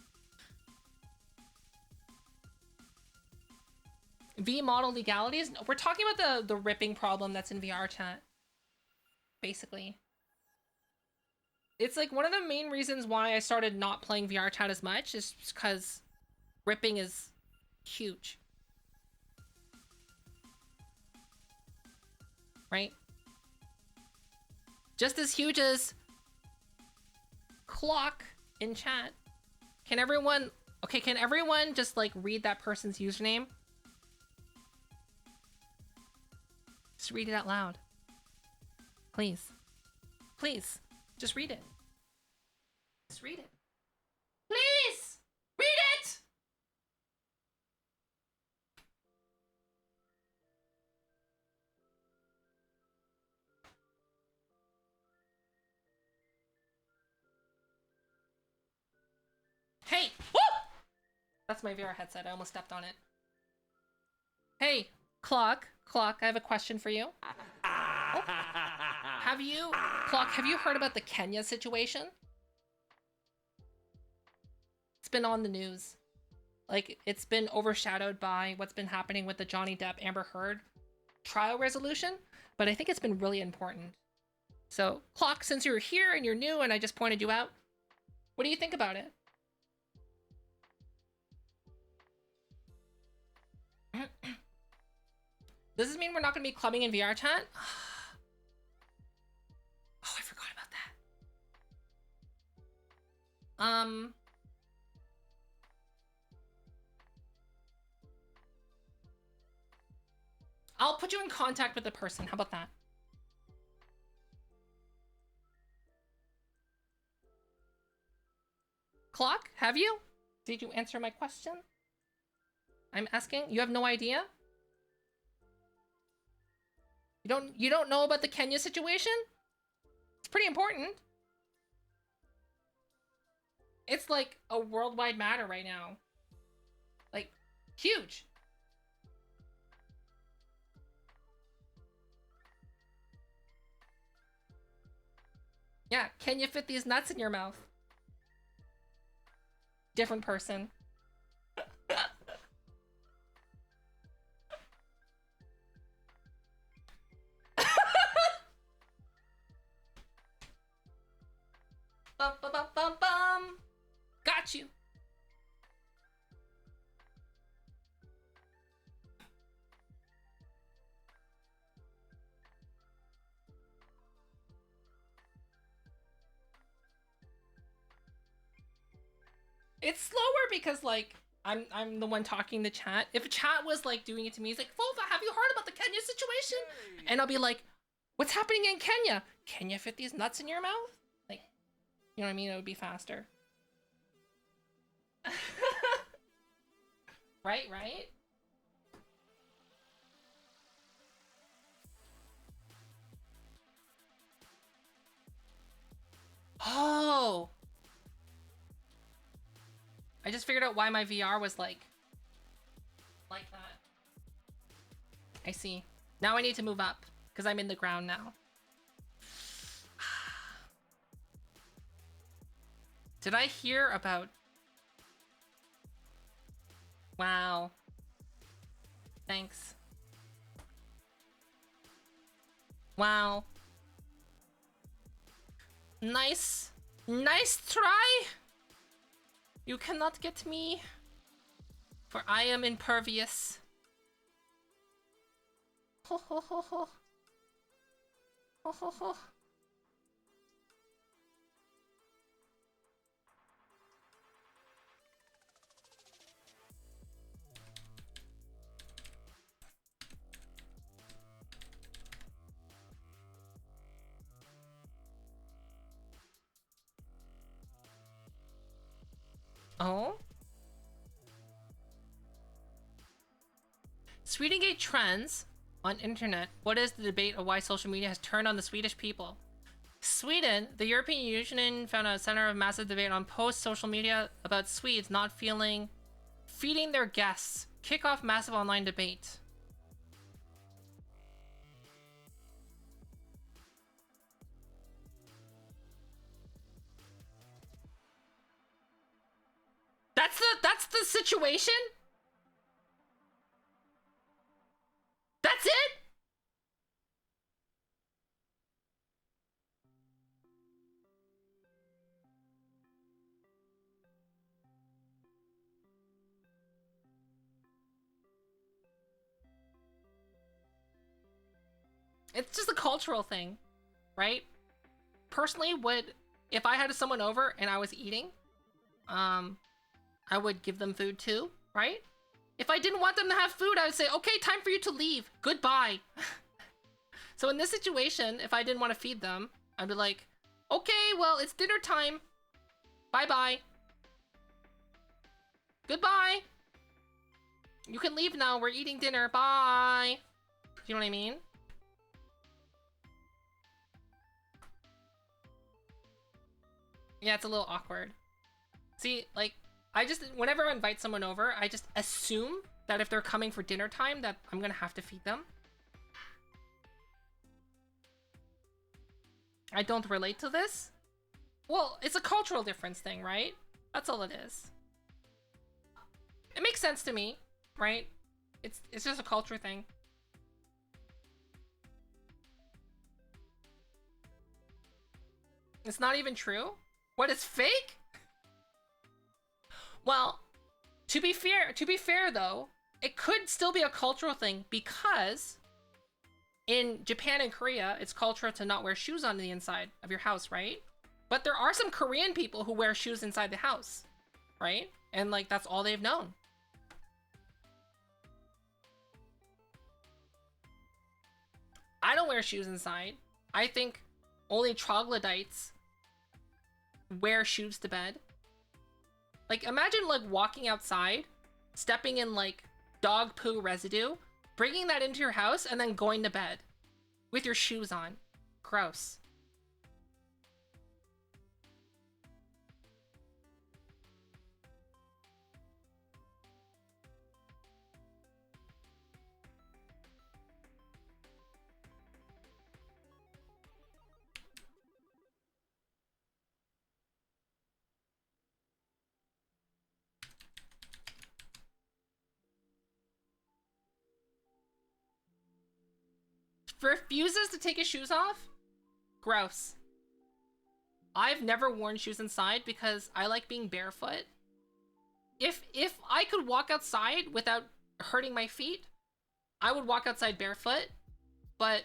V model legalities? We're talking about the ripping problem that's in VR chat. Basically. It's like one of the main reasons why I started not playing VR chat as much is because ripping is huge. Right? Just as huge as clock in chat. Can everyone just like read that person's username? Just read it out loud. Please. Please. Just read it. Just read it. Please! Read it! Hey! Woo! That's my VR headset. I almost stepped on it. Hey, Clock, I have a question for you. Oh. Have you heard about the Kenya situation? It's been on the news. Like, it's been overshadowed by what's been happening with the Johnny Depp Amber Heard trial resolution, but I think it's been really important. So, Clock, since you're here and you're new and I just pointed you out, what do you think about it? Does this mean we're not going to be clubbing in VR chat? Oh, I forgot about that. I'll put you in contact with the person. How about that? Clock, have you? Did you answer my question? I'm asking. You have no idea? You don't know about the Kenya situation? It's pretty important. It's like a worldwide matter right now. Like, huge. Yeah, can you fit these nuts in your mouth? Different person. Bum, bum, bum, bum, bum. Got you. It's slower because, like, I'm the one talking to chat. If chat was like doing it to me, he's like, Volva, have you heard about the Kenya situation? Yay. And I'll be like, what's happening in Kenya? Can you fit these nuts in your mouth? Like, you know what I mean? It would be faster. Right? Oh! I just figured out why my VR was like that. I see. Now I need to move up because I'm in the ground now. Did I hear about... Wow. Thanks. Wow. Nice. Nice try! You cannot get me, for I am impervious. Ho ho ho ho. Ho ho ho. Oh? Swedengate trends on internet. What is the debate of why social media has turned on the Swedish people? Sweden, the European Union found a center of massive debate on post-social media about Swedes not feeding their guests. Kick off massive online debate. That's the situation? That's it? It's just a cultural thing, right? Personally, if I had someone over and I was eating, I would give them food too, right? If I didn't want them to have food, I would say, okay, time for you to leave. Goodbye. So in this situation, if I didn't want to feed them, I'd be like, okay, well, it's dinner time. Bye-bye. Goodbye. You can leave now. We're eating dinner. Bye. Do you know what I mean? Yeah, it's a little awkward. See, like, whenever I invite someone over, I just assume that if they're coming for dinner time, that I'm gonna have to feed them. I don't relate to this. Well, it's a cultural difference thing, right? That's all it is. It makes sense to me, right? It's just a culture thing. It's not even true? What, is fake? Well, to be fair though, it could still be a cultural thing because in Japan and Korea, it's cultural to not wear shoes on the inside of your house, right? But there are some Korean people who wear shoes inside the house, right? And like, that's all they've known. I don't wear shoes inside. I think only troglodytes wear shoes to bed. Like, imagine like walking outside, stepping in like dog poo residue, bringing that into your house, and then going to bed with your shoes on. Gross. Refuses to take his shoes off? Gross. I've never worn shoes inside because I like being barefoot. If I could walk outside without hurting my feet, I would walk outside barefoot. But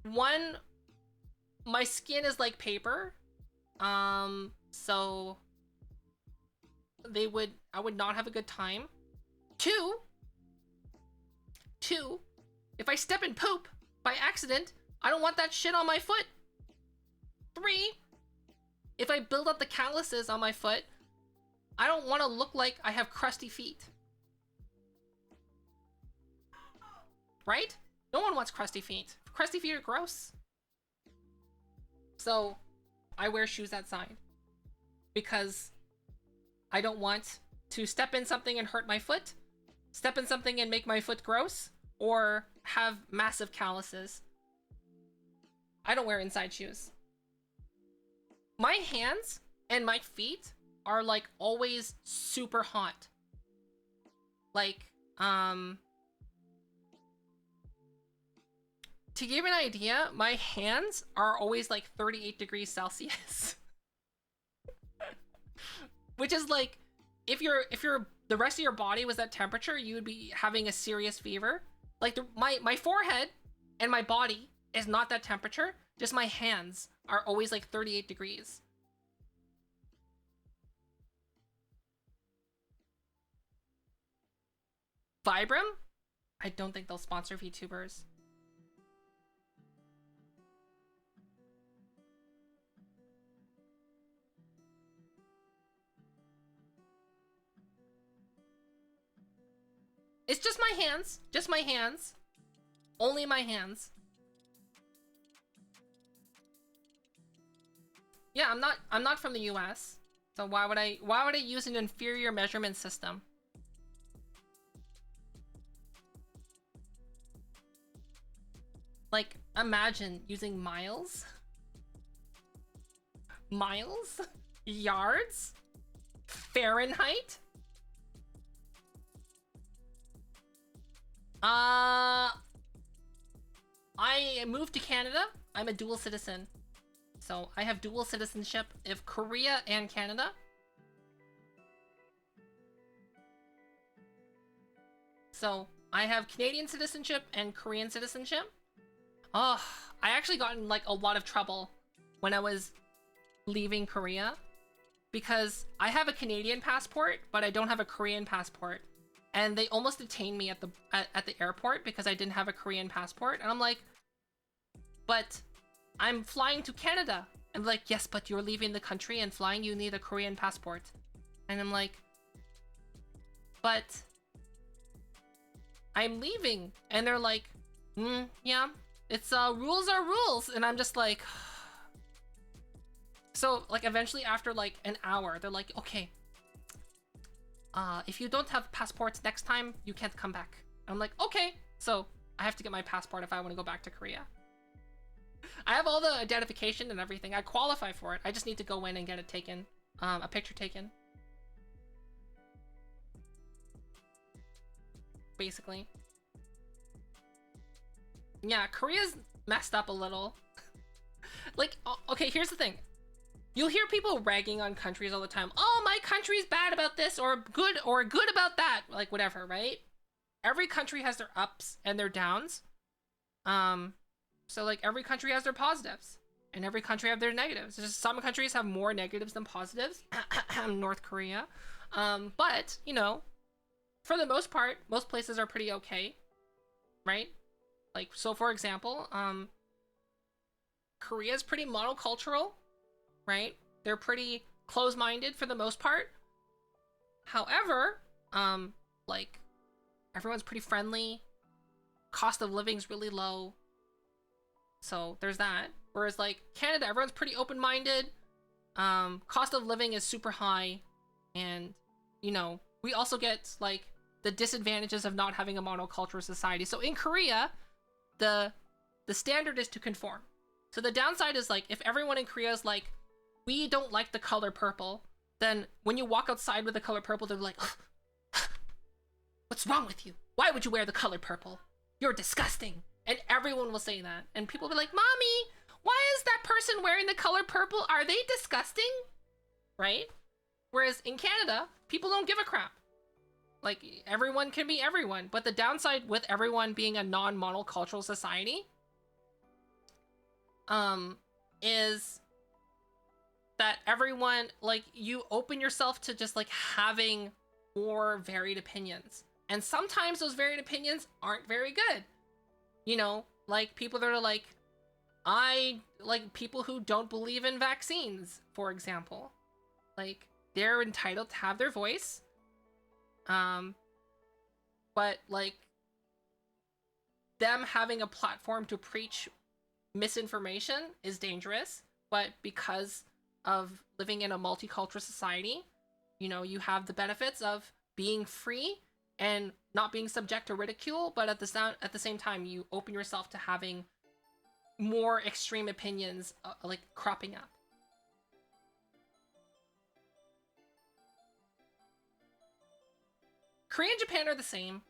one, my skin is like paper. So I would not have a good time. Two, if I step in poop by accident, I don't want that shit on my foot. 3, if I build up the calluses on my foot, I don't want to look like I have crusty feet. Right? No one wants crusty feet. Crusty feet are gross. So, I wear shoes outside. Because I don't want to step in something and hurt my foot, step in something and make my foot gross, or have massive calluses. I don't wear inside shoes. My hands and my feet are like always super hot. Like, to give you an idea, my hands are always like 38 degrees Celsius. Which is like, if the rest of your body was that temperature, you would be having a serious fever. Like my forehead and my body is not that temperature. Just my hands are always like 38 degrees. Vibram? I don't think they'll sponsor VTubers. It's just my hands. Just my hands. Only my hands. Yeah, I'm not from the US. So why would I use an inferior measurement system? Like, imagine using miles? Miles? Yards? Fahrenheit? I moved to Canada. I'm a dual citizen. So I have dual citizenship of Korea and Canada. So I have Canadian citizenship and Korean citizenship. Oh, I actually got in like a lot of trouble when I was leaving Korea because I have a Canadian passport, but I don't have a Korean passport. And they almost detained me at the airport because I didn't have a Korean passport. And I'm like, but I'm flying to Canada. And like, yes, but you're leaving the country and flying, you need a Korean passport. And I'm like, but I'm leaving. And they're like, yeah, it's rules are rules. And I'm just like, so like eventually after like an hour, they're like, okay, if you don't have passports next time, you can't come back. I'm like, okay. So I have to get my passport if I want to go back to Korea. I have all the identification and everything. I qualify for it. I just need to go in and get it taken, a picture taken. basically. Yeah, Korea's messed up a little. Like, okay, here's the thing. You'll hear people ragging on countries all the time. Oh, my country's bad about this, or good about that. Like, whatever, right? Every country has their ups and their downs. So, like, every country has their positives. And every country have their negatives. It's just some countries have more negatives than positives. North Korea. But, you know, for the most part, most places are pretty okay. Right? Like, so for example, Korea's pretty monocultural, right? They're pretty close-minded for the most part. However, like, everyone's pretty friendly. Cost of living's really low. So there's that. Whereas, like, Canada, everyone's pretty open-minded. Cost of living is super high. And, you know, we also get, like, the disadvantages of not having a monocultural society. So in Korea, the standard is to conform. So the downside is, like, if everyone in Korea is like, we don't like the color purple, then when you walk outside with the color purple, they're like, what's wrong with you? Why would you wear the color purple? You're disgusting. And everyone will say that. And people will be like, Mommy, why is that person wearing the color purple? Are they disgusting? Right? Whereas in Canada, people don't give a crap. Like, everyone can be everyone. But the downside with everyone being a non-monocultural society is that everyone, like, you open yourself to just, like, having more varied opinions. And sometimes those varied opinions aren't very good. You know, like, people that are like, like, people who don't believe in vaccines, for example. Like, they're entitled to have their voice. But, like, them having a platform to preach misinformation is dangerous. But because of living in a multicultural society, you know, you have the benefits of being free and not being subject to ridicule, but at the same time, you open yourself to having more extreme opinions, like, cropping up. Korea and Japan are the same.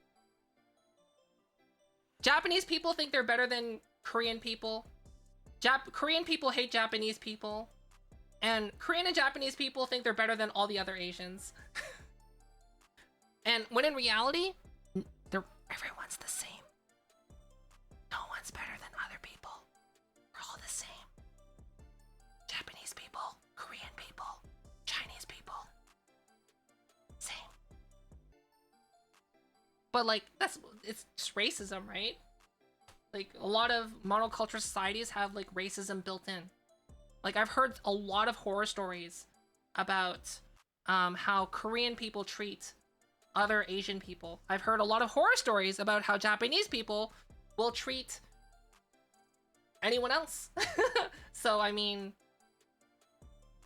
Japanese people think they're better than Korean people. Korean people hate Japanese people. And Korean and Japanese people think they're better than all the other Asians. And when in reality, everyone's the same. No one's better than other people. We're all the same. Japanese people, Korean people, Chinese people. Same. But, like, it's just racism, right? Like, a lot of monocultural societies have, like, racism built in. Like, I've heard a lot of horror stories about how Korean people treat other Asian people. I've heard a lot of horror stories about how Japanese people will treat anyone else. So, I mean,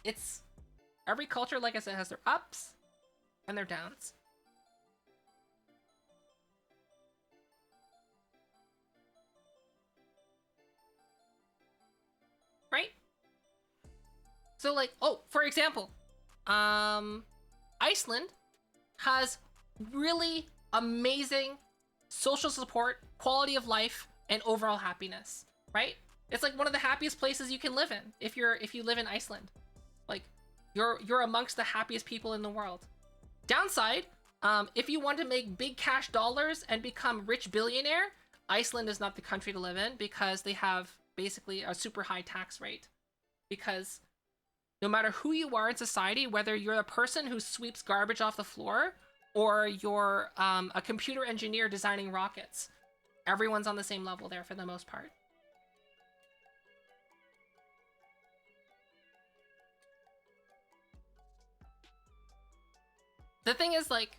it's... every culture, like I said, has their ups and their downs. Right? So, like, oh, for example, Iceland has really amazing social support, quality of life, and overall happiness, right? It's like one of the happiest places you can live in if you live in Iceland. Like, you're amongst the happiest people in the world. Downside, if you want to make big cash dollars and become rich billionaire, Iceland is not the country to live in because they have basically a super high tax rate. Because no matter who you are in society, whether you're a person who sweeps garbage off the floor or you're a computer engineer designing rockets, everyone's on the same level there for the most part. The thing is, like,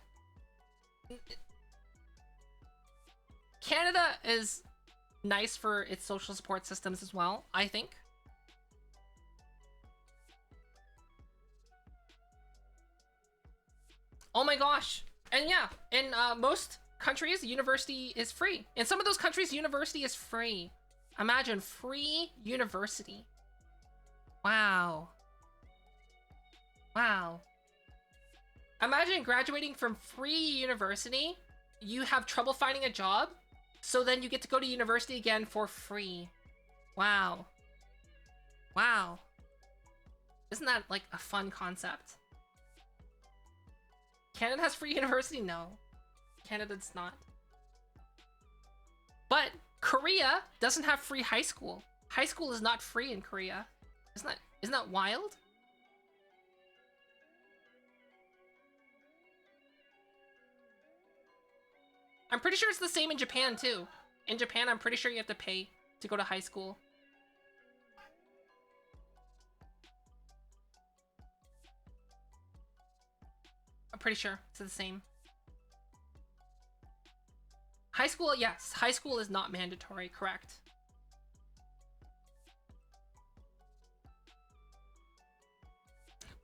Canada is nice for its social support systems as well, I think. Oh my gosh. And yeah, in most countries, university is free. In some of those countries, university is free. Imagine free university. Wow. Wow. Imagine graduating from free university you have trouble finding a job, so then you get to go to university again for free. Wow. Wow. Isn't that like a fun concept? Canada has free university? No. Canada does not. But Korea doesn't have free high school. High school is not free in Korea. Isn't that wild? I'm pretty sure it's the same in Japan too. In Japan, I'm pretty sure you have to pay to go to high school. I'm pretty sure it's the same. High school, yes. High school is not mandatory, correct.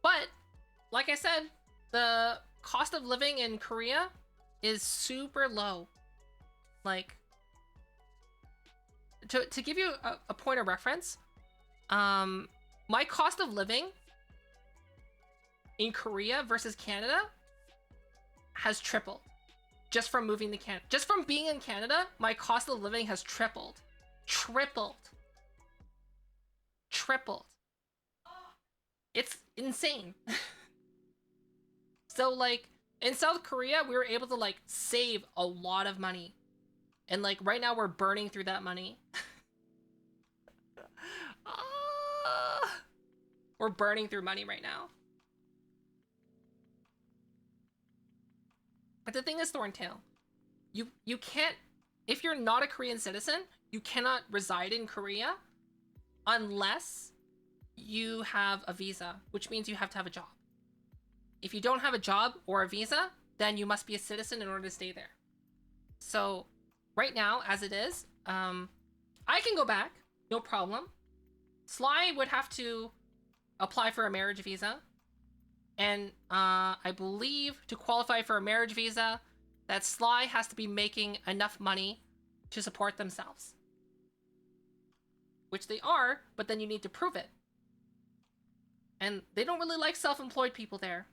But, like I said, the cost of living in Korea is super low. Like, to give you a point of reference, my cost of living in Korea versus Canada has tripled. Just from moving to Canada. Just from being in Canada, my cost of living has tripled. Tripled. It's insane. So, like, in South Korea, we were able to, like, save a lot of money. And, like, right now we're burning through that money. We're burning through money right now. But the thing is, Thorntail, you can't, if you're not a Korean citizen, you cannot reside in Korea unless you have a visa, which means you have to have a job. If you don't have a job or a visa, then you must be a citizen in order to stay there. So right now, as it is, I can go back, no problem. Sly would have to apply for a marriage visa. And I believe to qualify for a marriage visa, that Sly has to be making enough money to support themselves. Which they are, but then you need to prove it. And they don't really like self-employed people there.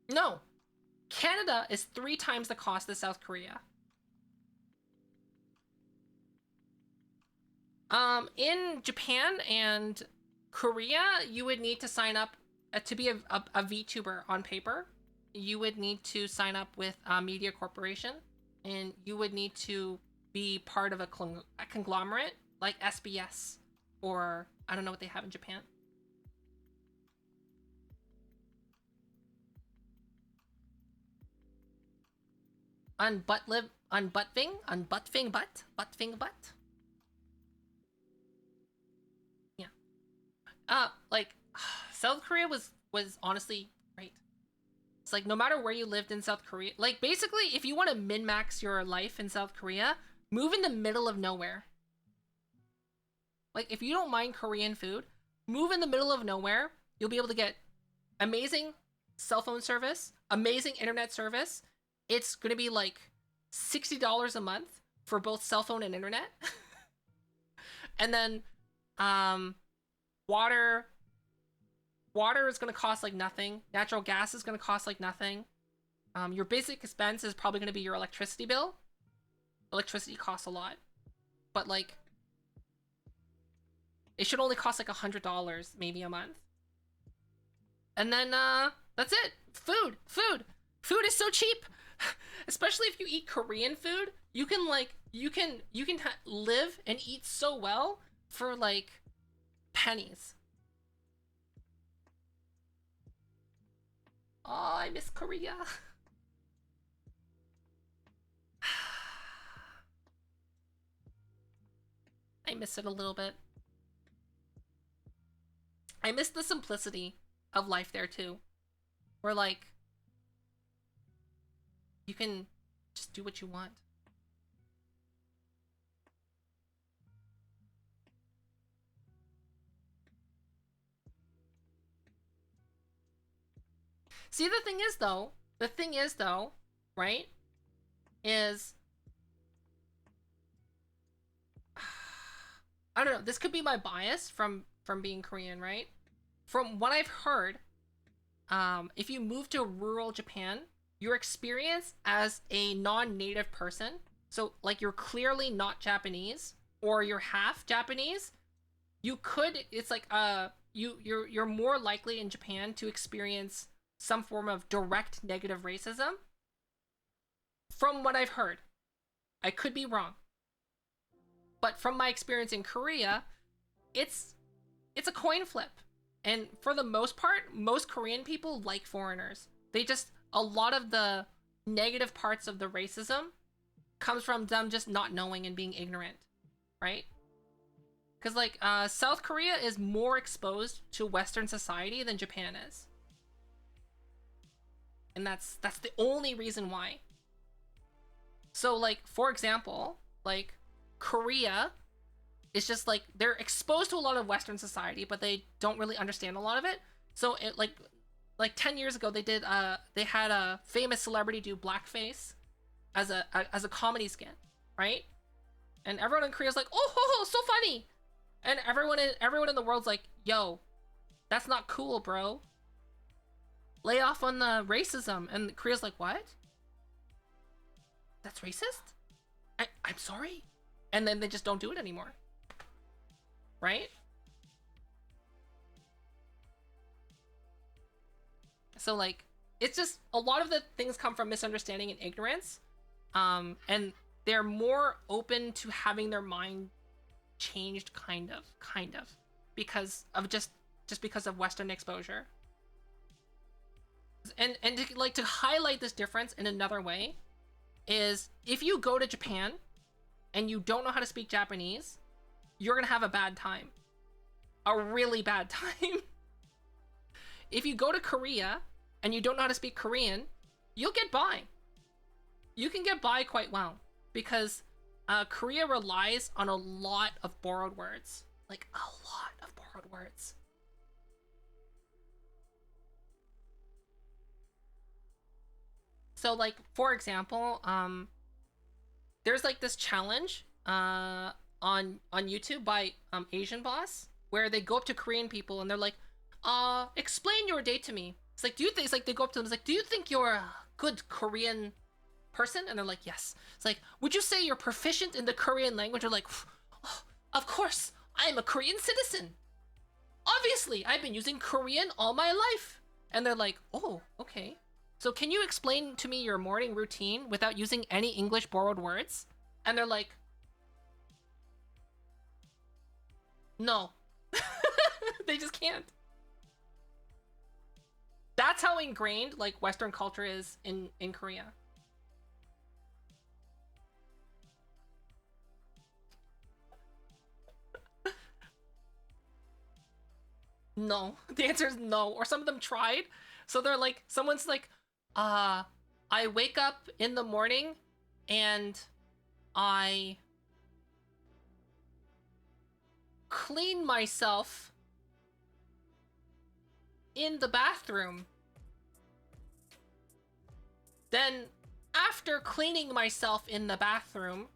No. Canada is 3 times the cost of South Korea. In Japan and Korea, you would need to sign up to be a VTuber on paper. You would need to sign up with a media corporation, and you would need to be part of a conglomerate like SBS, or I don't know what they have in Japan. Butt. Like, South Korea was honestly great. It's like, no matter where you lived in South Korea, like, basically, if you want to min-max your life in South Korea, move in the middle of nowhere. Like, if you don't mind Korean food, move in the middle of nowhere. You'll be able to get amazing cell phone service, amazing internet service. It's gonna be like $60 a month for both cell phone and internet. And then, water is going to cost like nothing. Natural gas is going to cost like nothing. Your basic expense is probably going to be your electricity bill. Electricity costs a lot. But like, it should only cost like $100 maybe a month. And then, that's it. Food is so cheap. Especially if you eat Korean food, you can like, you can live and eat so well for like pennies. Oh, I miss Korea. I miss it a little bit. I miss the simplicity of life there too. Where like, you can just do what you want. See, the thing is though, right, is, I don't know, this could be my bias from being Korean, right? From what I've heard, if you move to rural Japan, your experience as a non-native person, so like you're clearly not Japanese or you're half Japanese, it's like you're more likely in Japan to experience some form of direct negative racism from what I've heard. I could be wrong. But from my experience in Korea, it's a coin flip. And for the most part, most Korean people like foreigners. A lot of the negative parts of the racism comes from them just not knowing and being ignorant, right? Because like South Korea is more exposed to Western society than Japan is, and that's the only reason why. So like for example, like Korea is just like they're exposed to a lot of Western society, but they don't really understand a lot of it. So it like 10 years ago they had a famous celebrity do blackface as a comedy skit, right? And everyone in Korea's like, oh, so funny. And everyone in the world's like, yo, that's not cool, bro. Lay off on the racism. And Korea's like, what? That's racist? I'm sorry. And then they just don't do it anymore. Right? So like, it's just a lot of the things come from misunderstanding and ignorance. And they're more open to having their mind changed kind of because of just because of Western exposure. And to highlight this difference in another way is if you go to Japan and you don't know how to speak Japanese, you're gonna have a bad time, a really bad time. If you go to Korea and you don't know how to speak Korean, you'll get by. You can get by quite well because Korea relies on a lot of borrowed words. Like, a lot of borrowed words. So, like, for example, there's, like, this challenge on YouTube by Asian Boss, where they go up to Korean people and they're like, explain your day to me. It's like, it's like, they go up to them, it's like, do you think you're a good Korean person? And they're like, yes. It's like, would you say you're proficient in the Korean language? They're like, oh, of course, I am a Korean citizen. Obviously, I've been using Korean all my life. And they're like, oh, okay. So can you explain to me your morning routine without using any English borrowed words? And they're like, no. They just can't. That's how ingrained like Western culture is in Korea. No. The answer is no. Or some of them tried. So they're like, someone's like, I wake up in the morning and I clean myself in the bathroom. Then, after cleaning myself in the bathroom,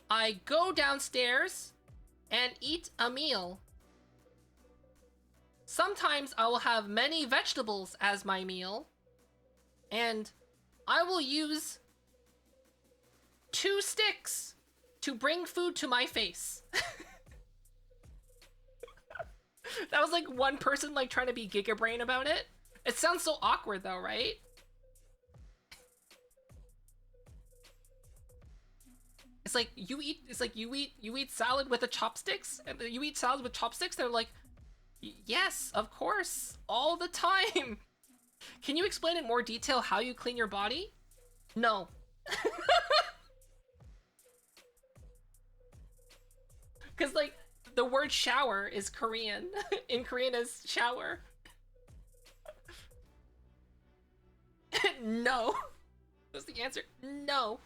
I go downstairs and eat a meal. Sometimes I will have many vegetables as my meal, and I will use 2 sticks to bring food to my face. That was like one person like trying to be Giga Brain about it. It sounds so awkward though, right? It's like you eat salad with the chopsticks, and you eat salad with chopsticks. They're like, yes, of course, all the time. Can you explain in more detail how you clean your body? No. Because like the word shower is Korean. In Korean is shower. No. That's the answer. No.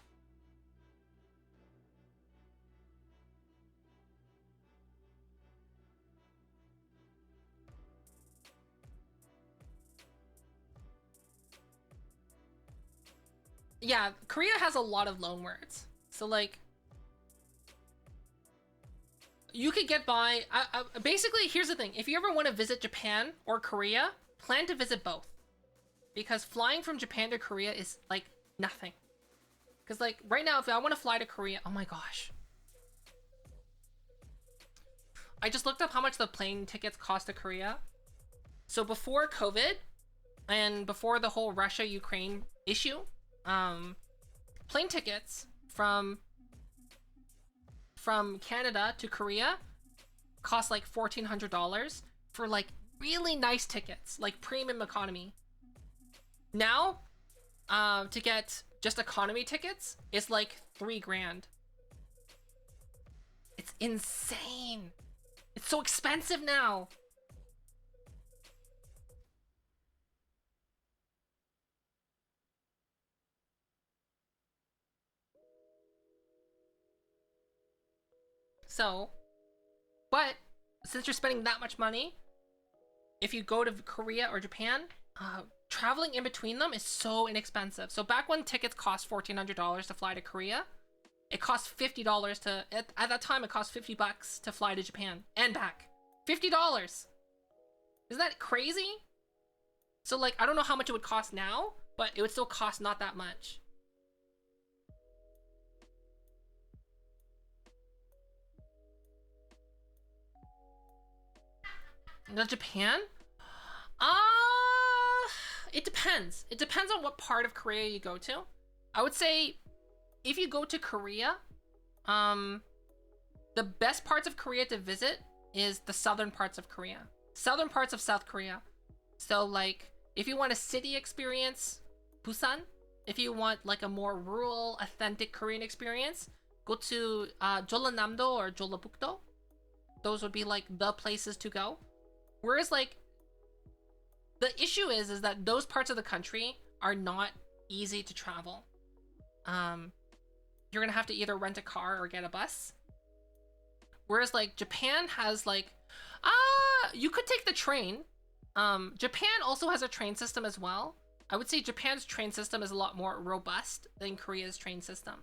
Yeah, Korea has a lot of loan words. So like, you could get by. Basically, here's the thing: if you ever want to visit Japan or Korea, plan to visit both. Because flying from Japan to Korea is like nothing. Because like right now, if I want to fly to Korea, oh my gosh. I just looked up how much the plane tickets cost to Korea. So before COVID and before the whole Russia-Ukraine issue, plane tickets from Canada to Korea cost like $1,400 for like really nice tickets, like premium economy. Now, to get just economy tickets is like $3,000. It's insane. It's so expensive now. So, but since you're spending that much money, if you go to Korea or Japan, traveling in between them is so inexpensive. So back when tickets cost $1,400 to fly to Korea, it cost $50 to, at that time it cost $50 to fly to Japan and back. $50. Isn't that crazy? So like, I don't know how much it would cost now, but it would still cost not that much. The Japan? It depends. It depends on what part of Korea you go to. I would say if you go to Korea, the best parts of Korea to visit is the southern parts of Korea. Southern parts of South Korea. So like, if you want a city experience, Busan. If you want like a more rural, authentic Korean experience, go to Jeollanam-do or Jeollabuk-do. Those would be like the places to go. Whereas like, the issue is that those parts of the country are not easy to travel. You're gonna have to either rent a car or get a bus. Whereas like Japan has like, you could take the train. Japan also has a train system as well. I would say Japan's train system is a lot more robust than Korea's train system.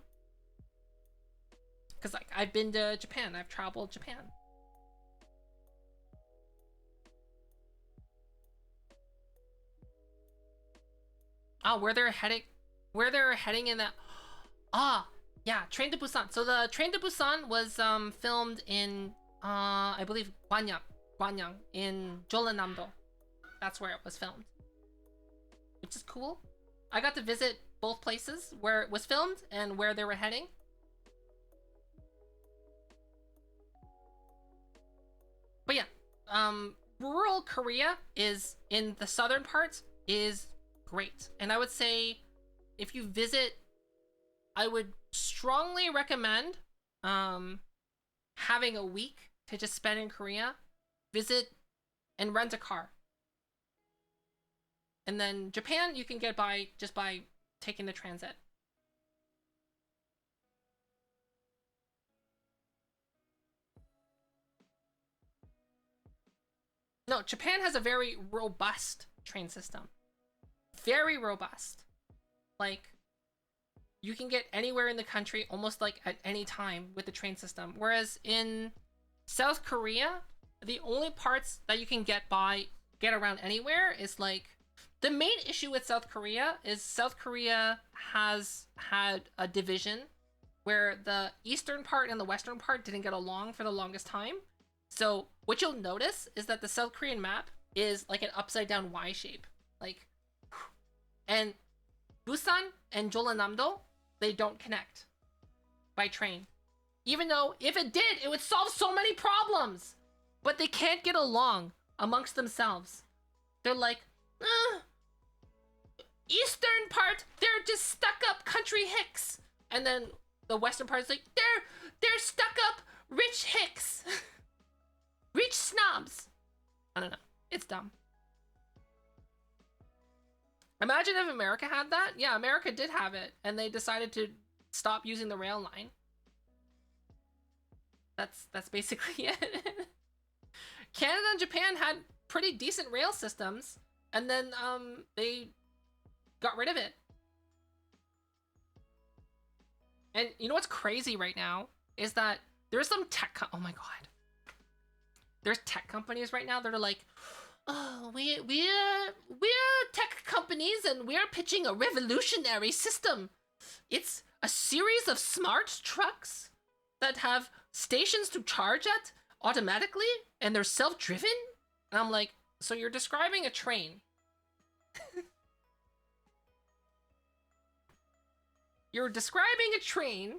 Cause like I've been to Japan, I've traveled Japan. Where they're heading in that, yeah, Train to Busan. So the Train to Busan was filmed in I believe Gwanyang in Jeollanam-do. That's where it was filmed, which is cool. I got to visit both places where it was filmed and where they were heading. But yeah, rural Korea is in the southern parts is great. And I would say if you visit, I would strongly recommend having a week to just spend in Korea, visit and rent a car. And then Japan you can get by just by taking the transit. No, Japan has a very robust train system. Very robust. Like, you can get anywhere in the country almost like at any time with the train system. Whereas in South Korea, the only parts that you can get around anywhere is like, the main issue with South Korea is South Korea has had a division where the eastern part and the western part didn't get along for the longest time. So what you'll notice is that the South Korean map is like an upside down Y shape. Like, and Busan and Jeollanam-do, they don't connect by train. Even though if it did, it would solve so many problems. But they can't get along amongst themselves. They're like, eastern part, they're just stuck up country hicks. And then the western part is like, they're stuck up rich hicks. Rich snobs. I don't know. It's dumb. Imagine if America had that. Yeah, America did have it, and they decided to stop using the rail line. That's basically it. Canada and Japan had pretty decent rail systems, and then they got rid of it. And you know what's crazy right now is that there's some oh my god. There's tech companies right now that are like, Oh, we're tech companies and we're pitching a revolutionary system. It's a series of smart trucks that have stations to charge at automatically and they're self-driven. And I'm like, so you're describing a train. You're describing a train,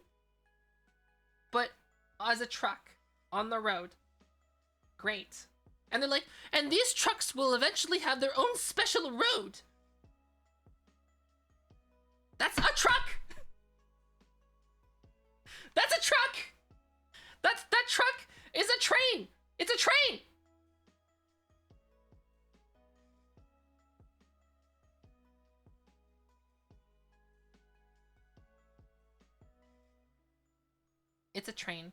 but as a truck on the road. Great. And they're like, and these trucks will eventually have their own special road. That's a truck! That's a truck! That truck is a train! It's a train! It's a train.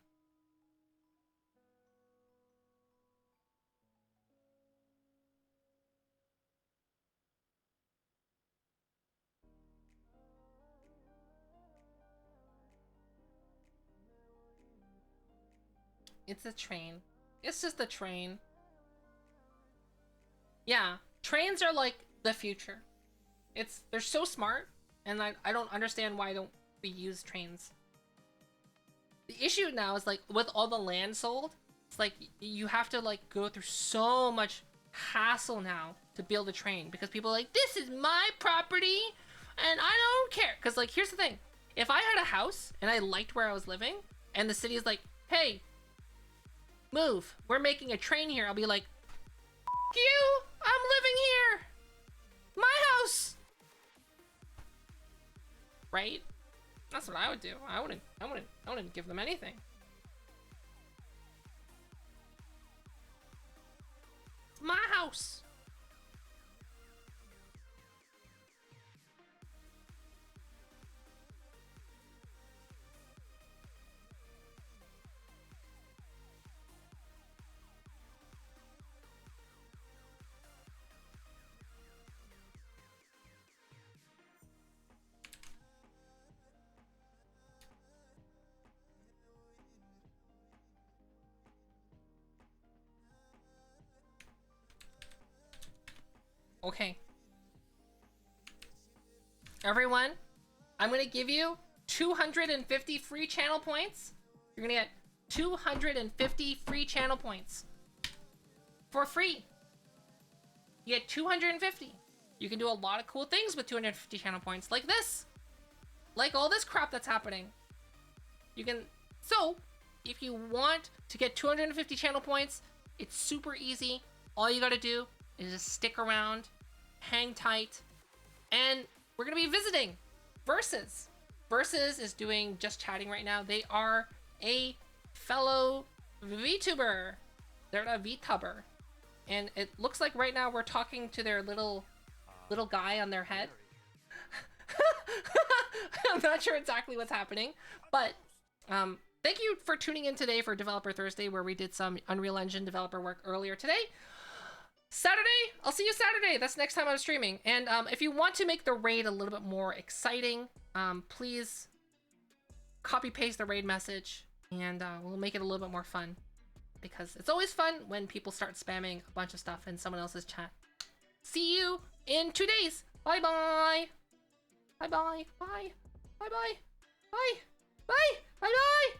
It's a train. It's just a train. Yeah, trains are like the future. They're so smart, and I don't understand why don't we use trains. The issue now is like with all the land sold, it's like you have to like go through so much hassle now to build a train because people are like, this is my property and I don't care. Because like here's the thing, if I had a house and I liked where I was living and the city is like, hey, move, we're making a train here, I'll be like, F you, I'm living here, my house, right? That's what I would do. I wouldn't give them anything. It's my house. Okay. Everyone, I'm gonna give you 250 free channel points. You're gonna get 250 free channel points. For free. You get 250. You can do a lot of cool things with 250 channel points, like this. Like all this crap that's happening. You can... So, if you want to get 250 channel points, it's super easy. All you gotta do is just stick around, hang tight, and we're gonna be visiting Versus. Versus is doing just chatting right now. They are a fellow VTuber. They're a VTuber. And it looks like right now we're talking to their little guy on their head. I'm not sure exactly what's happening, but thank you for tuning in today for Developer Thursday, where we did some Unreal Engine developer work earlier today. Saturday, I'll see you Saturday. That's next time I'm streaming. And if you want to make the raid a little bit more exciting, please copy paste the raid message, and we'll make it a little bit more fun, because it's always fun when people start spamming a bunch of stuff in someone else's chat. See you in 2 days. Bye bye. Bye bye. Bye. Bye bye. Bye. Bye. Bye bye.